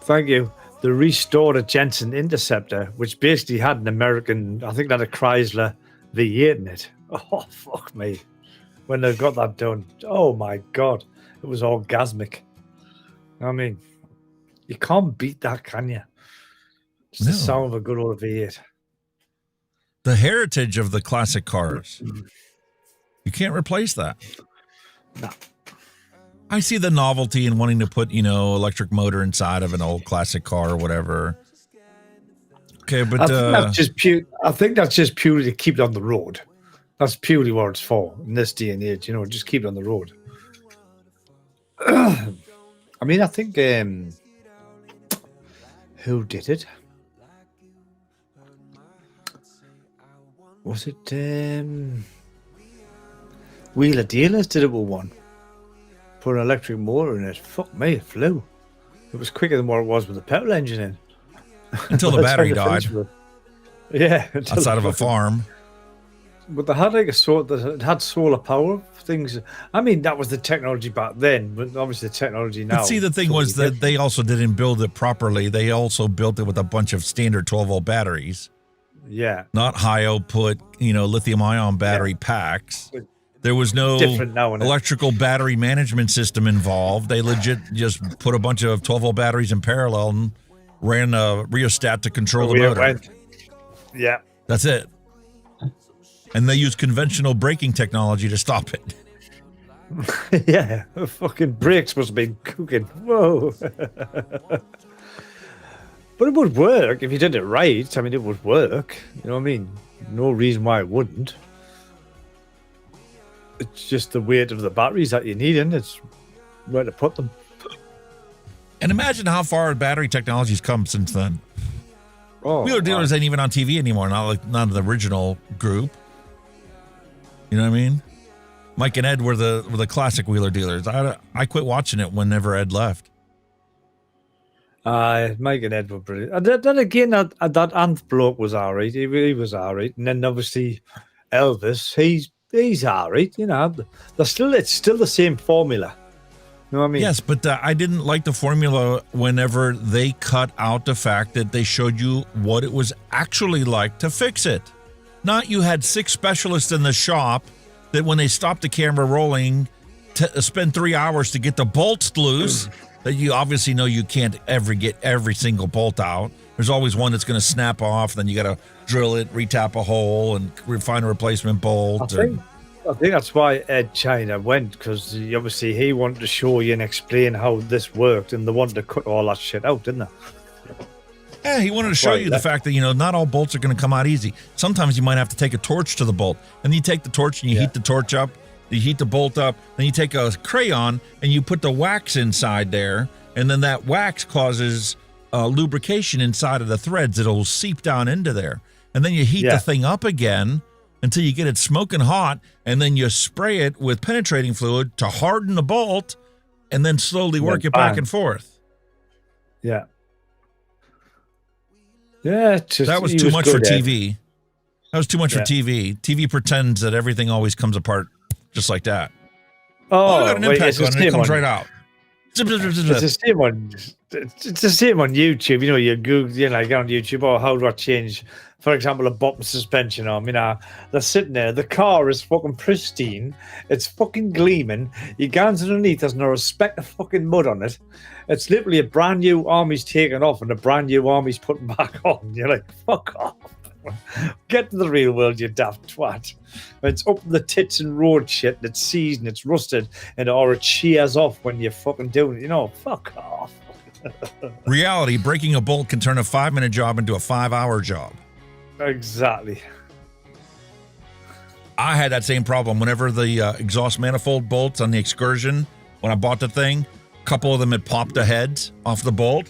Thank you. They restored a Jensen Interceptor, which basically had an American, I think that had a Chrysler V8 in it. Oh, fuck me. When they got that done, oh my God, it was orgasmic. I mean, you can't beat that, can you? Just the sound of a good old V8. The heritage of the classic cars. You can't replace that. No. I see the novelty in wanting to put, you know, electric motor inside of an old classic car or whatever. Okay, but I think that's just purely to keep it on the road. That's purely what it's for in this day and age. You know, just keep it on the road. I mean, I think who did it? Was it Wheeler Dealers did it with one? Put an electric motor in it. Fuck me, it flew. It was quicker than what it was with the petrol engine in. Until the battery died. Yeah. Outside of a farm. But they had like it had solar power things. I mean, that was the technology back then, but obviously the technology now. But see, the thing was that they also didn't build it properly. They also built it with a bunch of standard 12-volt batteries. Yeah. Not high output, you know, lithium ion battery packs. There was no Different now, isn't it? electrical battery management system involved. They legit just put a bunch of 12-volt batteries in parallel and ran a rheostat to control the motor. Yeah. That's it. And they use conventional braking technology to stop it. Yeah, the fucking brakes must have been cooking. Whoa. But it would work if you did it right. I mean, it would work. You know what I mean? No reason why it wouldn't. It's just the weight of the batteries that you need, and it's where to put them. And imagine how far battery technology's come since then. Oh, Wheeler Dealers ain't even on TV anymore, not the original group. You know what I mean? Mike and Ed were the classic Wheeler Dealers. I quit watching it whenever Ed left. Mike and Ed were brilliant. And then again, that Anth bloke was all right. He was all right. And then obviously Elvis, he's all right. You know, it's still the same formula. You know what I mean? Yes, but I didn't like the formula whenever they cut out the fact that they showed you what it was actually like to fix it. Not you had 6 specialists in the shop that when they stopped the camera rolling, spend 3 hours to get the bolts loose, that you obviously know you can't ever get every single bolt out. There's always one that's going to snap off, then you got to drill it, retap a hole, and find a replacement bolt. I think that's why Ed China went, because obviously he wanted to show you and explain how this worked, and they wanted to cut all that shit out, didn't they? Yeah, he wanted to show you the fact that, not all bolts are going to come out easy. Sometimes you might have to take a torch to the bolt, and you take the torch and you heat the torch up, you heat the bolt up, then you take a crayon and you put the wax inside there, and then that wax causes lubrication inside of the threads. It'll seep down into there, and then you heat the thing up again until you get it smoking hot, and then you spray it with penetrating fluid to harden the bolt, and then slowly work it back and forth. Yeah. Yeah, that was too much for TV. That was too much for TV. TV pretends that everything always comes apart just like that. Oh, got an impact on it. It comes right out. It's the same one. It's the same on YouTube. You Google, you get on YouTube, how do I change, for example, a bottom suspension arm? They're sitting there. The car is fucking pristine. It's fucking gleaming. You glance underneath, there's no speck of fucking mud on it. It's literally a brand new army's taken off and a brand new army's putting back on. You're like, fuck off. Get to the real world, you daft twat. It's up the tits and road shit, and it's seasoned, it's rusted, or it shears off when you're fucking doing it. Fuck off. Reality, breaking a bolt can turn a 5-minute job into a 5-hour job. Exactly. I had that same problem whenever the exhaust manifold bolts on the Excursion, when I bought the thing, a couple of them had popped the heads off the bolt.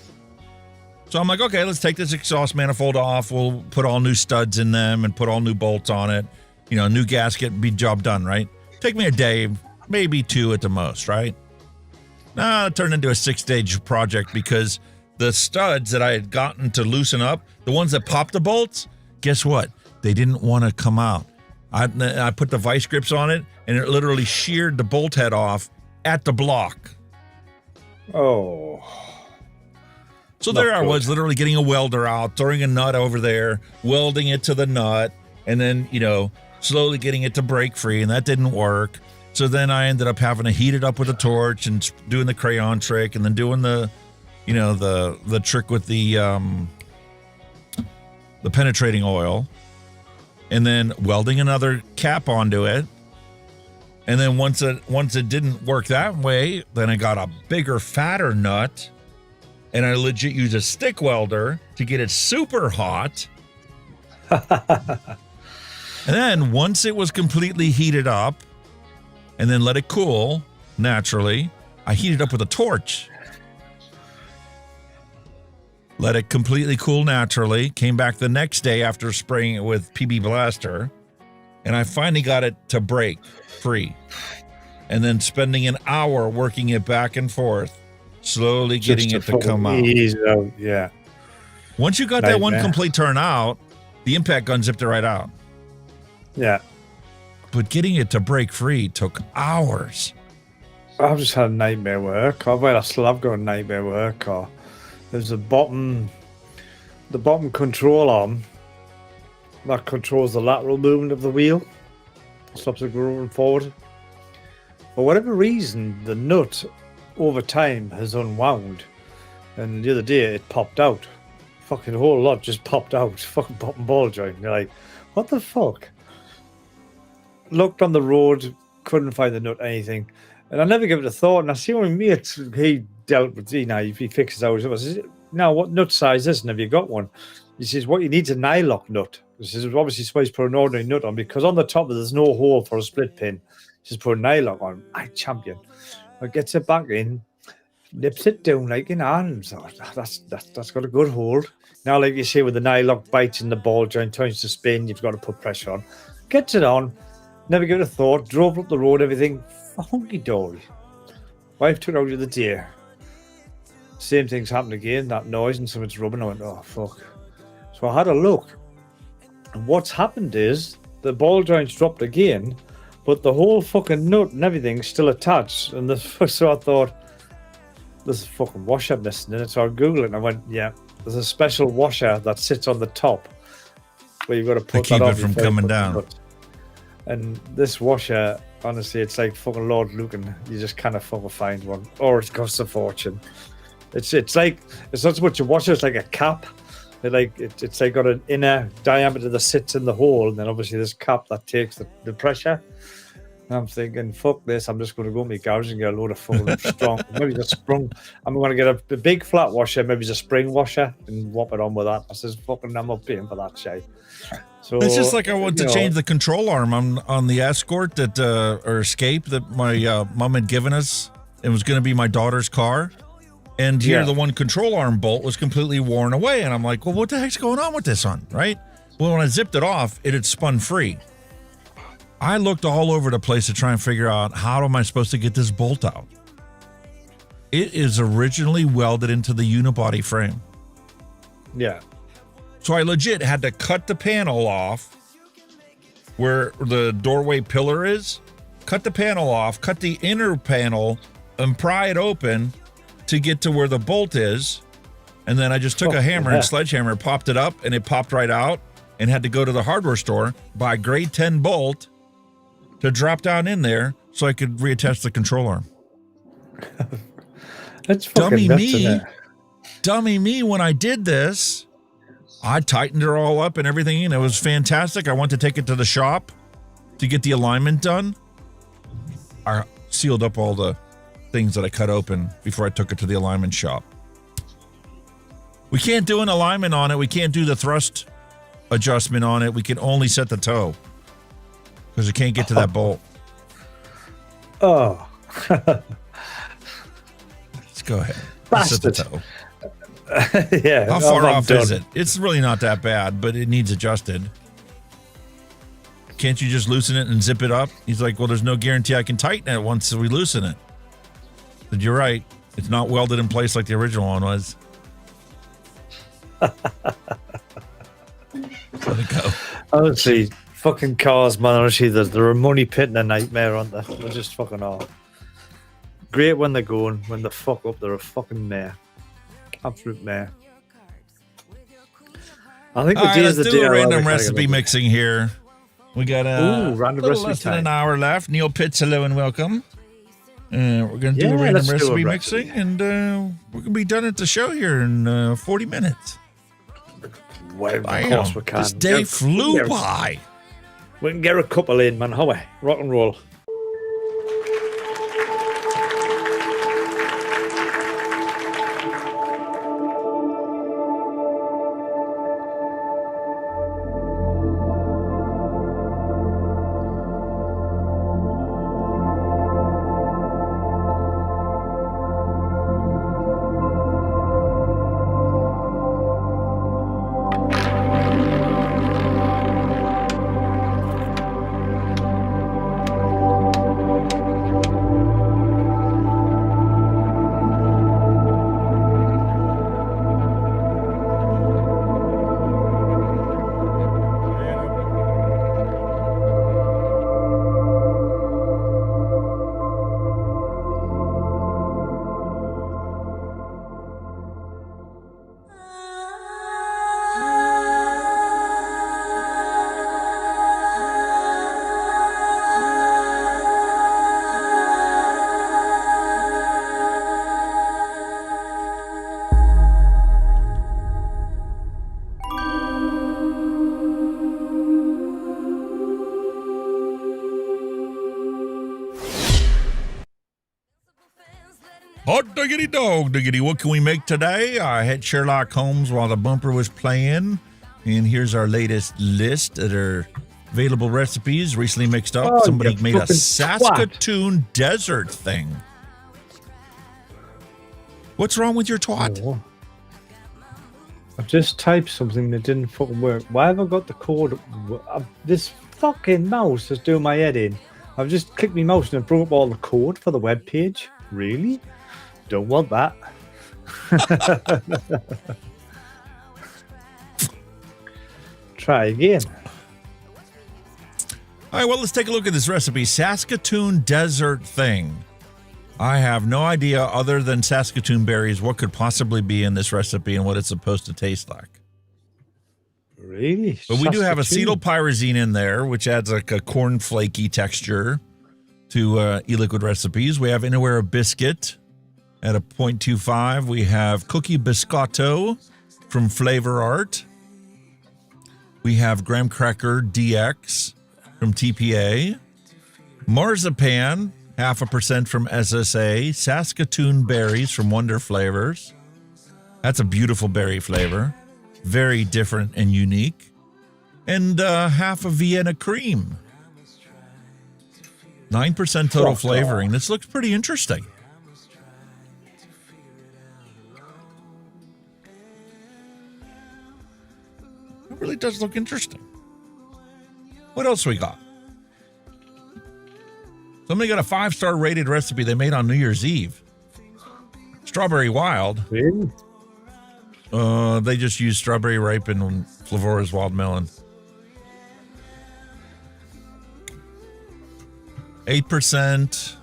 So I'm like, okay, let's take this exhaust manifold off. We'll put all new studs in them and put all new bolts on it. New gasket, be job done, right? Take me a day, maybe 2 at the most, right? It turned into a 6-stage project because the studs that I had gotten to loosen up, the ones that popped the bolts, guess what? They didn't want to come out. I put the vice grips on it, and it literally sheared the bolt head off at the block. Oh. So there I was, literally getting a welder out, throwing a nut over there, welding it to the nut, and then, slowly getting it to break free, and that didn't work. So then I ended up having to heat it up with a torch and doing the crayon trick, and then doing the trick with the penetrating oil, and then welding another cap onto it. And then once it didn't work that way, then I got a bigger, fatter nut. And I legit used a stick welder to get it super hot. And then once it was completely heated up and then let it cool naturally, I heated up with a torch. Let it completely cool naturally. Came back the next day after spraying it with PB Blaster. And I finally got it to break free. And then spending an hour working it back and forth. Slowly getting it to come out. Yeah. Once you got that one complete turn out, the impact gun zipped it right out. Yeah. But getting it to break free took hours. I've just had nightmare work. I still have got nightmare work. There's the bottom control arm that controls the lateral movement of the wheel. stops it going forward. For whatever reason, the nut over time has unwound, and the other day it popped out. Fucking whole lot just popped out. Fucking pop and ball joint. You're like, what the fuck? Looked on the road, couldn't find the nut, anything. And I never give it a thought. And I see one mate, he dealt with, he fixes ours. I says, now, what nut size is it? And have you got one? He says, what you need is a nylock nut. He says, obviously, supposed to put an ordinary nut on because on the top there's no hole for a split pin. Just put a nylock on. I champion. I gets it back in, nips it down like in arms. Oh, that's got a good hold. Now, like you say, with the nylock bites in the ball joint, turns to spin, you've got to put pressure on. Gets it on. Never give it a thought. Drove up the road, everything hunky dory. Wife took it out of the day. Same thing's happened again. That noise and something's rubbing. I went, oh fuck. So I had a look, and what's happened is the ball joint's dropped again, but the whole fucking nut and everything's still attached. And so I thought, there's a fucking washer missing in it. So I googled it and I went, yeah, there's a special washer that sits on the top where you've got to put to keep that it from coming down. And this washer, honestly, it's like fucking Lord looking. You just can't fucking find one, or it costs a fortune. It's like, it's not so much a washer, it's like a cap. It's like got an inner diameter that sits in the hole, and then obviously this cap that takes the pressure. And I'm thinking, fuck this, I'm just going to go to my garage and get a load of fucking strong, maybe just sprung. I'm going to get a big flat washer, maybe just a spring washer, and whop it on with that. I says, fucking, I'm not paying for that shit. So it's just like I want to change the control arm on the Escort that or Escape that my mom had given us. It was going to be my daughter's car. And here, the one control arm bolt was completely worn away. And I'm like, well, what the heck's going on with this one, right? Well, when I zipped it off, it had spun free. I looked all over the place to try and figure out how am I supposed to get this bolt out. It is originally welded into the unibody frame. Yeah. So I legit had to cut the panel off where the doorway pillar is, cut the panel off, cut the inner panel, and pry it open to get to where the bolt is. And then I just took a hammer and sledgehammer, popped it up, and it popped right out, and had to go to the hardware store, buy a grade 10 bolt to drop down in there so I could reattach the control arm. That's fucking dummy me when I did this. I tightened her all up and everything, and it was fantastic. I went to take it to the shop to get the alignment done. I sealed up all the things that I cut open before I took it to the alignment shop. We can't do an alignment on it. We can't do the thrust adjustment on it. We can only set the toe because we can't get to that bolt. Oh. Let's go ahead. Let's set the toe. Yeah. How far off is it? It's really not that bad, but it needs adjusted. Can't you just loosen it and zip it up? He's like, well, there's no guarantee I can tighten it once we loosen it. But you're right. It's not welded in place like the original one was. Let it go. Honestly, fucking cars, man. Honestly, they're a money pit and a nightmare, aren't they? They're just fucking all. Great when they're going. When they fuck up, they're a fucking mare. Absolute mare. I think the let's do a random recipe mixing here. We got a random little recipe less than time. an hour left. Neil Pitts, hello and welcome. We're going to do a random recipe mixing, and we're going to be done at the show here in 40 minutes. Well, of course we can. This day flew by. We can get a couple in, man. How rock and roll. Hot diggity dog diggity. What can we make today? I had Sherlock Holmes while the bumper was playing. And here's our latest list that are available recipes recently mixed up. Oh, Somebody you made a fucking Saskatoon desert thing. What's wrong with your twat? Oh. I've just typed something that didn't fucking work. Why have I got the code? This fucking mouse is doing my head in. I've just clicked my mouse and it brought up all the code for the web page. Really? Don't want that. Try again. All right, well, let's take a look at this recipe. Saskatoon desert thing. I have no idea, other than Saskatoon berries, what could possibly be in this recipe and what it's supposed to taste like. Really? But we do have Saskatoon? acetylpyrazine in there, which adds like a corn flaky texture to e-liquid recipes. We have Inawera biscuit at a 0.25. We have cookie biscotto from Flavor Art. We have graham cracker DX from TPA. Marzipan, 0.5% from SSA. Saskatoon berries from Wonder Flavors. That's a beautiful berry flavor. Very different and unique. And half of Vienna cream. 9% total flavoring. This looks pretty interesting. It really does look interesting. What else we got? Somebody got a 5-star rated recipe they made on New Year's Eve. Strawberry Wild. Really? They just used strawberry ripe and Flavora's wild melon. 8%.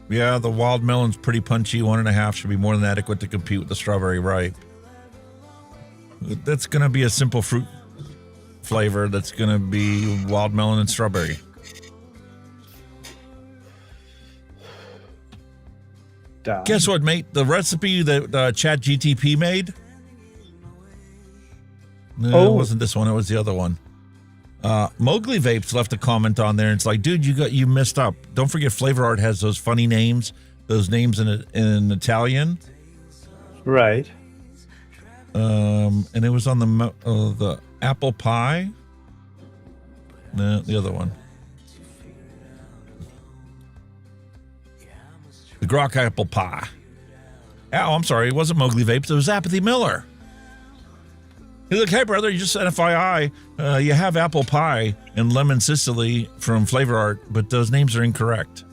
Yeah, the wild melon's pretty punchy. 1.5 should be more than adequate to compete with the strawberry ripe. That's going to be a simple fruit flavor. That's going to be wild melon and strawberry. Damn. Guess what, mate? The recipe that ChatGTP made? No, it wasn't this one. It was the other one. Mowgli Vapes left a comment on there. And it's like, dude, you messed up. Don't forget Flavor Art has those funny names. Those names in Italian. Right. And it was on the apple pie. No, the other one. The Grok apple pie. Oh, I'm sorry. It wasn't Mowgli Vapes. It was Apathy Miller. He's like, hey, brother, you just said FYI, you have apple pie and lemon Sicily from Flavor Art, but those names are incorrect.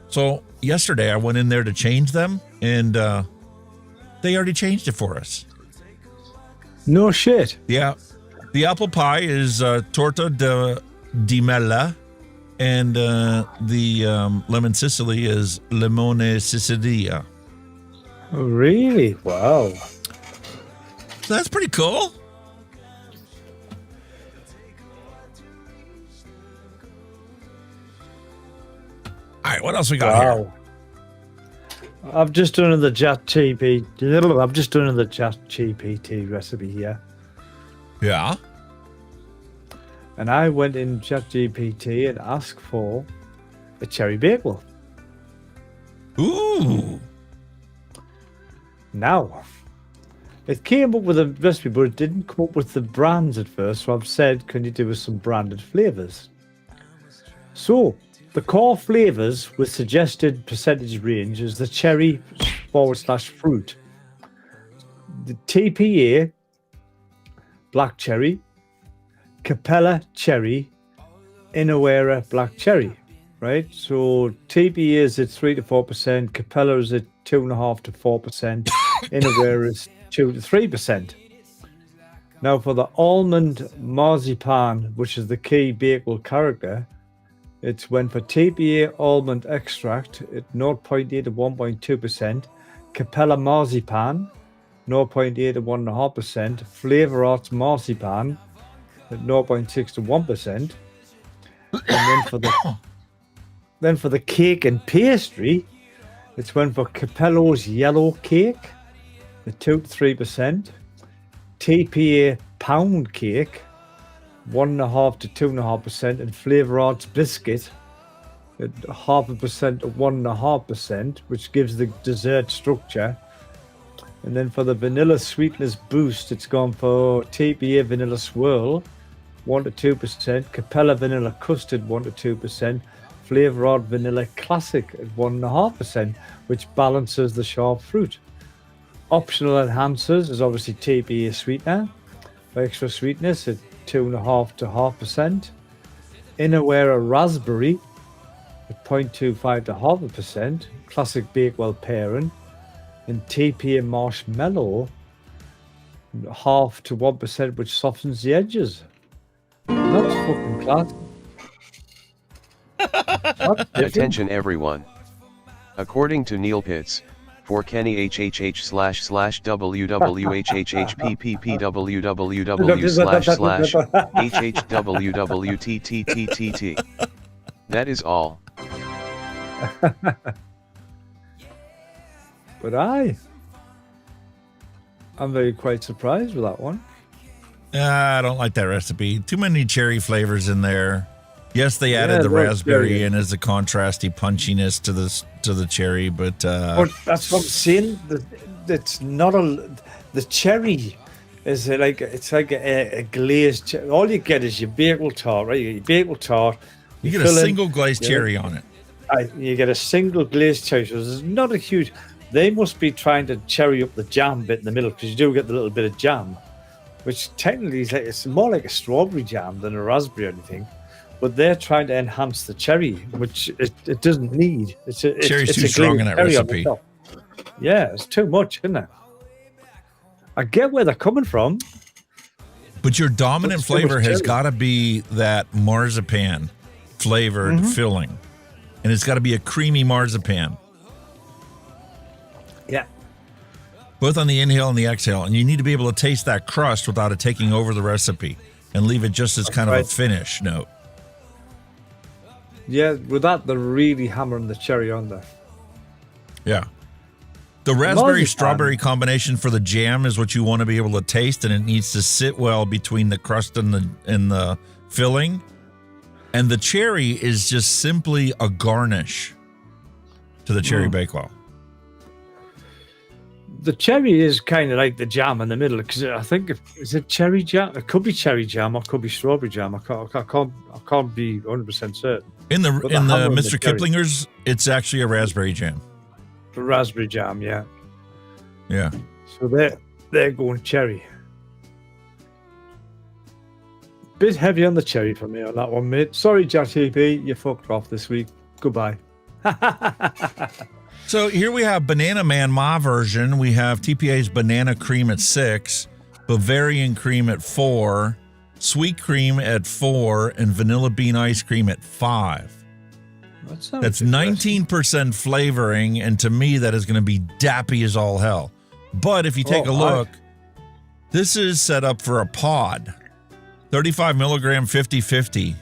So yesterday I went in there to change them, and they already changed it for us. No shit. Yeah. The apple pie is torta di mela, and the lemon Sicily is limone Sicilia. Oh, really? Wow. So that's pretty cool. All right, what else we got here? I've just done another ChatGPT recipe here. Yeah. And I went in ChatGPT and asked for a cherry bagel. Ooh. Now, it came up with a recipe, but it didn't come up with the brands at first. So I've said, can you do with some branded flavors? So the core flavors with suggested percentage range is the cherry /fruit, the TPA, black cherry, Capella cherry, Inawera black cherry, right? So TPA is at 3 to 4%, Capella is at 2.5 to 4%, Inawera is 2 to 3%. Now for the almond marzipan, which is the key bagel character, it's went for TPA almond extract at 0.8 to 1.2%, Capella marzipan 0.8 to 1.5%, Flavor Arts marzipan at 0.6 to 1%, and then for the cake and pastry, it's went for Capello's yellow cake at 2 to 3%, TPA pound cake 1.5 to 2.5%, and Flavor Arts biscuit Mm. at 0.5% to 1.5%, which gives the dessert structure. And then for the vanilla sweetness boost, it's gone for TPA vanilla swirl, 1 to 2%, Capella vanilla custard, 1 to 2%, Flavor Odd vanilla classic at 1.5%, which balances the sharp fruit. Optional enhancers is obviously TPA sweetener, for extra sweetness at 2.5 to 0.5%. Innerwear raspberry at 0.25 to 0.5%, classic Bakewell pairing. And TPA marshmallow, 0.5 to 1%, which softens the edges. That's fucking class. Attention everyone. According to Neil Pitts, for Kenny HHHHPPPWWHHHPPPWWW//HHWWTTTTT. That is all. But I'm very quite surprised with that one. I don't like that recipe. Too many cherry flavors in there. Yes, they added the raspberry in as a contrasty punchiness to the cherry, but that's what I'm saying. It's not the cherry is like a glazed. All you get is your bagel tart, right? Your bagel tart. You get a single glazed cherry on it. You get a single glazed cherry. So there's not a huge. They must be trying to cherry up the jam bit in the middle because you do get the little bit of jam, which technically is it's more like a strawberry jam than a raspberry or anything. But they're trying to enhance the cherry, which it doesn't need. Cherry's too strong in that recipe. Yeah, it's too much, isn't it? I get where they're coming from. But your dominant flavor has got to be that marzipan flavored filling. And it's got to be a creamy marzipan. Yeah. Both on the inhale and the exhale. And you need to be able to taste that crust without it taking over the recipe and leave it just as kind of a finish note. Yeah, with that, they're really hammering the cherry on there. Yeah. The raspberry-strawberry combination for the jam is what you want to be able to taste, and it needs to sit well between the crust and the filling. And the cherry is just simply a garnish to the cherry Bakewell. The cherry is kind of like the jam in the middle because I think is it cherry jam? It could be cherry jam or it could be strawberry jam. I can't be 100% certain. In the Mr. Kiplinger's, it's actually a raspberry jam. The raspberry jam, yeah. Yeah. So they're going cherry. Bit heavy on the cherry for me on that one, mate. Sorry, Jack TP, you fucked off this week. Goodbye. So here we have Banana Man, my version. We have TPA's Banana Cream at 6, Bavarian Cream at 4, Sweet Cream at 4, and Vanilla Bean Ice Cream at 5. That's 19% flavoring, and to me, that is going to be dappy as all hell. But if you take a look, this is set up for a pod. 35 milligram, 50-50.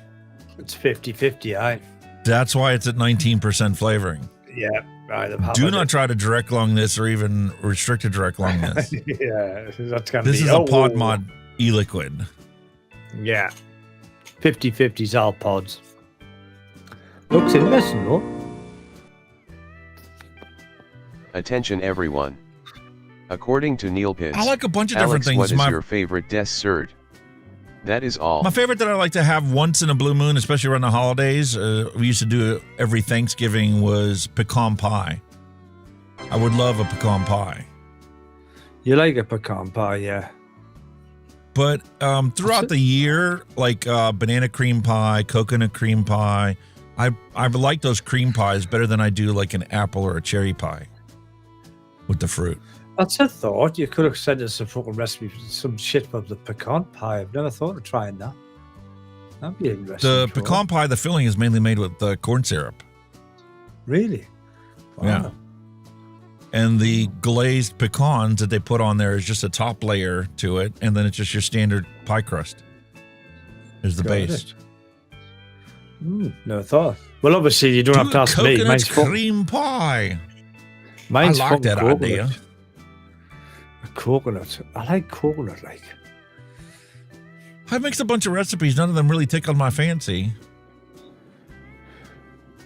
It's 50-50, aye. That's why it's at 19% flavoring. Yeah, right. Do not try to direct lung this or even restricted direct lung this. Yeah, that's going to be... This is a pod mod e-liquid. Yeah. 50-50's all pods. Looks interesting, though. Attention everyone. According to Neil Pitts, I like a bunch of different things. What is your favorite dessert? That is all. My favorite that I like to have once in a blue moon, especially around the holidays, we used to do it every Thanksgiving, was pecan pie. I would love a pecan pie. You like a pecan pie, yeah. But throughout the year, like banana cream pie, coconut cream pie, I like those cream pies better than I do like an apple or a cherry pie with the fruit. That's a thought. You could have sent us a fucking recipe for some shit for the pecan pie. I've never thought of trying that. That'd be interesting. The pecan pie, the filling is mainly made with corn syrup. Really? Wow. Yeah. And the glazed pecans that they put on there is just a top layer to it, and then it's just your standard pie crust is the base. Never thought. Well, obviously, you don't have to ask me. Mine's cream pie. Mine's I like that idea. Coconut. I like coconut, like. I mixed a bunch of recipes. None of them really tickled my fancy.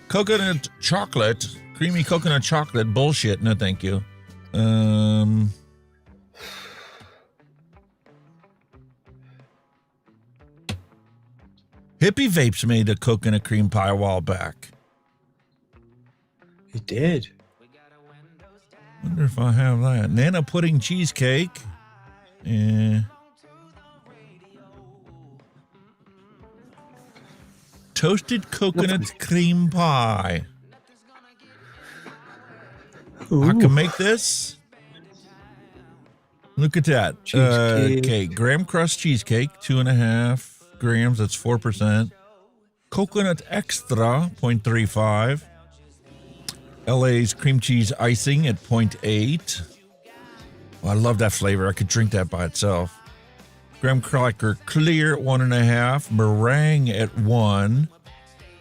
Coconut chocolate, creamy coconut chocolate, bullshit. No, thank you. Hippie Vapes made a coconut cream pie a while back. He did. Wonder if I have that. Nana pudding cheesecake. Toasted coconut cream pie. I can make this. Look at that. Okay, graham crust cheesecake, 2.5 grams. That's 4%. Coconut extra, 0.35. LA's cream cheese icing at 0.8. Oh, I love that flavor. I could drink that by itself. Graham cracker clear at 1.5. Meringue at 1.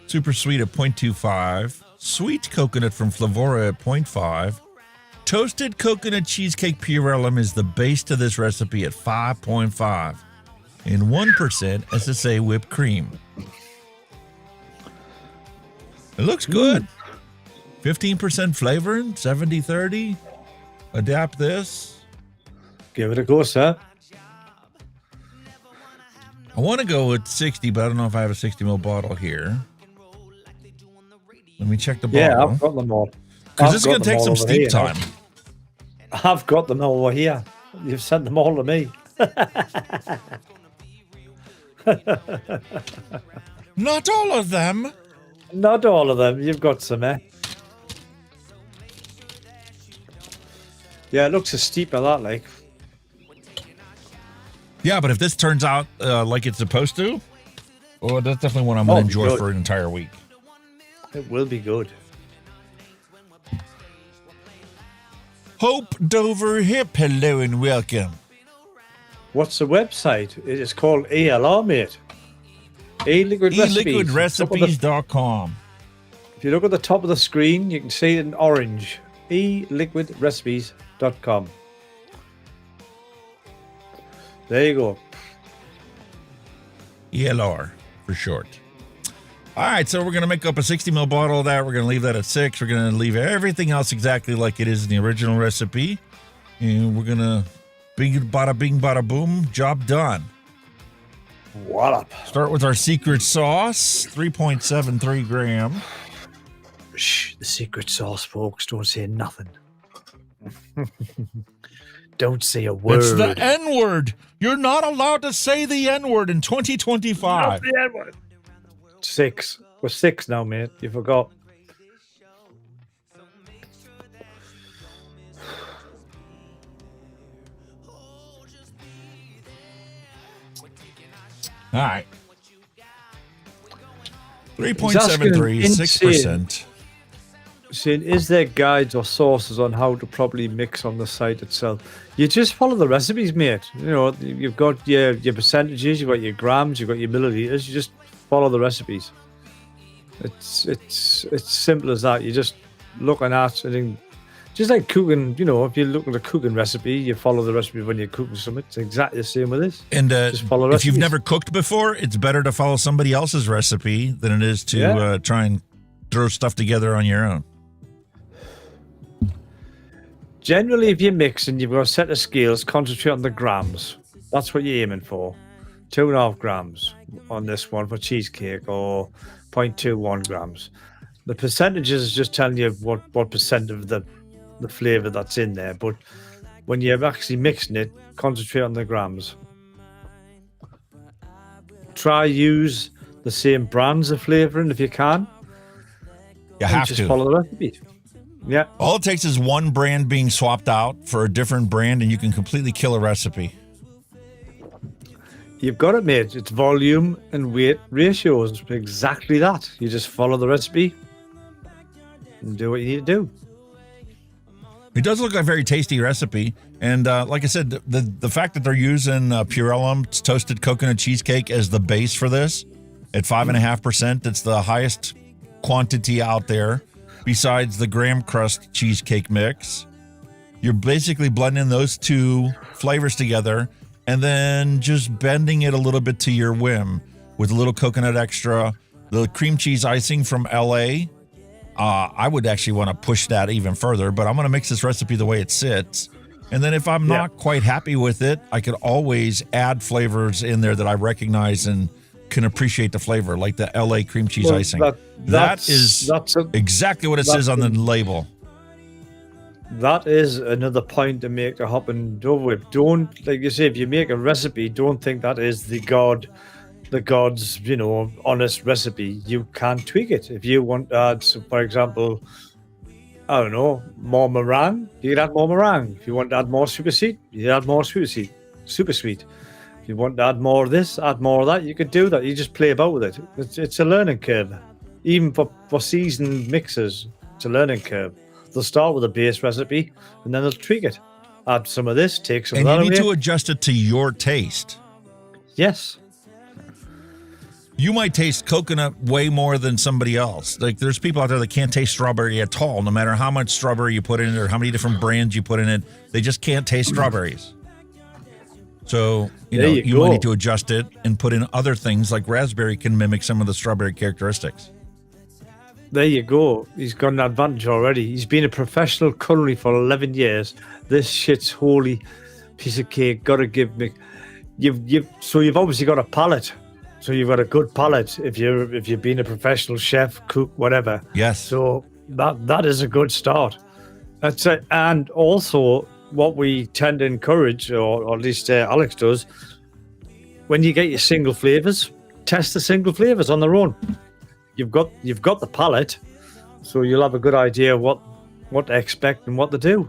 Super sweet at 0.25. Sweet coconut from Flavora at 0.5. Toasted coconut cheesecake purellum is the base to this recipe at 5.5. And 1% SSA whipped cream. It looks good. 15% flavoring, 70-30. Adapt this. Give it a go, sir. I want to go with 60, but I don't know if I have a 60 ml bottle here. Let me check the bottle. Yeah, I've got them all. Because this is going to take some steep time. I've got them all over here. You've sent them all to me. Not all of them. Not all of them. You've got some, eh? Yeah, it looks a steeper that, like. Yeah, but if this turns out like it's supposed to, oh, that's definitely one I'm going to enjoy for an entire week. It will be good. Hope Dover Hip, hello and welcome. What's the website? It is called ELR, mate. E-Liquid Recipes. eLiquidRecipes.com. If you look at the top of the screen, you can see it in orange. eLiquidRecipes.com. There you go. ELR for short. All right, so we're going to make up a 60 ml bottle of that. We're going to leave that at 6. We're going to leave everything else exactly like it is in the original recipe. And we're going to bada bing, bada boom, job done. Voila. Start with our secret sauce, 3.73 gram. Shh, the secret sauce, folks. Don't say nothing. Don't say a word. It's the N-word. You're not allowed to say the N-word in 2025. Not the N-word. 6. We're 6 now, mate. You forgot. All right. 3.73, 6%. Saying, is there guides or sources on how to properly mix on the site itself? You just follow the recipes, mate. You know, you've got your percentages, you've got your grams, you've got your milliliters. You just follow the recipes. It's simple as that. You're just looking at it, just like cooking. You know, if you look at a cooking recipe, you follow the recipe when you're cooking something. It's exactly the same with this. And just follow if recipes. you've never cooked before, it's better to follow somebody else's recipe than it is to try and throw stuff together on your own. Generally, if you're mixing, you've got a set of scales, concentrate on the grams. That's what you're aiming for. 2.5 grams on this one for cheesecake, or 0.21 grams. The percentages is just telling you what percent of the flavor that's in there. But when you're actually mixing it, concentrate on the grams. Try use the same brands of flavoring if you can. You have just to follow the recipe. Yeah. All it takes is one brand being swapped out for a different brand, and you can completely kill a recipe. You've got it, mate. It's volume and weight ratios. Exactly that. You just follow the recipe and do what you need to do. It does look like a very tasty recipe. And like I said, the fact that they're using Purellum toasted coconut cheesecake as the base for this at 5.5%, that's the highest quantity out there besides the graham crust cheesecake mix. You're basically blending those two flavors together and then just bending it a little bit to your whim with a little coconut extra, the cream cheese icing from LA, I would actually want to push that even further, but I'm going to mix this recipe the way it sits. And then if I'm not quite happy with it, I could always add flavors in there that I recognize and can appreciate the flavor, like the LA cream cheese icing. That's exactly what it says on the label. That is another point to make to hop and over with. Don't, like you say, if you make a recipe, don't think that is the god's, honest recipe. You can tweak it. If you want to add, for example, I don't know, more meringue, you can add more meringue. If you want to add more super sweet, you can add more super sweet. If you want to add more of this, add more of that, you can do that. You just play about with it. It's a learning curve. Even for seasoned mixers, it's a learning curve. They'll start with a base recipe and then they'll tweak it. Add some of this, take some of that. And you need to adjust it to your taste. Yes. You might taste coconut way more than somebody else. Like there's people out there that can't taste strawberry at all, no matter how much strawberry you put in it or how many different brands you put in it. They just can't taste strawberries. So, you might need to adjust it and put in other things like raspberry can mimic some of the strawberry characteristics. There you go. He's got an advantage already. He's been a professional culinary for 11 years. This shit's holy piece of cake. Got to give me. So you've obviously got a palate. So you've got a good palate if you've been a professional chef, cook, whatever. Yes. So that is a good start. That's it. And also, what we tend to encourage, or at least Alex does, when you get your single flavors, test the single flavors on their own. You've got the palate, so you'll have a good idea what to expect and what to do.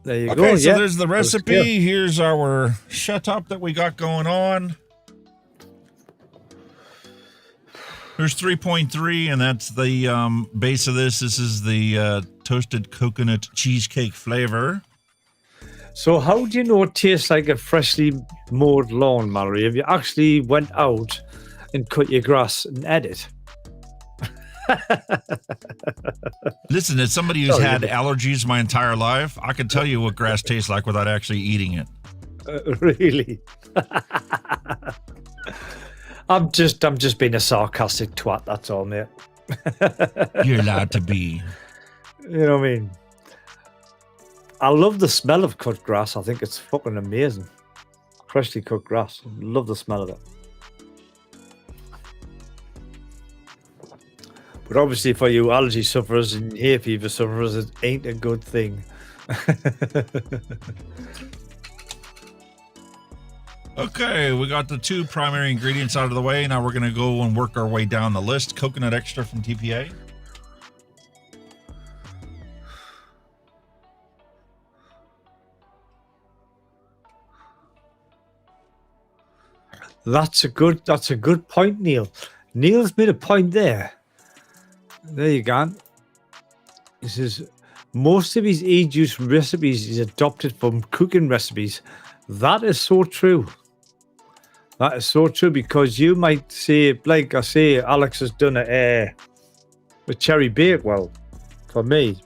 There you go. Okay, so there's the recipe. Here's our shut up that we got going on. There's 3.3, and that's the base of this. This is the toasted coconut cheesecake flavor. So how do you know it tastes like a freshly mowed lawn, Mallory? Have you actually went out and cut your grass and ate it? Listen, as somebody who's had allergies my entire life, I can tell you what grass tastes like without actually eating it. Really? I'm just being a sarcastic twat, that's all, mate. You're allowed to be. You know what I mean? I love the smell of cut grass. I think it's fucking amazing. Freshly cut grass. Love the smell of it. But obviously for you allergy sufferers and hay fever sufferers, it ain't a good thing. Okay, we got the two primary ingredients out of the way. Now we're going to go and work our way down the list. Coconut extra from TPA. That's a good point, Neil. Neil's made a point there. There you go. This is most of his e-juice recipes is adopted from cooking recipes. That is so true. That is so true, because you might say, like I say, Alex has done a cherry bakewell for me,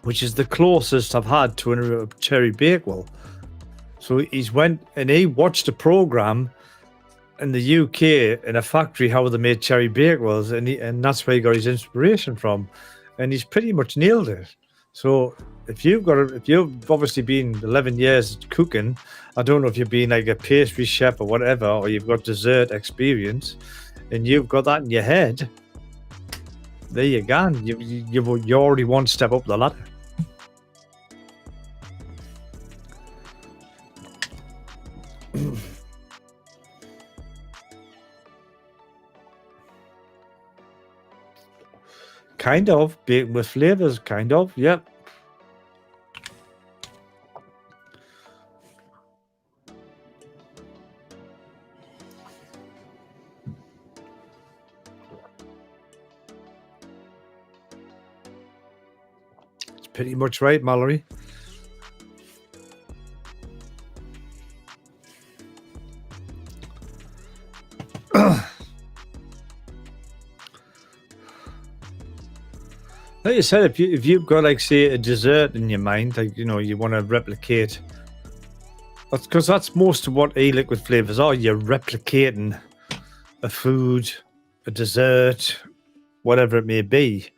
which is the closest I've had to a cherry bakewell. So he's went and he watched a program in the UK in a factory how they made cherry bakewells, and that's where he got his inspiration from, and he's pretty much nailed it. So if you've obviously been 11 years cooking, I don't know if you've been like a pastry chef or whatever, or you've got dessert experience, and you've got that in your head, there you go. You're already one step up the ladder. Kind of, baked with flavors, kind of, yep. It's pretty much right, Mallory. Like you said, if you've got, like, say, a dessert in your mind, like, you want to replicate, that's because that's most of what e-liquid flavors are. You're replicating a food, a dessert, whatever it may be,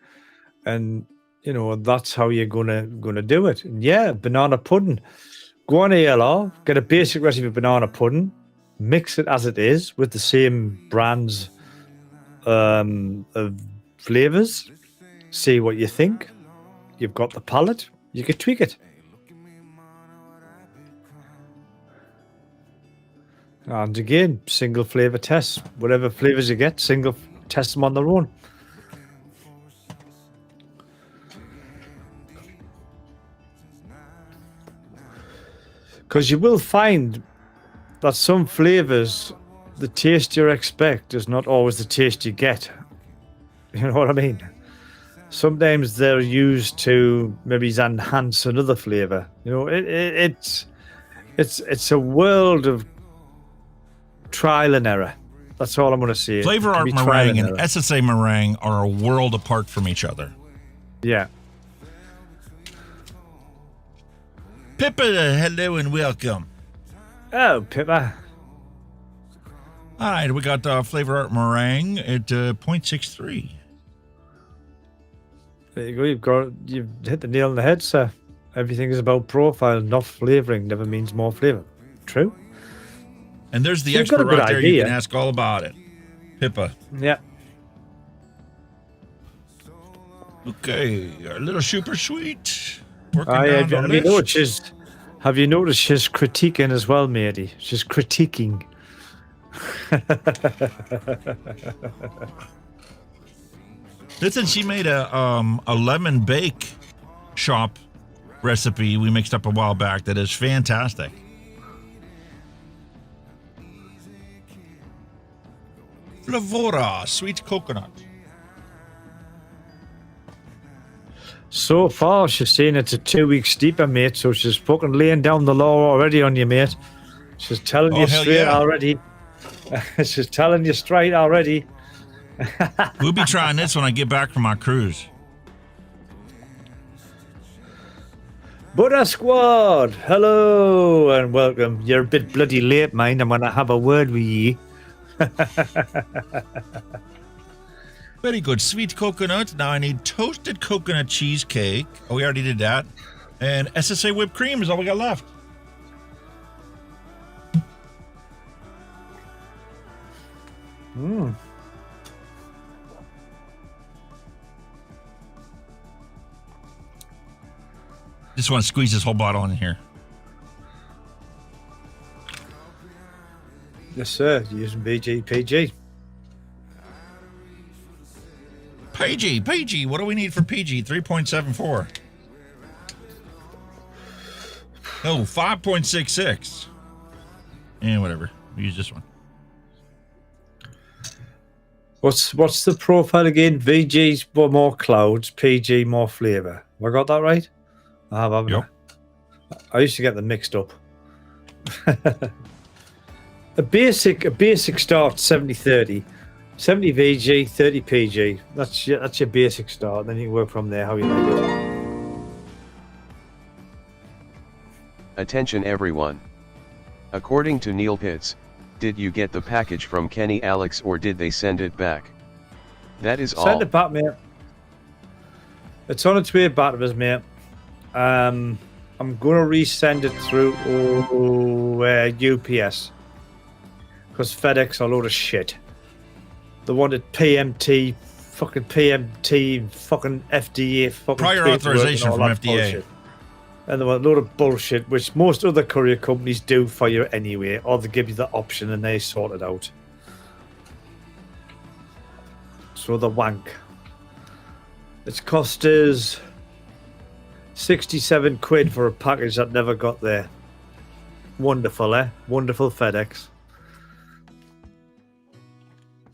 and you know that's how you're gonna do it. And yeah, banana pudding. Go on ALR, get a basic recipe of banana pudding, mix it as it is with the same brands of flavors. See what you think. You've got the palate. You could tweak it. And again, single flavor tests. Whatever flavors you get, single test them on their own. Because you will find that some flavors, the taste you expect is not always the taste you get. You know what I mean? Sometimes they're used to maybe enhance another flavor. You know, it's a world of trial and error. That's all I'm going to say. Flavor Art Meringue and SSA Meringue are a world apart from each other. Yeah. Pippa, hello and welcome. Oh, Pippa. All right, we got Flavor Art Meringue at 0.63. There you go. You've hit the nail on the head, sir. Everything is about profile, not flavoring. Never means more flavor. True. And there's the expert right there. You can ask all about it. Pippa. Yeah. Okay, a little super sweet. Working Have down you the noticed? Have you noticed she's critiquing as well, matey? She's critiquing. Listen, she made a lemon bake shop recipe we mixed up a while back that is fantastic. Flavora, sweet coconut. So far, she's saying it's a 2 weeks deeper, mate. So she's fucking laying down the law already on you, mate. She's telling you straight already. She's telling you straight already. We'll be trying this when I get back from my cruise. Buddha Squad, hello and welcome. You're a bit bloody late, mind. I'm gonna have a word with ye. Very good. Sweet coconut. Now I need toasted coconut cheesecake. Oh, we already did that. And SSA whipped cream is all we got left. Mm. Just want to squeeze this whole bottle in here. Yes, sir. Using PG. PG. What do we need for PG? 3.74. No, 5.66. And whatever. We use this one. What's the profile again? VG's more clouds, PG more flavor. Have I got that right? I have, haven't I? I used to get them mixed up. A basic start 70-30. 70 VG, 30 PG. That's your basic start. Then you can work from there how you like it. Attention everyone. According to Neil Pitts, did you get the package from Kenny Alex or did they send it back? That is all. Send it back, mate. It's on its way back to us, mate. I'm gonna resend it through UPS because FedEx are a load of shit. They wanted PMT, fucking FDA, fucking prior authorization from FDA. Bullshit. And they want a load of bullshit, which most other courier companies do for you anyway, or they give you the option and they sort it out. So the wank. It's cost us 67 quid for a package that never got there. Wonderful, eh? Wonderful FedEx.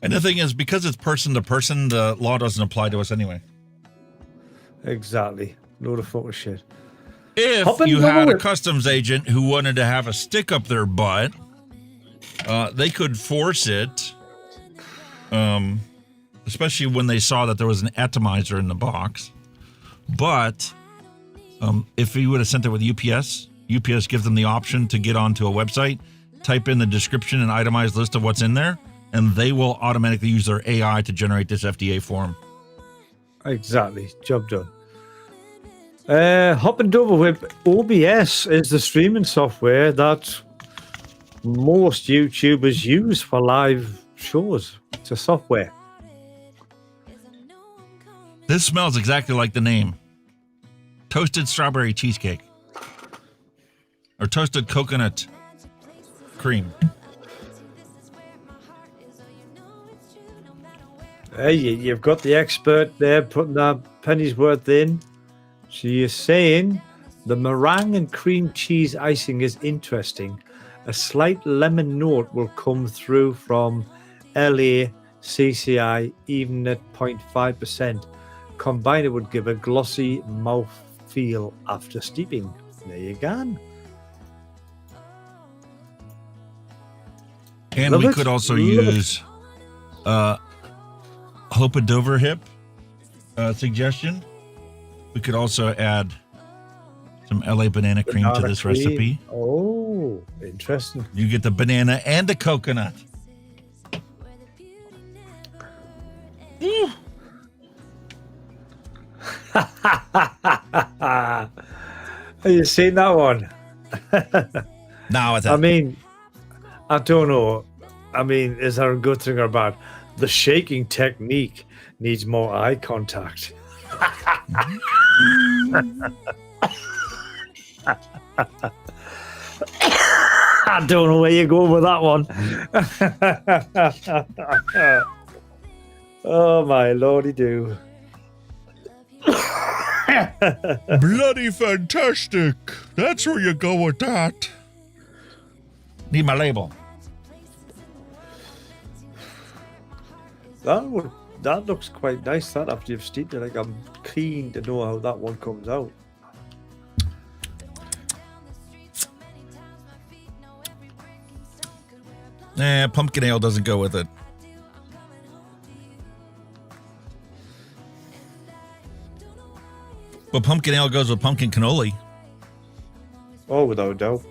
And the thing is, because it's person to person, the law doesn't apply to us anyway. Exactly. Load of fucking shit. If you had a customs agent who wanted to have a stick up their butt, they could force it, especially when they saw that there was an atomizer in the box. But if you would have sent it with UPS gives them the option to get onto a website, type in the description and itemized list of what's in there, and they will automatically use their AI to generate this FDA form. Exactly. Job done. Hopping over with OBS is the streaming software that most YouTubers use for live shows. It's a software. This smells exactly like the name. Toasted strawberry cheesecake. Or toasted coconut cream. Hey, you've got the expert there putting that penny's worth in. She is saying the meringue and cream cheese icing is interesting. A slight lemon note will come through from LA CCI, even at 0.5%. Combined, it would give a glossy mouth feel after steeping. There you go. And Love we it. could also Love use Hope a Dover Hip suggestion. We could also add some LA banana cream to Banana this cream. recipe. Oh, interesting. You get the banana and the coconut. Have you seen that one? No, it's I mean, I don't know. I mean, is that a good thing or bad? The shaking technique needs more eye contact. I don't know where you're going with that one. Oh my lordy do. Bloody fantastic. That's where you go with that. Need my label. That looks quite nice, that, after you've steeped it. Like, I'm keen to know how that one comes out. Pumpkin ale doesn't go with it. But pumpkin ale goes with pumpkin cannoli. Oh, without a doubt.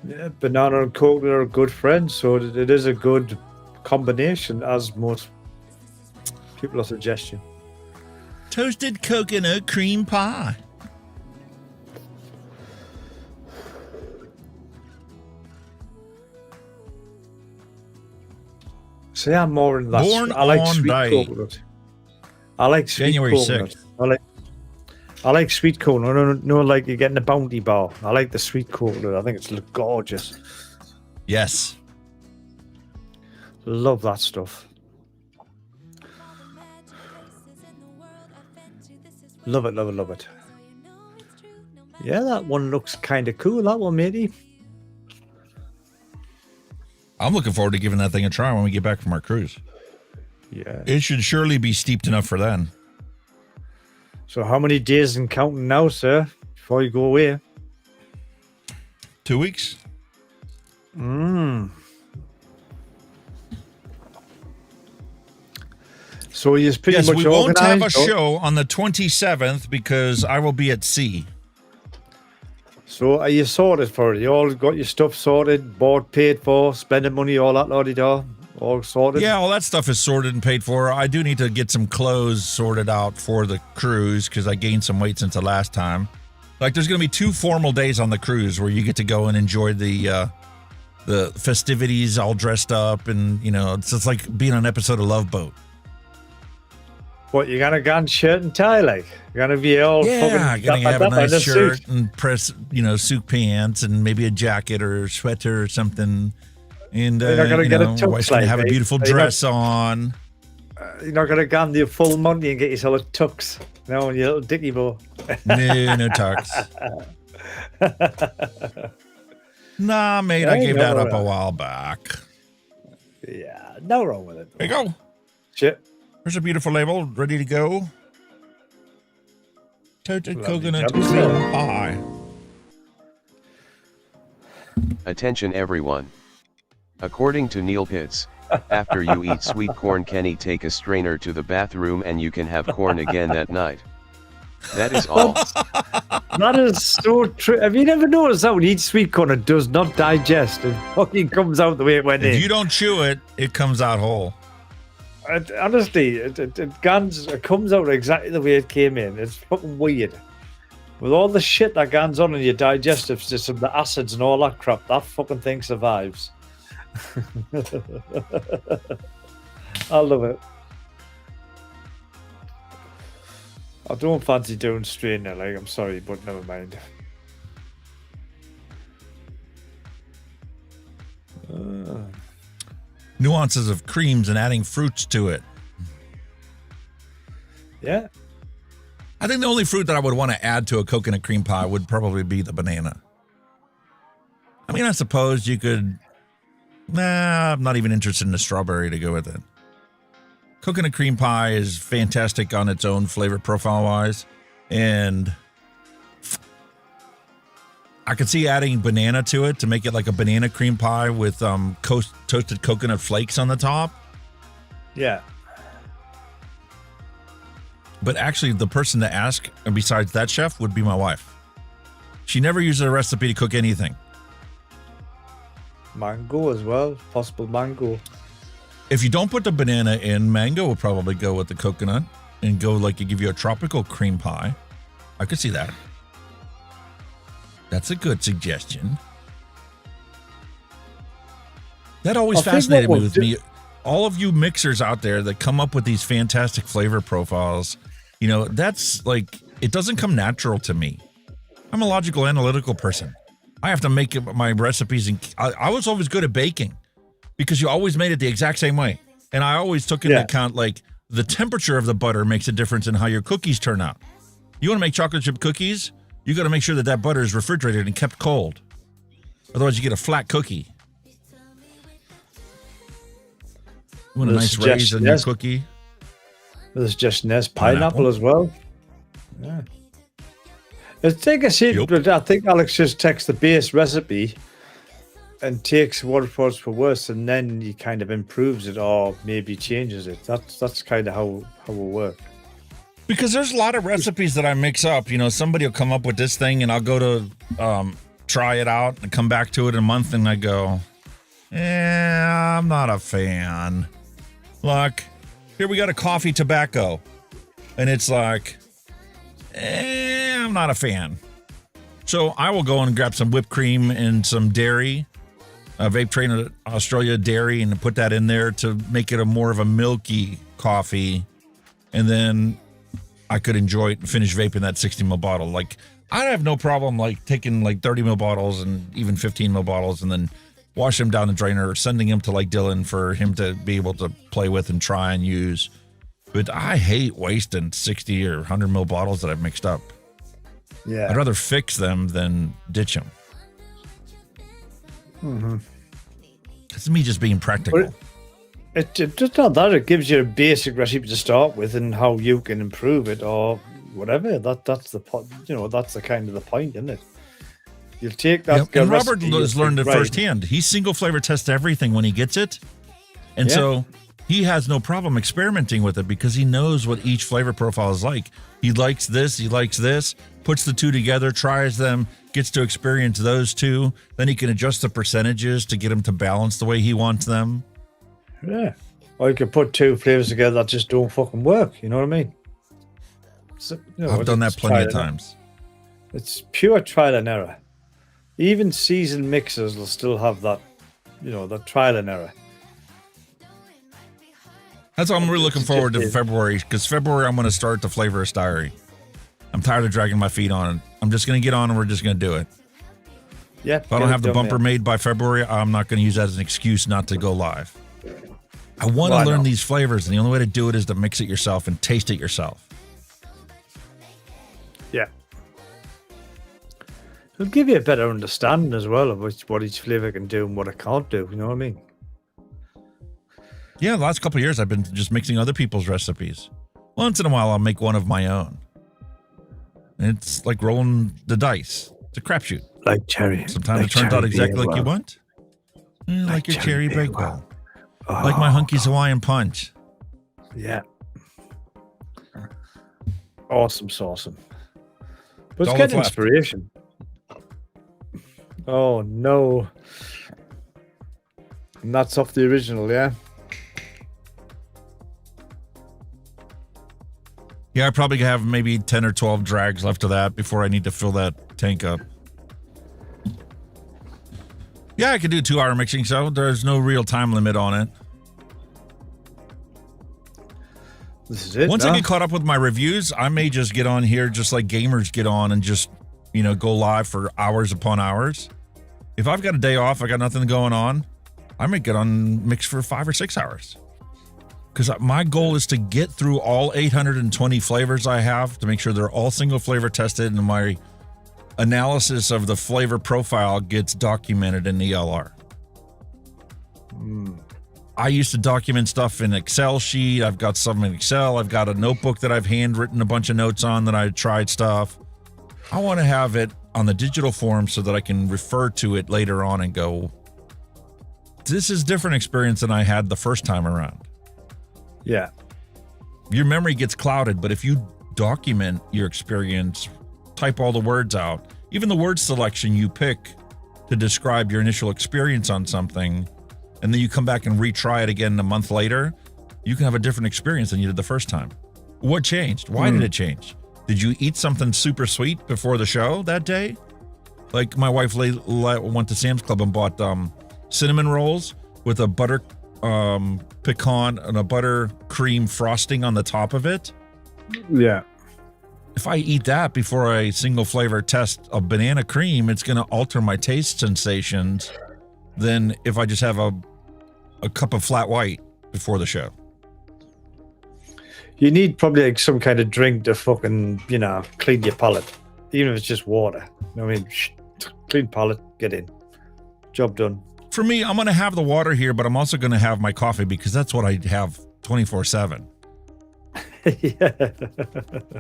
Yeah, banana and coconut are good friends, so it is a good combination, as most people are suggesting. Toasted coconut cream pie. See, I'm more in that. Born I like on sweet day. coconut. I like sweet January coconut. 6th. I like sweet coconut. No, like you're getting a bounty bar. I like the sweet coconut. I think it's gorgeous. Yes. Love that stuff. Love it, love it, love it. Yeah, that one looks kind of cool, that one, matey. I'm looking forward to giving that thing a try when we get back from our cruise. Yeah. It should surely be steeped enough for then. So how many days and counting now, sir, before you go away? 2 weeks. So he's pretty Yes, much we won't have a organised, or- show on the 27th because I will be at sea. So are you sorted for it? You all got your stuff sorted, bought, paid for, spending money, all that la-di-da, all sorted? Yeah, all that stuff is sorted and paid for. I do need to get some clothes sorted out for the cruise because I gained some weight since the last time. Like, there's going to be 2 formal days on the cruise where you get to go and enjoy the festivities all dressed up, and, you know, it's just like being on an episode of Love Boat. What, you gonna go in shirt and tie, like? You're gonna be all Yeah, fucking gonna have a dapper in nice shirt suit. and press, you know, suit pants and maybe a jacket or a sweater or something. And You're not gonna get a wife's tux, gonna like, have a eh? beautiful You're not- dress on. You're not gonna go on the full Monty and get yourself a tux. No, you little dicky boy. No tux. Nah, mate, I Hey, gave no, that up no. a while back. Yeah, no wrong with it. There you go. Shit. There's a beautiful label ready to go. Toasted Lovely coconut job, cream sir. pie. Attention everyone. According to Neil Pitts, after you eat sweet corn, Kenny, take a strainer to the bathroom and you can have corn again that night. That is all. That is so true. Have you never noticed that when you eat sweet corn, it does not digest? It fucking comes out the way it went in. If you don't chew it, it comes out whole. Honestly, it comes out exactly the way it came in. It's fucking weird. With all the shit that goes on in your digestive system, the acids and all that crap, that fucking thing survives. I love it. I don't fancy doing strainer, like, I'm sorry, but never mind. Nuances of creams and adding fruits to it. Yeah. I think the only fruit that I would want to add to a coconut cream pie would probably be the banana. I mean, I suppose you could... Nah, I'm not even interested in the strawberry to go with it. Coconut cream pie is fantastic on its own flavor profile-wise, and I could see adding banana to it to make it like a banana cream pie with toasted coconut flakes on the top. Yeah. But actually, the person to ask, besides that chef, would be my wife. She never uses a recipe to cook anything. Mango as well, possible mango. If you don't put the banana in, mango will probably go with the coconut and go like to give you a tropical cream pie. I could see that. That's a good suggestion. That always fascinated me with me. All of you mixers out there that come up with these fantastic flavor profiles, you know, that's like, it doesn't come natural to me. I'm a logical, analytical person. I have to make my recipes, and I was always good at baking because you always made it the exact same way. And I always took into account, like, the temperature of the butter makes a difference in how your cookies turn out. You want to make chocolate chip cookies, you got to make sure that that butter is refrigerated and kept cold. Otherwise, you get a flat cookie. You want a nice raise in your cookie? There's just pineapple as well. Yeah. It's like I said, but I think Alex just takes the base recipe and takes what it was for worse, and then he kind of improves it or maybe changes it. That's kind of how it will work. Because there's a lot of recipes that I mix up. You know, somebody will come up with this thing, and I'll go to try it out and come back to it in a month, and I go, I'm not a fan. Look, here we got a coffee tobacco, and it's like, I'm not a fan. So I will go and grab some whipped cream and some dairy, Vape Train Australia dairy, and put that in there to make it a more of a milky coffee. And then I could enjoy it and finish vaping that 60 ml bottle. Like, I have no problem like taking like 30 ml bottles and even 15 ml bottles and then wash them down the drainer or sending them to like Dylan for him to be able to play with and try and use. But I hate wasting 60 or 100 ml bottles that I've mixed up. Yeah. I'd rather fix them than ditch them. Mm-hmm. It's me just being practical. It just not that. It gives you a basic recipe to start with and how you can improve it or whatever. That's the point. You know, that's the kind of the point, isn't it? You'll take that. Yep. And Robert has learned it firsthand. He single flavor tests everything when he gets it. And so he has no problem experimenting with it because he knows what each flavor profile is like. He likes this, puts the two together, tries them, gets to experience those two. Then he can adjust the percentages to get them to balance the way he wants them. Yeah. Or you could put two flavors together that just don't fucking work. You know what I mean? So, you know, I've done that plenty of times. It's pure trial and error. Even seasoned mixers will still have that, you know, that trial and error. That's why I'm really looking forward to February, because February I'm going to start the Flavorist Diary. I'm tired of dragging my feet on it. I'm just going to get on and we're just going to do it. Yeah. If I don't have the bumper made by February, I'm not going to use that as an excuse not to go live. I want to learn these flavors, and the only way to do it is to mix it yourself and taste it yourself. Yeah. It'll give you a better understanding as well of what each flavor can do and what it can't do. You know what I mean? Yeah, the last couple of years I've been just mixing other people's recipes. Once in a while I'll make one of my own. And it's like rolling the dice. It's a crapshoot. Like cherry. Sometimes it turns out exactly like you want. Like your cherry bakewell. Like my Hunky's Hawaiian Punch. Yeah. Awesome. But Let's all get that's left. inspiration. Oh no. And that's off the original, yeah? Yeah, I probably have maybe 10 or 12 drags left of that before I need to fill that tank up. Yeah, I could do 2-hour mixing, so there's no real time limit on it. This is it. Once now. I get caught up with my reviews, I may just get on here just like gamers get on and just, go live for hours upon hours. If I've got a day off, I got nothing going on, I might get on Mix for 5 or 6 hours. Because my goal is to get through all 820 flavors I have to make sure they're all single flavor tested and my analysis of the flavor profile gets documented in the LR. I used to document stuff in Excel sheet. I've got some in Excel. I've got a notebook that I've handwritten a bunch of notes on that I tried stuff. I want to have it on the digital form so that I can refer to it later on and go, this is different experience than I had the first time around. Yeah. Your memory gets clouded, but if you document your experience, type all the words out, even the word selection you pick to describe your initial experience on something, and then you come back and retry it again a month later, you can have a different experience than you did the first time. What changed? Why did it change? Did you eat something super sweet before the show that day? Like my wife went to Sam's Club and bought cinnamon rolls with a butter pecan and a buttercream frosting on the top of it. Yeah. If I eat that before I single flavor test a banana cream, it's going to alter my taste sensations than if I just have a cup of flat white before the show. You need probably like some kind of drink to fucking, clean your palate. Even if it's just water. Clean palate, get in. Job done. For me, I'm going to have the water here, but I'm also going to have my coffee because that's what I have 24/7. Yeah.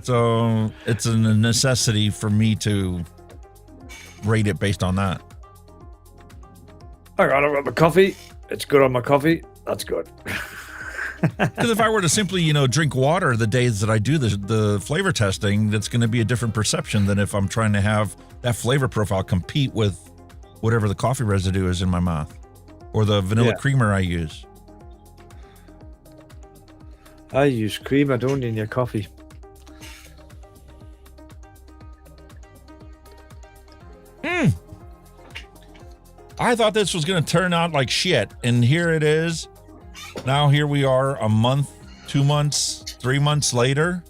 So it's a necessity for me to rate it based on that. I got my coffee. It's good on my coffee. That's good. Because if I were to simply, drink water the days that I do the flavor testing, that's going to be a different perception than if I'm trying to have that flavor profile compete with whatever the coffee residue is in my mouth or the vanilla creamer I use. I use cream. I don't in your coffee. I thought this was going to turn out like shit, and here it is. Now here we are a month, 2 months, 3 months later.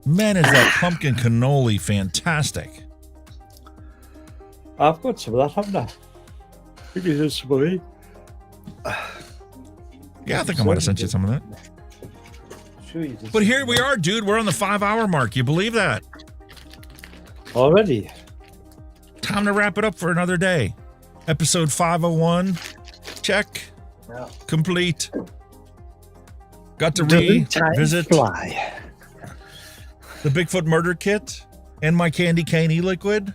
Man, is that pumpkin cannoli fantastic. I've got some of that, haven't I? I think it is some of me. Yeah, I think I might have sent you some of that. Sure you did. But here we are, dude. We're on the 5-hour mark. You believe that? Already? Time to wrap it up for another day. Episode 501. Check. Yeah. Complete. Got to revisit fly. The Bigfoot murder kit and my candy cane e-liquid.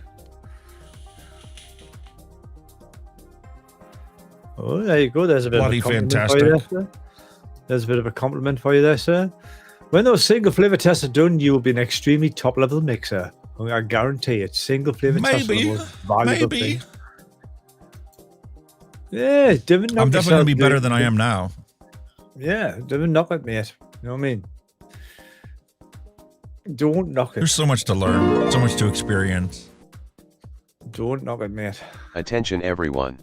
Oh, there you go. There's a bit Bloody of a compliment fantastic. for you there, sir. There's a bit of a compliment for you there, sir. When those single flavor tests are done, you will be an extremely top-level mixer. I guarantee it. Single flavor tests are the most valuable thing. Yeah, I'm definitely going to be better than I am now. Yeah, don't knock it, mate. You know what I mean? Don't knock it. There's so much to learn, so much to experience. Don't knock it, mate. Attention everyone.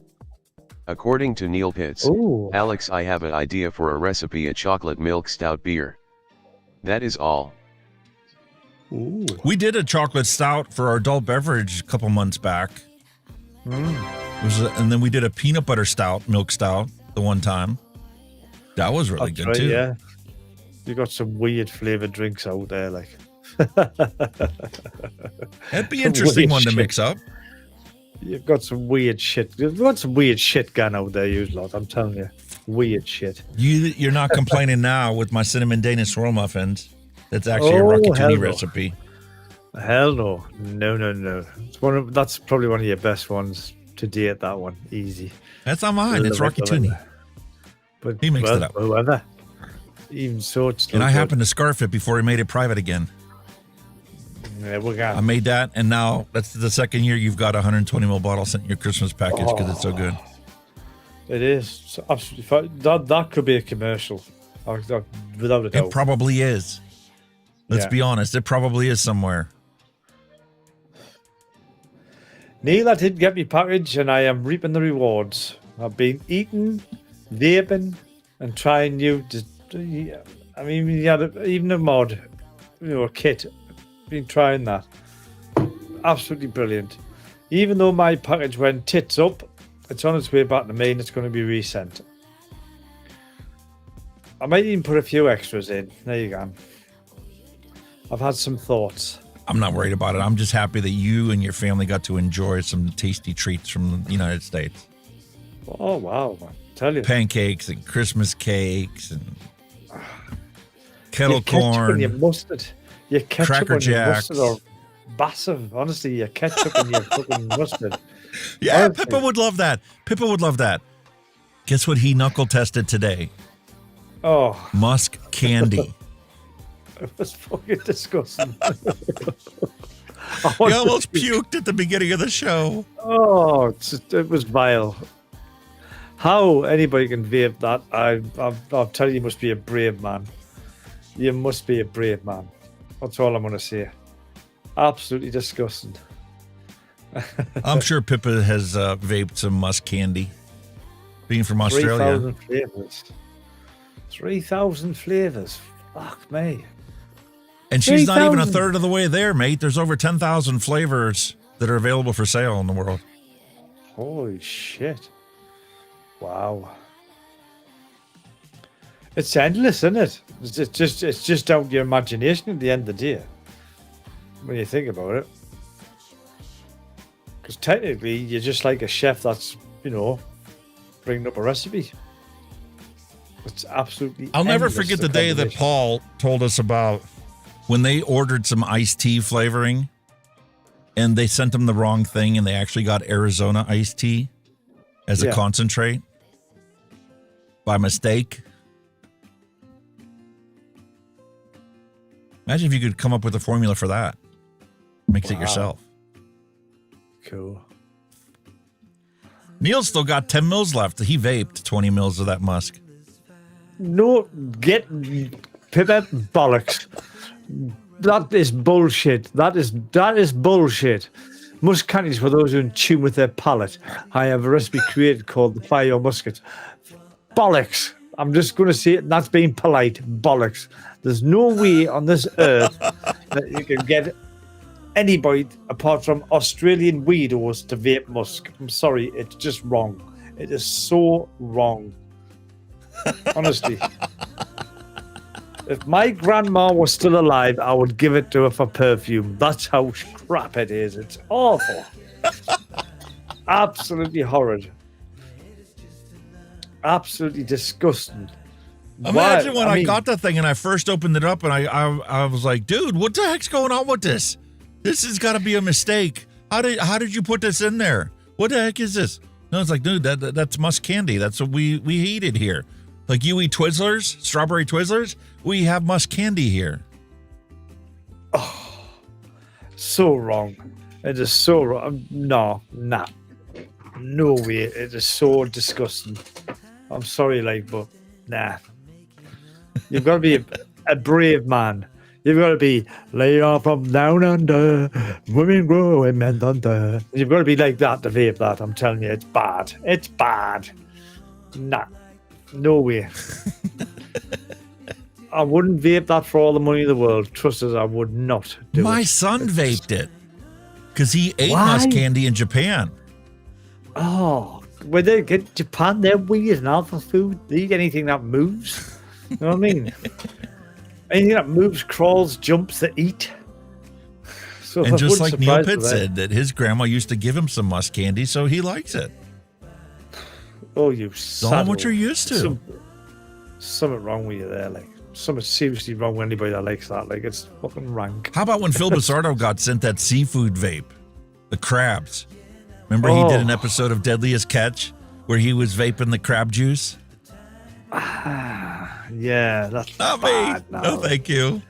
According to Neil Pitts, Alex, I have an idea for a recipe: a chocolate milk stout beer. That is all. Ooh. We did a chocolate stout for our adult beverage a couple months back. And then we did a peanut butter stout, milk stout, the one time. That was really good too. Yeah, you got some weird flavored drinks out there, like. That'd be an interesting one to mix up. You've got some weird shit. You've got some weird shit going out there, you lot. I'm telling you, weird shit. You're not complaining now with my cinnamon Danish swirl muffins. That's actually a Rocketini recipe. Hell no, no. That's probably one of your best ones to date. That one, easy. That's not mine. It's Rocketini. But he mixed it up. Whoever. Even so, it's. And I happened to scarf it before he made it private again. Yeah, we're gone. I made that, and now that's the second year you've got a 120 ml bottle sent in your Christmas package because it's so good. It is. It's absolutely fine. That could be a commercial, without a doubt. It probably is. Let's be honest. It probably is somewhere. Neil, I did get me package, and I am reaping the rewards. I've been eating, vaping, and trying new. I mean, even a mod, a kit. Been trying that. Absolutely brilliant. Even though my package went tits up, it's on its way back to me, and it's going to be resent. I might even put a few extras in. There you go. I've had some thoughts. I'm not worried about it. I'm just happy that you and your family got to enjoy some tasty treats from the United States. Oh, wow. I tell you. Pancakes and Christmas cakes and kettle your ketchup corn. And your mustard. Your ketchup Cracker and your Jacks. mustard are massive. Honestly, your ketchup and your fucking mustard. Yeah, Honestly. Pippa would love that. Pippa would love that. Guess what he knuckle tested today? Oh. Musk candy. It was fucking disgusting. He almost puked at the beginning of the show. Oh, it was vile. How anybody can vape that, I'll tell you, you must be a brave man. You must be a brave man. That's all I'm going to say. Absolutely disgusting. I'm sure Pippa has vaped some musk candy. Being from Australia. 3,000 flavors. 3,000 flavors. Fuck me. And she's not even a 3,000. third of the way there, mate. There's over 10,000 flavors that are available for sale in the world. Holy shit. Wow. It's endless, isn't it? It's just down to your imagination at the end of the day. When you think about it. Because technically, you're just like a chef that's, bringing up a recipe. It's absolutely I'll never endless, forget the the day that combination. Paul told us about when they ordered some iced tea flavoring and they sent them the wrong thing and they actually got Arizona iced tea as a concentrate by mistake. Imagine if you could come up with a formula for that. Mix it yourself. Cool. Neil's still got 10 mils left. He vaped 20 mils of that musk. No, get Pippa bollocks. That is bullshit. That is bullshit. Musk candies for those who are in tune with their palate. I have a recipe created called the Fire Your Musket. Bollocks. I'm just going to say it, and that's being polite. Bollocks. There's no way on this earth that you can get anybody apart from Australian weirdos to vape musk. I'm sorry, it's just wrong. It is so wrong. Honestly. If my grandma was still alive, I would give it to her for perfume. That's how crap it is. It's awful. Absolutely horrid. Absolutely disgusting. Imagine when I mean, got that thing and I first opened it up and I was like, dude, what the heck's going on with this? This has got to be a mistake. How did you put this in there? What the heck is this? No, it's like, dude, that's musk candy. That's what we eat it here. Like you eat Twizzlers, strawberry Twizzlers. We have musk candy here. Oh, so wrong. It is so wrong. No way. It is so disgusting. I'm sorry, but nah. You've got to be a brave man. You've got to be lay off from down under, women growing men thunder. You've got to be like that to vape that. I'm telling you, it's bad. It's bad. Nah, no way. I wouldn't vape that for all the money in the world. Trust us, I would not do it. My son vaped it because he ate musk candy in Japan. Oh, when they get Japan, they're weird and alpha food. They eat anything that moves. You know what I mean? Anything that moves, crawls, jumps, they eat. So And it just wouldn't like Neil surprise me Pitt said, that his grandma used to give him some musk candy, so he likes it. Oh, you It's all what you're used to. Something wrong with you there, something seriously wrong with anybody that likes that. It's fucking rank. How about when Phil Basardo got sent that seafood vape? The crabs. Remember he did an episode of Deadliest Catch where he was vaping the crab juice? Yeah, that's Not bad. me. No, thank you.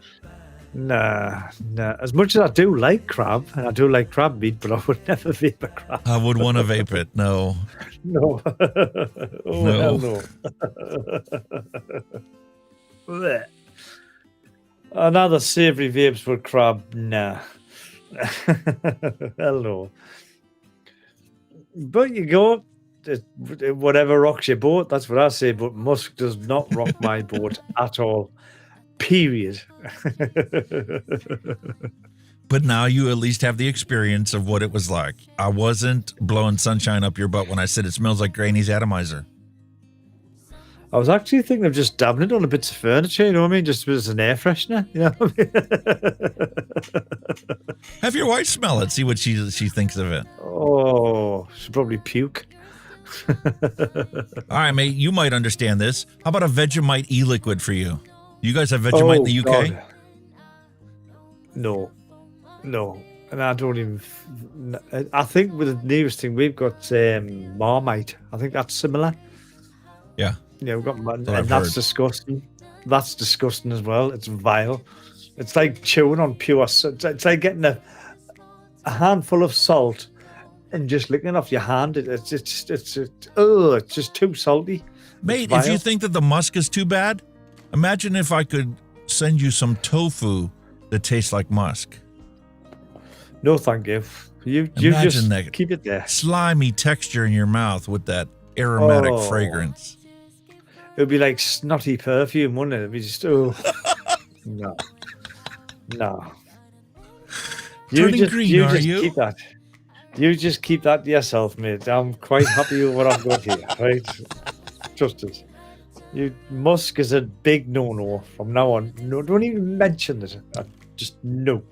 Nah. As much as I do like crab, and I do like crab meat, but I would never vape a crab. I would want to vape it. No. No. Oh, No. hell no. Blech. Another savory vapes with crab, nah. Hell no. But you go, whatever rocks your boat, that's what I say, but musk does not rock my boat at all. Period. But now you at least have the experience of what it was like. I wasn't blowing sunshine up your butt when I said it smells like Granny's atomizer. I was actually thinking of just dabbing it on a bits of furniture, you know what I mean? Just as an air freshener, you know what I mean? Have your wife smell it, see what she thinks of it. Oh, she'll probably puke. All right, mate, you might understand this. How about a Vegemite e-liquid for you? You guys have Vegemite in the UK? God. No. And I don't even... I think with the nearest thing, we've got Marmite. I think that's similar. Yeah. Yeah, we've got... And I've that's heard. disgusting. That's disgusting as well. It's vile. It's like chewing on pure... It's like getting a handful of salt and just licking it off your hand. It's just too salty. Mate, if you think that the musk is too bad, imagine if I could send you some tofu that tastes like musk. No, thank you. You Imagine just that keep it there. slimy texture in your mouth with that aromatic fragrance. It would be like snotty perfume, wouldn't it? It'd be just, no. Turning green, are you? Keep that. You just keep that to yourself, mate. I'm quite happy with what I've got here, right? Trust us. Musk is a big no-no from now on. No, don't even mention it. Just no.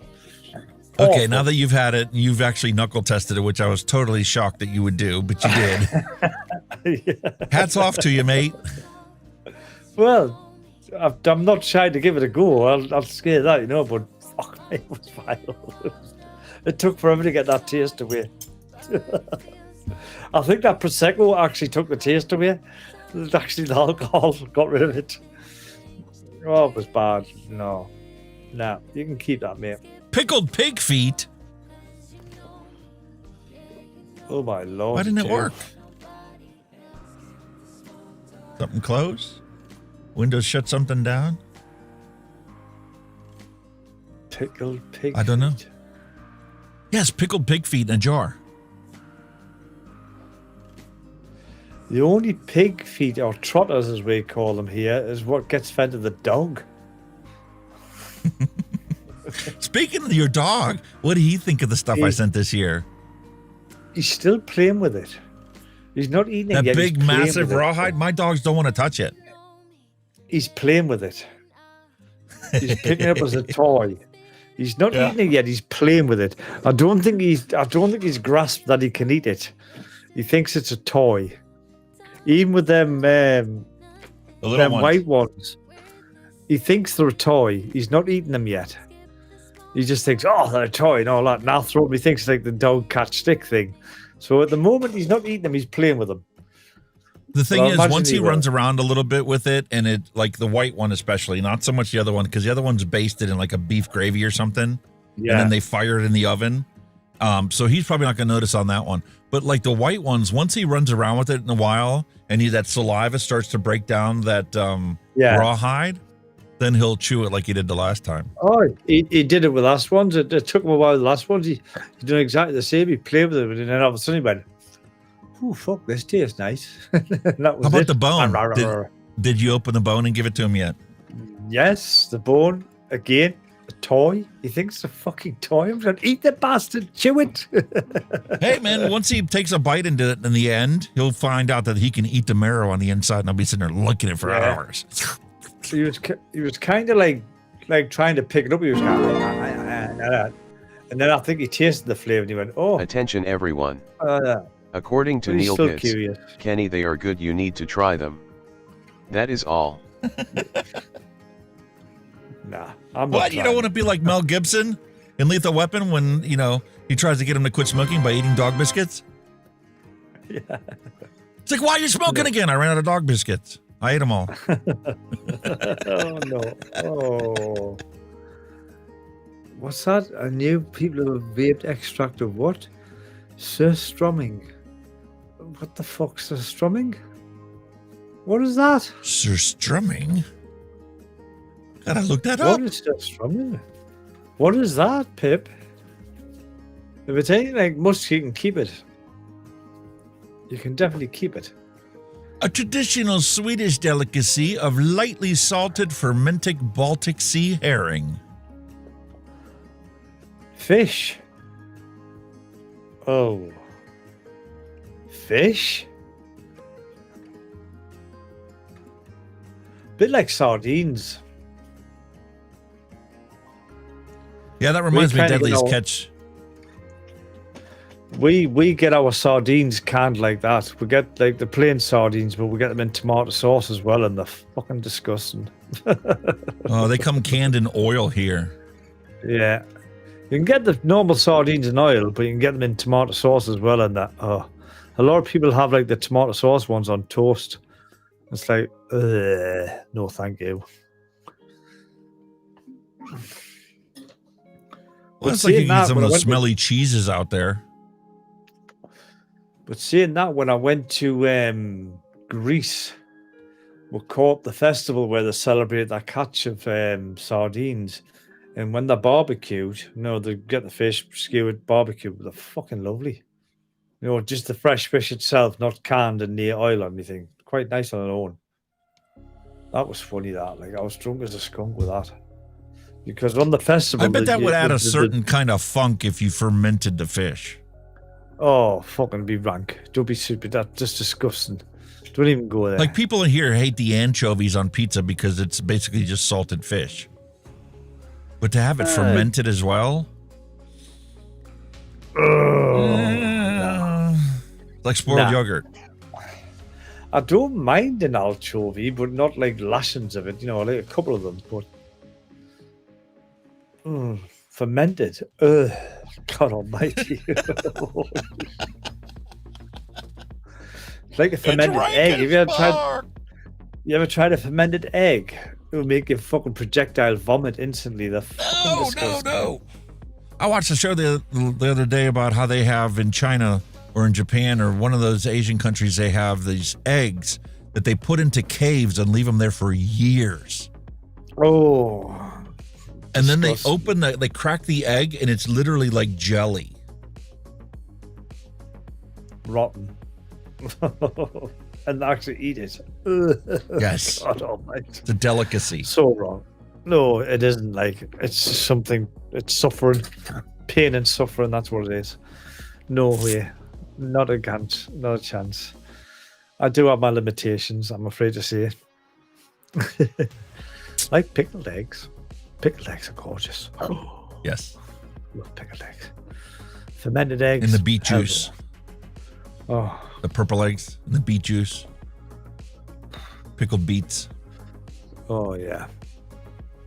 Okay, Awful. now that you've had it, you've actually knuckle tested it, which I was totally shocked that you would do, but you did. Yeah. Hats off to you, mate. Well, I'm not shy to give it a go. I'll scare that, you know, but fuck me, it was vile. It took forever to get that taste away. I think that Prosecco actually took the taste away. Actually, the alcohol got rid of it. Oh, it was bad. No, you can keep that, mate. Pickled pig feet? Oh, my Lord. Why didn't it Jeff. work? Something close? Windows shut something down? Pickled pig I don't know. feet. Yes, pickled pig feet in a jar. The only pig feet, or trotters as we call them here, is what gets fed to the dog. Speaking of your dog, what do you think of the stuff I sent this year? He's still playing with it. He's not eating That it yet. big, He's playing massive with it. rawhide? My dogs don't want to touch it. He's playing with it. He's picking it up as a toy. He's not eating it yet. He's playing with it. I don't think he's grasped that he can eat it. He thinks it's a toy. Even with them, them white ones, he thinks they're a toy. He's not eating them yet. He just thinks, oh, they're a toy and all that. And after all, he thinks it's like the dog catch stick thing. So at the moment, he's not eating them. He's playing with them. The thing Well, is, imagine once he he will. runs around a little bit with it, and it, like the white one especially, not so much the other one, because the other one's basted in like a beef gravy or something, Yeah. and then they fire it in the oven. So he's probably not going to notice on that one. But like the white ones, once he runs around with it in a while, and that saliva starts to break down that rawhide, then he'll chew it like he did the last time. Oh, he did it with last ones. It took him a while. The last ones, he did exactly the same. He played with it, and then all of a sudden he went, "Oh fuck, this tastes nice." That was How about it. the bone? Rah, rah, rah, rah. Did you open the bone and give it to him yet? Yes, the bone again. A toy. He thinks it's a fucking toy. I'm going to eat the bastard. Chew it. Hey man, once he takes a bite into it in the end, he'll find out that he can eat the marrow on the inside, and I'll be sitting there looking at it for hours. He was kind of like trying to pick it up. He was kind of and then I think he tasted the flavor and he went, "Oh." Attention everyone. Yeah. According to But he's Neil still Pitts, curious. Kenny, they are good. You need to try them. That is all. Nah, I'm not. What? You don't want to be like Mel Gibson in Lethal Weapon when, he tries to get him to quit smoking by eating dog biscuits? Yeah. It's like, why are you smoking again? I ran out of dog biscuits. I ate them all. Oh no. Oh. What's that? I knew people who have vaped extract of what? Surstrumming. What the fuck's surstrumming? What is that? Surstrumming? Gotta look that up. What is surstrumming? What is that, Pip? If it's anything like musk, you can keep it. You can definitely keep it. A traditional Swedish delicacy of lightly salted fermented Baltic Sea herring. Fish. Oh. Fish? Bit like sardines. Yeah, that reminds me of Deadliest Catch. We get our sardines canned like that. We get like the plain sardines, but we get them in tomato sauce as well, and they're fucking disgusting. Oh, they come canned in oil here. Yeah. You can get the normal sardines in oil, but you can get them in tomato sauce as well, and that. Oh, a lot of people have like the tomato sauce ones on toast. It's like, no, thank you. Well, it's like you get some of those smelly cheeses out there. But seeing that, when I went to Greece, we caught the festival where they celebrate that catch of sardines. And when they're barbecued, they get the fish skewered, barbecued, but they're fucking lovely. Just the fresh fish itself, not canned and near oil or anything. Quite nice on their own. That was funny, that. Like, I was drunk as a skunk with that. Because on the festival... I bet that would add a certain kind of funk if you fermented the fish. Oh, fucking be rank. Don't be stupid. That's just disgusting. Don't even go there. Like, people in here hate the anchovies on pizza because it's basically just salted fish. But to have it fermented as well? Like spoiled yogurt. I don't mind an anchovy, but not like lashings of it. Like a couple of them. But fermented. God almighty. It's like a fermented egg. Have you ever tried a fermented egg? It will make you fucking projectile vomit instantly. They're fucking disgusting. No. I watched a show the other day about how they have in China or in Japan or one of those Asian countries, they have these eggs that they put into caves and leave them there for years. Oh. And then they they crack the egg and it's literally like jelly. Rotten. And actually eat it. Yes. God almighty. It's a delicacy. So wrong. No, it isn't. Like, it's just something, it's suffering. Pain and suffering, that's what it is. No way. Not a chance. Not a chance. I do have my limitations, I'm afraid to say. Like pickled eggs. Pickled eggs are gorgeous. Yes. Love pickled eggs. Fermented eggs. And the beet juice. Oh. The purple eggs and the beet juice. Pickled beets. Oh, yeah.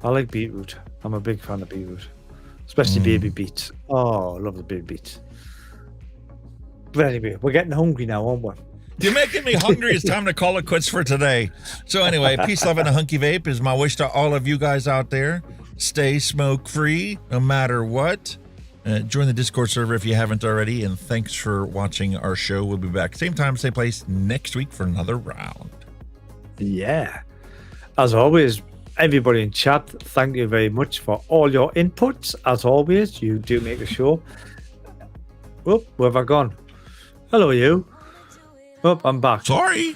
I like beetroot. I'm a big fan of beetroot. Especially baby beets. Oh, I love the baby beets. But anyway, we're getting hungry now, aren't we? You're making me hungry. It's time to call it quits for today. So anyway, peace, love, and a hunky vape is my wish to all of you guys out there. Stay smoke-free no matter what. Join the Discord server if you haven't already. And thanks for watching our show. We'll be back same time, same place next week for another round. Yeah. As always, everybody in chat, thank you very much for all your inputs. As always, you do make the show. Oh, where have I gone? Hello, you. Oh, I'm back. Sorry.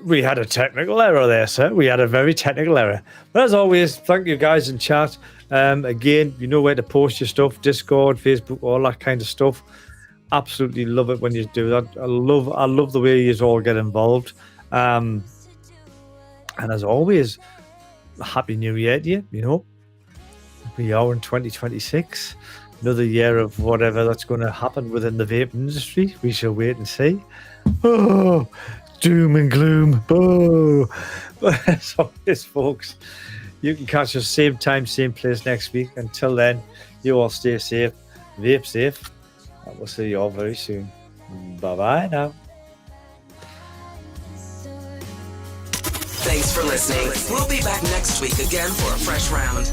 We had a technical error there, sir. We had a very technical error. But as always, thank you guys in chat. Again, you know where to post your stuff. Discord, Facebook, all that kind of stuff. Absolutely love it when you do that. I love the way you all get involved. And as always, Happy New Year to you. You know, we are in 2026. Another year of whatever that's going to happen within the vape industry. We shall wait and see. Oh, doom and gloom. Oh, but as always, folks, you can catch us same time, same place next week. Until then, you all stay safe, vape safe, and we'll see you all very soon. Bye-bye now. Thanks for listening. We'll be back next week again for a fresh round.